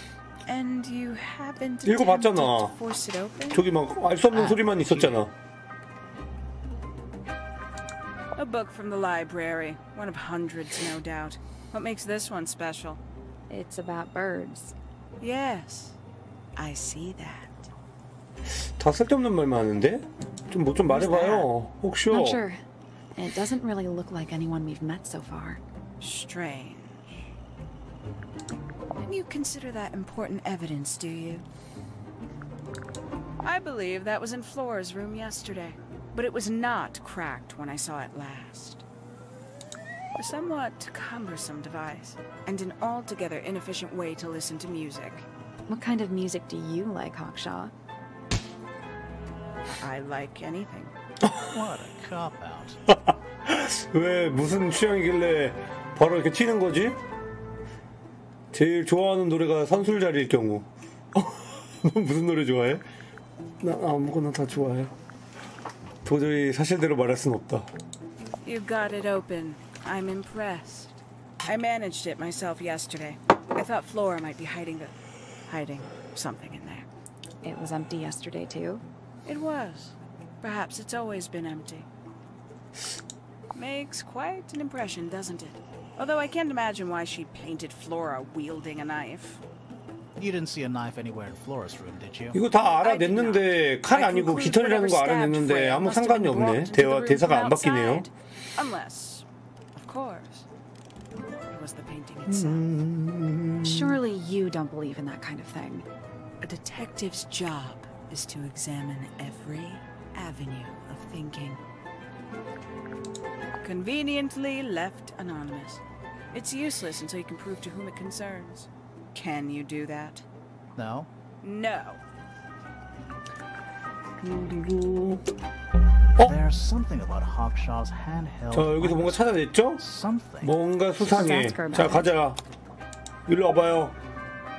And you haven't 읽어봤잖아. attempted to force it open? 저기 막 알 수 없는 소리만 있었잖아. A book from the library. One of hundreds, no doubt. What makes this one special? It's about birds. Yes. I see that. 다 쓸데없는 말만 하는데? 좀 뭐 좀 말해봐요. 혹시? Not sure. It doesn't really look like anyone we've met so far. Strange. Don't you consider that important evidence, do you? I believe that was in Flora's room yesterday, but it was not cracked when I saw it last. A somewhat cumbersome device, and an altogether inefficient way to listen to music. What kind of music do you like, Hawkshaw? I like anything. What a cop-out. 왜 무슨 취향이길래 바로 이렇게 튀는 거지? 제일 좋아하는 노래가 선술자리일 경우. 넌 무슨 노래 좋아해? 나 아무거나 다 좋아해. 도저히 사실대로 말할 순 없다. You got it open. I'm impressed. I managed it myself yesterday. I thought Flora might be hiding something in there. It was empty yesterday, too? It was. Perhaps it's always been empty. Makes quite an impression, doesn't it? Although I can't imagine why she painted Flora wielding a knife. You didn't see a knife anywhere in Flora's room, did you? 이거 다 알아냈는데 칼 아니고 깃털이라는 거 알아냈는데 아무 상관이 없네. 대사가 안 바뀌네요. Unless, of course, it was the painting itself. Surely you don't believe in that kind of thing. A detective's job is to examine every avenue of thinking. Conveniently left anonymous. It's useless until you can prove to whom it concerns. Can you do that? No. No. There's something about Hawkshaw's handheld. 자, 여기서 뭔가 찾아냈죠? 뭔가 수상해. 자, 가자. 일로 와봐요.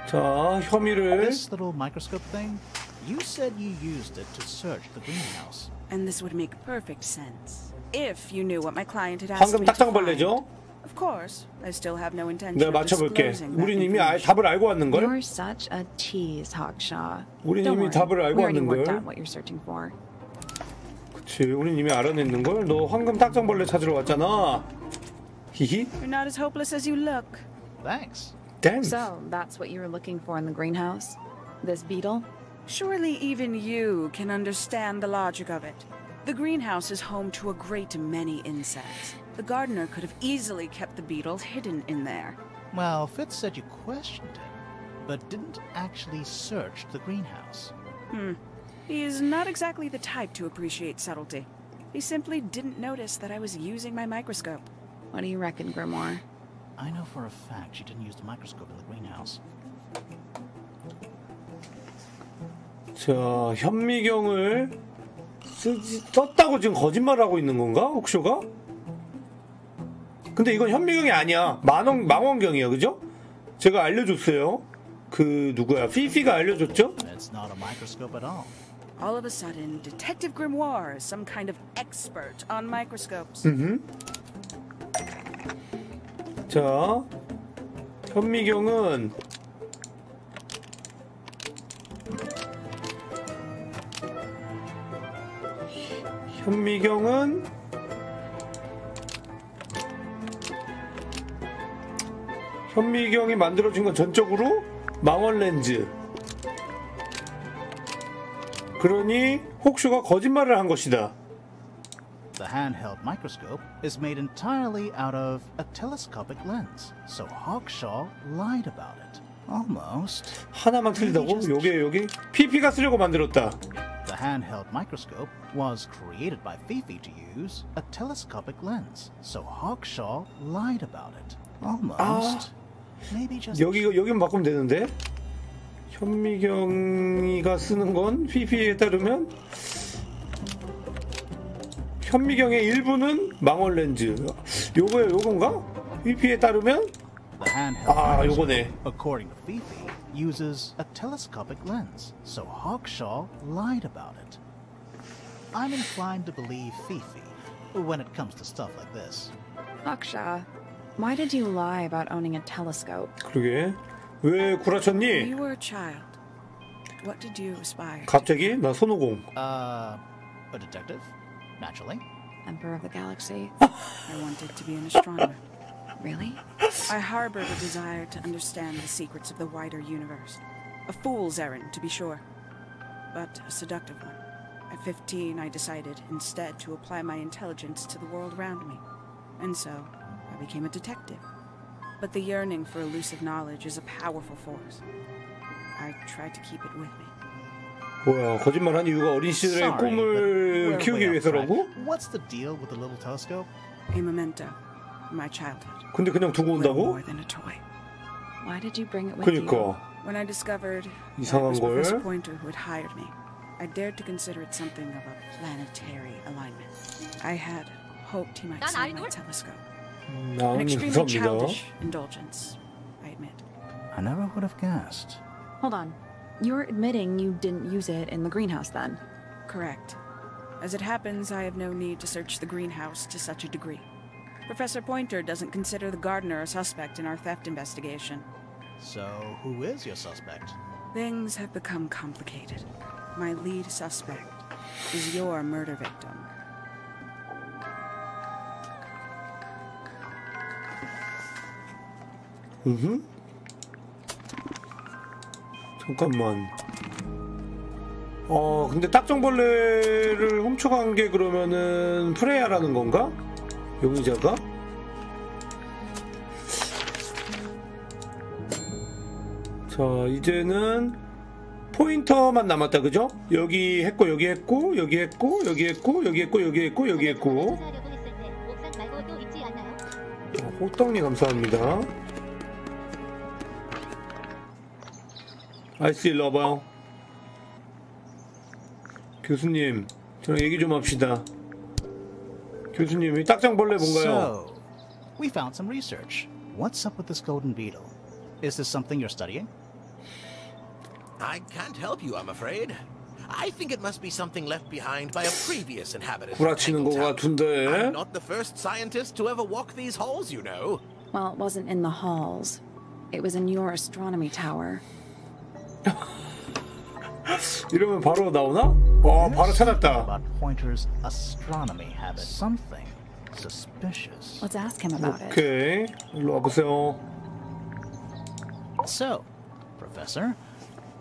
자, 혐의를. This little microscope thing. You said you used it to search the greenhouse. And this would make perfect sense if you knew what my client had asked 황금 me to find. 딱정벌레죠? Of course, I still have no intention 내가 of 맞춰볼게. disclosing that 우린 이미 information. 답을 알고 왔는 걸. You're such a tease, Hawkshaw. 우린 Don't 이미 worry, 답을 알고 we already 왔는 worked 걸. out what you're searching for. 그치, 우린 이미 알아냈는 걸. 너 황금 딱정벌레 찾으러 왔잖아. 히히. You're not as hopeless as you look. Thanks. Thanks. So that's what you were looking for in the greenhouse? This beetle? Surely even you can understand the logic of it. The greenhouse is home to a great many insects. The gardener could have easily kept the beetle hidden in there. Well, Fitz said you questioned him, but didn't actually search the greenhouse. He is not exactly the type to appreciate subtlety. He simply didn't notice that I was using my microscope. What do you reckon, Grimoire? I know for a fact she didn't use the microscope in the greenhouse. 자, 현미경을 썼다고 지금 거짓말하고 있는 건가? 옥쇼가? 근데 이건 현미경이 아니야. 망원경이야, 그죠? 제가 알려줬어요. 그 누구야? 피피가 알려줬죠? It's not a microscope at all. All of a sudden, Detective Grimoire is some kind of expert on microscopes. 자, 현미경은 현미경이 만들어진 건 전적으로 망원 렌즈. 그러니 혹쇼가 거짓말을 한 것이다. The handheld microscope is made entirely out of a telescopic lens, so Hawkshaw lied about it. Almost. 하나만 틀리다고? 여기 PP가 쓰려고 만들었다. The handheld microscope was created by Fifi to use a telescopic lens, so Hawkshaw lied about it. Almost. Maybe just. 여기만 바꾸면 되는데. 현미경이가 쓰는 건 PP에 따르면 현미경의 일부는 망원 렌즈. 요건가? PP에 따르면 요거네. According to Fifi, uses a telescopic lens, so Hawkshaw lied about it. I'm inclined to believe Fifi when it comes to stuff like this. Hawkshaw, why did you lie about owning a telescope? 그러게. 왜 구라쳤니? You were a child. What did you aspire to? 갑자기? 나 손오공. A detective, naturally. Emperor of the Galaxy. I wanted to be an astronomer. Really? I harbored a desire to understand the secrets of the wider universe. A fool's errand, to be sure, but a seductive one. At 15, I decided instead to apply my intelligence to the world around me. And so, I became a detective. But the yearning for elusive knowledge is a powerful force. I tried to keep it with me. 뭐야, 거짓말한 이유가 어린 시절의 꿈을 키우기 위해서라고? What's the deal with the little telescope? A memento, my childhood. 근데 그냥 두고 온다고? More than a toy. Why did you bring it with 그니까. you? When I discovered that it 이상한 was 걸. Professor Pointer who had hired me, I dared to consider it something of a planetary alignment. I had hoped he might see my telescope. An extremely childish indulgence, I admit. I never would have guessed. Hold on. You're admitting you didn't use it in the greenhouse then? Correct. As it happens, I have no need to search the greenhouse to such a degree. Professor Pointer doesn't consider the gardener a suspect in our theft investigation. So, who is your suspect? Things have become complicated. My lead suspect is your murder victim. 잠깐만. 근데 딱정벌레를 훔쳐간 게 그러면은 프레야라는 건가? 용의자가? 자, 이제는 포인터만 남았다, 그죠? 여기 했고, 여기 했고, 여기 했고, 여기 했고, 여기 했고, 여기 했고, 여기 했고. 호떡니 감사합니다. 아이스 일로 와봐요. 교수님, 저랑 얘기 좀 합시다. 교수님, 이 딱정벌레 뭔가요? So, we found some research. What's up with this golden beetle? Is this something you're studying? I can't help you, I'm afraid. I think it must be something left behind by a previous inhabitant. 구라치는 거 같은데. I'm not the first scientist to ever walk these halls, you know. Well, it wasn't in the halls. It was in your astronomy tower. 이러면 바로 나오나? 바로 찾았다. About Pointer's astronomy habit. Something suspicious. Let's ask him about it. 오케이, 일로 와보세요. So, Professor,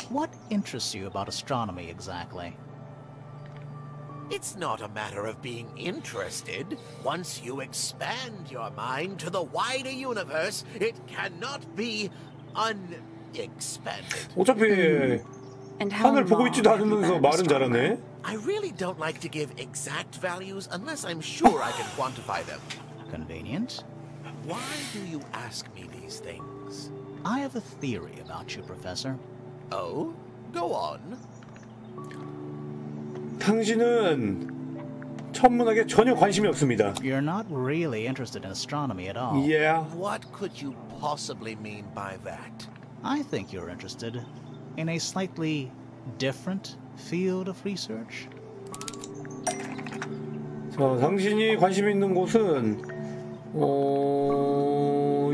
what interests you about astronomy exactly? It's not a matter of being interested. Once you expand your mind to the wider universe, it cannot be unexpanded. 어차피 하늘 보고 있지도 않으면서 말은 잘하네. I really don't like to give exact values unless I'm sure I can quantify them. Convenient. Why do you ask me these things? I have a theory about you, Professor. Oh? Go on. 당신은 천문학에 전혀 관심이 없습니다. You're not really interested in astronomy at all. Yeah. What could you possibly mean by that? I think you're interested in a slightly different field of research. 자, 당신이 관심 있는 곳은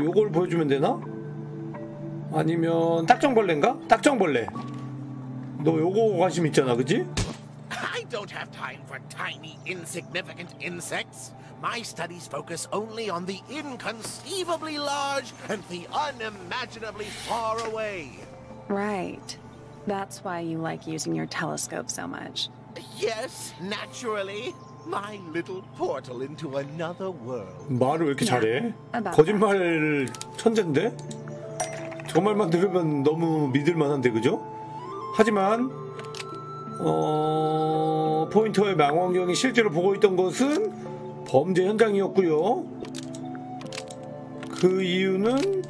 요걸 보여주면 되나? 아니면 딱정벌레인가? 딱정벌레. 너 요거 관심 있잖아, 그지? I don't have time for tiny, insignificant insects. My studies focus only on the inconceivably large and the unimaginably far away. Right. That's why you like using your telescope so much. Yes, naturally. My little portal into another world. 말을 왜 이렇게 잘해? 거짓말 천재인데? 저 말만 들으면 너무 믿을만한데, 그죠? 하지만 포인터의 망원경이 실제로 보고 있던 것은 범죄 현장이었고요. 그 이유는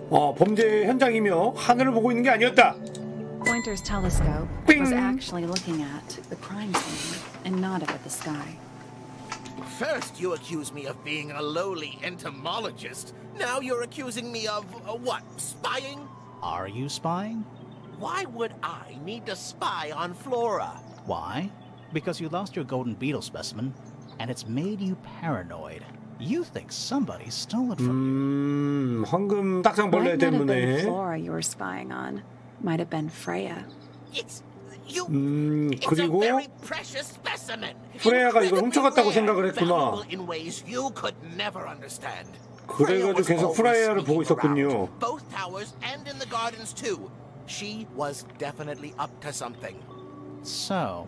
범죄 현장이며 하늘을 보고 있는 게 아니었다. Pointer's telescope was actually looking at the crime scene and not up at the sky. First you accuse me of being a lowly entomologist. Now you're accusing me of, what, spying? Are you spying? Why would I need to spy on Flora? Why? Because you lost your golden beetle specimen, and it's made you paranoid. You think somebody stole it from you. 황금 딱정벌레 Might not have been 때문에. Flora you were spying on. Might have been Freya. It's you. 그리고 It's a very precious specimen. 프레야가 이걸 훔쳐갔다고 생각을 했구나. In ways you could never understand. 그래가지고 계속 프레야를 보고 있었군요. Both towers and in the gardens too. She was definitely up to something. So,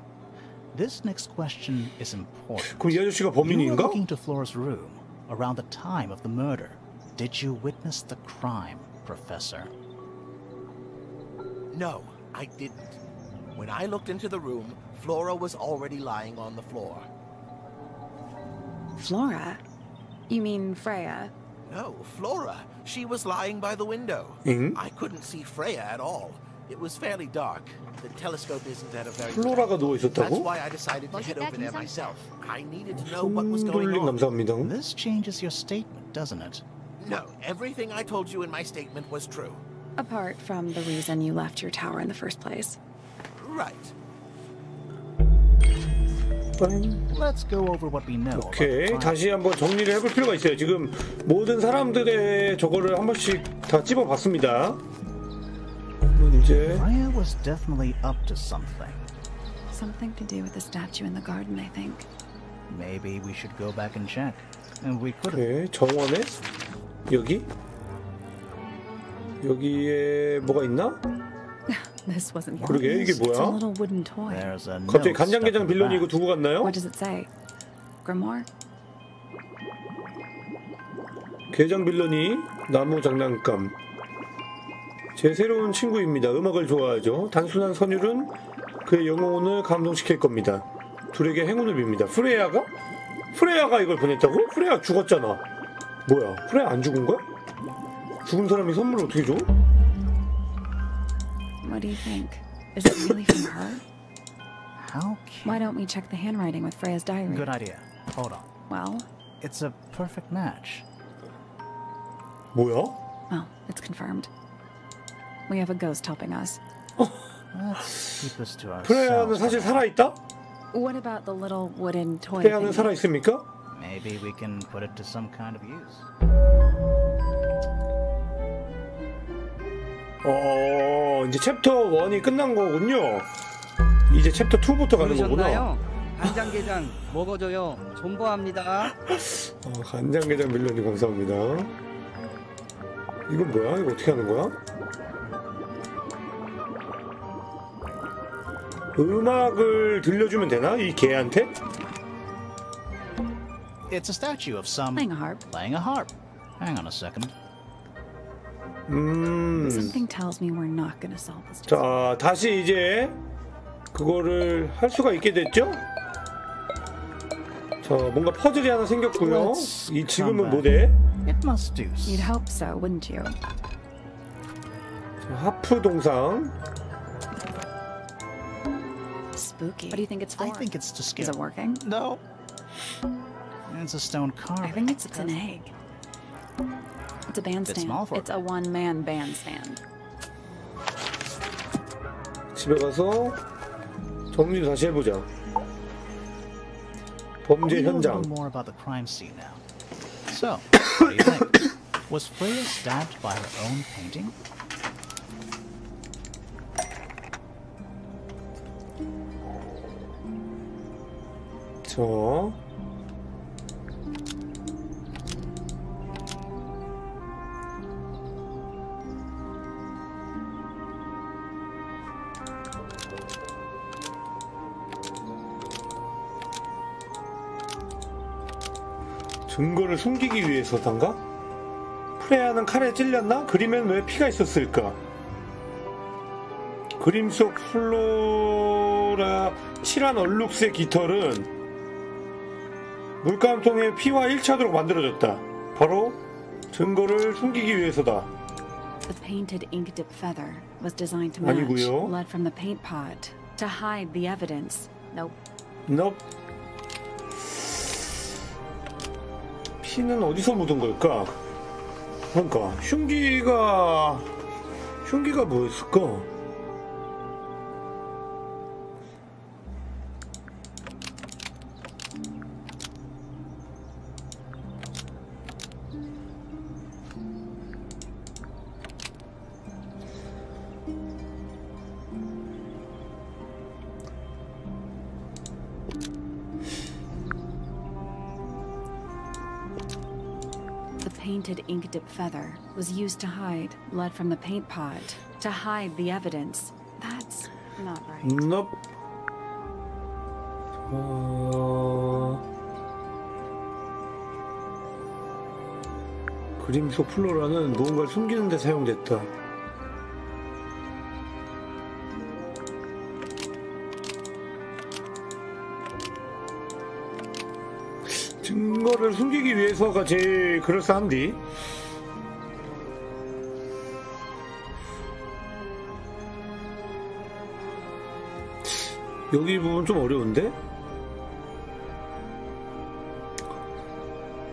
this next question is important. 그럼 이 아저씨가 You were 범인인가? looking to Flora's room around the time of the murder. Did you witness the crime, Professor? No, I didn't. When I looked into the room, Flora was already lying on the floor. Flora? You mean Freya? No, Flora. She was lying by the window. I couldn't see Freya at all. It was fairly dark. The telescope isn't at a very good 플로라가 누워 angle. That's 있었다고? why I decided to head over there myself. I needed to know what was going 손돌림 on. 감사합니다. This changes your statement, doesn't it? No, everything I told you in my statement was true. Apart from the reason you left your tower in the first place. Right. Let's go over what we know. 오케이, 다시 한번 정리를 해볼 필요가 있어요. 지금 모든 사람들의 저거를 한 번씩 다 찝어봤습니다. 이제 Freya was definitely up to something. Something to do with the statue in the garden, I think. Maybe we should go back and check. And we could. 오케이, 정원에 여기에 뭐가 있나? This wasn't 그러게 이게 It's a 뭐야? little wooden toy. 갑자기 간장게장 빌런이 이거 두고 갔나요? What does it say? Grimoire? 게장 빌런이 나무 장난감. 제 새로운 친구입니다. 음악을 좋아하죠. 단순한 선율은 그의 영혼을 감동시킬 겁니다. 둘에게 행운을 빕니다. 프레야가? 프레야가 이걸 보냈다고? 프레야 죽었잖아. 뭐야? 프레야 안 죽은 거야? 죽은 사람이 선물을 어떻게 줘? What do you think? Is it really from her? How? Why don't we check the handwriting with Freya's diary? Good idea. Hold on. Well? It's a perfect match. 뭐야? Well, it's confirmed. We have a ghost helping us. Let's keep this to ourselves. 프레야는 사실 살아있다? What about the little wooden toy? 프레야는 살아있습니까? Maybe we can put it to some kind of use. 이제 챕터 1이 끝난 거군요. 이제 챕터 2부터 가는 거구나. 간장게장 먹어줘요. 존버합니다. 간장게장 빌런이 감사합니다. 이건 뭐야? 이거 어떻게 하는 거야? 음악을 들려주면 되나? 이 개한테? It's a statue of some playing a harp. Playing a harp. Hang on a second. Something tells me we're not gonna solve this. 자, 다시 이제 그거를 할 수가 있게 됐죠? 자, 뭔가 퍼즐이 하나 생겼고요. 이 지금은 뭐대? It must do. You'd hope so, wouldn't you? 자, 하프 동상. Spooky. What do you think it's for? I think it's to scare. Is it working? No. It's a stone carving. I think it's an egg. It's a bandstand. small for It's a one-man bandstand. 집에 가서 정리 다시 해보자. 범죄 현장. More about the crime scene now. So, what do you think? Was Freya stabbed by her own painting? 자, 증거를 숨기기 위해서던가? 프레야는 칼에 찔렸나? 그림엔 왜 피가 있었을까? 그림 속 플로라 칠한 얼룩스의 깃털은 물감통의 피와 일치하도록 만들어졌다. 바로 증거를 숨기기 위해서다. The painted ink dip feather was designed to match 아니고요. blood from the paint pot to hide the evidence. Nope. Nope. 피는 어디서 묻은 걸까? 그러니까 흉기가 뭐였을까? Painted ink dip feather was used to hide blood from the paint pot to hide the evidence. That's not right. Nope. 그림 속 플로라는 무언가를 숨기는 데 사용됐다. 증거를 숨기기 위해서가 제일 그럴싸한디. 여기 부분 좀 어려운데?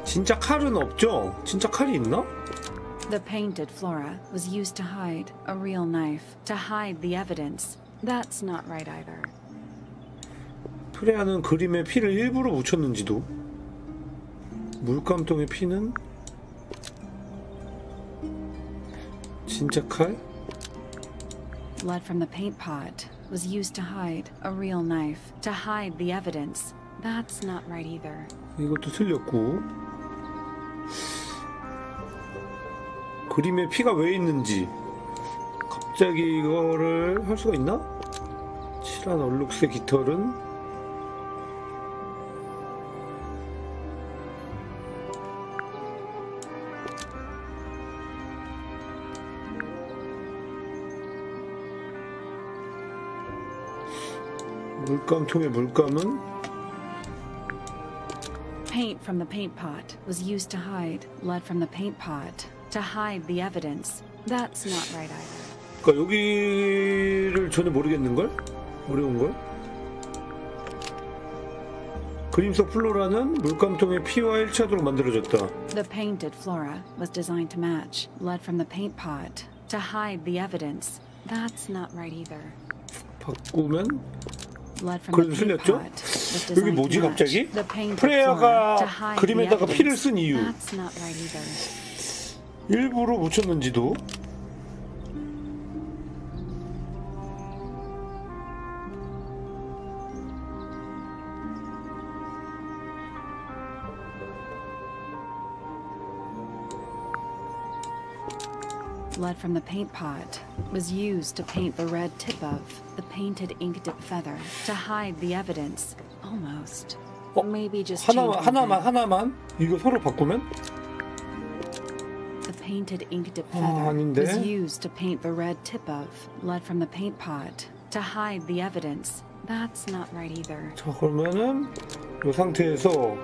진짜 칼은 없죠? 진짜 칼이 있나? The painted flora was used to hide a real knife, to hide the evidence. That's not right either. 프레야는 그림에 피를 일부러 묻혔는지도. 물감통의 피는 진짜 칼? Blood from the paint pot was used to hide a real knife, to hide the evidence. That's not right either. 이것도 틀렸고. 그림에 피가 왜 있는지 갑자기 이거를 할 수가 있나? 칠한 얼룩새 깃털은 물감통의 물감은 Paint from the paint pot was used to hide lead from the paint pot to hide the evidence. That's not right either. 그러니까 여기를 전혀 모르겠는걸? 어려운걸? 그림 속 플로라는 물감통의 피와 일치하도록 만들어졌다. The painted flora was designed to match lead from the paint pot to hide the evidence. That's not right either. 바꾸면 그래도 틀렸죠? 여기 뭐지 갑자기? The 프레야가 그림에다가 피를 쓴 이유 That's not right either. 일부러 묻혔는지도. Lead from the paint pot was used to paint the red tip of the painted ink dip feather to hide the evidence. Almost. Maybe just 하나만 이거 서로 바꾸면? The painted ink dip feather was used to paint the red tip of lead from the paint pot to hide the evidence. That's not right either. 자, 그러면은 이 상태에서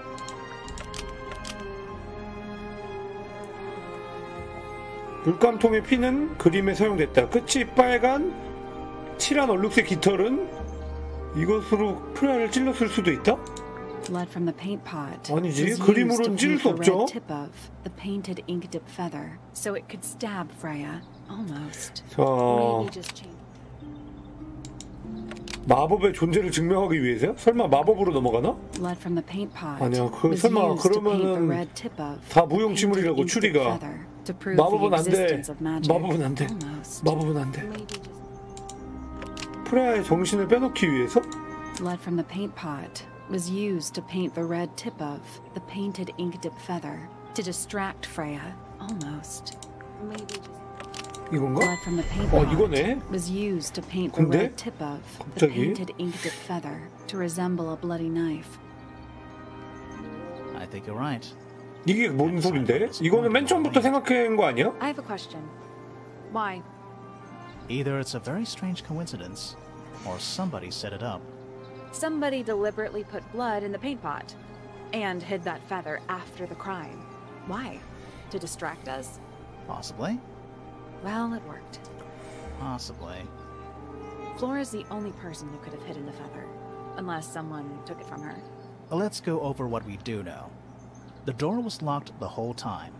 물감통의 피는 그림에 사용됐다. 끝이 빨간 칠한 얼룩새 깃털은 이것으로 프레야를 찔렀을 수도 있다? Lead from the paint pot. 아니지, 그림으로는 찌를 수 없죠. Tip of the painted ink dip feather, so it could stab Freya. Almost. 자, 마법의 존재를 증명하기 위해서요? 설마 마법으로 넘어가나? Lead from the paint pot. 아니야, 설마 그러면은 다 무용지물이라고 추리가. 마법은 안 돼. 마법은 안 돼. 마법은 안 돼. 프레야의 정신을 빼놓기 위해서? Lead from the paint pot was used to paint the red tip of the painted ink dip feather to distract Freya. Almost. 이건가? Lead from the paint pot 이거네. was used to paint the red tip of the painted ink dip feather to resemble a bloody knife. I think you're right. 이게 뭔 소린데? 이거는 맨 처음부터 생각한 거 아니야? I have a question. Why? Either it's a very strange coincidence, or somebody set it up. Somebody deliberately put blood in the paint pot and hid that feather after the crime. Why? To distract us? Possibly. Well, it worked. Possibly. Flora's the only person who could have hidden the feather, unless someone took it from her. Let's go over what we do know. The door was locked the whole time.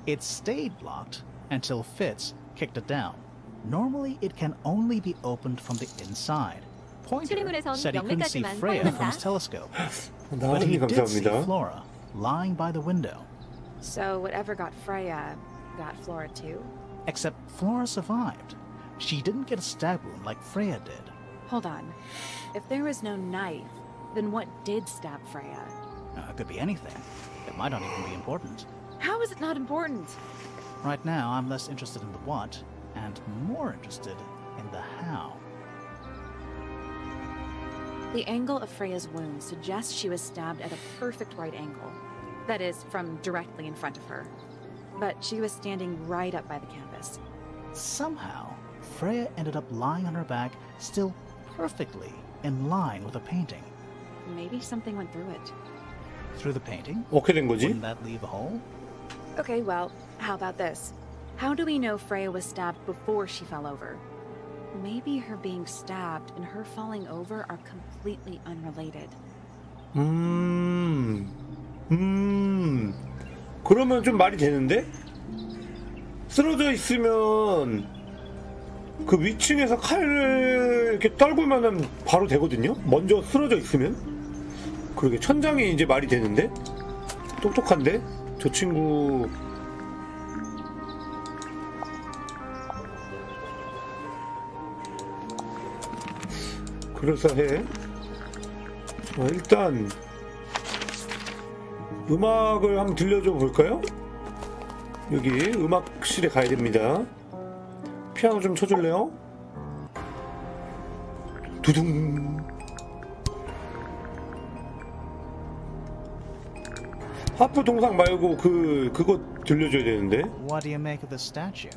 It stayed locked until Fitz kicked it down. Normally, it can only be opened from the inside. Pointer said he couldn't see Freya from his telescope, but he did see Flora lying by the window. So whatever got Freya got Flora too? Except Flora survived. She didn't get a stab wound like Freya did. Hold on. If there was no knife, then what did stab Freya? It could be anything. It might not even be important. How is it not important? Right now, I'm less interested in the what, and more interested in the how. The angle of Freya's wound suggests she was stabbed at a perfect right angle. That is, from directly in front of her. But she was standing right up by the canvas. Somehow, Freya ended up lying on her back, still perfectly in line with the painting. Maybe something went through it. Through the painting? 어떻게 된 거지? Wouldn't that leave a hole? Okay, well, how about this? How do we know Freya was stabbed before she fell over? Maybe her being stabbed and her falling over are completely unrelated. 그러면 좀 말이 되는데? 쓰러져 있으면 그 위층에서 칼을 이렇게 떨구면은 바로 되거든요? 먼저 쓰러져 있으면? 그러게 천장이 이제 말이 되는데? 똑똑한데? 저 친구 그럴싸해. 일단 음악을 한번 들려줘 볼까요? 여기 음악실에 가야 됩니다. 피아노 좀 쳐줄래요? 두둥. 하프 동상 말고 그거 들려줘야 되는데. What do you make of the statue?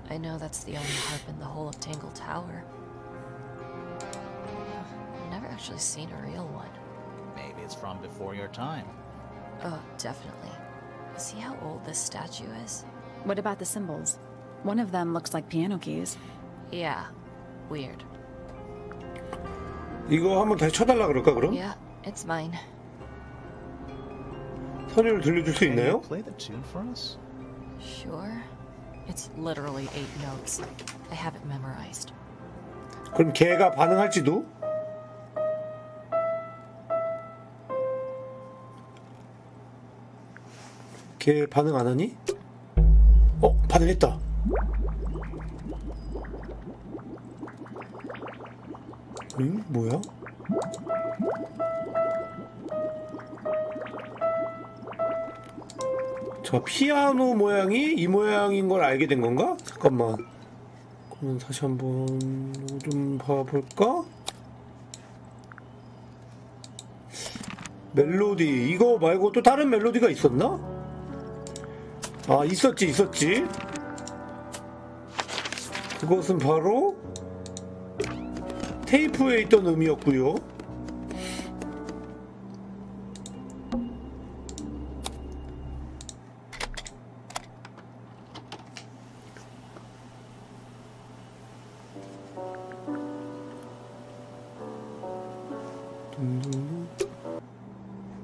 I know that's the only harp in the whole of 탱글타워. I've never actually seen a real one. Maybe it's from before your time. Oh, definitely. See how old this statue is? What about the symbols? One of them looks like piano keys. Yeah, weird. 이거 한번 다시 쳐달라 그럴까 그럼? Yeah, it's mine. 선율 들려줄 수 있나요? Play the tune for us? Sure. It's literally 8 notes. I have it memorized. 그럼 걔가 반응할지도? 걔 반응 안 하니? 반응했다. 응? 뭐야? 저 피아노 모양이 이 모양인 걸 알게 된 건가? 잠깐만. 그러면 다시 한번 좀 봐볼까? 멜로디 이거 말고 또 다른 멜로디가 있었나? 아 있었지. 그것은 바로 테이프에 있던 음이었고요.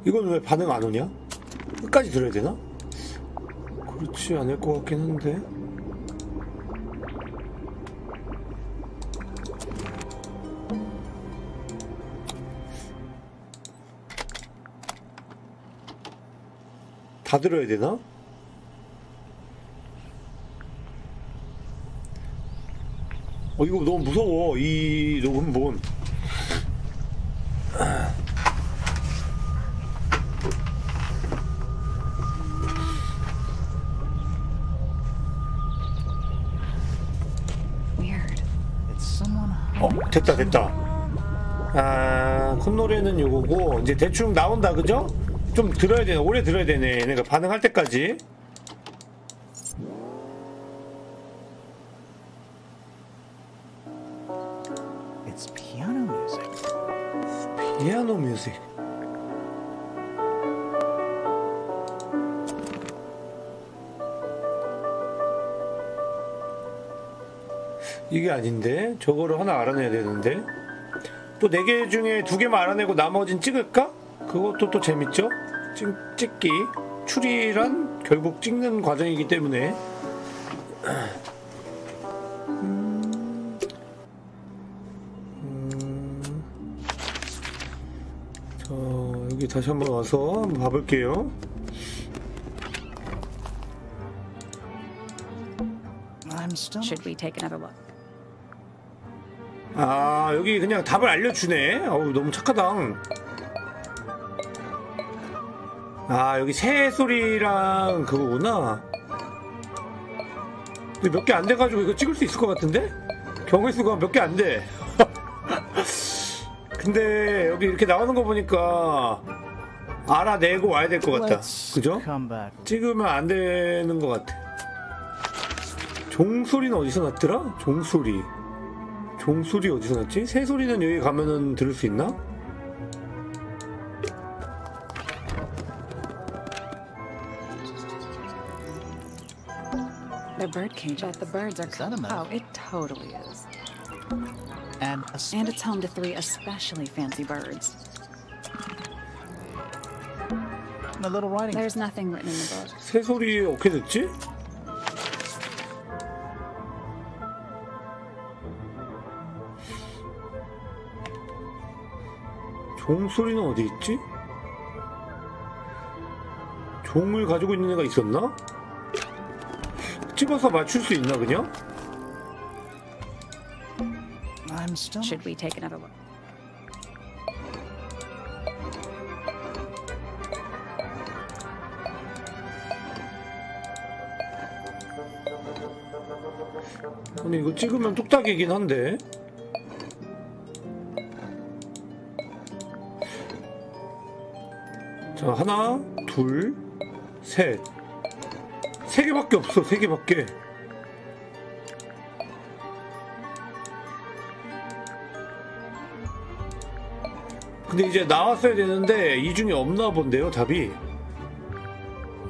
이건 왜 반응 안 오냐? 끝까지 들어야 되나? 그렇지 않을 것 같긴 한데. 다 들어야 되나? 이거 너무 무서워. 이 녹음본. 됐다. 아, 콧노래는 요거고 이제 대충 나온다, 그죠? 좀 들어야 되네. 오래 들어야 되네. 얘네가 반응할 때까지. It's piano music. 피아노 뮤직. 이게 아닌데? 저거를 하나 알아내야 되는데? 또 4개 중에 2개만 알아내고 나머진 찍을까? 그것도 또 재밌죠? 찍기. 추리란 결국 찍는 과정이기 때문에. 자, 여기 다시 한번 와서 한번 봐볼게요. Should we take another look? 아, 여기 그냥 답을 알려주네. 어우, 너무 착하다. 아, 여기 새 소리랑 그거구나. 근데 몇 개 안 돼가지고 이거 찍을 수 있을 것 같은데? 경우의 수가 몇 개 안 돼. 근데 여기 이렇게 나오는 거 보니까 알아내고 와야 될 것 같다. 그죠? 찍으면 안 되는 것 같아. 종소리는 어디서 났더라? 종소리 어디서 났지? 새소리는 여기 가면은 들을 수 있나? The bird cage at the birds are oh, it totally is. And it's home to 3 especially fancy birds. A little writing. There's nothing written in the book. 새소리 어떻게 됐지? 종소리는 어디 있지? 종을 가지고 있는 애가 있었나? 찍어서 맞출 수 있나 그냥? Should we take another look? 아니 이거 찍으면 뚝딱이긴 한데. 자, 하나, 둘, 셋. 3개밖에 없어, 3개밖에. 근데 이제 나왔어야 되는데 이 중에 없나 본데요, 답이.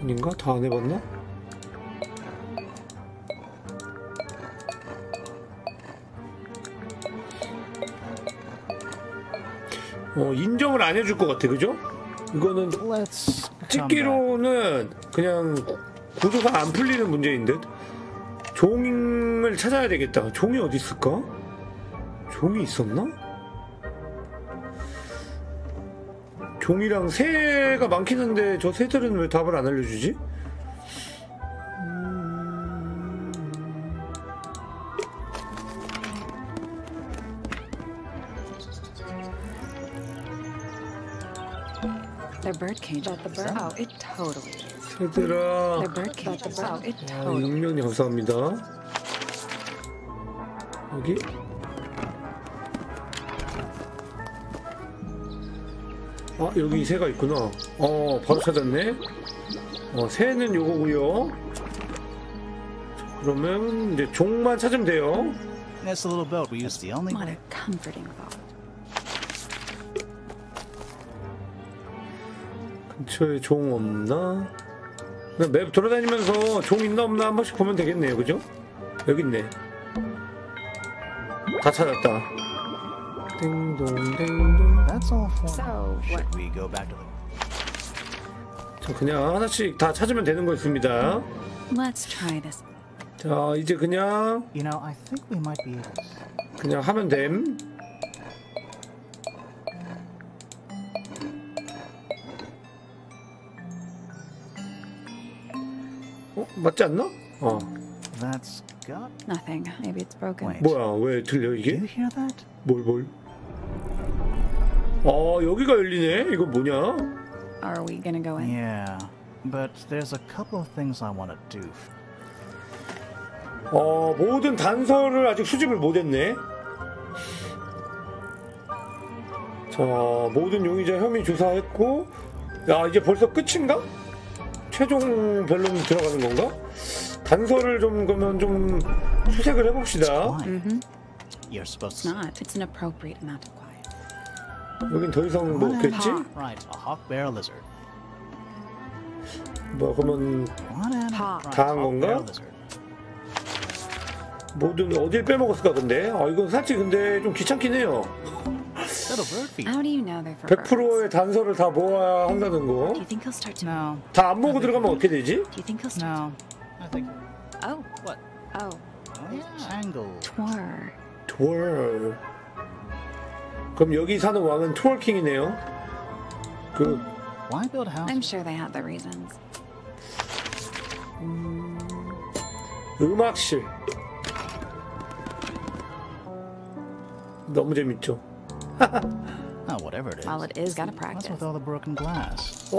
아닌가? 다 안 해봤나? 인정을 안 해줄 것 같아, 그죠? 이거는 찍기로는 그냥 구조가 안 풀리는 문제인 듯. 종을 찾아야 되겠다. 종이 어디 있을까? 종이 있었나? 종이랑 새가 많긴 한데 저 새들은 왜 답을 안 알려주지? Their birdcage at the bird. Oh, it totally is. 새들아. Their birdcage. Oh, it 아, totally. 6명이 감사합니다. 여기. 아, 여기 새가 있구나. 바로 찾았네. 새는 요거고요. 그러면 이제 종만 찾으면 돼요. This little boat we used the only What a comforting thought. 근처에 종 없나? 그냥 맵 돌아다니면서 종 있나 없나 한 번씩 보면 되겠네요, 그죠? 여기 있네. 다 찾았다. 띵동댕동. That's all for So, Should what? we go back to the 자, 그냥 하나씩 다 찾으면 되는 거였습니다. Let's try this. 자, 이제 그냥 You know, I think we might be able to. 그냥 하면 됨. 맞지 않나? That's got. Nothing. Maybe it's broken. Wait. 뭐야, 왜 들려 이게? Do you hear that? 뭘? 여기가 열리네. 이거 뭐냐? Are we gonna go in? Yeah, but there's a couple of things I want to do. 모든 단서를 아직 수집을 못했네. 자, 모든 용의자 혐의 조사했고, 야, 이제 벌써 끝인가? 최종 변론 들어가는 건가? 단서를 좀 그러면 좀 수색을 해봅시다. You're supposed It's not. It's an appropriate amount of quiet. 여긴 더 이상 뭐 없겠지? Right, a hawk bear lizard. 뭐 그러면 다 한 건가? 뭐든 어딜 빼먹었을까 근데? 이건 사실 근데 좀 귀찮긴 해요. How do you know they're for 100%의 단서를 다 모아야 한다는 거. Do you think he'll start to? No. 다 안 모으고 들어가면 어떻게 되지? Do you think he'll start? No. I think. Oh. What? Oh. Angle. Twirl. 트월. 그럼 여기 사는 왕은 트월킹이네요. Why build houses? I'm sure they had their reasons. 음악실. 너무 재밌죠. Oh, whatever it is. Well, it is gotta What's practice. with all the broken glass?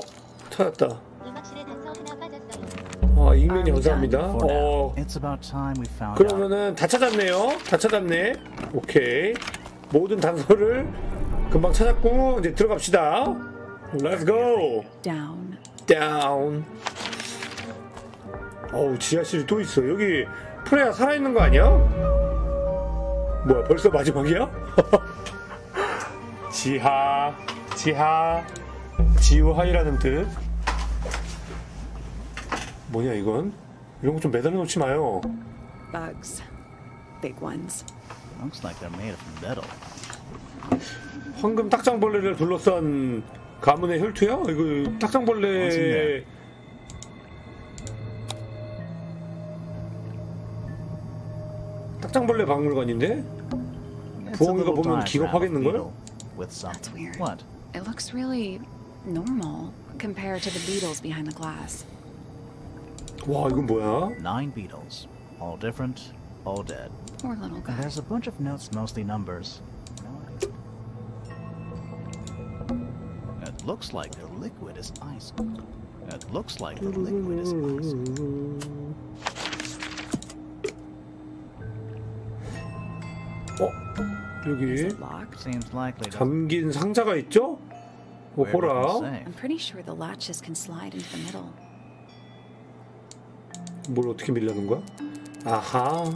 찾았다. 음악실에 단서 하나 빠졌어요. 익명이 감사합니다. For now, it's about time we found out. 그러면은 다 찾았네요. 다 찾았네. 오케이. 모든 단서를 금방 찾았고 이제 들어갑시다. Let's go. Down. Down. 지하실이 또 있어. 여기 프레야 살아있는 거 아니야? 뭐야, 벌써 마지막이야? 지우하이라는 뜻. 뭐냐 이건? 이런 거 좀 매달려 놓지 마요. Bugs. Big ones. Looks like they're made of metal. 황금 딱장벌레를 둘러싼 가문의 혈투야? 이거 딱장벌레 박물관인데? 부엉이가 보면 기겁하겠는걸? That's weird. What? It looks really normal compared to the beetles behind the glass. 와, 이건 뭐야? 9 beetles. All different, all dead. Poor little guy. And there's a bunch of notes, mostly numbers. It looks like the liquid is ice. It looks like the liquid is ice. 여기 잠긴 상자가 있죠? 보라. I'm pretty sure the latches can slide into the middle. 뭘 어떻게 밀려는 거야? 아하.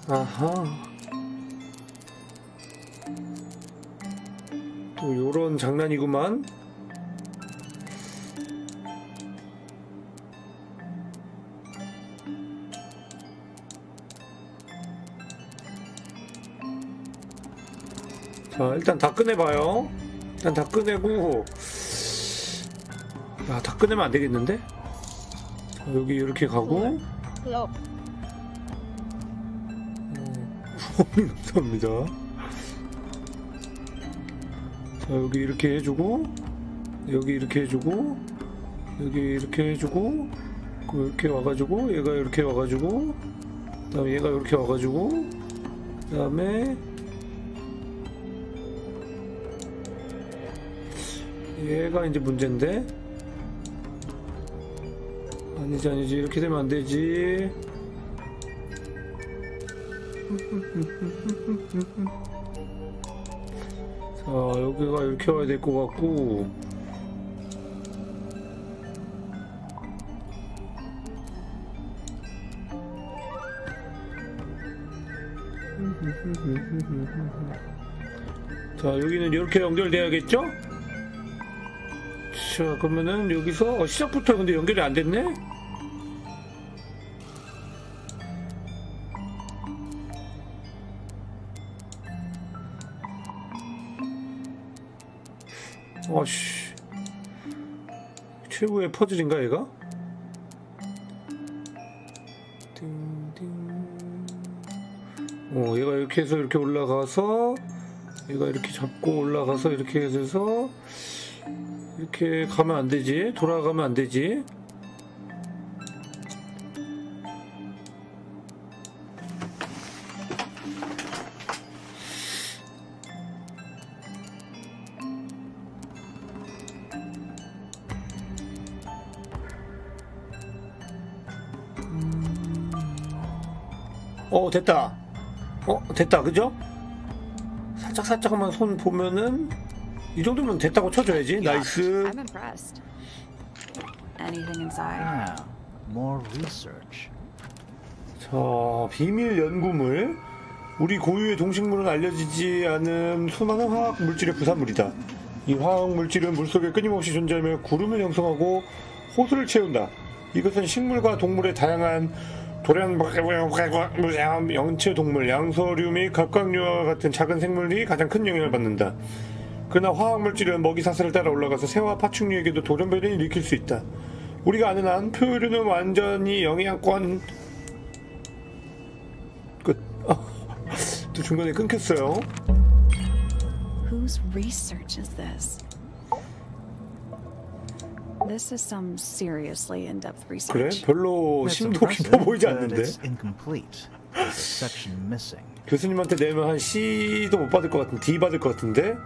아하. 또 요런 장난이구만. 자, 일단 다 꺼내봐요. 일단 다 꺼내고, 야, 다 꺼내면 안 되겠는데? 자, 여기 이렇게 가고. 감사합니다. 자, 여기 이렇게 해주고, 여기 이렇게 해주고, 여기 이렇게 해주고, 이렇게 와가지고, 얘가 이렇게 와가지고, 그 다음에 얘가 이렇게 와가지고, 그 다음에 얘가 이제 문제인데. 아니지 이렇게 되면 안 되지. 자, 여기가 이렇게 와야 될 것 같고. 자, 여기는 이렇게 연결돼야겠죠? 자, 그러면은 여기서 시작부터 근데 연결이 안 됐네? 아씨, 최고의 퍼즐인가 얘가? 얘가 이렇게 해서 이렇게 올라가서, 얘가 이렇게 잡고 올라가서 이렇게 해서 이렇게 가면 안 되지. 돌아가면 안 되지. 됐다. 됐다. 그죠? 살짝만 손 보면은 이 정도면 됐다고 쳐줘야지. 나이스. I'm impressed. Anything inside? More research. 자, 비밀 연구물. 우리 고유의 동식물은 알려지지 않은 수많은 화학 물질의 부산물이다. 이 화학 물질은 물속에 끊임없이 존재하며 구름을 형성하고 호수를 채운다. 이것은 식물과 동물의 다양한 도량 영체 동물, 양서류 및 갑각류와 같은 작은 생물이 가장 큰 영향을 받는다. 그러나 화학물질은 먹이 사슬을 따라 올라가서 새와 파충류에게도 돌연변이를 일으킬 수 있다. 우리가 아는 한 표류는 완전히 영양권 끝. 또 중간에 끊겼어요. Whose research is this? This is some seriously in-depth 그래? research. 별로 심도 깊어 보이지 않는데? Incomplete. There's a section missing. 교수님한테 내면 한 C도 못 받을 것 같은, D 받을 것 같은데?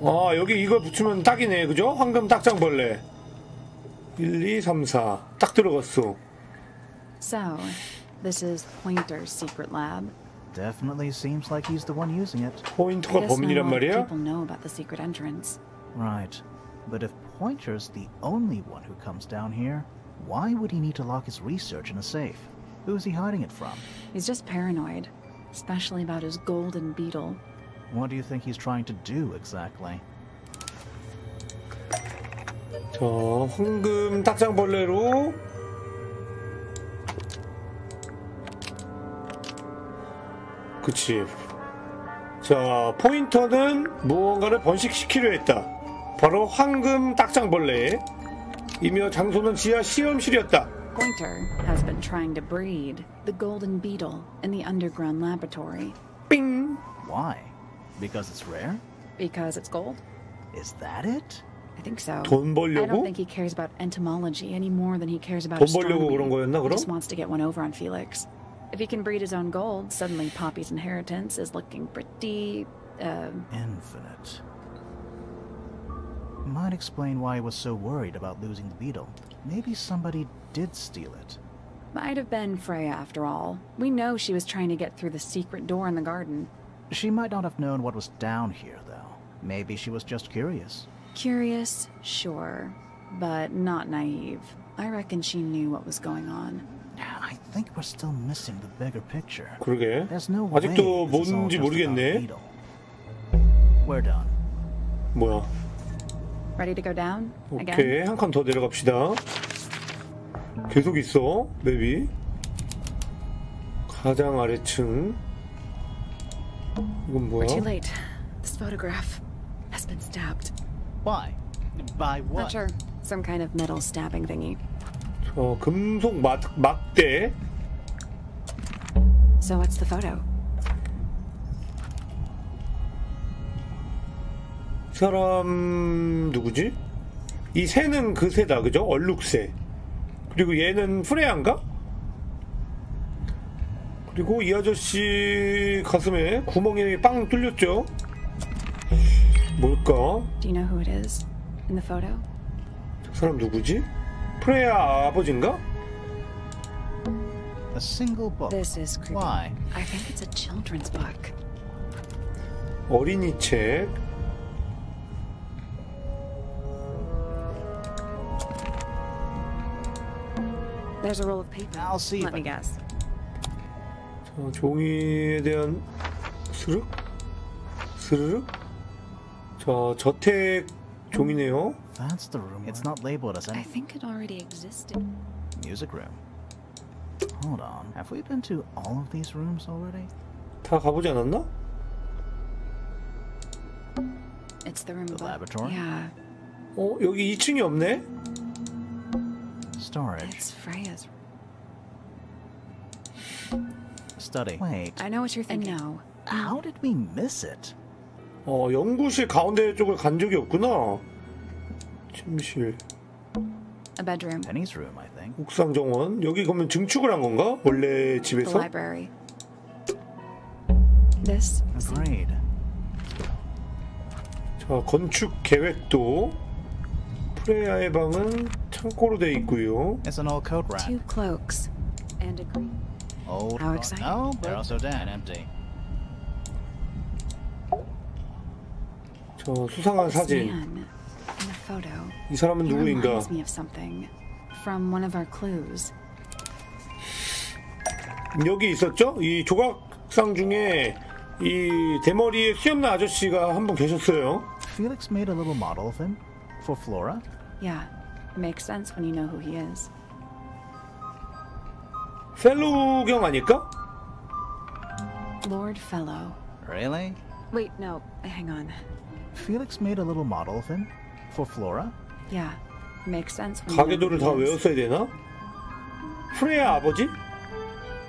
아, 여기 이거 붙이면 딱이네, 그죠? 황금 딱장벌레. 1, 2, 3, 4. 딱 들어갔어. So, this is Pointer's secret lab. Definitely seems like he's the one using it. 포인터가 범인이란 말이야? People know about the secret entrance. Right. But if Pointer's the only one who comes down here, why would he need to lock his research in a safe? Who is he hiding it from? He's just paranoid, especially about his golden beetle. What do you think he's trying to do exactly? 자, 황금 딱장벌레로 그치. 자, 포인터는 무언가를 번식시키려 했다. 바로 황금 딱장벌레. 이며 장소는 지하 실험실이었다. Pointer has been trying to breed the golden beetle in the underground laboratory. 삥! Why? Because it's rare? Because it's gold? Is that it? I think so. 돈 벌려고? I don't think he cares about entomology any more than he cares about 돈 벌려고 astronomy. 그런 거였나, He 그럼? just wants to get one over on Felix. If he can breed his own gold, suddenly Poppy's inheritance is looking pretty, Infinite. Might explain why he was so worried about losing the beetle. Maybe somebody did steal it. Might have been Freya after all. We know she was trying to get through the secret door in the garden. She might not have known what was down here, though. Maybe she was just curious. Curious, sure, but not naive. I reckon she knew what was going on. I think we're still missing the bigger picture. 그러게. There's no 아직도 way this is all 뭔지 just 모르겠네. about Beetle. We're done. 뭐야? Ready to go down? Again? 오케이, 한 칸 더 내려갑시다. 계속 있어, 맵이. 가장 아래층. 이건 뭐야? We're too late. This photograph has been stabbed. Why? By what? Not sure. Some kind of metal stabbing thingy. 금속 막대. So what's the photo? 이 사람 누구지? 이 새는 그 새다, 그죠? 얼룩새. 그리고 얘는 프레야인가? 그리고 이 아저씨 가슴에 구멍이 빵 뚫렸죠? 뭘까? Do you know who it is in the photo? 저 사람 누구지? 프레야 아버지인가? A single book. This is creepy. Why? I think it's a children's book. 어린이 책. There's a roll of paper. I'll see. Let me guess. 자, 종이에 대한 스르륵? 스르륵? 자, 저택 종이네요. That's the room. It's not labeled as I any think it already existed. music room. Hold on. Have we been to all of these rooms already? 다 가보지 않았나? It's the room The above. laboratory? Yeah, 여기 2층이 없네? Storage. it's Freya's. Study. Wait. I know what you're thinking. No. How did we miss it? 연구실 가운데 쪽을 간 적이 없구나. 침실. A bedroom. Penny's room, I think. 옥상 정원. 여기 그러면 증축을 한 건가? 원래 The 집에서? library. This. Agreed. 자, 건축 계획도. 프레야의 방은 창고로 돼 있고요. It's an old coat rack. Two cloaks and a green. Old. How exciting. No, they're also dead and empty. 저 수상한 This 사진. man in the photo. 이 사람은 He 누구인가? reminds me of something from one of our clues. 여기 있었죠? 이 조각상 중에 이 대머리에 수염난 아저씨가 한 분 계셨어요. Felix made a little model of him for Flora. Yeah, it makes sense when you know who he is. 펠로우경 아닐까? Lord Fellow. Really? Wait, no, hang on. Felix made a little model of him for Flora. Yeah, makes sense when you know 가계도를 다 who he is. 외웠어야 되나? 프레야 아버지?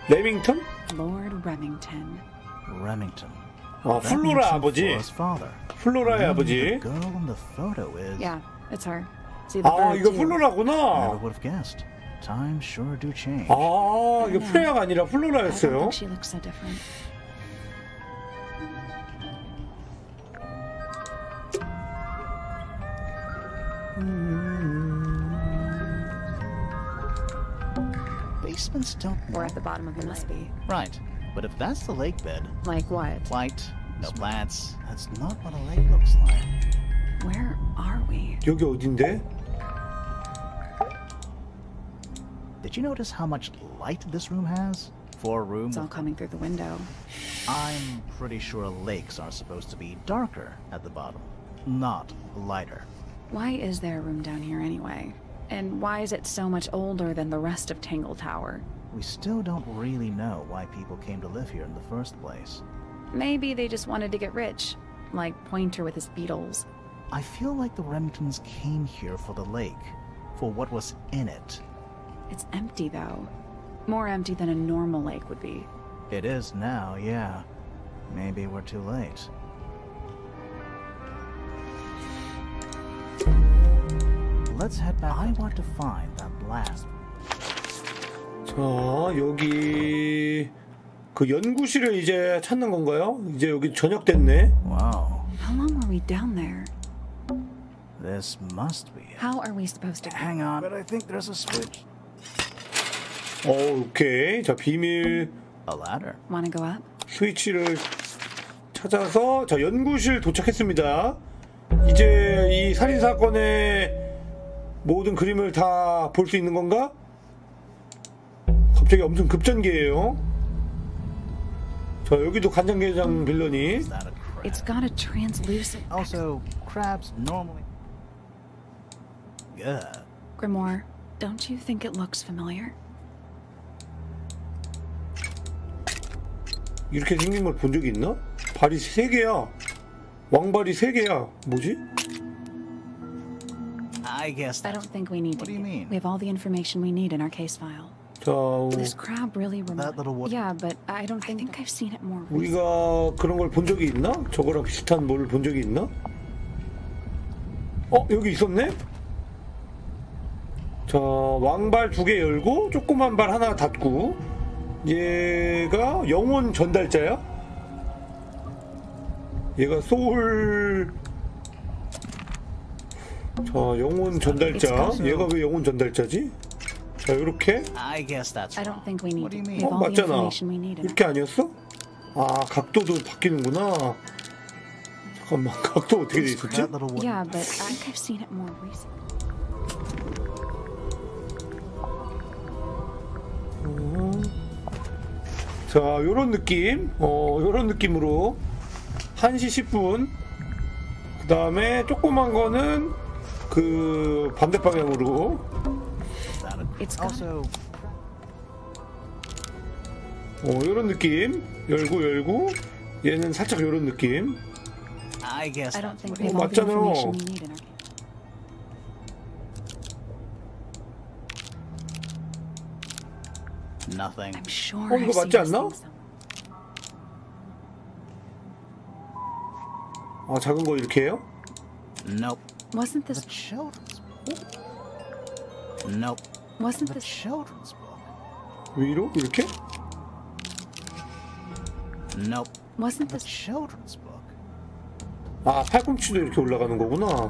레밍턴? Lord Remington. Remington. 플로라 아버지. Flora's father. 플로라의 아버지. The girl in the photo is. Yeah, it's her. See the bird 이거 too. 플로라구나. Never would have guessed. Times sure do change. 이거 프레야가 아니라 I don't 플로라였어요. think she looks so different. Basements don't. We're at the bottom of the must be. Right, but if that's the lake bed, Like what? white, no plants, that's not what a lake looks like. Where are we? 여기 어딘데? Did you notice how much light this room has? For a room. It's all coming through the window. I'm pretty sure lakes are supposed to be darker at the bottom, not lighter. Why is there a room down here anyway? And why is it so much older than the rest of Tangletower? We still don't really know why people came to live here in the first place. Maybe they just wanted to get rich, like Pointer with his beetles. I feel like the Remingtons came here for the lake, for what was in it. It's empty though. More empty than a normal lake would be. It is now, yeah. Maybe we're too late. Let's head back. I want to find that last. 자, 여기 그 연구실을 이제 찾는 건가요? 이제 여기 저녁 됐네. Wow. How long were we down there? This must be it. How are we supposed to Hang on, but I think there's a switch. 오케이. 자, 비밀 Wanna go up? 스위치를 찾아서 자, 연구실 도착했습니다. 이제 이 살인사건의 모든 그림을 다 볼 수 있는 건가? 갑자기 엄청 급전개예요. 자, 여기도 간장게장 빌런이. It's got a translucent. Also, crabs normally. Good. Grimoire, don't you think it looks familiar? 이렇게 생긴 걸 본 적이 있나? 발이 3개야. 왕발이 3개야. 뭐지? I guess. I don't think we need to. What do you mean? We have all the information we need in our case file. 자, This crab really reminds. Yeah, but I don't think I've seen it more. 우리가 그런 걸 본 적이 있나? 저거랑 비슷한 뭘 본 적이 있나? 여기 있었네? 자, 왕발 2개 열고 조그만 발 하나 닫고 얘가 영혼 전달자야? 얘가 소울. 자, 영혼 전달자. 얘가 왜 영혼 전달자지? 자, 요렇게. I guess that's. I don't think we need. What do you mean? 맞잖아. 이렇게 아니었어? 아, 각도도 바뀌는구나. 잠깐만, 각도 어떻게 돼 있었지? Yeah, but I think I've seen it more recently. 자, 요런 느낌. 요런 느낌으로 1시 10분. 그 다음에 조그만 거는 그 반대 방향으로. 요런 느낌. 열고 얘는 살짝 요런 느낌. 맞잖아요. Nothing. I'm sure. 이거 맞지 않나? 아, 작은 거 이렇게 해요? Nope. Wasn't this children's book? Nope. Wasn't this children's book? 위로 이렇게? Nope. Wasn't this children's book? 아, 팔꿈치도 이렇게 올라가는 거구나.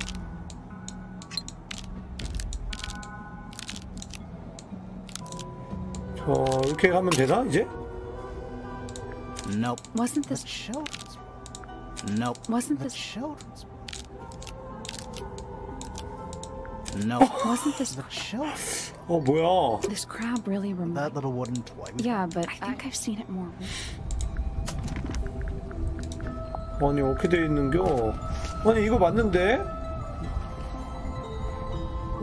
이렇게 하면 되나 이제? Nope. Wasn't this children's book? Nope. Wasn't this children's book? Nope. Wasn't this children's? 뭐야? This crab really reminds. That little wooden toy. Yeah, but I think I've seen it more. 아니, 어떻게 돼 있는겨? 아니, 이거 맞는데?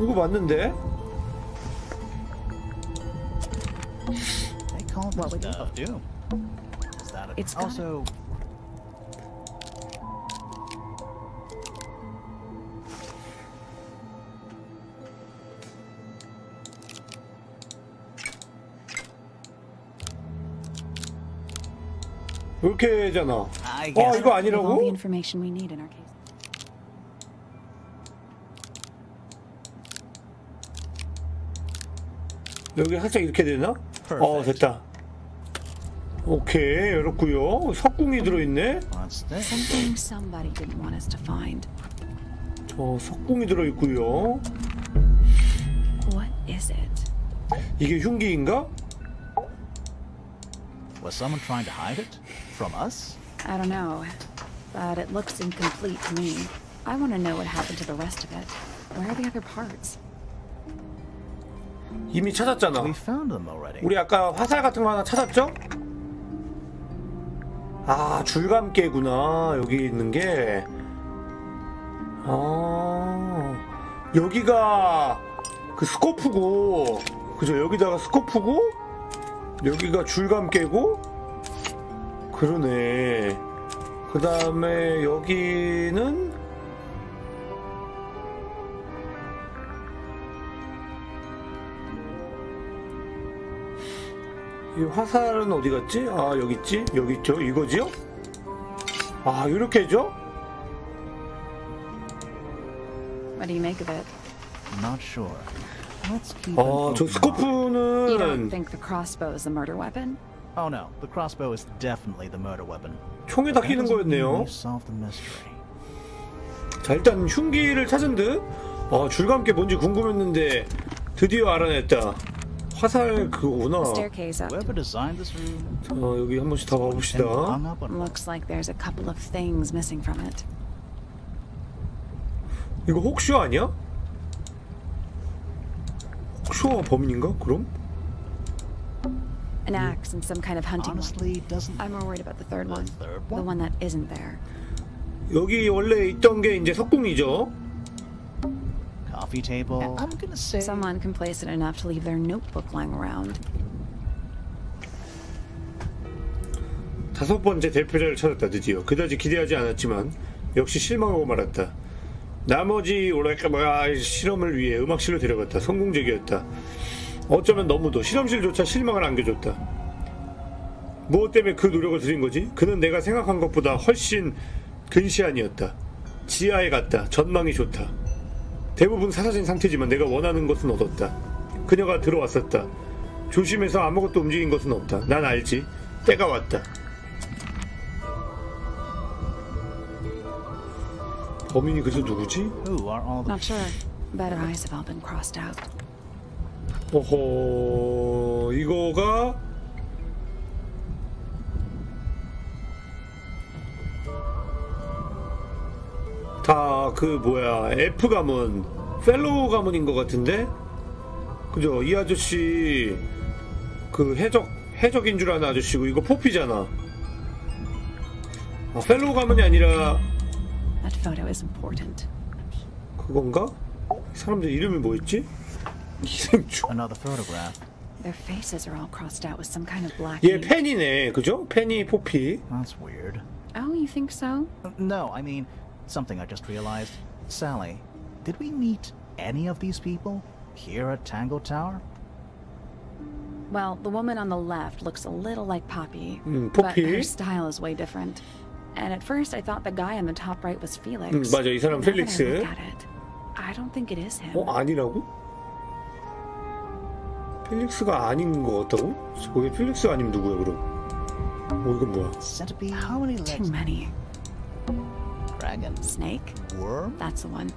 이거 맞는데? What would you do? Is that It's also? 이렇게잖아. 이거 아니라고? All the information we need in our case. 여기 살짝 이렇게 되나? 됐다. 오케이, 열었고요. 석궁이 들어있네. Something somebody didn't want us to find. 석궁이 들어있고요. What is it? 이게 흉기인가? Was someone trying to hide it from us? I don't know, but it looks incomplete to me. I want to know what happened to the rest of it. Where are the other parts? 이미 찾았잖아. We found them already. 우리 아까 화살 같은 거 하나 찾았죠? 아, 줄감개구나. 여기 있는 게. 여기가 그 스코프고, 그죠? 여기다가 스코프고, 여기가 줄감개고, 그러네. 그 다음에 여기는 이 화살은 어디 갔지? 아, 여기 있지? 여기 있죠? 이거지요? 아, 이렇게 해줘? What do you make of it? Not sure. Let's keep. 저 스코프는. You don't think the crossbow is the murder weapon? Oh no, the crossbow is definitely the murder weapon. 총에다 끼는 거였네요. Solve the mystery. 자, 일단 흉기를 찾은 듯. 줄감개 뭔지 궁금했는데 드디어 알아냈다. 화살 그거구나. Staircase up. Whoever designed this room. 자, 여기 한 번씩 다 봐봅시다. Looks like there's a couple of things missing from it. 이거 혹쇼 아니야? 혹쇼가 범인인가? 그럼? An axe and some kind of hunting one. I'm more worried about the third one. The one that isn't there. 여기 원래 있던 게 이제 석궁이죠. Coffee table. I'm gonna say someone complacent enough to leave their notebook lying around. 다섯 번째 대표자를 찾았다. 드디어 그다지 기대하지 않았지만 역시 실망하고 말았다. 나머지 실험을 위해 음악실로 데려갔다. 성공적이었다. 어쩌면 너무도 실험실조차 실망을 안겨줬다. 무엇 때문에 그 노력을 들인 거지? 그는 내가 생각한 것보다 훨씬 근시안이었다. 지하에 갔다. 전망이 좋다. 대부분 사라진 상태지만 내가 원하는 것은 얻었다. 그녀가 들어왔었다. 조심해서 아무것도 움직인 것은 없다. 난 알지. 때가 왔다. 범인이 그래서 누구지? Not sure. Better eyes have all been crossed out. 오호, 이거가 다 그 뭐야 F 가문, 펠로우 가문인 것 같은데, 그죠? 이 아저씨 그 해적인 줄 아는 아저씨고 이거 포피잖아. 아, 펠로우 가문이 아니라 That photo is important. 그건가? 사람들 이름이 뭐였지? 이생주. Another photograph. Their faces are all crossed out with some kind of black. 얘 펜이네, 그죠? 펜이 포피. That's weird. Oh, you think so? No, I mean something I just realized. Sally, did we meet any of these people here at Tangle Tower? Well, the woman on the left looks a little like Poppy, Poppy. but her style is way different. And at first, I thought the guy on the top right was Felix. 맞아, 이 사람 펠릭스. I don't think it is him. 아니라고? 펠릭스가 아닌 것 같다고? 저게 펠릭스가 아니면 누구야 그럼? 이건 뭐야? Centipede? How many legs? Too many. Dragon? Snake? Worm? That's the one.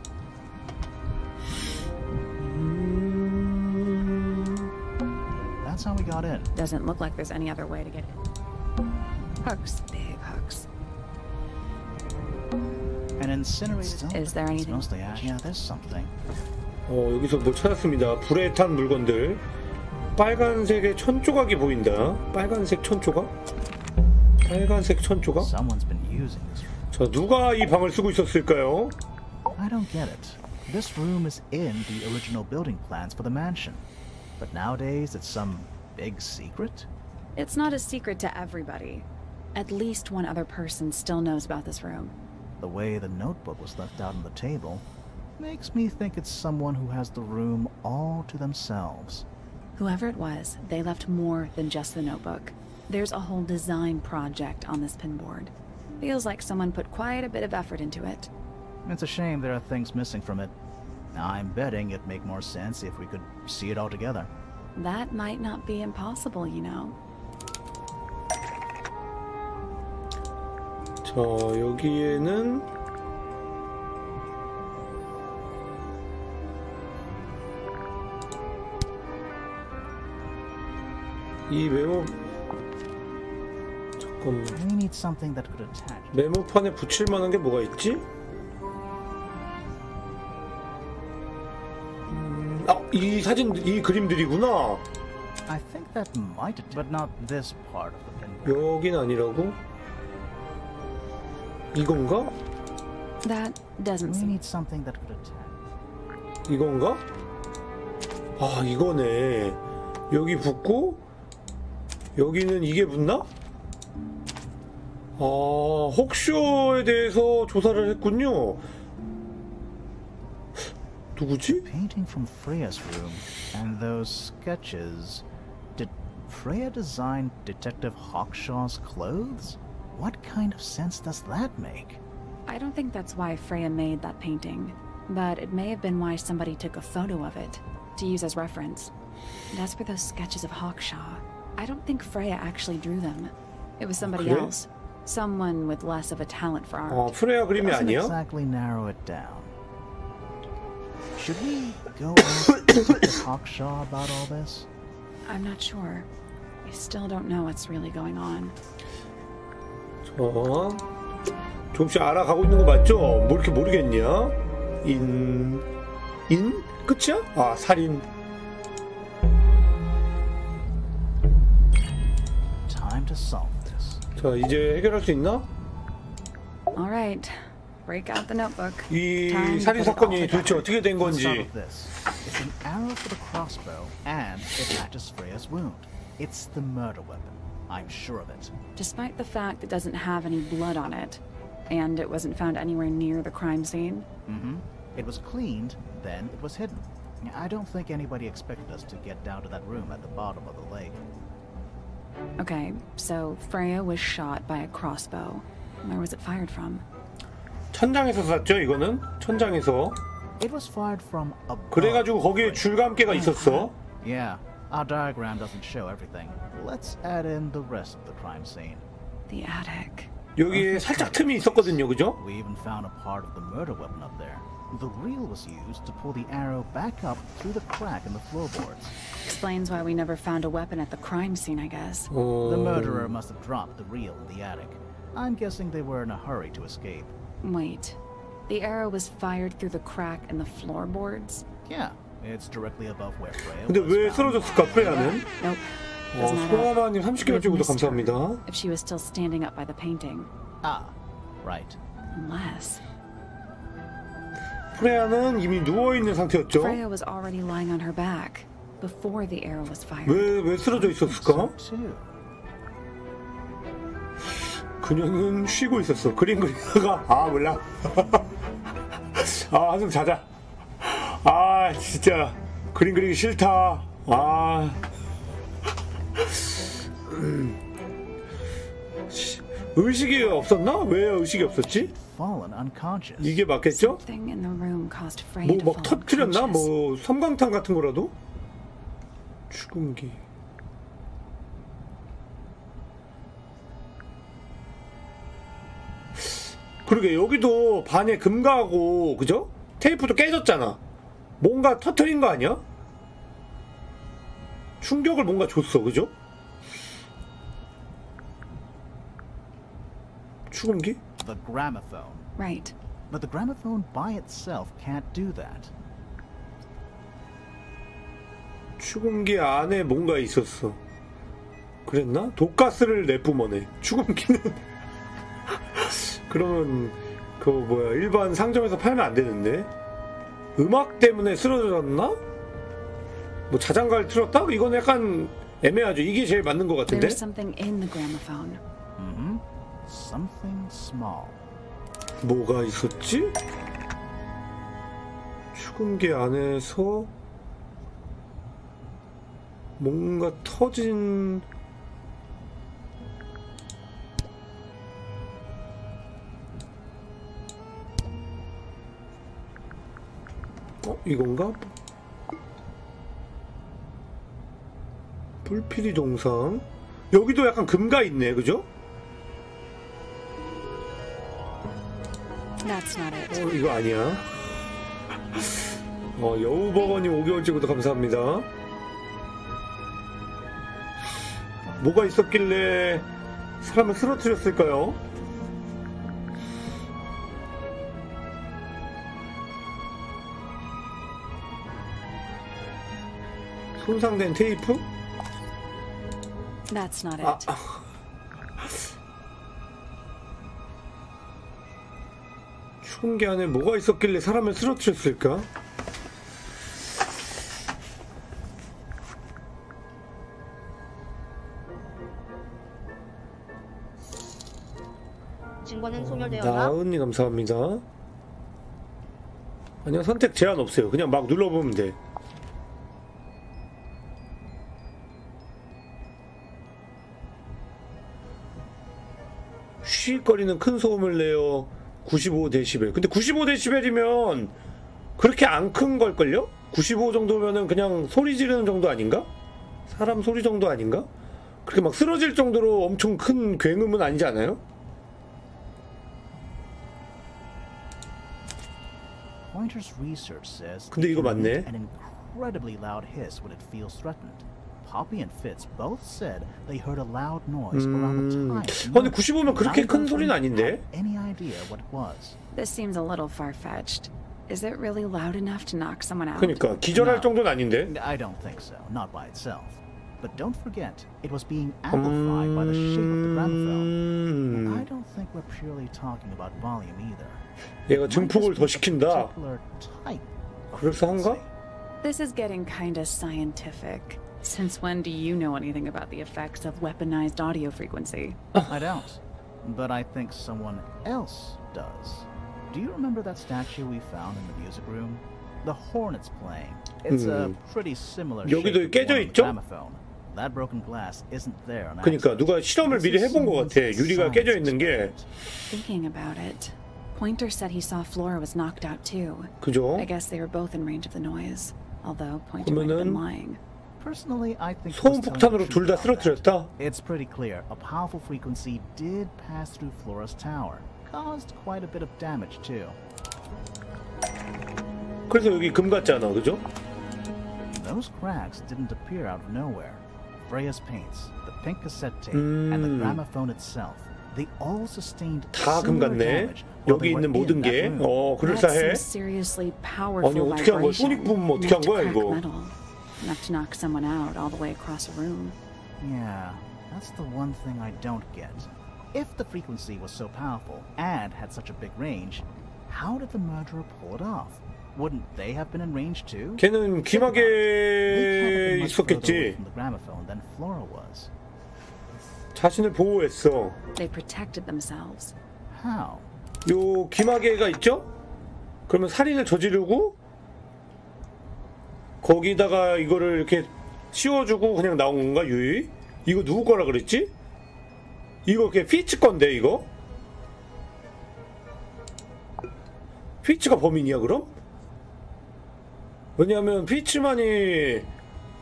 That's how we got in. Doesn't look like there's any other way to get in. Hooks. Big hooks. An incinerated. Is there anything? It's mostly ash. Yeah, there's something. 여기서 뭐 찾았습니다. 불에 탄 물건들. 빨간색의 천조각이 보인다. 빨간색 천조각? 빨간색 천조각? Someone's been using this. 자, 누가 이 방을 쓰고 있었을까요? I don't get it. This room is in the original building plans for the mansion. But nowadays it's some big secret? It's not a secret to everybody. At least one other person still knows about this room. The way the notebook was left out on the table makes me think it's someone who has the room all to themselves. Whoever it was, they left more than just the notebook. There's a whole design project on this pinboard. Feels like someone put quite a bit of effort into it. It's a shame there are things missing from it. I'm betting it'd make more sense if we could see it all together. That might not be impossible, you know. 자, 여기에는 이 잠깐만. We need something that could attach. 메모판에 붙일 만한 게 뭐가 있지? 이 사진, 이 그림들이구나. I think that might, but not this part of the pinboard. 여긴 아니라고? 이건가? That doesn't We need something that could attach. 이건가? 아, 이거네. 여기 붙고 여기는 이게 붙나? 아, 혹쇼에 대해서 조사를 했군요. 누구지? Painting from Freya's room and those sketches. Did Freya design Detective Hawkshaw's clothes? What kind of sense does that make? I don't think that's why Freya made that painting, but it may have been why somebody took a photo of it to use as reference. And as for those sketches of Hawkshaw, I don't think Freya actually drew them. It was somebody else. Someone with less of a talent for art. 프레야 그림이 아니야? Exactly narrow it down. Should we go ask Hawkshaw about all this? I'm not sure. I still don't know what's really going on. 조금씩 알아가고 있는 거 맞죠? 뭐 이렇게 모르겠냐? 끝이야? 아, 살인. Time to solve this. 자, 이제 해결할 수 있나? All right. Break out the notebook. 이 살인 사건이 도대체 어떻게 된 건지. It's an arrow for the crossbow, and it matches Freya's wound. It's the murder weapon. I'm sure of it. Despite the fact it doesn't have any blood on it, and it wasn't found anywhere near the crime scene. It was cleaned, then it was hidden. I don't think anybody expected us to get down to that room at the bottom of the lake. Okay, so Freya was shot by a crossbow. Where was it fired from? 천장에서 쐈죠, 이거는? 천장에서. It was fired from above. 그래가지고 거기에 줄감개가 있었어. Yeah, our diagram doesn't show everything. Let's add in the rest of the crime scene. The attic. 여기에 살짝 틈이 있었거든요, 그죠? We even found a part of the murder weapon up there. The reel was used to pull the arrow back up through the crack in the floorboards. Explains why we never found a weapon at the crime scene, I guess. The murderer must have dropped the reel in the attic. I'm guessing they were in a hurry to escape. Wait. The arrow was fired through the crack in the floorboards? Yeah, it's directly above where Freya 근데 was 왜 found. 쓰러졌을까, 프레야는? Nope. Doesn't add up. 소아마님 30개월 찍고도 감사합니다. If she was still standing up by the painting. Ah, right. Unless. 프레야는 이미 누워있는 상태였죠? Freya was already lying on her back before the arrow was fired. 왜 쓰러져 있었을까? 그녀는 쉬고 있었어. 그림 그리다가 몰라. 한숨 자자. 진짜 그림 그리기 싫다. 의식이 없었나? 왜 의식이 없었지? 이게 맞겠죠? 뭐 막 터뜨렸나? 뭐 섬광탄 같은 거라도? 죽음기. 그러게 여기도 반에 금가고 그죠? 테이프도 깨졌잖아. 뭔가 터뜨린 거 아니야? 충격을 뭔가 줬어, 그죠? 죽음기? The gramophone. Right. But the gramophone by itself can't do that. 죽음기 안에 뭔가 있었어. 그랬나? 독가스를 내뿜어내. 죽음기는 그러면 일반 상점에서 팔면 안 되는데. 음악 때문에 쓰러졌나? 뭐 자장가를 틀었다? 이건 약간 애매하죠. 이게 제일 맞는 것 같은데. There's something in the gramophone. Something small. 뭐가 있었지? 죽음기 안에서 뭔가 터진 이건가? 불필이 동상. 여기도 약간 금가 있네, 그죠? That's not it. 이거 아니야. 여우버거님 5개월 찍어도 감사합니다. 뭐가 있었길래 사람을 쓰러뜨렸을까요? 손상된 테이프? That's not it. 죽음기 안에 뭐가 있었길래 사람을 쓰러뜨렸을까? 증거는 소멸되었나? 나은이 감사합니다. 아니요, 선택 제한 없어요. 그냥 막 눌러보면 돼. 쉬거리는 큰 소음을 내요. 95데시벨. 근데 95데시벨이면 그렇게 안 큰 걸걸요? 95 정도면은 그냥 소리 지르는 정도 아닌가? 사람 소리 정도 아닌가? 그렇게 막 쓰러질 정도로 엄청 큰 굉음은 아니지 않아요? Pointer's research says 근데 이거 맞네. an incredibly loud hiss when it feels threatened. Poppy and Fitz both said they heard a loud noise around the time. 근데 95면 그렇게 큰 소리는 아닌데? Any idea what it was? This seems a little far-fetched. Is it really loud enough to knock someone out? 그러니까 기절할 정도는 아닌데? I don't think so. Not by itself. But don't forget, it was being amplified by the shape of the gramophone. And I don't think we're purely talking about volume either. 얘가 증폭을 더 시킨다. 그럴싸한가? This is getting kinda scientific. Since when do you know anything about the effects of weaponized audio frequency? I don't. But I think someone else does. Do you remember that statue we found in the music room? The hornet's playing. It's a pretty similar shape 여기도 깨져 있죠? gramophone. That broken glass isn't there on 그러니까 누가 실험을 미리 해본 것 같아. 유리가 깨져 있는 게. Thinking about it, Pointer said he saw Flora was knocked out too. 그죠? I guess they were both in range of the noise. Although Pointer might have been lying. Personally, I think 소음 폭탄으로 둘 다 쓰러뜨렸다. It's pretty clear a powerful frequency did pass through Flora's tower. Caused quite a bit of damage too. 그래서 여기 금 같잖아, 그죠? Those cracks didn't appear out of nowhere. Freya's paints, the pink cassette tape, and the gramophone itself, they all sustained 다 금 similar 같네. damage 여기 있는 모든 게, 그럴싸해. 아니 어떻게 한 거야? 소닉붐 어떻게 한 거야 이거? Enough to knock someone out all the way across a room. Yeah, that's the one thing I don't get. If the frequency was so powerful and had such a big range, how did the murderer pull it off? Wouldn't they have been in range too? 걔는 귀마개 있었겠지. From the gramophone than Flora was. 자신을 보호했어. They protected themselves. How? 요 귀마개가 있죠? 그러면 살인을 저지르고 거기다가 이거를 이렇게 씌워주고 그냥 나온 건가 유이? 이거 누구 거라 그랬지? 이거 그게 피치 건데 이거? 피치가 범인이야 그럼? 왜냐하면 피치만이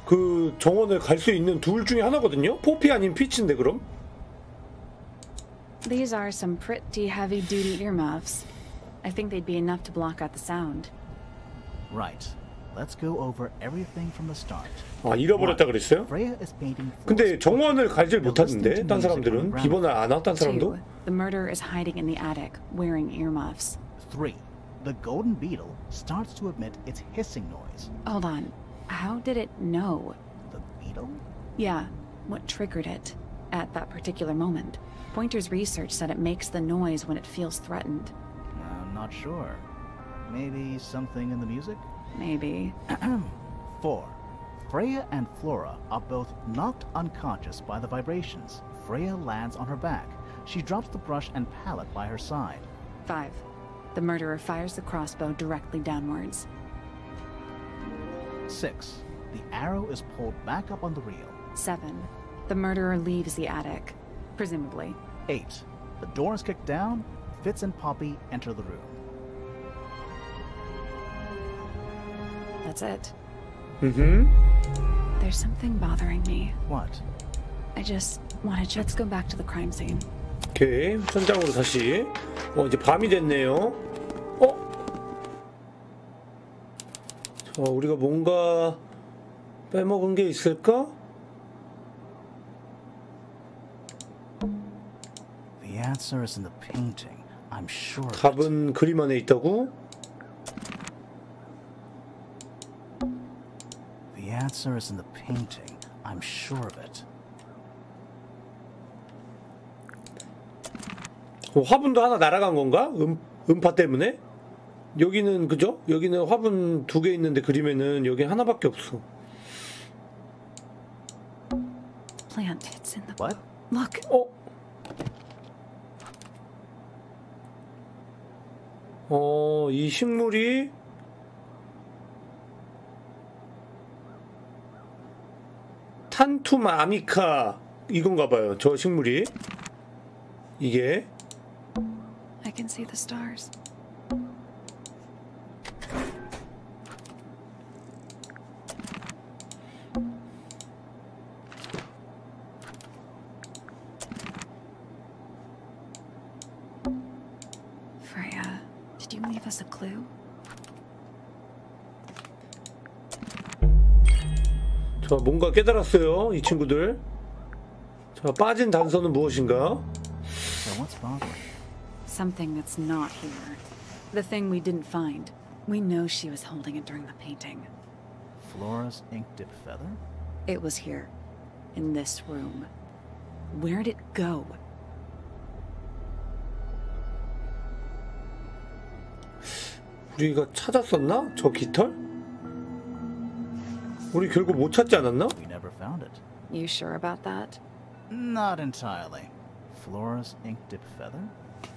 그 정원을 갈 수 있는 둘 중에 하나거든요? 포피 아닌 피치인데 그럼? These are some pretty heavy-duty earmuffs. I think they'd be enough to block out the sound. Right. Let's go over everything from the start. 아 잃어버렸다 그랬어요? 근데 정원을 가질 못하는데 딴 사람들은 비번을 안 와? 딴 사람도? 2. The murderer is hiding in the attic, wearing earmuffs. 3. The golden beetle starts to emit its hissing noise. Hold on. How did it know? The beetle? Yeah. What triggered it at that particular moment? Pointer's research said it makes the noise when it feels threatened. I'm not sure. Maybe something in the music? Maybe. 4. Freya and Flora are both knocked unconscious by the vibrations. Freya lands on her back. She drops the brush and palette by her side. 5. The murderer fires the crossbow directly downwards. 6. The arrow is pulled back up on the reel. 7. The murderer leaves the attic, presumably. 8. The door is kicked down. Fitz and Poppy enter the room. That's it. Mm-hmm. There's something bothering me. What? I just want to... Let's go back to the crime scene. 오케이, 현장으로 다시. 이제 밤이 됐네요. 자, 우리가 뭔가 빼먹은 게 있을까? The answer is in the painting. I'm sure. 답은 그림 안에 있다고? The answer is in the painting. I'm sure of it. 화분도 하나 날아간 건가? 음파 때문에? 여기는 그죠? 여기는 화분 2개 있는데 그림에는 여기 하나밖에 없어. Plant. It's in the What? Look. 이 식물이 탄툼 아미카 이건가 봐요. 저 식물이 이게 I can see the stars. Freya, did you leave us a clue? 자, 뭔가 깨달았어요, 이 친구들. 자, 빠진 단서는 무엇인가? So what's bothering? Something that's not here. The thing we didn't find. We know she was holding it during the painting. Flora's ink dip feather? It was here, in this room. Where'd it go? 우리가 찾았었나? 저 깃털? 우리 결국 못 찾지 않았나? We never found it. You sure about that? Not entirely. Flora's ink dip feather?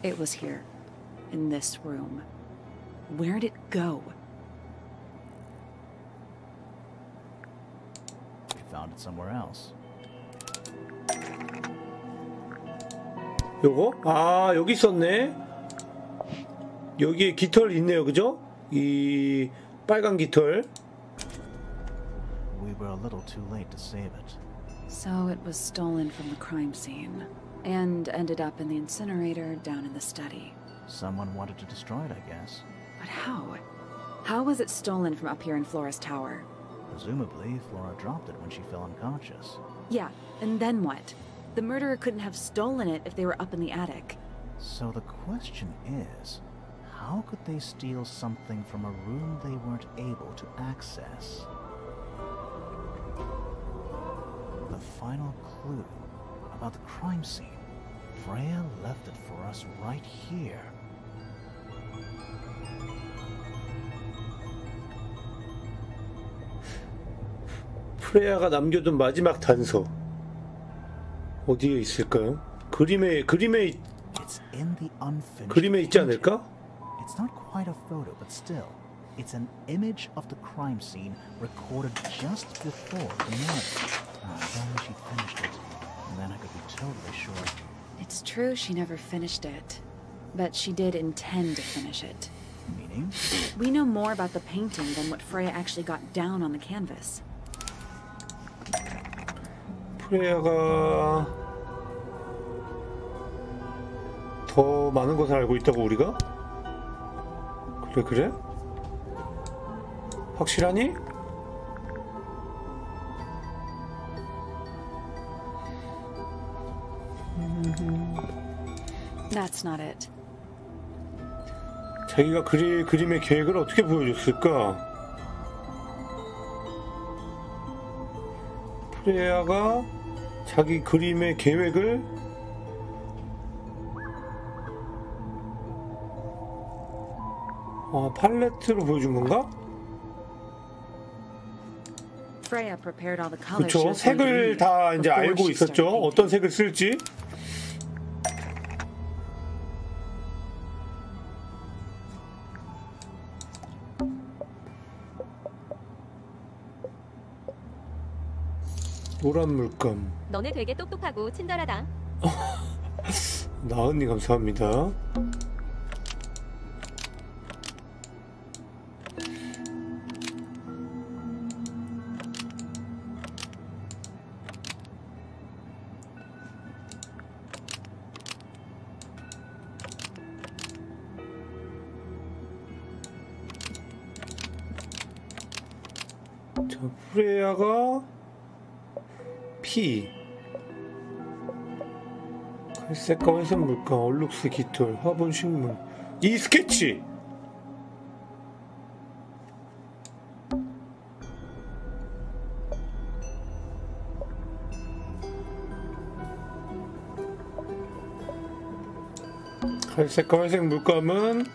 It was here, in this room. Where'd it go? We found it somewhere else. 요거? 아, 여기 있었네. 여기에 깃털 있네요, 그죠? 이 빨간 깃털. We were a little too late to save it. So it was stolen from the crime scene, and ended up in the incinerator down in the study. Someone wanted to destroy it, I guess. But how? How was it stolen from up here in Flora's tower? Presumably, Flora dropped it when she fell unconscious. Yeah, and then what? The murderer couldn't have stolen it if they were up in the attic. So the question is, how could they steal something from a room they weren't able to access? The final clue about the crime scene. Freya left it for us right here. 프레야가 남겨둔 마지막 단서 어디에 있을까요? 그림에 있지 않을까? It's not quite a photo, but still, it's an image of the crime scene recorded just before the murder. If only she finished it, and then I could be totally sure. It's true she never finished it, but she did intend to finish it. Meaning? We know more about the painting than what Freya actually got down on the canvas. 프레야가 더 많은 것을 알고 있다고 우리가? 그래? 확실하니? That's not it. 자기가 그릴 그림의 계획을 어떻게 보여줬을까? 프레야가 자기 그림의 계획을 팔레트로 보여준 건가? 그쵸, 색을 다 이제 알고 있었죠. 어떤 색을 쓸지. 노란 물감. 너네 되게 똑똑하고 친절하다. 나은님 감사합니다. 자, 프레야가 피, 갈색과 회색 물감, 얼룩스 깃털, 화분 식물. 이 스케치! 갈색과 회색 물감은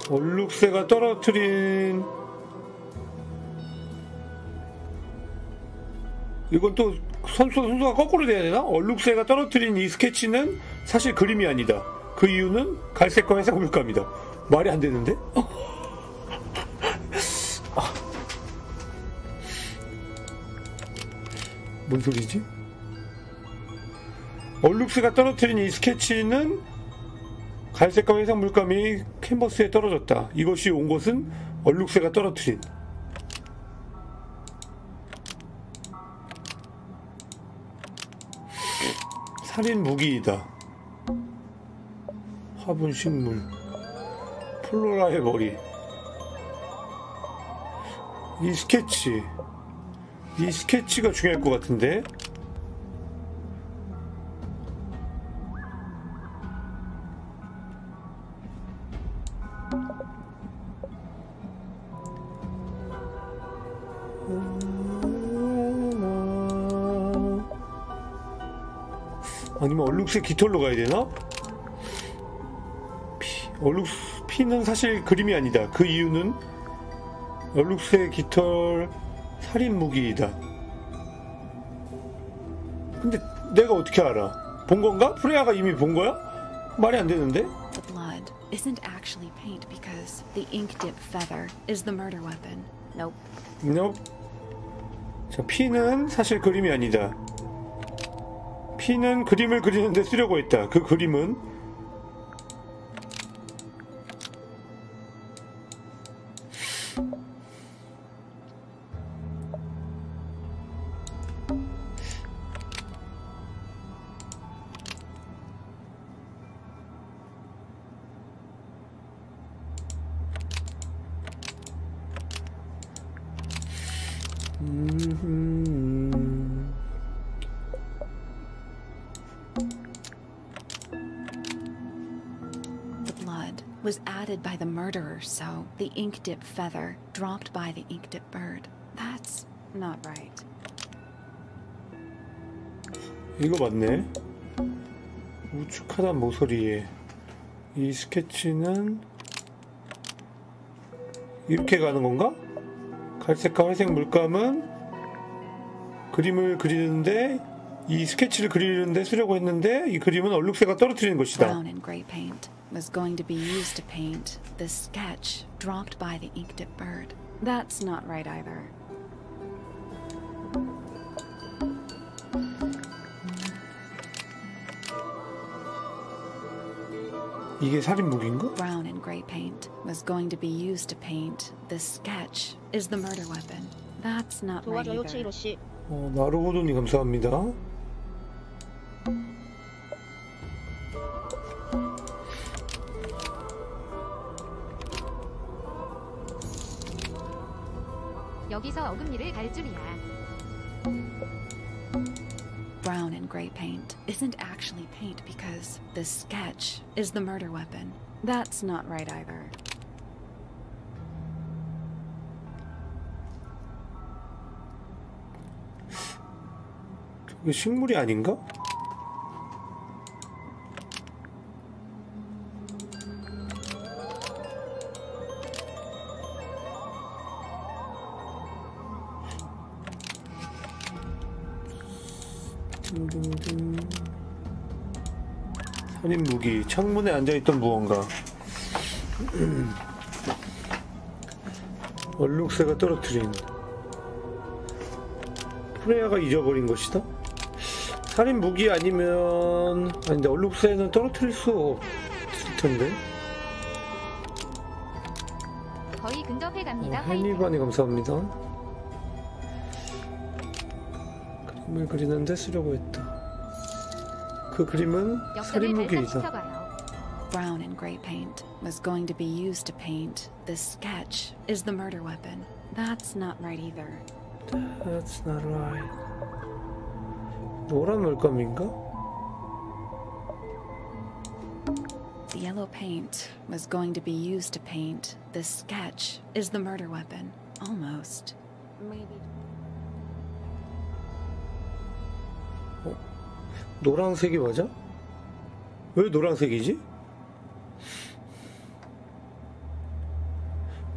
얼룩새가 떨어뜨린, 이건 또 순서가 거꾸로 돼야 되나? 얼룩새가 떨어뜨린 이 스케치는 사실 그림이 아니다. 그 이유는 갈색과 회색 물감이다. 말이 안 되는데? 뭔 소리지? 얼룩새가 떨어뜨린 이 스케치는 갈색과 회색 물감이 캔버스에 떨어졌다. 이것이 온 것은 얼룩새가 떨어뜨린. 살인 무기이다. 화분 식물. 플로라의 머리. 이 스케치가 중요할 것 같은데. 아니면 얼룩새 깃털로 가야 되나? 피는 사실 그림이 아니다. 그 이유는 얼룩새 깃털 살인 무기이다. 근데 내가 어떻게 알아? 본 건가? 프레야가 이미 본 거야? 말이 안 되는데? The blood isn't actually paint because the ink dip feather is the murder weapon. Nope. Nope. 자, 피는 사실 그림이 아니다. 피는 그림을 그리는데 쓰려고 했다. 그 그림은 was added by the murderer, so the ink dip feather dropped by the ink dip bird. That's not right. 이거 맞네. 우측하단 모서리에 이 스케치는 이렇게 가는 건가? 갈색과 회색 물감은 그림을 그리는데 이 스케치를 그리는데 쓰려고 했는데 이 그림은 얼룩새가 떨어뜨리는 것이다. Brown and gray paint was going to be used to paint the sketch dropped by the ink dip bird. That's not right either. 이게 살인 무기인가? Brown and gray paint was going to be used to paint the sketch is the murder weapon. That's not right 좋아요 either. 치히로 씨. 나루호도님 감사합니다. 여기서 어금니를 갈 줄이야. Brown and gray paint isn't actually paint because the sketch is the murder weapon. That's not right either. 저게 식물이 아닌가? 살인 무기, 창문에 앉아있던 무언가. 얼룩새가 떨어뜨린 프레야가 잊어버린 것이다? 살인 무기 아니면 아닌데 얼룩새는 떨어뜨릴 수 없을 텐데. 거의 근접해 갑니다. 해니반이 감사합니다. 그림을 그리는데 쓰려고 했다. 그 그림은 살인 무기이다. Brown and gray paint was going to be used to paint the sketch is the murder weapon. That's not right either. That's not right. 노란 물감인가? The yellow paint was going to be used to paint the sketch is the murder weapon. Almost. Maybe. 노란색이 맞아? 왜 노란색이지?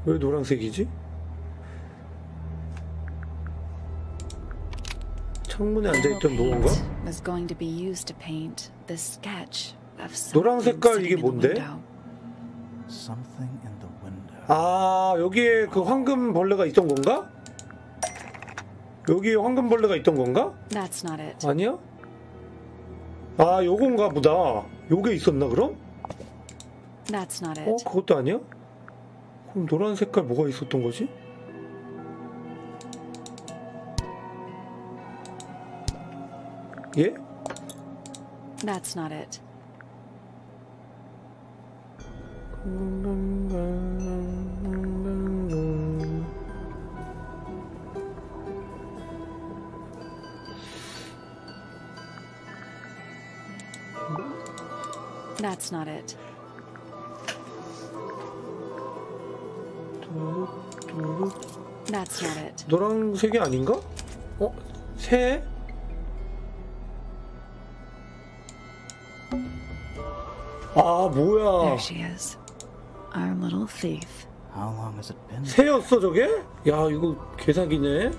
왜 노란색이지? 창문에 앉아있던 무언가? 노란 색깔 이게 뭔데? 아, 여기에 그 황금 벌레가 있던 건가? 여기에 황금 벌레가 있던 건가? 아니야? 아, 요건가 보다. 요게 있었나 그럼? 그것도 아니야? 그럼 노란 색깔 뭐가 있었던 거지? 예? That's not it. That's not it. That's not it. 노란색이 아닌가? 새? 아, 뭐야. There she is. Our little thief. How long has it been? 새였어, 저게? 야, 이거 개사기네.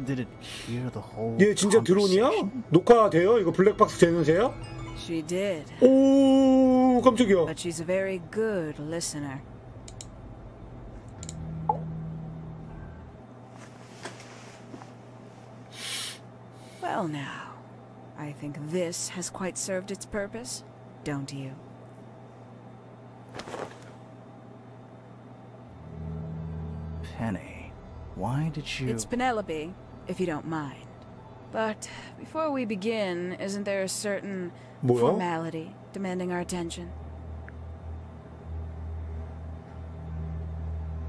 Did it hear the whole 얘 진짜 드론이야? 녹화돼요? 이거 블랙박스 되는 새야? She did. 오, 깜짝이야. But she's a very good listener. Well now, I think this has quite served its purpose, don't you? Penny, why did you... It's Penelope, if you don't mind. But before we begin, isn't there a certain 뭐야? formality demanding our attention?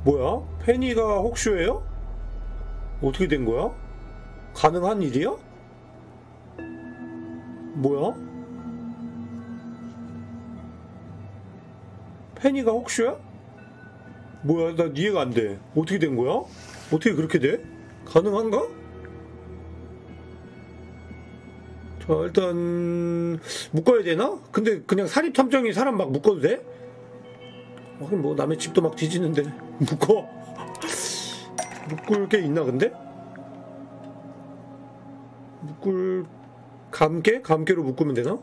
뭐야? 페니가 혹쇼예요? 어떻게 된 거야? 가능한 일이야? 뭐야? 페니가 혹쇼야? 뭐야? 나 이해가 안 돼. 어떻게 된 거야? 어떻게 그렇게 돼? 가능한가? 자, 일단 묶어야 되나? 근데 그냥 사립탐정이 사람 막 묶어도 돼? 하긴 뭐 남의 집도 막 뒤지는데 묶어? 묶을 게 있나 근데? 묶을... 감개? 감개로 묶으면 되나?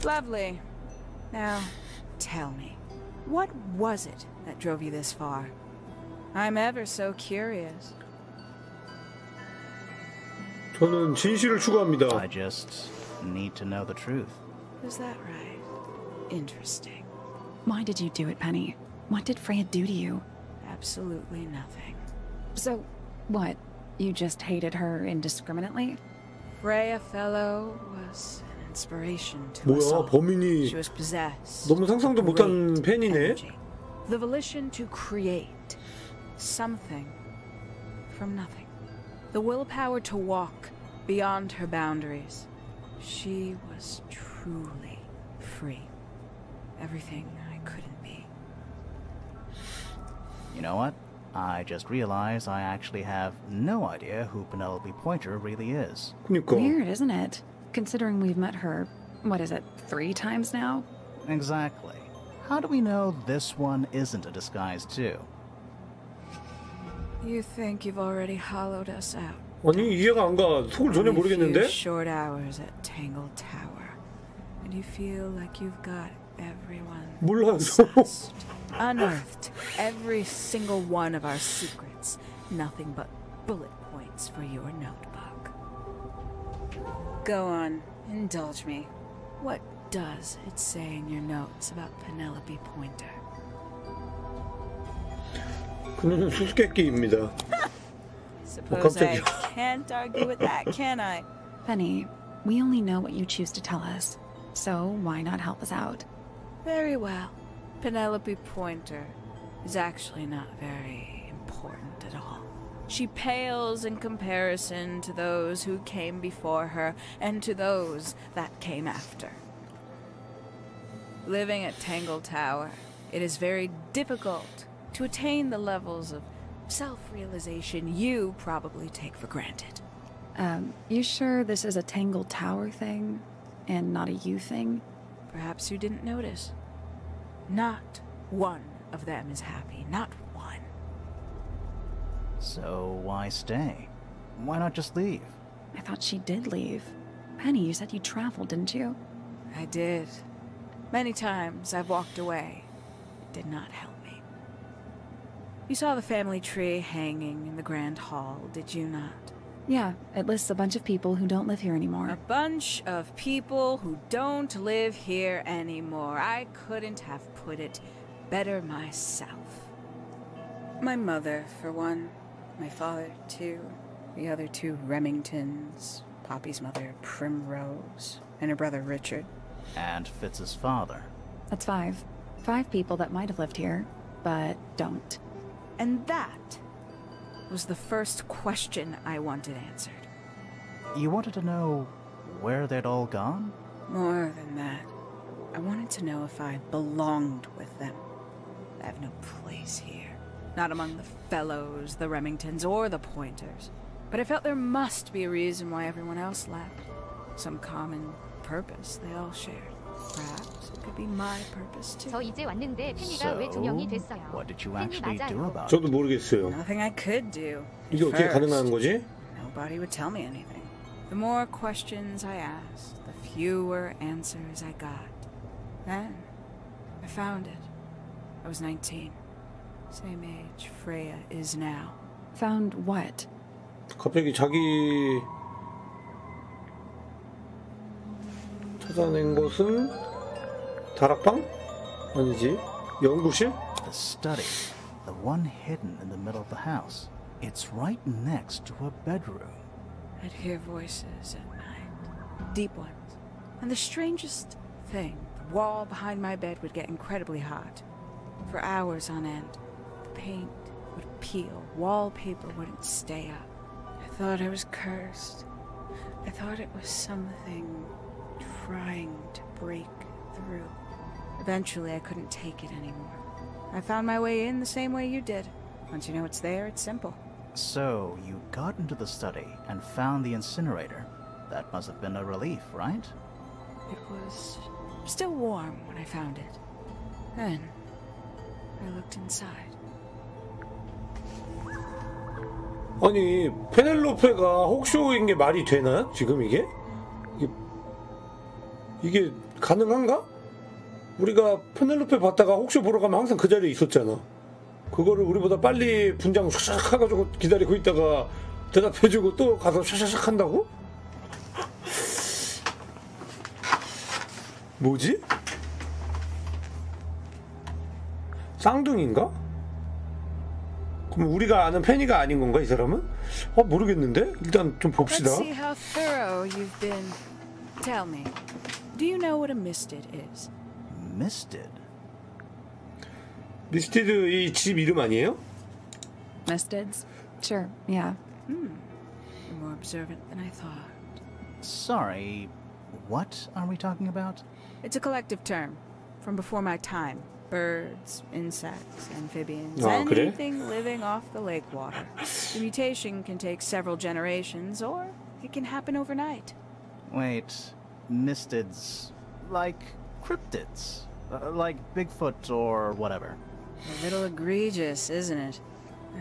Lovely. Now, tell me, what was it that drove you this far? I'm ever so curious. 저는 진실을 추구합니다. I just need to know the truth. Is that right? Interesting. Why did you do it, Penny? What did Freya do to you? Absolutely nothing. So, what? You just hated her indiscriminately? Freya fellow was an inspiration to us 뭐야, all. 범인이 She was possessed. 너무 상상도 못한 팬이네. The volition to create something from nothing. The willpower to walk beyond her boundaries. She was truly free. Everything I couldn't be. You know what? I just realized I actually have no idea who Penelope Pointer really is. 그러니까. Weird, isn't it? Considering we've met her, what is it, 3 times now? Exactly. How do we know this one isn't a disguise too? You think you've already hollowed us out? 아니 이해가 안 가. 속을 전혀 Only a 모르겠는데? few short hours at 탱글타워, and you feel like you've got everyone 몰라서. unearthed every single one of our secrets. Nothing but bullet points for your notebook. Go on, indulge me. What does it say in your notes about Penelope Pointer? 그녀는 수수께끼입니다. Suppose I can't argue with that, can I? Penny, we only know what you choose to tell us, so why not help us out? Very well. Penelope Pointer is actually not very important at all. She pales in comparison to those who came before her and to those that came after. Living at Tangletower, it is very difficult to attain the levels of self-realization you probably take for granted. You sure this is a Tangletower thing and not a you thing? Perhaps you didn't notice. Not one of them is happy. Not one. So why stay? Why not just leave? I thought she did leave. Penny, you said you traveled, didn't you? I did. Many times I've walked away. It did not help me. You saw the family tree hanging in the grand hall, did you not? Yeah, it lists a bunch of people who don't live here anymore. A bunch of people who don't live here anymore. I couldn't have put it better myself. My mother, for one. My father, too. The other 2 Remingtons. Poppy's mother, Primrose. And her brother, Richard. And Fitz's father. That's 5. 5 people that might have lived here, but don't. And that was the first question I wanted answered. You wanted to know where they'd all gone? More than that. I wanted to know if I belonged with them. I have no place here. Not among the Fellows, the Remingtons, or the Pointers. But I felt there must be a reason why everyone else left. Some common purpose they all shared. Perhaps it could be my purpose too. 저 이제 왔는데 페니가 왜 2명이 됐어요? What did you actually do about it? 저도 모르겠어요. Nothing I could do. 이게 어떻게 가능한 거지? Nobody would tell me anything. The more questions I asked, the fewer answers I got. Then, I found it. I was 19. Same age Freya is now. Found what? 갑자기 자기 찾아낸 것은 다락방? 아니지. 연구실? The study. The one hidden in the middle of the house. It's right next to a bedroom. I'd hear voices at night. Deep ones. And the strangest thing, the wall behind my bed would get incredibly hot. For hours on end. The paint would peel. Wallpaper wouldn't stay up. I thought I was cursed. I thought it was something trying to break through. Eventually, I couldn't take it anymore. I found my way in the same way you did. Once you know it's there, it's simple. So, you got into the study and found the incinerator. That must have been a relief, right? It was still warm when I found it. Then, I looked inside. 아니, 페넬로페가 혹쇼인 게 말이 되나? 지금 이게? 이게 가능한가? 우리가 페넬로페 봤다가 혹쇼 보러 가면 항상 그 자리에 있었잖아. 그거를 우리보다 빨리 분장 샥샥 해가지고 기다리고 있다가 대답해주고 또 가서 샥샥 한다고? 뭐지? 쌍둥이인가? 그럼 우리가 아는 페니가 아닌 건가, 이 사람은? 모르겠는데? 일단 좀 봅시다. Let's see how thorough you've been. Tell me, do you know what a misted is? Misted? 미스티드 이 집 이름 아니에요? Mistids? Sure, yeah. You're more observant than I thought. Sorry, what are we talking about? It's a collective term from before my time. Birds, insects, amphibians, 그래? anything living off the lake water. The mutation can take several generations, or it can happen overnight. Wait, mistids, like cryptids, like Bigfoot or whatever. A little egregious, isn't it?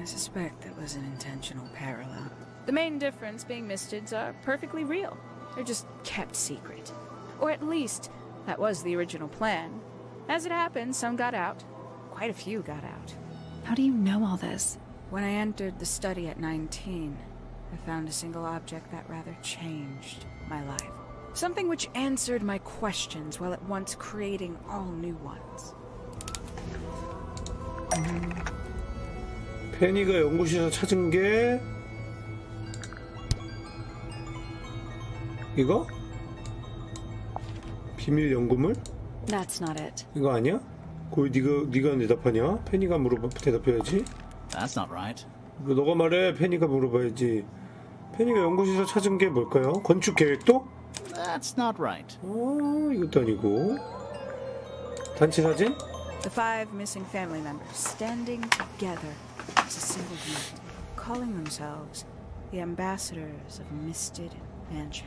I suspect that was an intentional parallel. The main difference being mistids are perfectly real. They're just kept secret. Or at least, that was the original plan. As it happened, some got out. Quite a few got out. How do you know all this? When I entered the study at 19, I found a single object that rather changed my life. Something which answered my questions while at once creating all new ones. 페니가 연구실에서 찾은 게 이거? 비밀 연구물? That's not it. 이거 아니야? 거기 네가 대답하냐? 페니가 대답해야지. That's not right. 너가 말해. 페니가 물어봐야지. 페니가 연구실에서 찾은 게 뭘까요? 건축 계획도? That's not right. 이것도 아니고. 단체 사진? The 5 missing family members standing together as a single unit, calling themselves the ambassadors of Misted Mansion.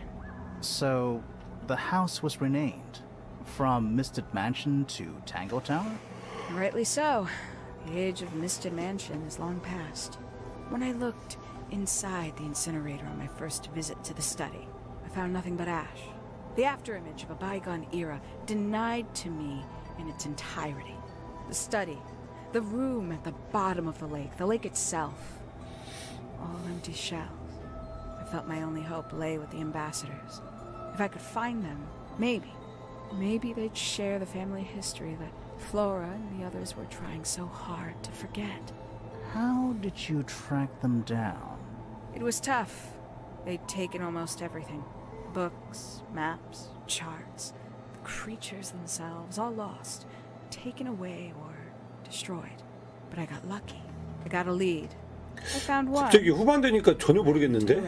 So, the house was renamed from Misted Mansion to Tangletower? Rightly so. The age of Misted Mansion is long past. When I looked inside the incinerator on my first visit to the study, I found nothing but ash. The afterimage of a bygone era, denied to me in its entirety. The study, the room at the bottom of the lake itself, all empty shells. I felt my only hope lay with the ambassadors. If I could find them, maybe they'd share the family history that Flora and the others were trying so hard to forget. How did you track them down? It was tough. They'd taken almost everything. Books, maps, charts. The creatures themselves, all lost. taken away or destroyed. But I got lucky. I got a lead. I found one. 갑자기 후반되니까 전혀 모르겠는데?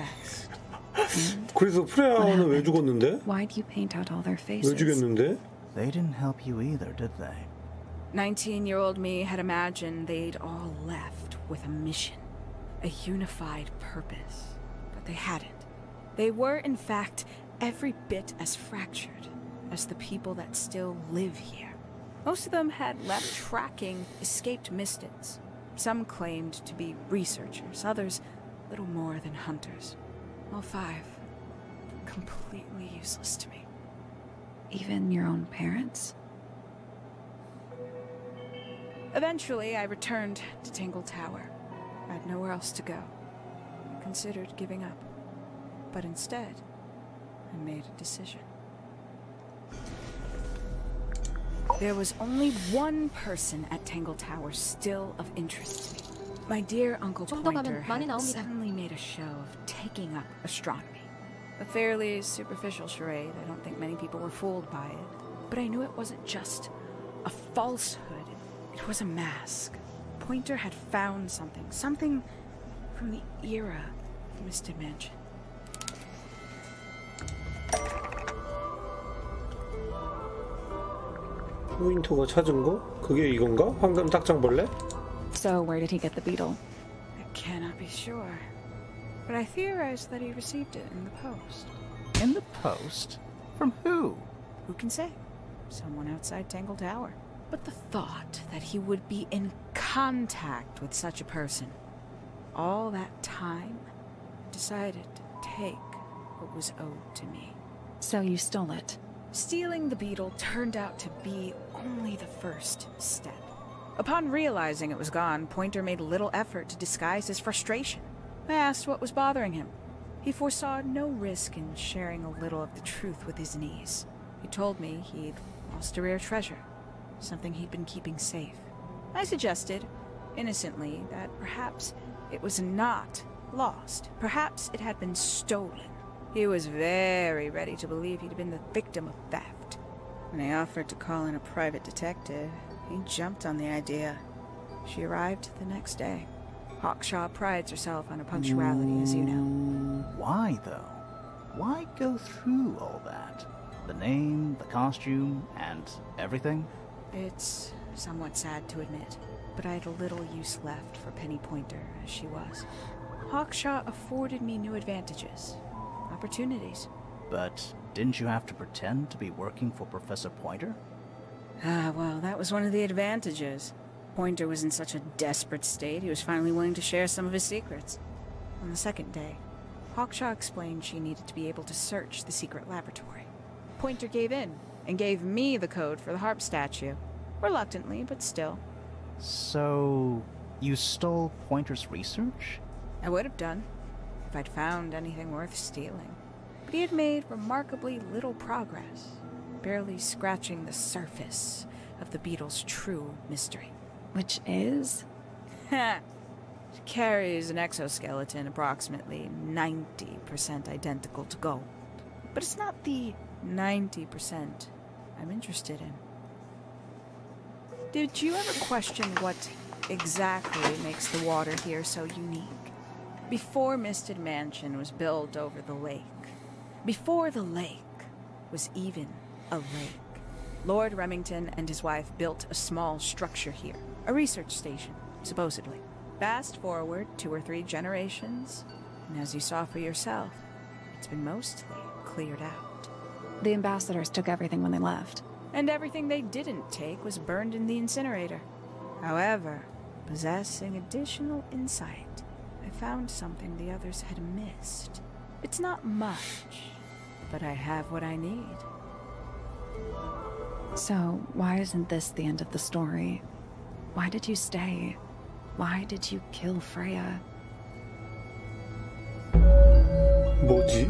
그래서 프레아는 왜 죽었는데? Why do you paint out all their faces? 왜 죽였는데? They didn't help you either, did they? 19-year-old me had imagined they'd all left with a mission, a unified purpose. But they hadn't. They were, in fact, every bit as fractured as the people that still live here. Most of them had left tracking escaped mystics. Some claimed to be researchers, others little more than hunters. All 5 completely useless to me. Even your own parents? Eventually, I returned to 탱글타워. I had nowhere else to go. I considered giving up. But instead, I made a decision. There was only one person at 탱글타워 still of interest to me. My dear Uncle Pointer had suddenly made a show of taking up astronomy. A fairly superficial charade. I don't think many people were fooled by it. But I knew it wasn't just a falsehood. It was a mask. Pointer had found something. Something from the era of Misted Mansion. 포인터가 찾은 거? 그게 이건가? 황금 딱정벌레? So where did he get the beetle? I cannot be sure. But I theorize that he received it in the post. In the post? From who? Who can say? Someone outside 탱글타워. But the thought that he would be in contact with such a person, all that time, I decided to take what was owed to me. So you stole it? Stealing the beetle turned out to be only the first step. Upon realizing it was gone, Pointer made little effort to disguise his frustration. I asked what was bothering him. He foresaw no risk in sharing a little of the truth with his niece. He told me he'd lost a rare treasure, something he'd been keeping safe. I suggested, innocently, that perhaps it was not lost. Perhaps it had been stolen. He was very ready to believe he'd been the victim of theft. When I offered to call in a private detective, he jumped on the idea. She arrived the next day. Hawkshaw prides herself on her punctuality, as you know. Why, though? Why go through all that? The name, the costume, and everything? It's somewhat sad to admit, but I had little use left for Penny Pointer as she was. Hawkshaw afforded me new advantages, opportunities. But didn't you have to pretend to be working for Professor Pointer? Ah, well, that was one of the advantages. Pointer was in such a desperate state, he was finally willing to share some of his secrets. On the second day, Hawkshaw explained she needed to be able to search the secret laboratory. Pointer gave in, and gave me the code for the harp statue. Reluctantly, but still. So, you stole Pointer's research? I would have done, if I'd found anything worth stealing. But he had made remarkably little progress, barely scratching the surface of the beetle's true mystery. Which is? It carries an exoskeleton approximately 90% identical to gold. But it's not the 90% I'm interested in. Did you ever question what exactly makes the water here so unique? Before Misted Mansion was built over the lake, before the lake was even a lake, Lord Remington and his wife built a small structure here, a research station, supposedly. Fast forward 2 or 3 generations, and as you saw for yourself, it's been mostly cleared out. The ambassadors took everything when they left. And everything they didn't take was burned in the incinerator. However, possessing additional insight, I found something the others had missed. It's not much, but I have what I need. So, why isn't this the end of the story? Why did you stay? Why did you kill Freya? 뭐지?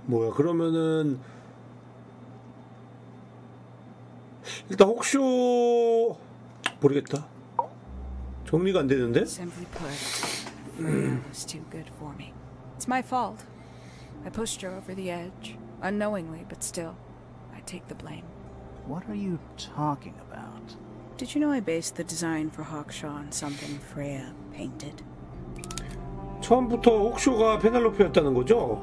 뭐야, 그러면은 일단 혹쇼 모르겠다. 정리가 안 되는데? Simply put, Freya was too good for me. It's my fault. I pushed her over the edge, unknowingly, but still, I take the blame. What are you talking about? Did you know I based the design for Hawkshaw on something Freya painted? 처음부터 옥쇼가 페넬로페였다는 거죠?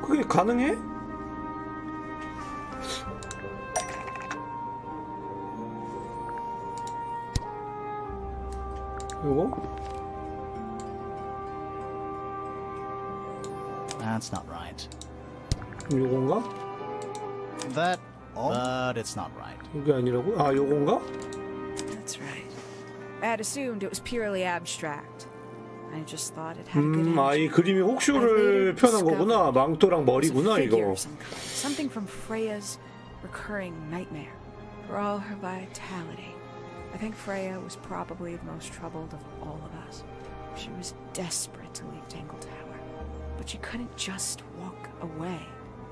그게 가능해? 요거? That's not right. 요건가? That, but it's not right. 이게 아니라고? 아, 요건가? That's right. I had assumed it was purely abstract. I just thought it had a good 아, 이 그림이 옥쇼를 표현한 거구나. 망토랑 머리구나, 이거. Something from Freya's recurring nightmare. For all her vitality, I think Freya was probably the most troubled of all of us. She was desperate to leave Tangle Tower, but she couldn't just walk away.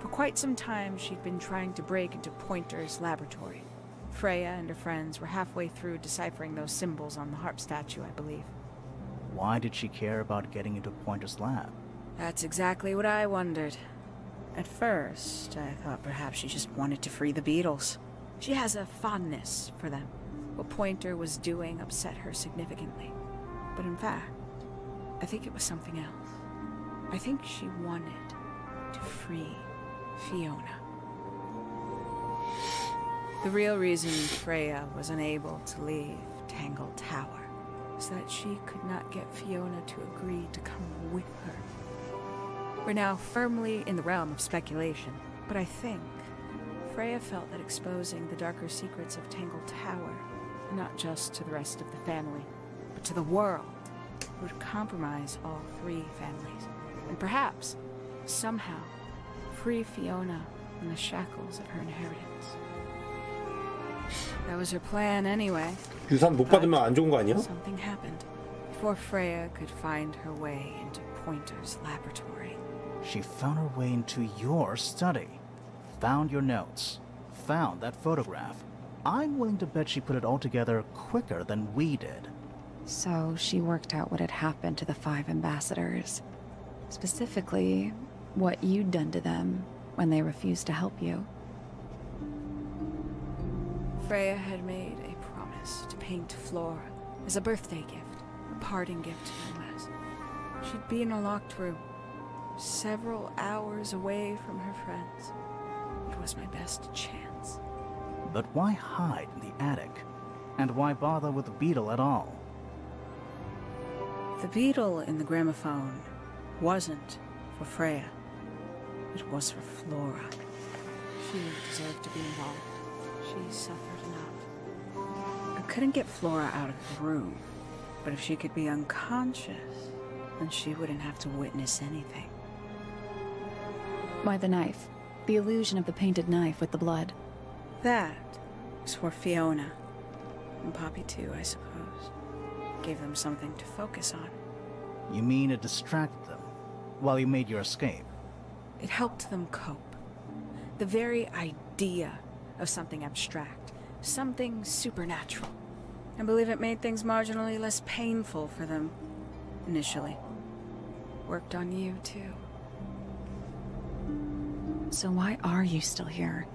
For quite some time, she'd been trying to break into Pointer's laboratory. Freya and her friends were halfway through deciphering those symbols on the harp statue, I believe. Why did she care about getting into Pointer's lab? That's exactly what I wondered. At first, I thought perhaps she just wanted to free the beetles. She has a fondness for them. What Pointer was doing upset her significantly. But in fact, I think it was something else. I think she wanted to free Fiona. The real reason Freya was unable to leave Tangle Tower was that she could not get Fiona to agree to come with her. We're now firmly in the realm of speculation, but I think Freya felt that exposing the darker secrets of Tangle Tower, not just to the rest of the family, but to the world, would compromise all three families, and perhaps, somehow, free Fiona from the shackles of her inheritance. That was her plan anyway. 유산 못 받으면 안 좋은 거 아니야? Something happened before Freya could find her way into Pointer's laboratory. She found her way into your study, found your notes, found that photograph. I'm willing to bet she put it all together quicker than we did. So she worked out what had happened to the 5 ambassadors. Specifically, what you'd done to them when they refused to help you. Freya had made a promise to paint Flora as a birthday gift, a parting gift no less. She'd be in a locked room, several hours away from her friends. It was my best chance. But why hide in the attic? And why bother with the beetle at all? The beetle in the gramophone wasn't for Freya. It was for Flora. She deserved to be involved. She suffered enough. I couldn't get Flora out of the room, but if she could be unconscious, then she wouldn't have to witness anything. Why the knife? The illusion of the painted knife with the blood. That was for Fiona. And Poppy too, I suppose. Gave them something to focus on. You mean it distracted them while you made your escape? It helped them cope. The very idea of something abstract, something supernatural. I believe it made things marginally less painful for them, initially. Worked on you, too. So why are you still here?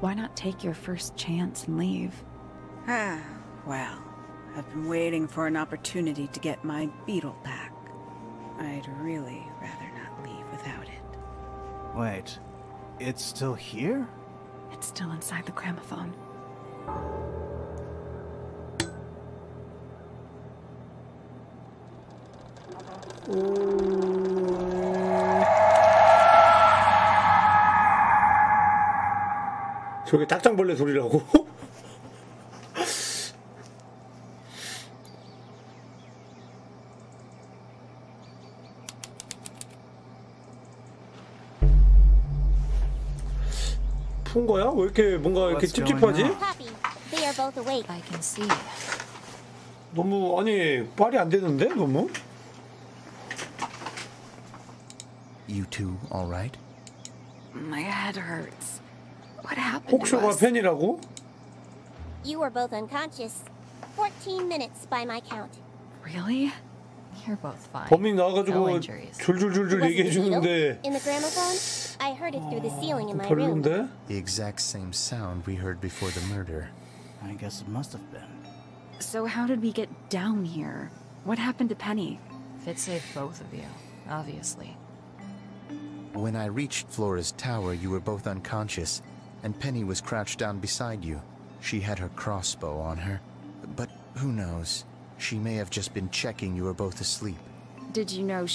Why not take your first chance and leave? Ah, well, I've been waiting for an opportunity to get my beetle back. I'd really rather not leave without it. Wait, it's still here? It's still inside the gramophone. 저게 딱장벌레 소리라고? 푼 거야? 왜 이렇게 뭔가 이렇게 찝찝하지? They are both awake. I can see. 너무 아니 말이 안 되는데 너무? You two all right? My head hurts. What happened to 혹쇼가 us? 팬이라고? You were both unconscious. 14 minutes by my count. Really? You're both fine. 범인 No 나와가지고 injuries. 줄줄줄줄 얘기해 주는데 In the gramophone? I heard it through the ceiling in my room. 별론데? The exact same sound we heard before the murder. I guess it must have been. So how did we get down here? What happened to Penny? Fitz saved both of you, obviously. When I reached Flora's tower, you were both unconscious, and Penny was crouched down beside you. She had her crossbow on her, but who knows? She may have just been checking you were both asleep. Did you know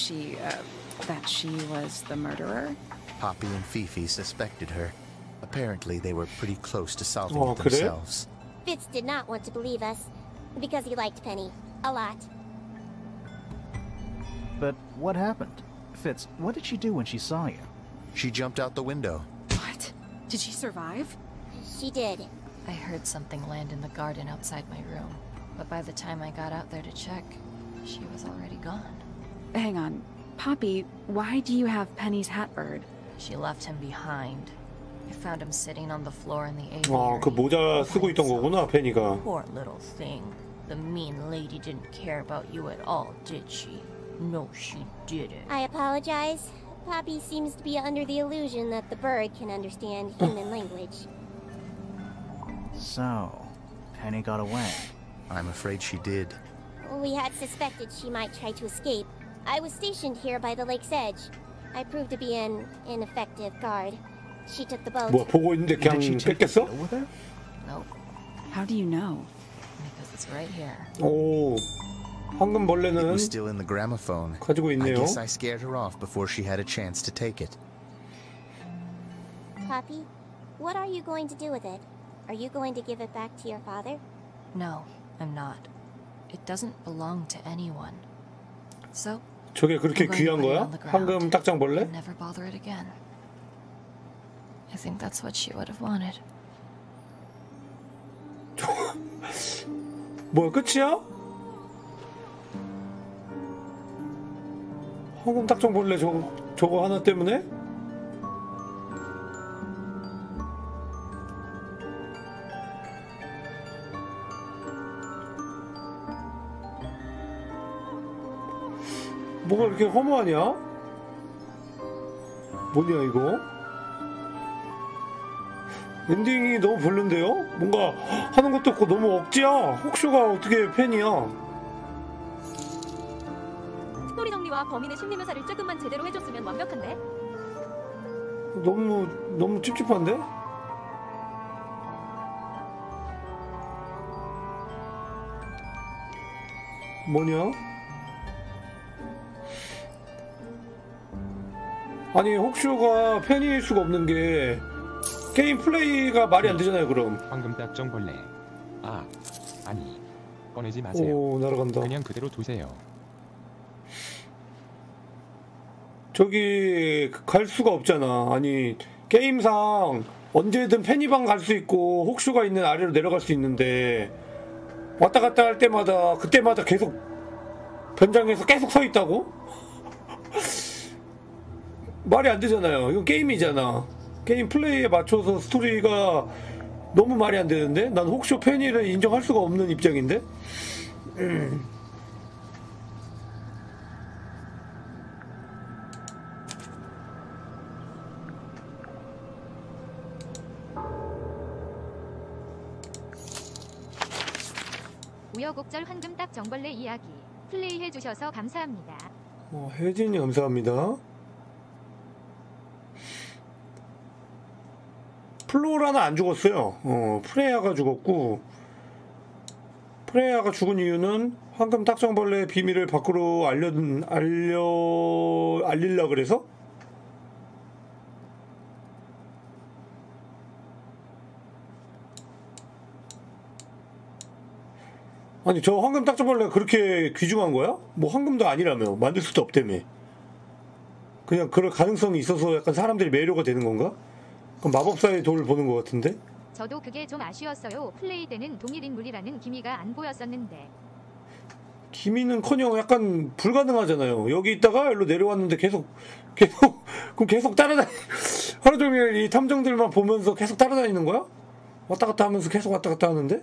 that she was the murderer? Poppy and Fifi suspected her. Apparently, they were pretty close to solving it 그래? themselves. Fitz did not want to believe us, because he liked Penny. A lot. But what happened? Fitz, what did she do when she saw you? She jumped out the window. What? Did she survive? She did. I heard something land in the garden outside my room, but by the time I got out there to check, she was already gone. Hang on. Poppy, why do you have Penny's hat bird? She left him behind. I found him sitting on the floor in the 아, aviary. 그 모자 쓰고 있던 거구나, 페니가. Poor little thing. The mean lady didn't care about you at all, did she? No, she didn't. I apologize. Poppy seems to be under the illusion that the bird can understand human language. So, Penny got away. I'm afraid she did. We had suspected she might try to escape. I was stationed here by the lake's edge. I proved to be an ineffective guard. She took the boat. 뭐 보고 있는데 그냥 뺏겼어? Nope. How do you know? Because it's right here. 오, It 황금벌레는 was still in the gramophone. 가지고 I 있네요. guess I scared her off before she had a chance to take it. Poppy, what are you going to do with it? Are you going to give it back to your father? No, I'm not. It doesn't belong to anyone. So, 저게 그렇게 I'm going to 귀한 put it 거야? on the ground 황금 딱정벌레? and never bother it again. I think that's what she would have wanted. 뭐야, 끝이야? 황금 딱정벌레 저거 하나 때문에? 뭐가 이렇게 허무하냐? 뭐냐 이거? 엔딩이 너무 별론데요? 뭔가 하는 것도 없고 너무 억지야. 혹쇼가 어떻게 팬이야? 스토리 정리와 범인의 심리 묘사를 조금만 제대로 해줬으면 완벽한데? 너무 찝찝한데? 뭐냐? 아니 혹쇼가 팬일 수가 없는 게 게임 플레이가 말이 안 되잖아요. 그럼 황금 딱정벌레. 아, 아니 꺼내지 마세요. 오, 날아간다. 그냥 그대로 두세요. 저기 갈 수가 없잖아. 아니 게임상 언제든 팬이방 갈 수 있고 혹쇼가 있는 아래로 내려갈 수 있는데 왔다 갔다 할 때마다 그때마다 계속 변장해서 계속 서 있다고? 말이 안 되잖아요. 이건 게임이잖아. 게임 플레이에 맞춰서 스토리가 너무 말이 안 되는데? 난 혹쇼 팬이를 인정할 수가 없는 입장인데? 우여곡절 황금 딱정벌레 이야기 플레이해주셔서 감사합니다. 혜진이 감사합니다. 플로라는 안 죽었어요. 프레야가 죽었고, 프레야가 죽은 이유는 황금 딱정벌레의 비밀을 밖으로 알리려 그래서? 아니 저 황금 딱정벌레가 그렇게 귀중한 거야? 뭐 황금도 아니라며 만들 수도 없다며. 그냥 그럴 가능성이 있어서 약간 사람들이 매료가 되는 건가? 그럼 마법사의 돌을 보는 것 같은데? 저도 그게 좀 아쉬웠어요. 플레이 때는 동일인물이라는 기미가 안 보였었는데. 기미는커녕 약간 불가능하잖아요. 여기 있다가 일로 내려왔는데 계속 그럼 계속 따라다니. 하루 종일 이 탐정들만 보면서 계속 따라다니는 거야? 왔다 갔다 하면서 계속 왔다 갔다 하는데?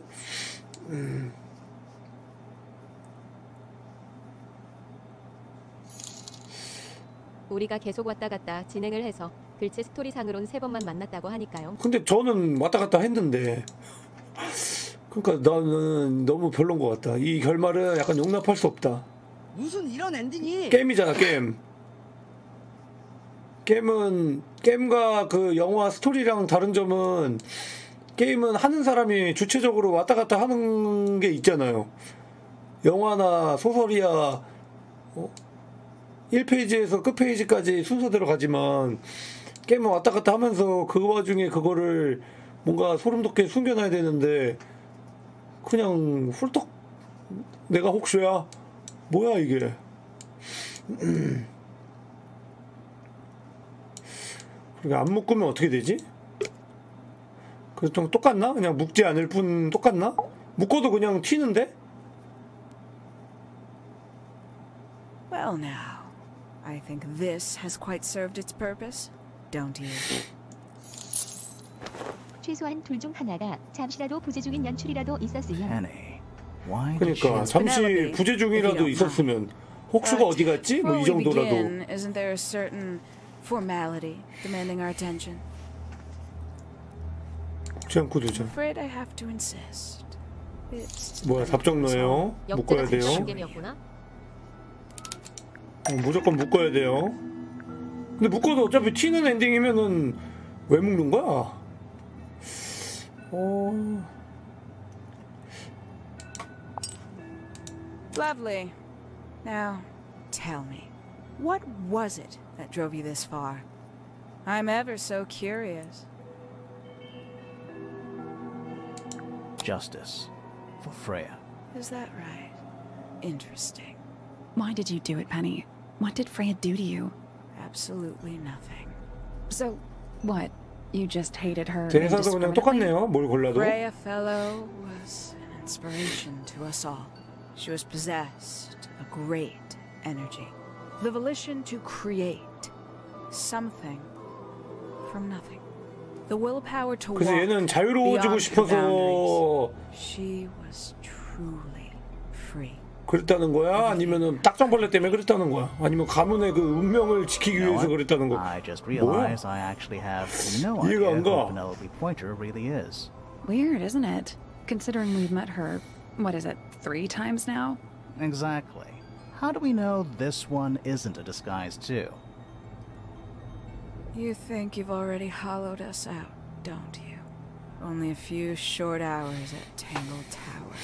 우리가 계속 왔다 갔다 진행을 해서 글체 스토리상으론 3번만 만났다고 하니까요. 근데 저는 왔다 갔다 했는데 그러니까 나는 너무 별론 것 같다. 이 결말은 약간 용납할 수 없다. 무슨 이런 엔딩이? 게임이잖아, 게임. 게임과 그 영화 스토리랑 다른 점은 게임은 하는 사람이 주체적으로 왔다 갔다 하는 게 있잖아요. 영화나 소설이야 1페이지에서 끝페이지까지 순서대로 가지만 게임은 왔다 갔다 하면서 그 와중에 그거를 뭔가 소름 돋게 숨겨놔야 되는데 그냥 훌떡 내가 혹시야 뭐야 이게. 그렇게 안 묶으면 어떻게 되지? 그래서 좀 똑같나? 그냥 묶지 않을 뿐 똑같나? 묶어도 그냥 튀는데? Well now, I think this has quite served its purpose, don't you? 최소한 둘 중 하나가 잠시라도 부재 중인 연출이라도 있었으면. 그러니까 잠시 부재 중이라도 있었으면 혹수가 어디 갔지? 뭐 이 정도라도. Isn't there a certain formality demanding our attention? 혹시 않고 두자. Afraid I have to insist. 뭐야 답정 넣어요? 묶어야 돼요. 무조건 묶어야 돼요. 근데 묶어도 어차피 튀는 엔딩이면은 왜 묶는 거야? Lovely. Now, tell me, what was it that drove you this far? I'm ever so curious. Justice for Freya. Is that right? Interesting. Why did you do it, Penny? What did Freya do to you? Absolutely nothing. So, what? You just hated her 대사도 그냥 똑같네요. 뭘 골라도. Freya Fellow was an inspiration to us all. She was possessed of a great energy. The volition to create something from nothing. The willpower to walk 그래서 얘는 자유로워지고 싶어서 She was truly free. 그랬다는 거야? 아니면은 딱정벌레 때문에 그랬다는 거야? 아니면 가문의 그 운명을 지키기 위해서 그랬다는 거야? I just realized I actually have no idea who Penelope Pointer really is. Weird, isn't it? Considering we've met her, what is it, 3 times now? Exactly. How do we know this one isn't a disguise too? You think you've already hollowed us out, don't you? Only a few short hours at Tangletawer,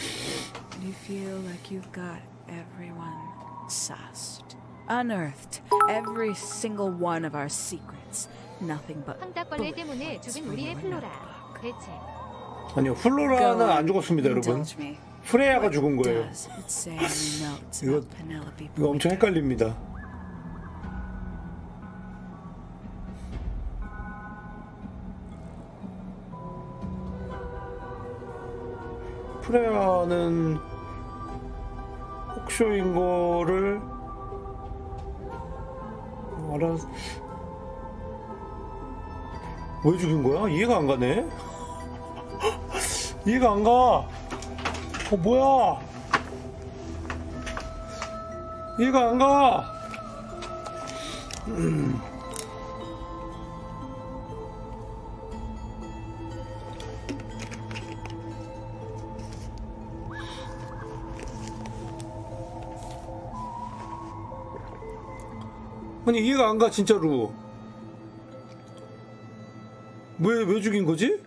and you feel like you've got everyone sussed, unearthed every single one of our secrets. Nothing but 황닭벌레 때문에 죽은 우리의 플로라. 대체. 아니요, 플로라는 안 죽었습니다, 여러분. 프레야가 죽은 거예요. 이거 엄청 헷갈립니다. 프레야는 혹쇼인 거를 알아서 왜 죽인 거야? 이해가 안 가네. 이해가 안 가. 뭐야? 이해가 안 가. 아니 이해가 안 가 진짜로. 왜 죽인 거지?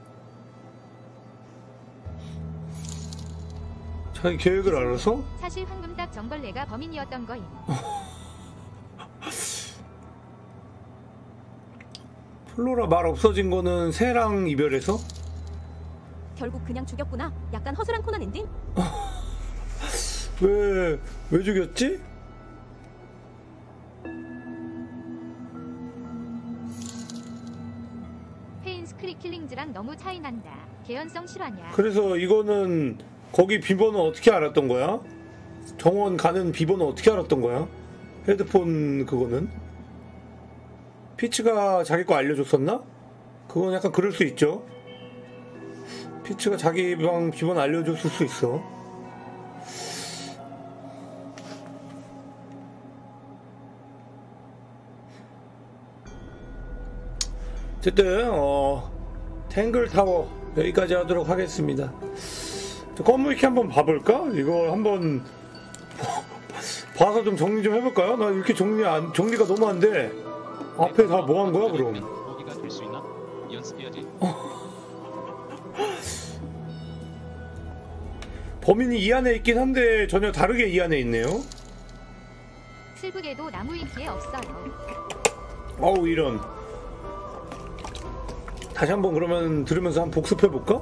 자기 계획을 알아서? 사실 황금닭 정벌레가 범인이었던 거임. 플로라 말 없어진 거는 새랑 이별해서? 결국 그냥 죽였구나. 약간 허술한 코난 엔딩? 왜 죽였지? 킬링즈랑 너무 차이 난다. 개연성 실화냐? 그래서 이거는 거기 비번은 어떻게 알았던 거야? 정원 가는 비번은 어떻게 알았던 거야? 헤드폰 그거는? 피치가 자기 거 알려줬었나? 그건 약간 그럴 수 있죠. 피치가 자기 방 비번 알려줬을 수 있어. 어쨌든 탱글타워 여기까지 하도록 하겠습니다. 껌무이키 한번 봐볼까? 이거 한번 봐서 좀 정리 좀 해볼까요? 나 이렇게 정리가 너무 안 돼. 앞에 다 뭐 한 거야 그럼? 거기가 될 수 있나? 연습해야지. 범인이 이 안에 있긴 한데 전혀 다르게 이 안에 있네요. 슬프게도 나무위키에 없어요. 어우 이런. 다시 한번 그러면 들으면서 한번 복습해볼까?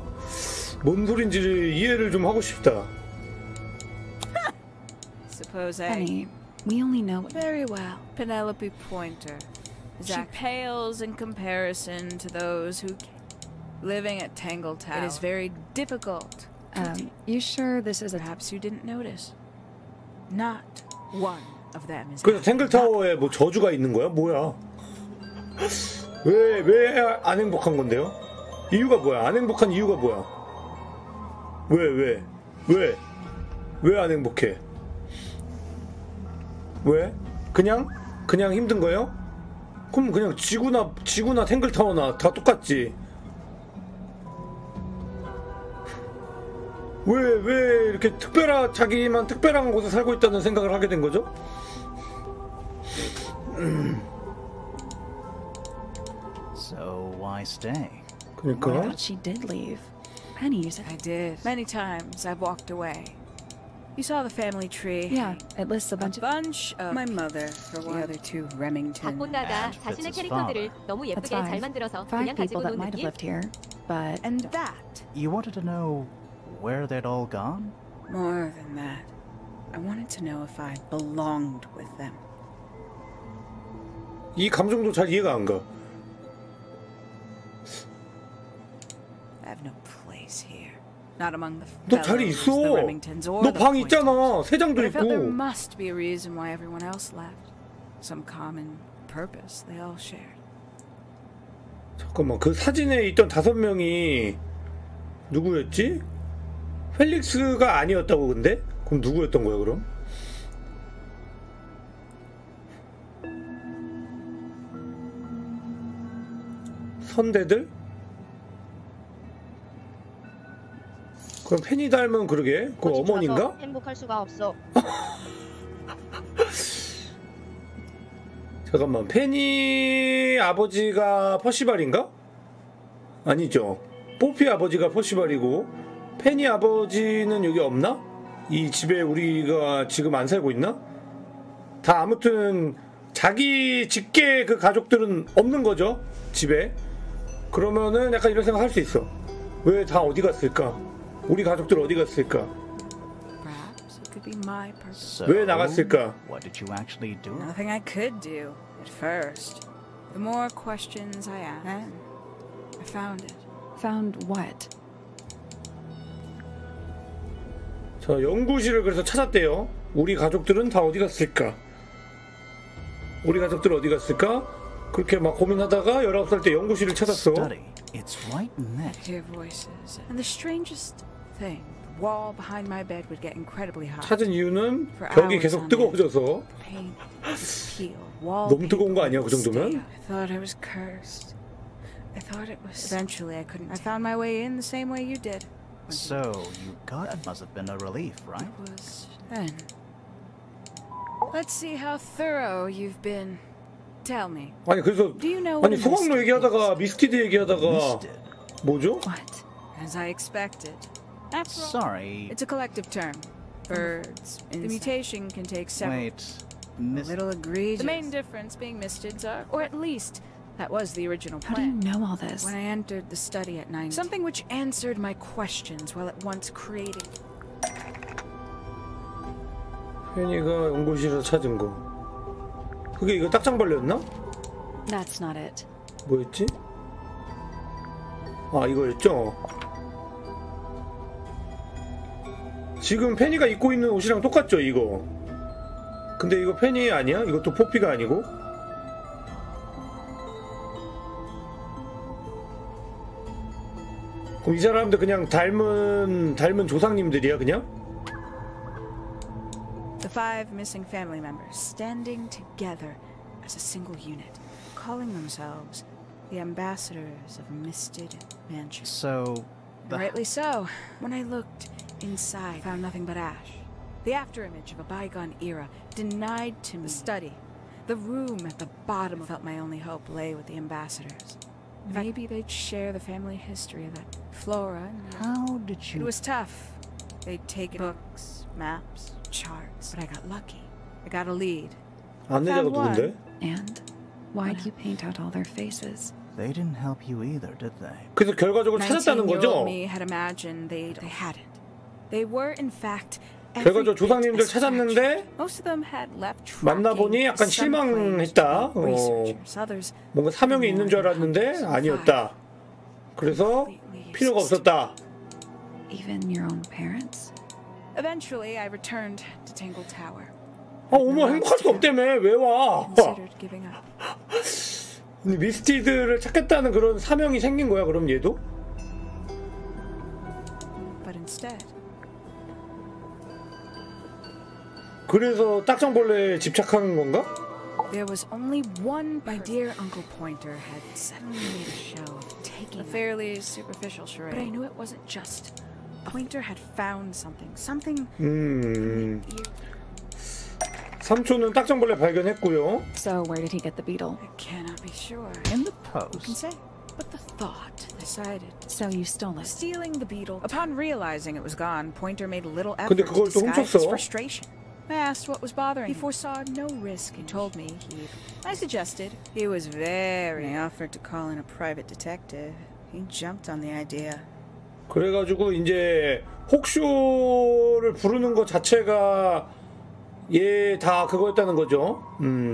뭔 소린지 이해를 좀 하고 싶다. Suppose Honey, we only know very well. Penelope Pointer. She pales in comparison to those who living at 탱글타워. It is very difficult. You sure this is perhaps you didn't notice? Not one of them is. 그래서 탱글타워에 뭐 저주가 있는 거야? 뭐야? 왜 안 행복한 건데요? 이유가 뭐야? 안 행복한 이유가 뭐야? 왜 안 행복해? 왜? 그냥 힘든 거예요? 그럼 그냥 지구나 탱글타워나 다 똑같지. 왜 이렇게 자기만 특별한 곳에 살고 있다는 생각을 하게 된 거죠? So why stay? 그러니까. I thought she did leave. Penny, you said. I did. Many times I've walked away. You saw the family tree. Yeah, it lists a bunch of my mother for the other two Remington. 각본가가 자신의 캐릭터들을 너무 예쁘게 잘 만들어서 그냥 5 people 가지고 that 논 might have 느낌? lived here, but And that. You wanted to know where they'd all gone? More than that. I wanted to know if I belonged with them. 이 감정도 잘 이해가 안 가. I have no place here. Not among the 너 자리 있어. 너 방 있잖아. 세 장도 But I felt there 있고. must be a reason why everyone else left. Some common purpose they all shared. 잠깐만, 그 사진에 있던 5명이 누구였지? 펠릭스가 아니었다고 근데? 그럼 누구였던 거야 그럼? 선대들? 그럼 팬이 닮은 그러게? 그 어머니인가? 행복할 수가 없어. 잠깐만, 팬이 아버지가 퍼시발인가? 아니죠. 뽀피 아버지가 퍼시발이고 팬이 아버지는 여기 없나? 이 집에 우리가 지금 안 살고 있나? 다 아무튼 자기 직계 그 가족들은 없는 거죠, 집에. 그러면은 약간 이런 생각 할 수 있어. 왜 다 어디 갔을까? 우리 가족들 어디 갔을까? Perhaps it could be my purpose. 왜 나갔을까? What did you actually do? Nothing I could do at first. The more questions I asked, I found it. found what? 자, 연구실을 그래서 찾았대요. 우리 가족들은 다 어디 갔을까? 우리 가족들 어디 갔을까? 그렇게 막 고민하다가 19살 때 연구실을 찾았어. It's right in I'd hear voices, and the strangest thing, the wall behind my bed would get incredibly hot. 찾은 이유는 벽이 계속 뜨거워져서. Paint would peel, wall 너무 뜨거운 거 아니야 그 정도면? I thought I was cursed. I thought it was. Eventually, I couldn't. I found my way in the same way you did. So you got it. Must have been a relief, right? It was then. Let's see how thorough you've been. Tell me. 아니 그래서 아니 소각로 얘기하다가 미스티드 얘기하다가 뭐죠? What? As I expected. Sorry. It's a collective term. Birds. The mutation can take several. Wait. A little egregious. The main difference being mistids are, or at least that was the original plan. How do you know all this? When I entered the study at 9, something which answered my questions while at once creating. 혜니가 연구실에서 찾은 거. 그게 이거 딱장벌레였나? That's not it. 뭐였지? 아 이거였죠? 지금 페니가 입고 있는 옷이랑 똑같죠 이거? 근데 이거 페니 아니야? 이것도 포피가 아니고? 그럼 이 사람들 그냥 닮은 조상님들이야 그냥? The 5 missing family members standing together as a single unit, calling themselves The ambassadors of Misted Mansion. So, rightly so. When I looked inside, I found nothing but ash. The afterimage of a bygone era, denied to me. The study, the room at the bottom. I felt my only hope lay with the ambassadors. Maybe they'd share the family history that Flora. How did you? It was tough. They'd taken books, maps, charts, but I got lucky. I got a lead. 안내자가 누군데? And why'd you paint out all their faces? They didn't help you either, did they? 그래서 결과적으로 찾았다는 거죠? Me had imagined they hadn't. They were in fact. 결과적으로 조상님들 찾았는데 만나보니 약간 실망했다. 뭔가 사명이 있는 줄 알았는데 아니었다. 그래서 필요가 없었다. Even your own parents? Eventually, I returned to 탱글타워. 어머 행복할 수가 없다며 왜 와? 미스티드를 찾겠다는 그런 사명이 생긴 거야 그럼 얘도? But instead. 그래서 딱정벌레에 집착한 건가? There was only one. My dear Uncle Pointer had suddenly made a show of taking a fairly superficial charade. But I knew it wasn't just. Pointer had found something. 삼촌은 딱정벌레 발견했고요. So where did he get the beetle? I cannot be sure. In the post. Who can say? But the thought decided. So you stole it. Stealing the beetle. Upon realizing it was gone, Pointer made little effort 근데 to 그걸 또 disguise his 훔쳤어. frustration. I asked what was bothering him. He foresaw no risk and told me I suggested. He was very. I offered to call in a private detective. He jumped on the idea. 그래가지고 이제 혹쇼를 부르는 것 자체가 얘 다 그거였다는 거죠.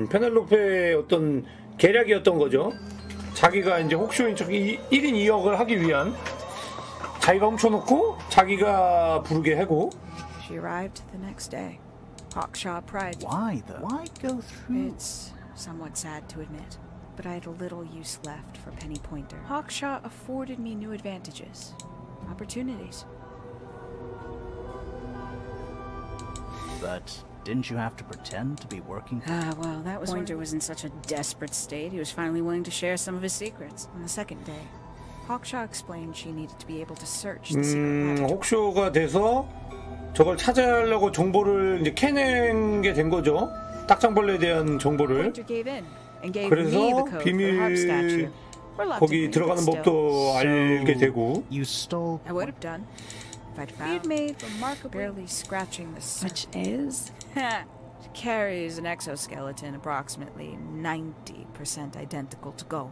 페넬로페의 어떤 계략이었던 거죠. 자기가 이제 혹쇼인 척 1인 2역을 하기 위한 자기가 훔쳐놓고 자기가 부르게 하고. She arrived the next day. Hawkshaw Pride. Why though? Why go through? It's somewhat sad to admit, but I had little use left for Penny Pointer. Hawkshaw afforded me new advantages, opportunities. But didn't you have to pretend to be working? Well, that was Pointer was in such a desperate state, he was finally willing to share some of his secrets. On the second day, Hawkshaw explained she needed to be able to search the secret passage. 혹쇼가 돼서 저걸 찾아내려고 정보를 이제 캐낸 게 된 거죠. 딱정벌레에 대한 정보를. 그래서 비밀 거기 들어가는 법도 알게 되고. You stole. I would have done. If I'd found made remarkably barely scratching the surface. Which is? It carries an exoskeleton approximately 90% identical to gold.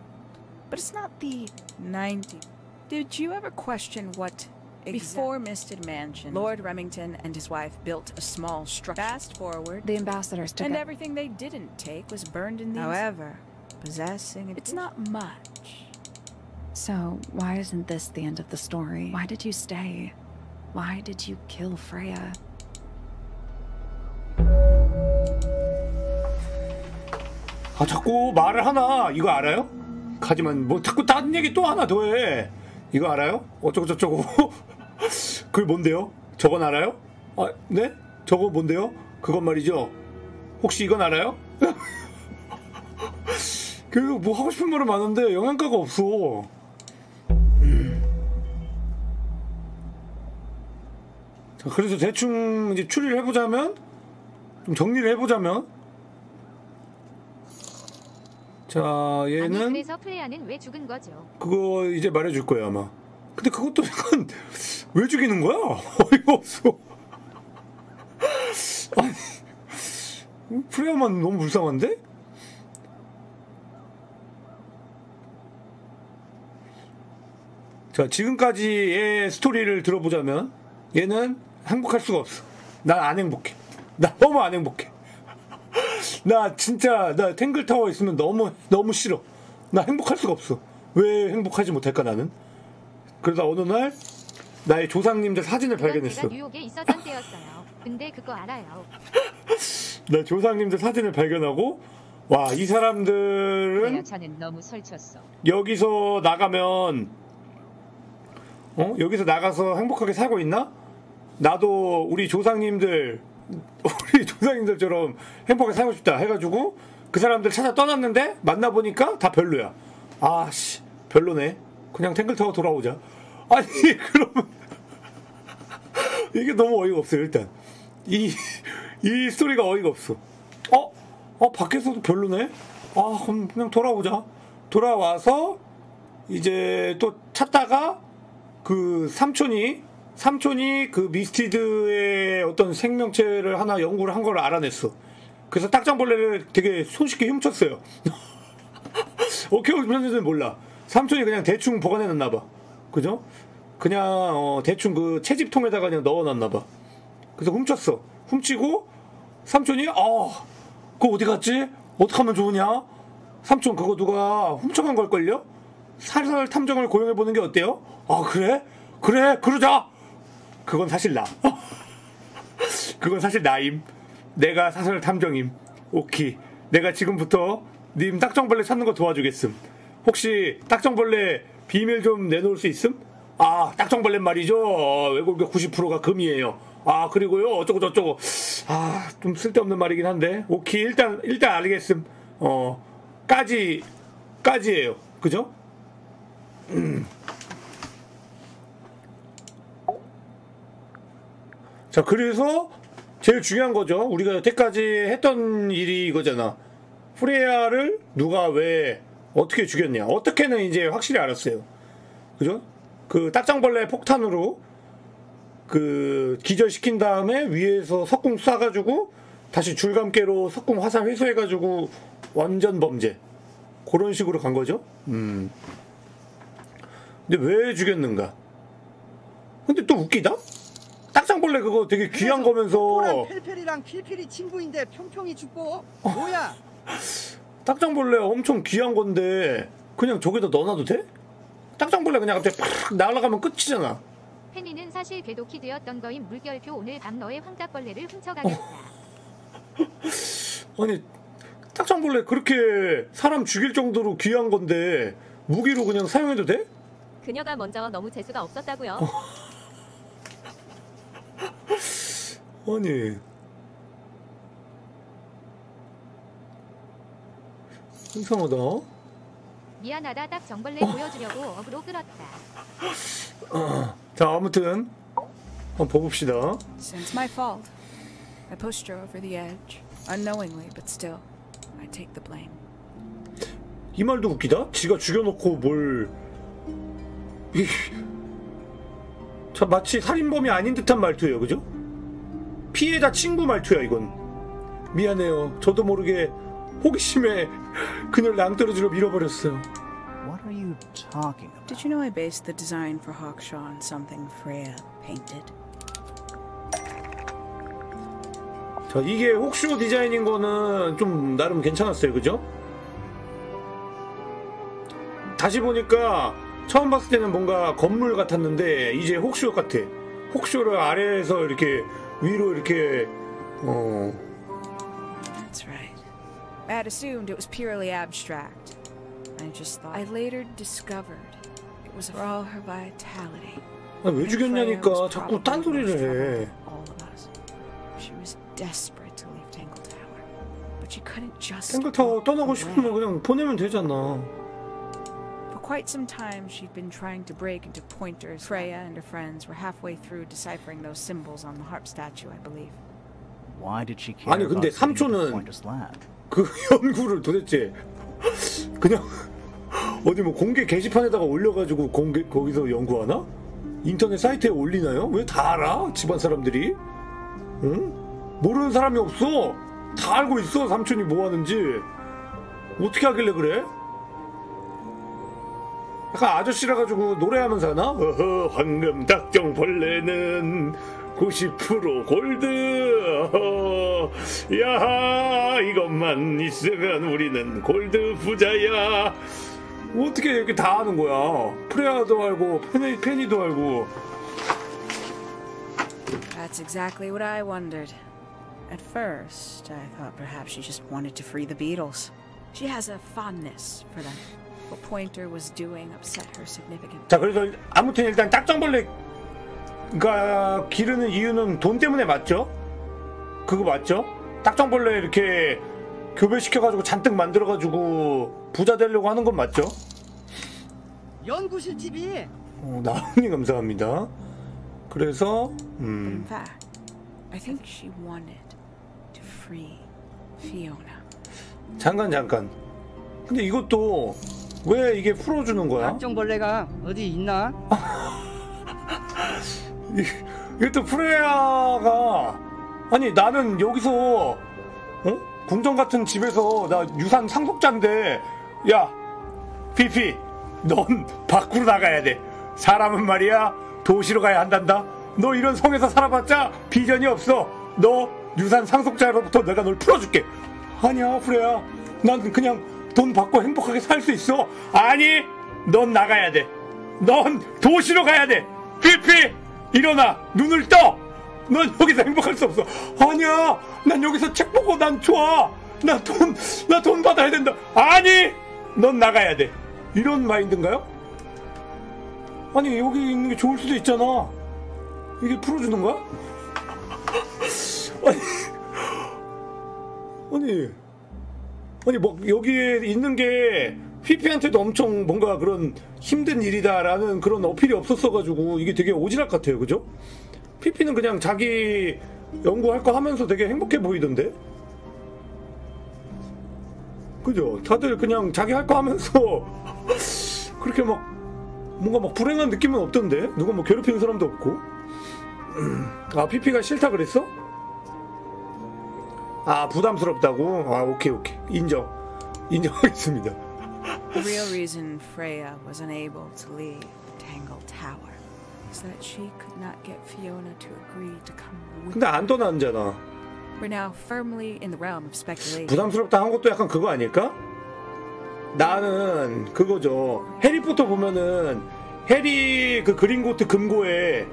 But it's not the 90. Did you ever question what? Before Misted Mansion, Lord Remington and his wife built a small structure. Fast forward, the ambassadors took and it. Everything they didn't take was burned in these. However, possessing it's not much. So why isn't this the end of the story? Why did you stay? Why did you kill Freya? 아 자꾸 말을 하나 이거 알아요? 하지만 뭐 자꾸 다른 얘기 또 하나 더 해. 이거 알아요? 어쩌고 저쩌고. 그게 뭔데요? 저건 알아요? 아, 네? 저거 뭔데요? 그건 말이죠. 혹시 이건 알아요? 그 뭐 하고 싶은 말은 많은데 영양가가 없어. 자, 그래서 대충 이제 추리를 해보자면, 좀 정리를 해보자면, 자, 얘는 아니, 그래서 플레이어는 왜 죽은 거죠? 그거 이제 말해줄 거예요 아마. 근데 그것도 약간 왜 죽이는 거야? 어이가 없어. 아니, 프레야만 너무 불쌍한데? 자, 지금까지의 스토리를 들어보자면 얘는 행복할 수가 없어. 난 안 행복해. 나 너무 안 행복해. 나 진짜 나 탱글타워 있으면 너무 싫어. 나 행복할 수가 없어. 왜 행복하지 못할까 나는? 그러다 어느 날 나의 조상님들 사진을 발견했어. 제가 뉴욕에 있었던 때였어요. 근데 그거 알아요. 나 조상님들 사진을 발견하고 와, 이 사람들은 저는 너무 설쳤어. 여기서 나가면 여기서 나가서 행복하게 살고 있나? 나도 우리 조상님들처럼 행복하게 살고 싶다 해가지고 그 사람들 찾아 떠났는데 만나보니까 다 별로야. 아씨 별로네. 그냥 탱글타워 돌아오자. 아니 그러면 이게 너무 어이가 없어요. 일단 이 스토리가 어이가 없어. 밖에서도 별로네. 그럼 그냥 돌아오자. 돌아와서 이제 또 찾다가 그 삼촌이 그 미스티드의 어떤 생명체를 하나 연구를 한 걸 알아냈어. 그래서 딱정벌레를 되게 손쉽게 훔쳤어요. 어떻게 훔쳤는지는 몰라. 삼촌이 그냥 대충 보관해놨나봐. 그죠? 그냥 대충 그 채집통에다가 그냥 넣어놨나봐. 그래서 훔쳤어. 훔치고 삼촌이 그거 어디 갔지? 어떡하면 좋으냐? 삼촌 그거 누가 훔쳐간 걸걸요? 사설 탐정을 고용해보는 게 어때요? 그래? 그래 그러자. 그건 사실 나. 그건 사실 나임. 내가 사설 탐정임. 오케이. 내가 지금부터 님 딱정벌레 찾는 거 도와주겠음. 혹시 딱정벌레 비밀 좀 내놓을 수 있음? 딱정벌레 말이죠. 외국의 90%가 금이에요. 그리고요 어쩌고 저쩌고. 좀 쓸데없는 말이긴 한데 오케이. 일단 알겠음. 까지예요. 그죠? 자, 그래서 제일 중요한 거죠. 우리가 여태까지 했던 일이 이거잖아. 프레야를 누가 왜 어떻게 죽였냐. 어떻게는 이제 확실히 알았어요. 그죠? 그 딱정벌레 폭탄으로 그 기절시킨 다음에 위에서 석궁 쏴가지고 다시 줄감개로 석궁 화살 회수해가지고 완전 범죄. 그런 식으로 간 거죠. 근데 왜 죽였는가? 근데 또 웃기다? 딱정벌레 그거 되게 귀한 거면서 또랑 펠펠이랑 필필이 친구인데 평평히 죽고 뭐야? 딱정벌레 엄청 귀한 건데 그냥 저기다 넣어놔도 돼? 딱정벌레 그냥 갑자기 팍 날아가면 끝이잖아. 펜이는 사실 걔도 키드였던 거임. 물결표 오늘 밤 너의 황닭벌레를 훔쳐가겠다. 아니 딱정벌레 그렇게 사람 죽일 정도로 귀한 건데 무기로 그냥 사용해도 돼? 그녀가 먼저 너무 재수가 없었다고요. 아니 이상하다. 미안하다. 딱정벌레 보여주려고 어그로 끌었다. 자 아무튼 한번 봐봅시다. It's my fault. I pushed her over the edge, unknowingly, but still, I take the blame. 이 말도 웃기다. 지가 죽여놓고 뭘? 자 마치 살인범이 아닌 듯한 말투예요, 그죠? 피해자 친구 말투야 이건. 미안해요. 저도 모르게 호기심에 그녀를 낭떠러지로 밀어버렸어요. What are you talking about? Did you know I based the design for Hawkshaw on something Freya painted? 자 이게 혹쇼 디자인인 거는 좀 나름 괜찮았어요, 그죠? 다시 보니까 처음 봤을 때는 뭔가 건물 같았는데 이제 혹쇼 같아. 혹쇼를 아래에서 이렇게 위로 이렇게 That's right. I had assumed it was purely abstract. I just thought. I later discovered it was for all her vitality. 왜 죽였냐니까 자꾸 딴소리를 해. All of us. She was desperate to leave 탱글타워, but she couldn't just. 탱글타워 떠나고 싶으면 그냥 보내면 되잖아. For quite some time, she'd been trying to break into pointers. Freya and her friends were halfway through deciphering those symbols on the harp statue, I believe. Why did she care 아니 근데 about getting to 삼촌은 Pointer's lab? 그 연구를 도대체 그냥 어디 뭐 공개 게시판에다가 올려가지고 거기서 연구하나? 인터넷 사이트에 올리나요? 왜 다 알아? 집안 사람들이? 응? 모르는 사람이 없어. 다 알고 있어. 삼촌이 뭐 하는지. 어떻게 하길래 그래? 약간 아저씨라 가지고 노래하면서 하나? 어허 황금 딱정벌레는 90% 골드. 어허, 야 이것만 있으면 우리는 골드 부자야. 어떻게 이렇게 다 아는 거야? 프레야도 알고 페니도 알고. That's exactly what I wondered. At first, I thought perhaps she just wanted to free the Beatles. She has a fondness for them. What Pointer was doing upset her significantly. 자, 그래서 아무튼 일단 딱정벌레가 기르는 이유는 돈 때문에 맞죠? 그거 맞죠? 딱정벌레 이렇게 교배시켜가지고 잔뜩 만들어가지고 부자 되려고 하는 건 맞죠? 연구실 집이. 나은님 감사합니다. 그래서 In fact, I think she wanted to free Fiona. 잠깐. 근데 이것도 왜 이게 풀어주는 거야? 깜정벌레가 어디 있나? 이것도 프레야가 아니 나는 여기서 궁전 같은 집에서 나 유산 상속자인데 야 피피 넌 밖으로 나가야 돼. 사람은 말이야 도시로 가야 한단다. 너 이런 성에서 살아봤자 비전이 없어. 너 유산 상속자로부터 내가 널 풀어줄게. 아니야 프레야 난 그냥 돈 받고 행복하게 살 수 있어. 아니 넌 나가야 돼. 넌 도시로 가야 돼. 피피 일어나 눈을 떠. 넌 여기서 행복할 수 없어. 아니야 난 여기서 책 보고 난 좋아. 나 돈 받아야 된다. 아니 넌 나가야 돼. 이런 마인드인가요? 아니 여기 있는 게 좋을 수도 있잖아. 이게 풀어주는 거야? 아니 뭐 여기에 있는 게 피피한테도 엄청 뭔가 그런 힘든 일이다라는 그런 어필이 없었어가지고 이게 되게 오지랖 같아요. 그죠? 피피는 그냥 자기 연구할 거 하면서 되게 행복해 보이던데? 그죠? 다들 그냥 자기 할 거 하면서 그렇게 막 뭔가 막 불행한 느낌은 없던데? 누가 뭐 괴롭히는 사람도 없고. 아 피피가 싫다 그랬어? 아 부담스럽다고? 아 오케이 인정하겠습니다. The real reason Freya was unable to leave Tangled Tower is that she could not get Fiona to agree to come with. 근데 안 떠나잖아. We're now firmly in the realm of speculation. 부담스럽다 한 것도 약간 그거 아닐까? 나는 그거죠. 해리포터 보면은 해리 그 그린고트 금고에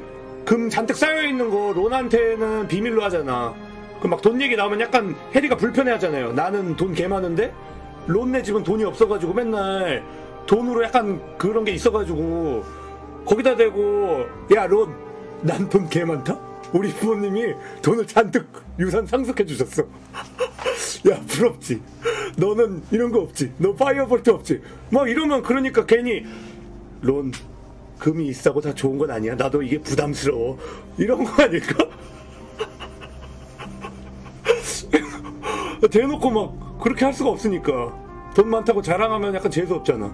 금 잔뜩 쌓여있는 거 론한테는 비밀로 하잖아. 그 막 돈 얘기 나오면 약간 해리가 불편해하잖아요. 나는 돈 개 많은데 론네 집은 돈이 없어가지고 맨날 돈으로 약간 그런 게 있어가지고 거기다 대고 야 론 난 돈 개 많다? 우리 부모님이 돈을 잔뜩 유산 상속해 주셨어. 야 부럽지. 너는 이런 거 없지. 너 파이어볼트 없지. 막 이러면 그러니까 괜히 론 금이 있다고 다 좋은 건 아니야. 나도 이게 부담스러워. 이런 거 아닐까? 대놓고 막 그렇게 할 수가 없으니까. 돈 많다고 자랑하면 약간 재수없잖아.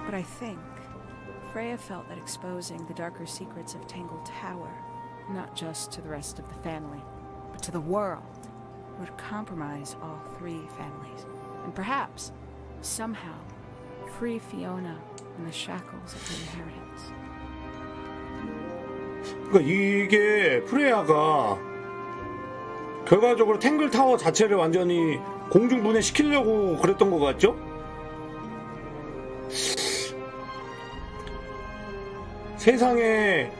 But I think Freya felt that exposing the darker secrets of Tangled Tower, not just to the rest of the family, but to the world, would compromise all three families, and perhaps, somehow, free Fiona from the shackles of the inheritance. 그러니까 이게 프레야가 결과적으로 탱글타워 자체를 완전히 공중분해시키려고 그랬던 것 같죠? 세상에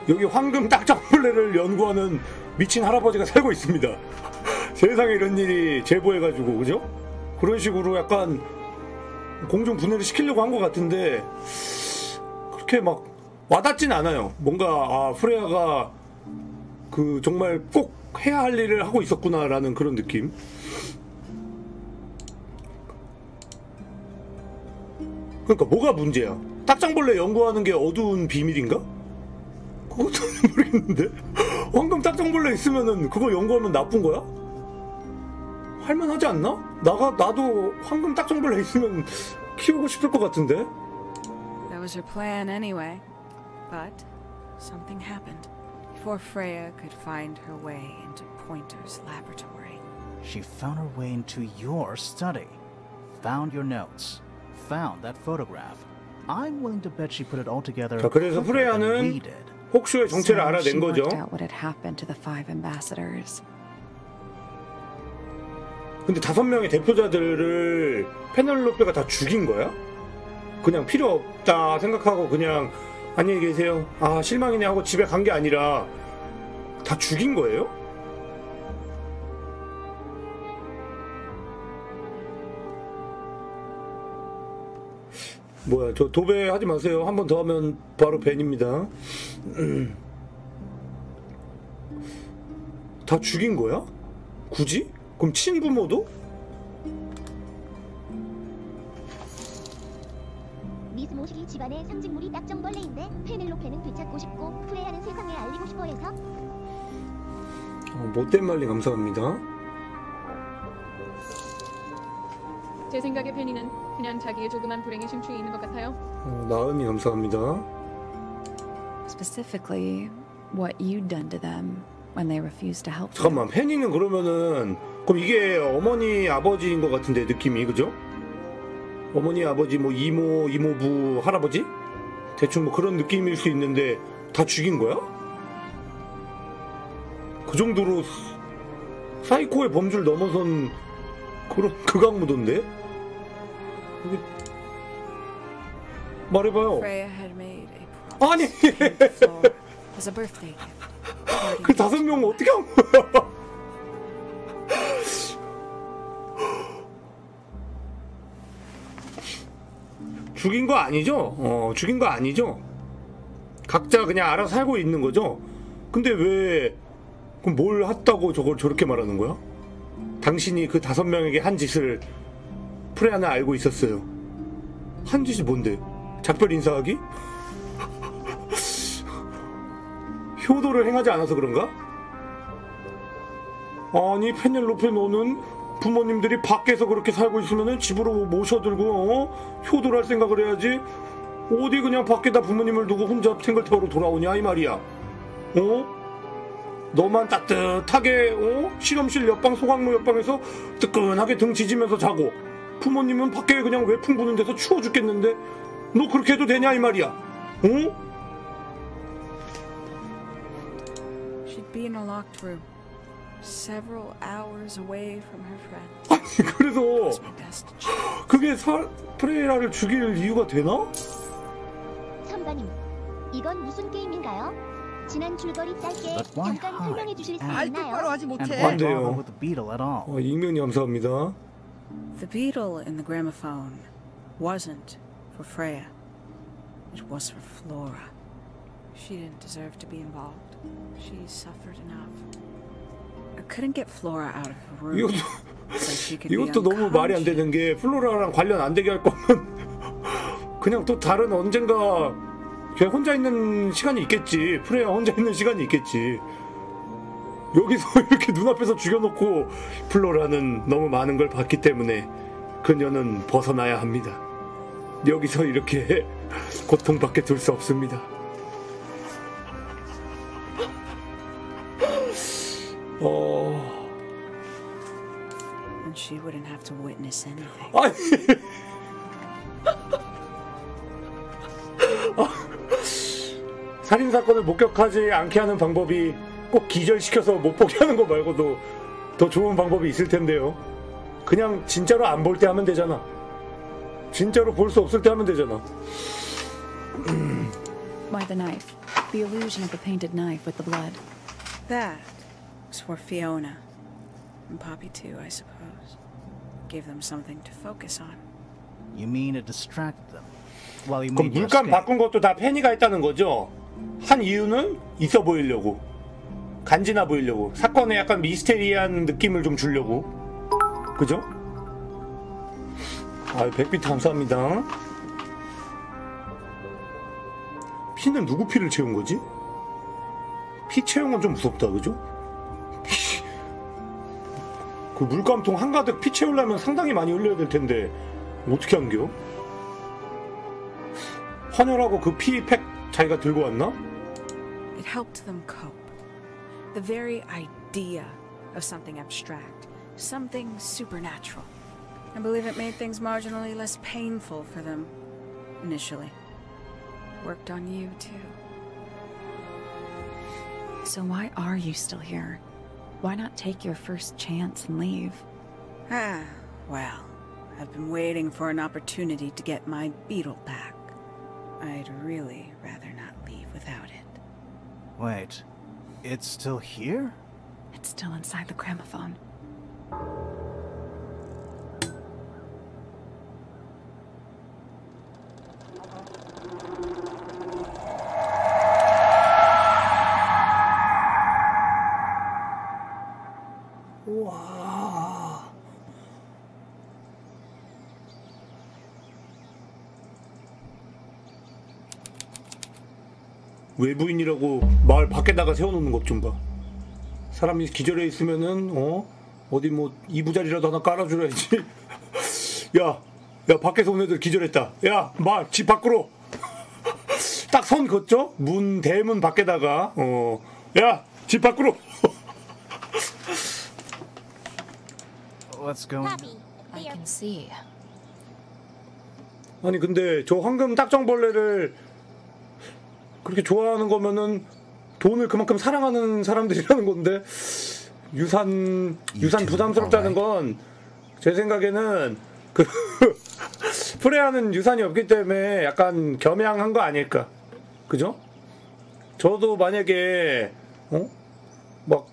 여기 황금 딱정벌레를 연구하는 미친 할아버지가 살고 있습니다. 세상에 이런 일이 제보해가지고 그죠? 그런 식으로 약간 공중분해를 시키려고 한 것 같은데 그렇게 막 와닿진 않아요. 뭔가 프레야가 그 정말 꼭 해야 할 일을 하고 있었구나라는 그런 느낌. 그러니까 뭐가 문제야? 딱정벌레 연구하는 게 어두운 비밀인가? 그것도 모르겠는데. 황금 딱정벌레 있으면은 그거 연구하면 나쁜 거야? 할만하지 않나? 나도 황금 딱정벌레 있으면 키우고 싶을 것 같은데. That was her plan anyway, but something happened before Freya could find her way into Pointer's laboratory. She found her way into your study, found your notes, found that photograph. I'm willing to bet she put it all together. 자, 그래서 프레야는 혹쇼의 정체를 알아낸 거죠. What had happened to the 5 ambassadors. 근데 5명의 대표자들을 페넬로페가 다 죽인 거야? 그냥 필요 없다 생각하고 그냥 안녕히 계세요. 아 실망이네 하고 집에 간 게 아니라 다 죽인 거예요? 뭐야 저 도배하지 마세요. 한 번 더 하면 바로 밴입니다. 다 죽인 거야? 굳이? 그럼 친부모도? 모시기 집안의 상징물이 딱정벌레인데 페넬로페는 되찾고 싶고 프레야는 세상에 알리고 싶어 해서. 못된 말리 감사합니다. 제 생각에 페니는 그냥 자기의 조그만 불행에 심취해 있는 것 같아요. 나음이 감사합니다. Specifically, what you'd done to them when they refused to help. 잠깐만, 페니는 그러면은 그럼 이게 어머니 아버지인 것 같은데 느낌이 그죠? 어머니 아버지 뭐 이모 이모부 할아버지 대충 뭐 그런 느낌일 수 있는데 다 죽인 거야? 그 정도로 사이코의 범주를 넘어선 그런 극악무도인데? 여기 말해봐요. 아니 그 5명 어떻게 한 거야? 죽인 거 아니죠? 죽인 거 아니죠? 각자 그냥 알아서 살고 있는 거죠? 근데 왜 그럼 뭘 했다고 저걸 저렇게 말하는 거야? 당신이 그 5명에게 한 짓을 프레아는 알고 있었어요. 한 짓이 뭔데? 작별 인사하기? 효도를 행하지 않아서 그런가? 아니 페넬로페 너는 부모님들이 밖에서 그렇게 살고 있으면 집으로 모셔들고 효도를 할 생각을 해야지. 어디 그냥 밖에다 부모님을 두고 혼자 탱글타워로 돌아오냐 이 말이야. 너만 따뜻하게 실험실 옆방 소각로 옆방에서 뜨끈하게 등 지지면서 자고 부모님은 밖에 그냥 외풍 부는 데서 추워 죽겠는데 너 그렇게 해도 되냐 이 말이야. She'd be in a locked room, several hours away from her friends. 아니 그래서 그게 프레이라를 죽일 이유가 되나? 선바님, 이건 무슨 게임인가요? 지난 줄거리 짧게 잠깐 설명해 주실 수 있나요? 똑바로 하지 못해. 안 돼요. 익명이 감사합니다. The beetle in the gramophone wasn't for Freya. It was for Flora. She didn't deserve to be involved. She suffered enough. I couldn't get Flora out of her room. 이것도 너무 말이 안 되는 게 플로라랑 관련 안 되게 할 거면 그냥 또 다른 언젠가 그냥 혼자 있는 시간이 있겠지. 프레야 혼자 있는 시간이 있겠지. 여기서 이렇게 눈앞에서 죽여놓고 플로라는 너무 많은 걸 봤기 때문에 그녀는 벗어나야 합니다. 여기서 이렇게 고통받게 둘 수 없습니다. And she wouldn't have to witness anything. 살인사건을 목격하지 않게 하는 방법이 꼭 기절시켜서 못 보게 하는 거 말고도 더 좋은 방법이 있을 텐데요. 그냥 진짜로 안 볼 때 하면 되잖아. 진짜로 볼 수 없을 때 하면 되잖아. Why the knife? The illusion of the painted knife with the blood. That was for Fiona. And Poppy too, I suppose. Give them something to focus on. You mean it distracted them? While you 그럼 made your 물감 escape? 바꾼 것도 다 페니가 했다는 거죠? 한 이유는 있어 보이려고. 간지나 보이려고. 사건에 약간 미스테리한 느낌을 좀 주려고. 그죠? 아유, 100비트 감사합니다. 피는 누구 피를 채운 거지? 피 채운 건 좀 무섭다, 그죠? 그 물감통 한가득 피 채우려면 상당히 많이 흘려야 될 텐데 어떻게 한겨? 헌혈하고 그 피팩 자기가 들고 왔나? It helped them cope. The very idea of something abstract, something supernatural. I believe it made things marginally less painful for them initially. Worked on you too. So why are you still here? Why not take your first chance and leave? Ah, well, I've been waiting for an opportunity to get my beetle back. I'd really rather not leave without it. Wait, it's still here? It's still inside the gramophone. 우와. 외부인이라고 마을 밖에다가 세워놓는 것 좀 봐. 사람이 기절해 있으면은 어디 뭐 이부자리라도 하나 깔아줘야지. 야 밖에서 온 애들 기절했다. 야 집 밖으로. 딱 선 걷죠? 대문 밖에다가 야 집 밖으로. Let's go. I can see. 아니 근데 저 황금 딱정벌레를 그렇게 좋아하는 거면은 돈을 그만큼 사랑하는 사람들이라는 건데 유산 부담스럽다는 건 제 생각에는 그 프레아는 유산이 없기 때문에 약간 겸양한 거 아닐까, 그죠? 저도 만약에 막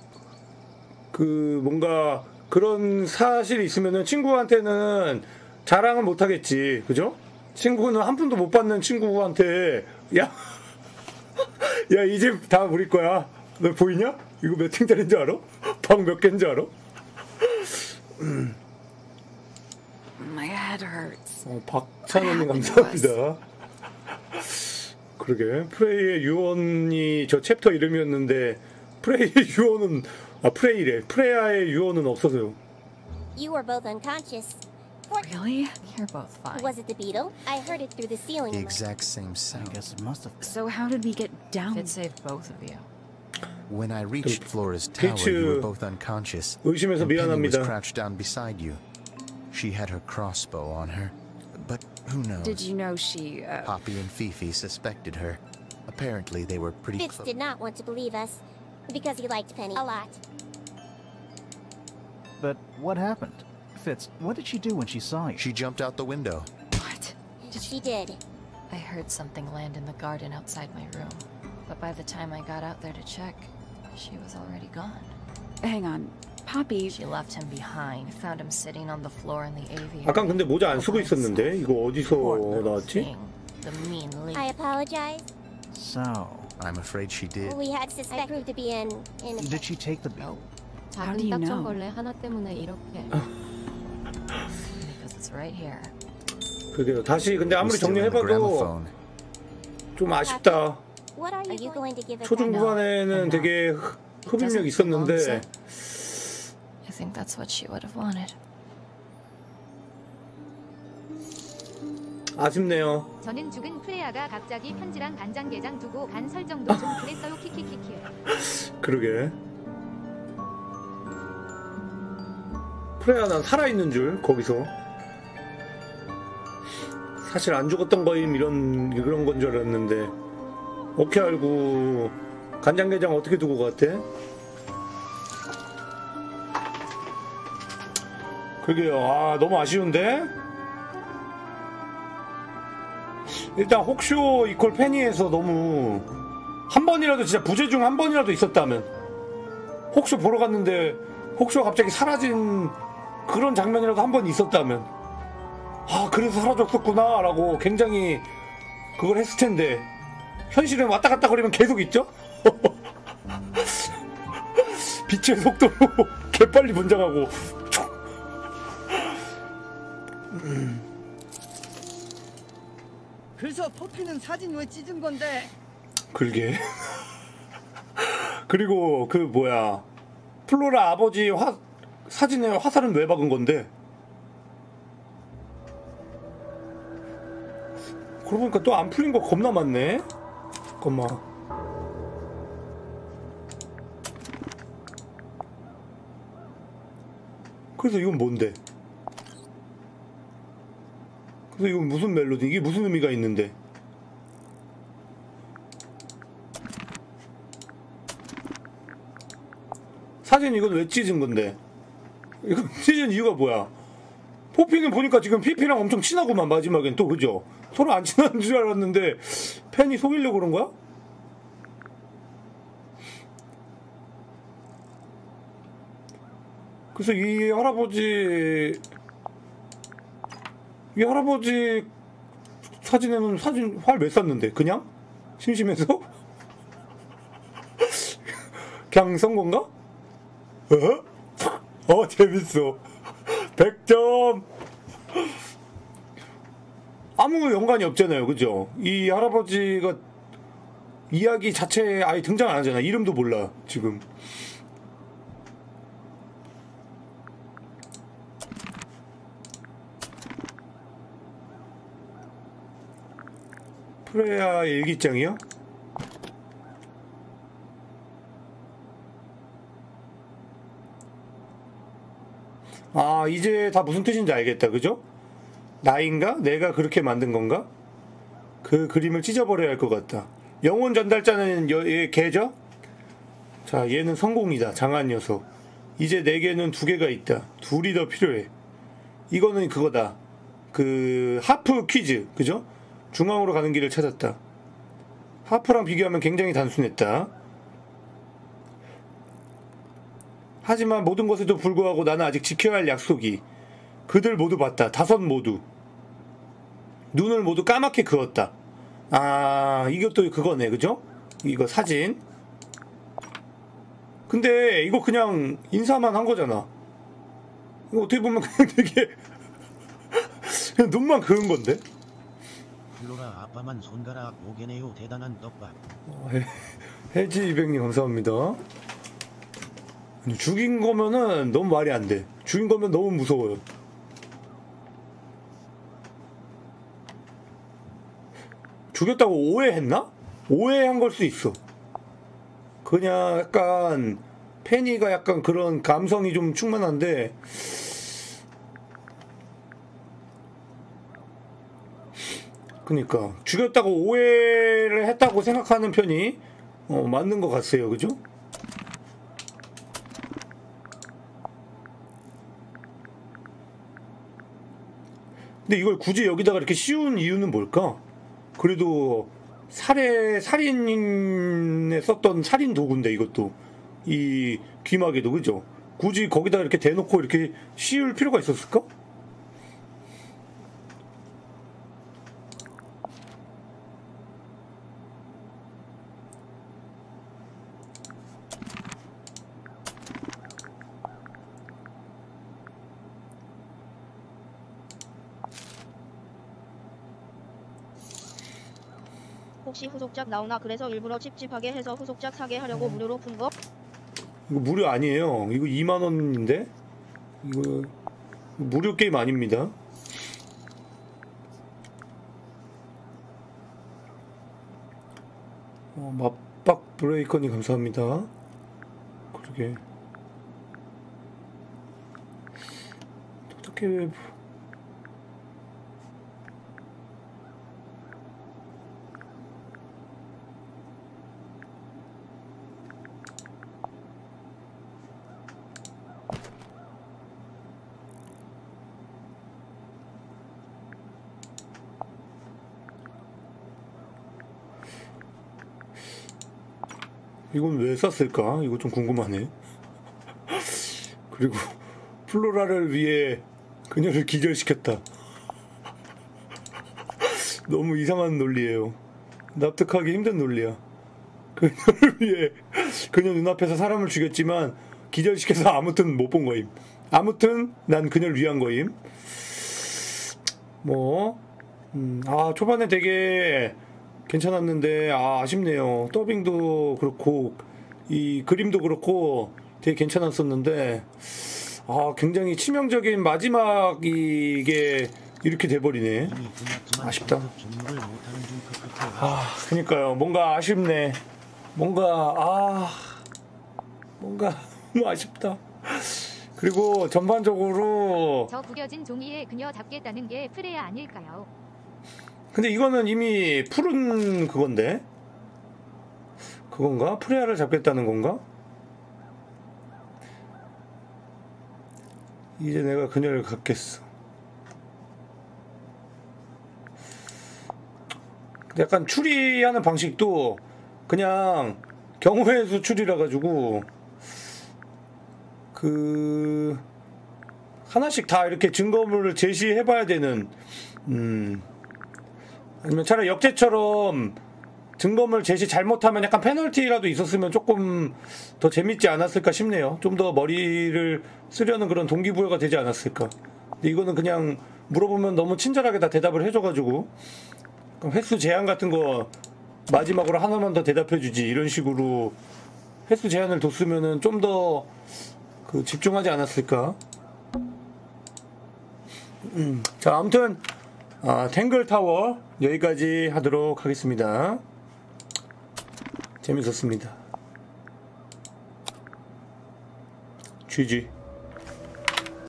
그 뭔가 그런 사실이 있으면은 친구한테는 자랑은 못 하겠지, 그죠? 친구는 한 푼도 못 받는 친구한테 야 이 집 다 우리 거야. 너 보이냐? 이거 몇 층짜리인지 알아? 방 몇 개인지 알아? My head hurts. 박찬원님 감사합니다. 그러게 프레이의 유언이 저 챕터 이름이었는데 프레이의 유언은 프레이래. 프레야의 유언은 없어서요. You were both unconscious. Really? You're both fine. Was it the beetle? I heard it through the ceiling. The exact same sound. I guess it must have. So how did we get down? It saved both of you. When I reached Flora's tower, you were both unconscious. 의심해서 And Penny was 미안합니다. crouched down beside you. She had her crossbow on her, but who knows? Did you know she? Poppy and Fifi suspected her. Apparently, they were pretty Fitz close. did not want to believe us because he liked Penny a lot. But what happened? Fitz, what did she do when she saw you? She jumped out the window. What? She did. I heard something land in the garden outside my room, but by the time I got out there to check, she was already gone. Hang on, Poppy. She left him behind. Found him sitting on the floor in the aviary. 아까 근데 모자 안 쓰고 있었는데 이거 어디서 나왔지? The mean leaf. I apologize. So, I'm afraid she did. We had suspect. I proved to be an innocent. did she take the beetle? How do you 작은 know? 딱정벌레 하나 때문에 이렇게. Because it's right here. 그게요. 다시 근데 아무리 Still in the 정리해봐도 gramophone. 좀 아쉽다. What are you going to give it? 초중반에는 되게 흡입력 있었는데. I think that's what she would have wanted. 아쉽네요. 저는 죽은 프레야가 갑자기 편지랑 간장게장 두고 간 설정도 좀 그랬어요. 키키키키. 그러게. 프레야 난 살아있는 줄 거기서. 사실 안 죽었던 거임 이런 건 줄 알았는데 어떻게 알고 간장게장 어떻게 두고 갔대? 그게요. 너무 아쉬운데? 일단 혹쇼 이퀄 페니에서 너무 한 번이라도 진짜 부재 중 한 번이라도 있었다면 혹쇼 보러 갔는데 혹쇼 갑자기 사라진 그런 장면이라도 한 번 있었다면 그래서 사라졌었구나 라고 굉장히 그걸 했을 텐데 현실에 왔다 갔다 거리면 계속 있죠? 빛의 속도로 개빨리 분장하고 그래서 포피는 사진 왜 찢은 건데? 그러게. 그리고 그 뭐야 플로라 아버지 사진에 화살은 왜 박은 건데? 그러고 보니까 또 안 풀린 거 겁나 많네. 잠깐만. 그래서 이건 뭔데? 그래서 이건 무슨 멜로디? 이게 무슨 의미가 있는데? 사진 이건 왜 찢은 건데? 이거 찢은 이유가 뭐야? 포피는 보니까 지금 피피랑 엄청 친하구만 마지막엔 또 그죠? 서로 안 친한 줄 알았는데 팬이 속이려고 그런 거야? 그래서 이 할아버지 사진에는 활 왜 쐈는데? 그냥? 심심해서? 그냥 쏜 건가? 재밌어. 100점! 아무 연관이 없잖아요, 그죠? 이 할아버지가 이야기 자체에 아예 등장 안 하잖아. 이름도 몰라 지금. 프레야의 일기장이요? 아, 이제 다 무슨 뜻인지 알겠다. 그죠? 나인가? 내가 그렇게 만든 건가? 그 그림을 찢어버려야 할 것 같다. 영혼 전달자는 얘 걔죠? 자, 얘는 성공이다. 장한 녀석. 이제 내게는 2개가 있다. 2이 더 필요해. 이거는 그거다. 그 하프 퀴즈. 그죠? 중앙으로 가는 길을 찾았다. 하프랑 비교하면 굉장히 단순했다. 하지만 모든 것에도 불구하고 나는 아직 지켜야 할 약속이. 그들 모두 봤다. 5 모두. 눈을 모두 까맣게 그었다. 아, 이것도 그거네. 그죠? 이거 사진. 근데 이거 그냥 인사만 한 거잖아. 이거 어떻게 보면 그냥 되게 그냥 눈만 그은 건데? 플로라 아빠만 손가락 5개네요. 대단한 떡밥. 해지 200님 감사합니다. 죽인 거면은 너무 말이 안 돼. 죽인 거면 너무 무서워요. 죽였다고 오해했나? 오해한 걸 수 있어. 그냥 약간 페니가 약간 그런 감성이 좀 충만한데 그니까 죽였다고 오해를 했다고 생각하는 편이 맞는 것 같아요. 그죠? 근데 이걸 굳이 여기다가 이렇게 씌운 이유는 뭘까? 그래도 살인에 썼던 살인 도구인데 이것도 이 귀마개도 그죠? 굳이 거기다 이렇게 대놓고 이렇게 씌울 필요가 있었을까? 혹시 후속작 나오나 그래서 일부러 찝찝하게 해서 후속작 사게 하려고 무료로 푼 거? 이거 무료 아니에요. 이거 2만원인데? 이거 무료 게임 아닙니다. 맞박 브레이커님 감사합니다. 그러게 어떻게 이건 왜 쐈을까? 이거 좀 궁금하네. 그리고 플로라를 위해 그녀를 기절시켰다. 너무 이상한 논리예요. 납득하기 힘든 논리야. 그녀를 위해 그녀 눈앞에서 사람을 죽였지만 기절시켜서 아무튼 못 본 거임. 아무튼 난 그녀를 위한 거임. 아, 초반에 되게 괜찮았는데 아쉽네요. 더빙도 그렇고 이 그림도 그렇고 되게 괜찮았었는데 굉장히 치명적인 마지막 이게 이렇게 돼버리네. 아쉽다. 그니까요. 뭔가 아쉽네. 뭔가 너무 아쉽다. 그리고 전반적으로 저 구겨진 종이에 그녀 잡겠다는 게 프레야 아닐까요? 근데 이거는 이미 푸른 그건데? 그건가? 프레야를 잡겠다는 건가? 이제 내가 그녀를 갖겠어. 약간 추리하는 방식도 그냥 경우의 수 추리라 가지고 하나씩 다 이렇게 증거물을 제시해 봐야 되는 아니면 차라리 역제처럼 증거물 제시 잘못하면 약간 페널티라도 있었으면 조금 더 재밌지 않았을까 싶네요. 좀 더 머리를 쓰려는 그런 동기부여가 되지 않았을까. 근데 이거는 그냥 물어보면 너무 친절하게 다 대답을 해줘가지고 횟수 제한 같은 거 마지막으로 하나만 더 대답해주지 이런 식으로 횟수 제한을 뒀으면은 좀 더 그 집중하지 않았을까? 자, 아무튼 탱글타워 여기까지 하도록 하겠습니다. 재밌었습니다. GG.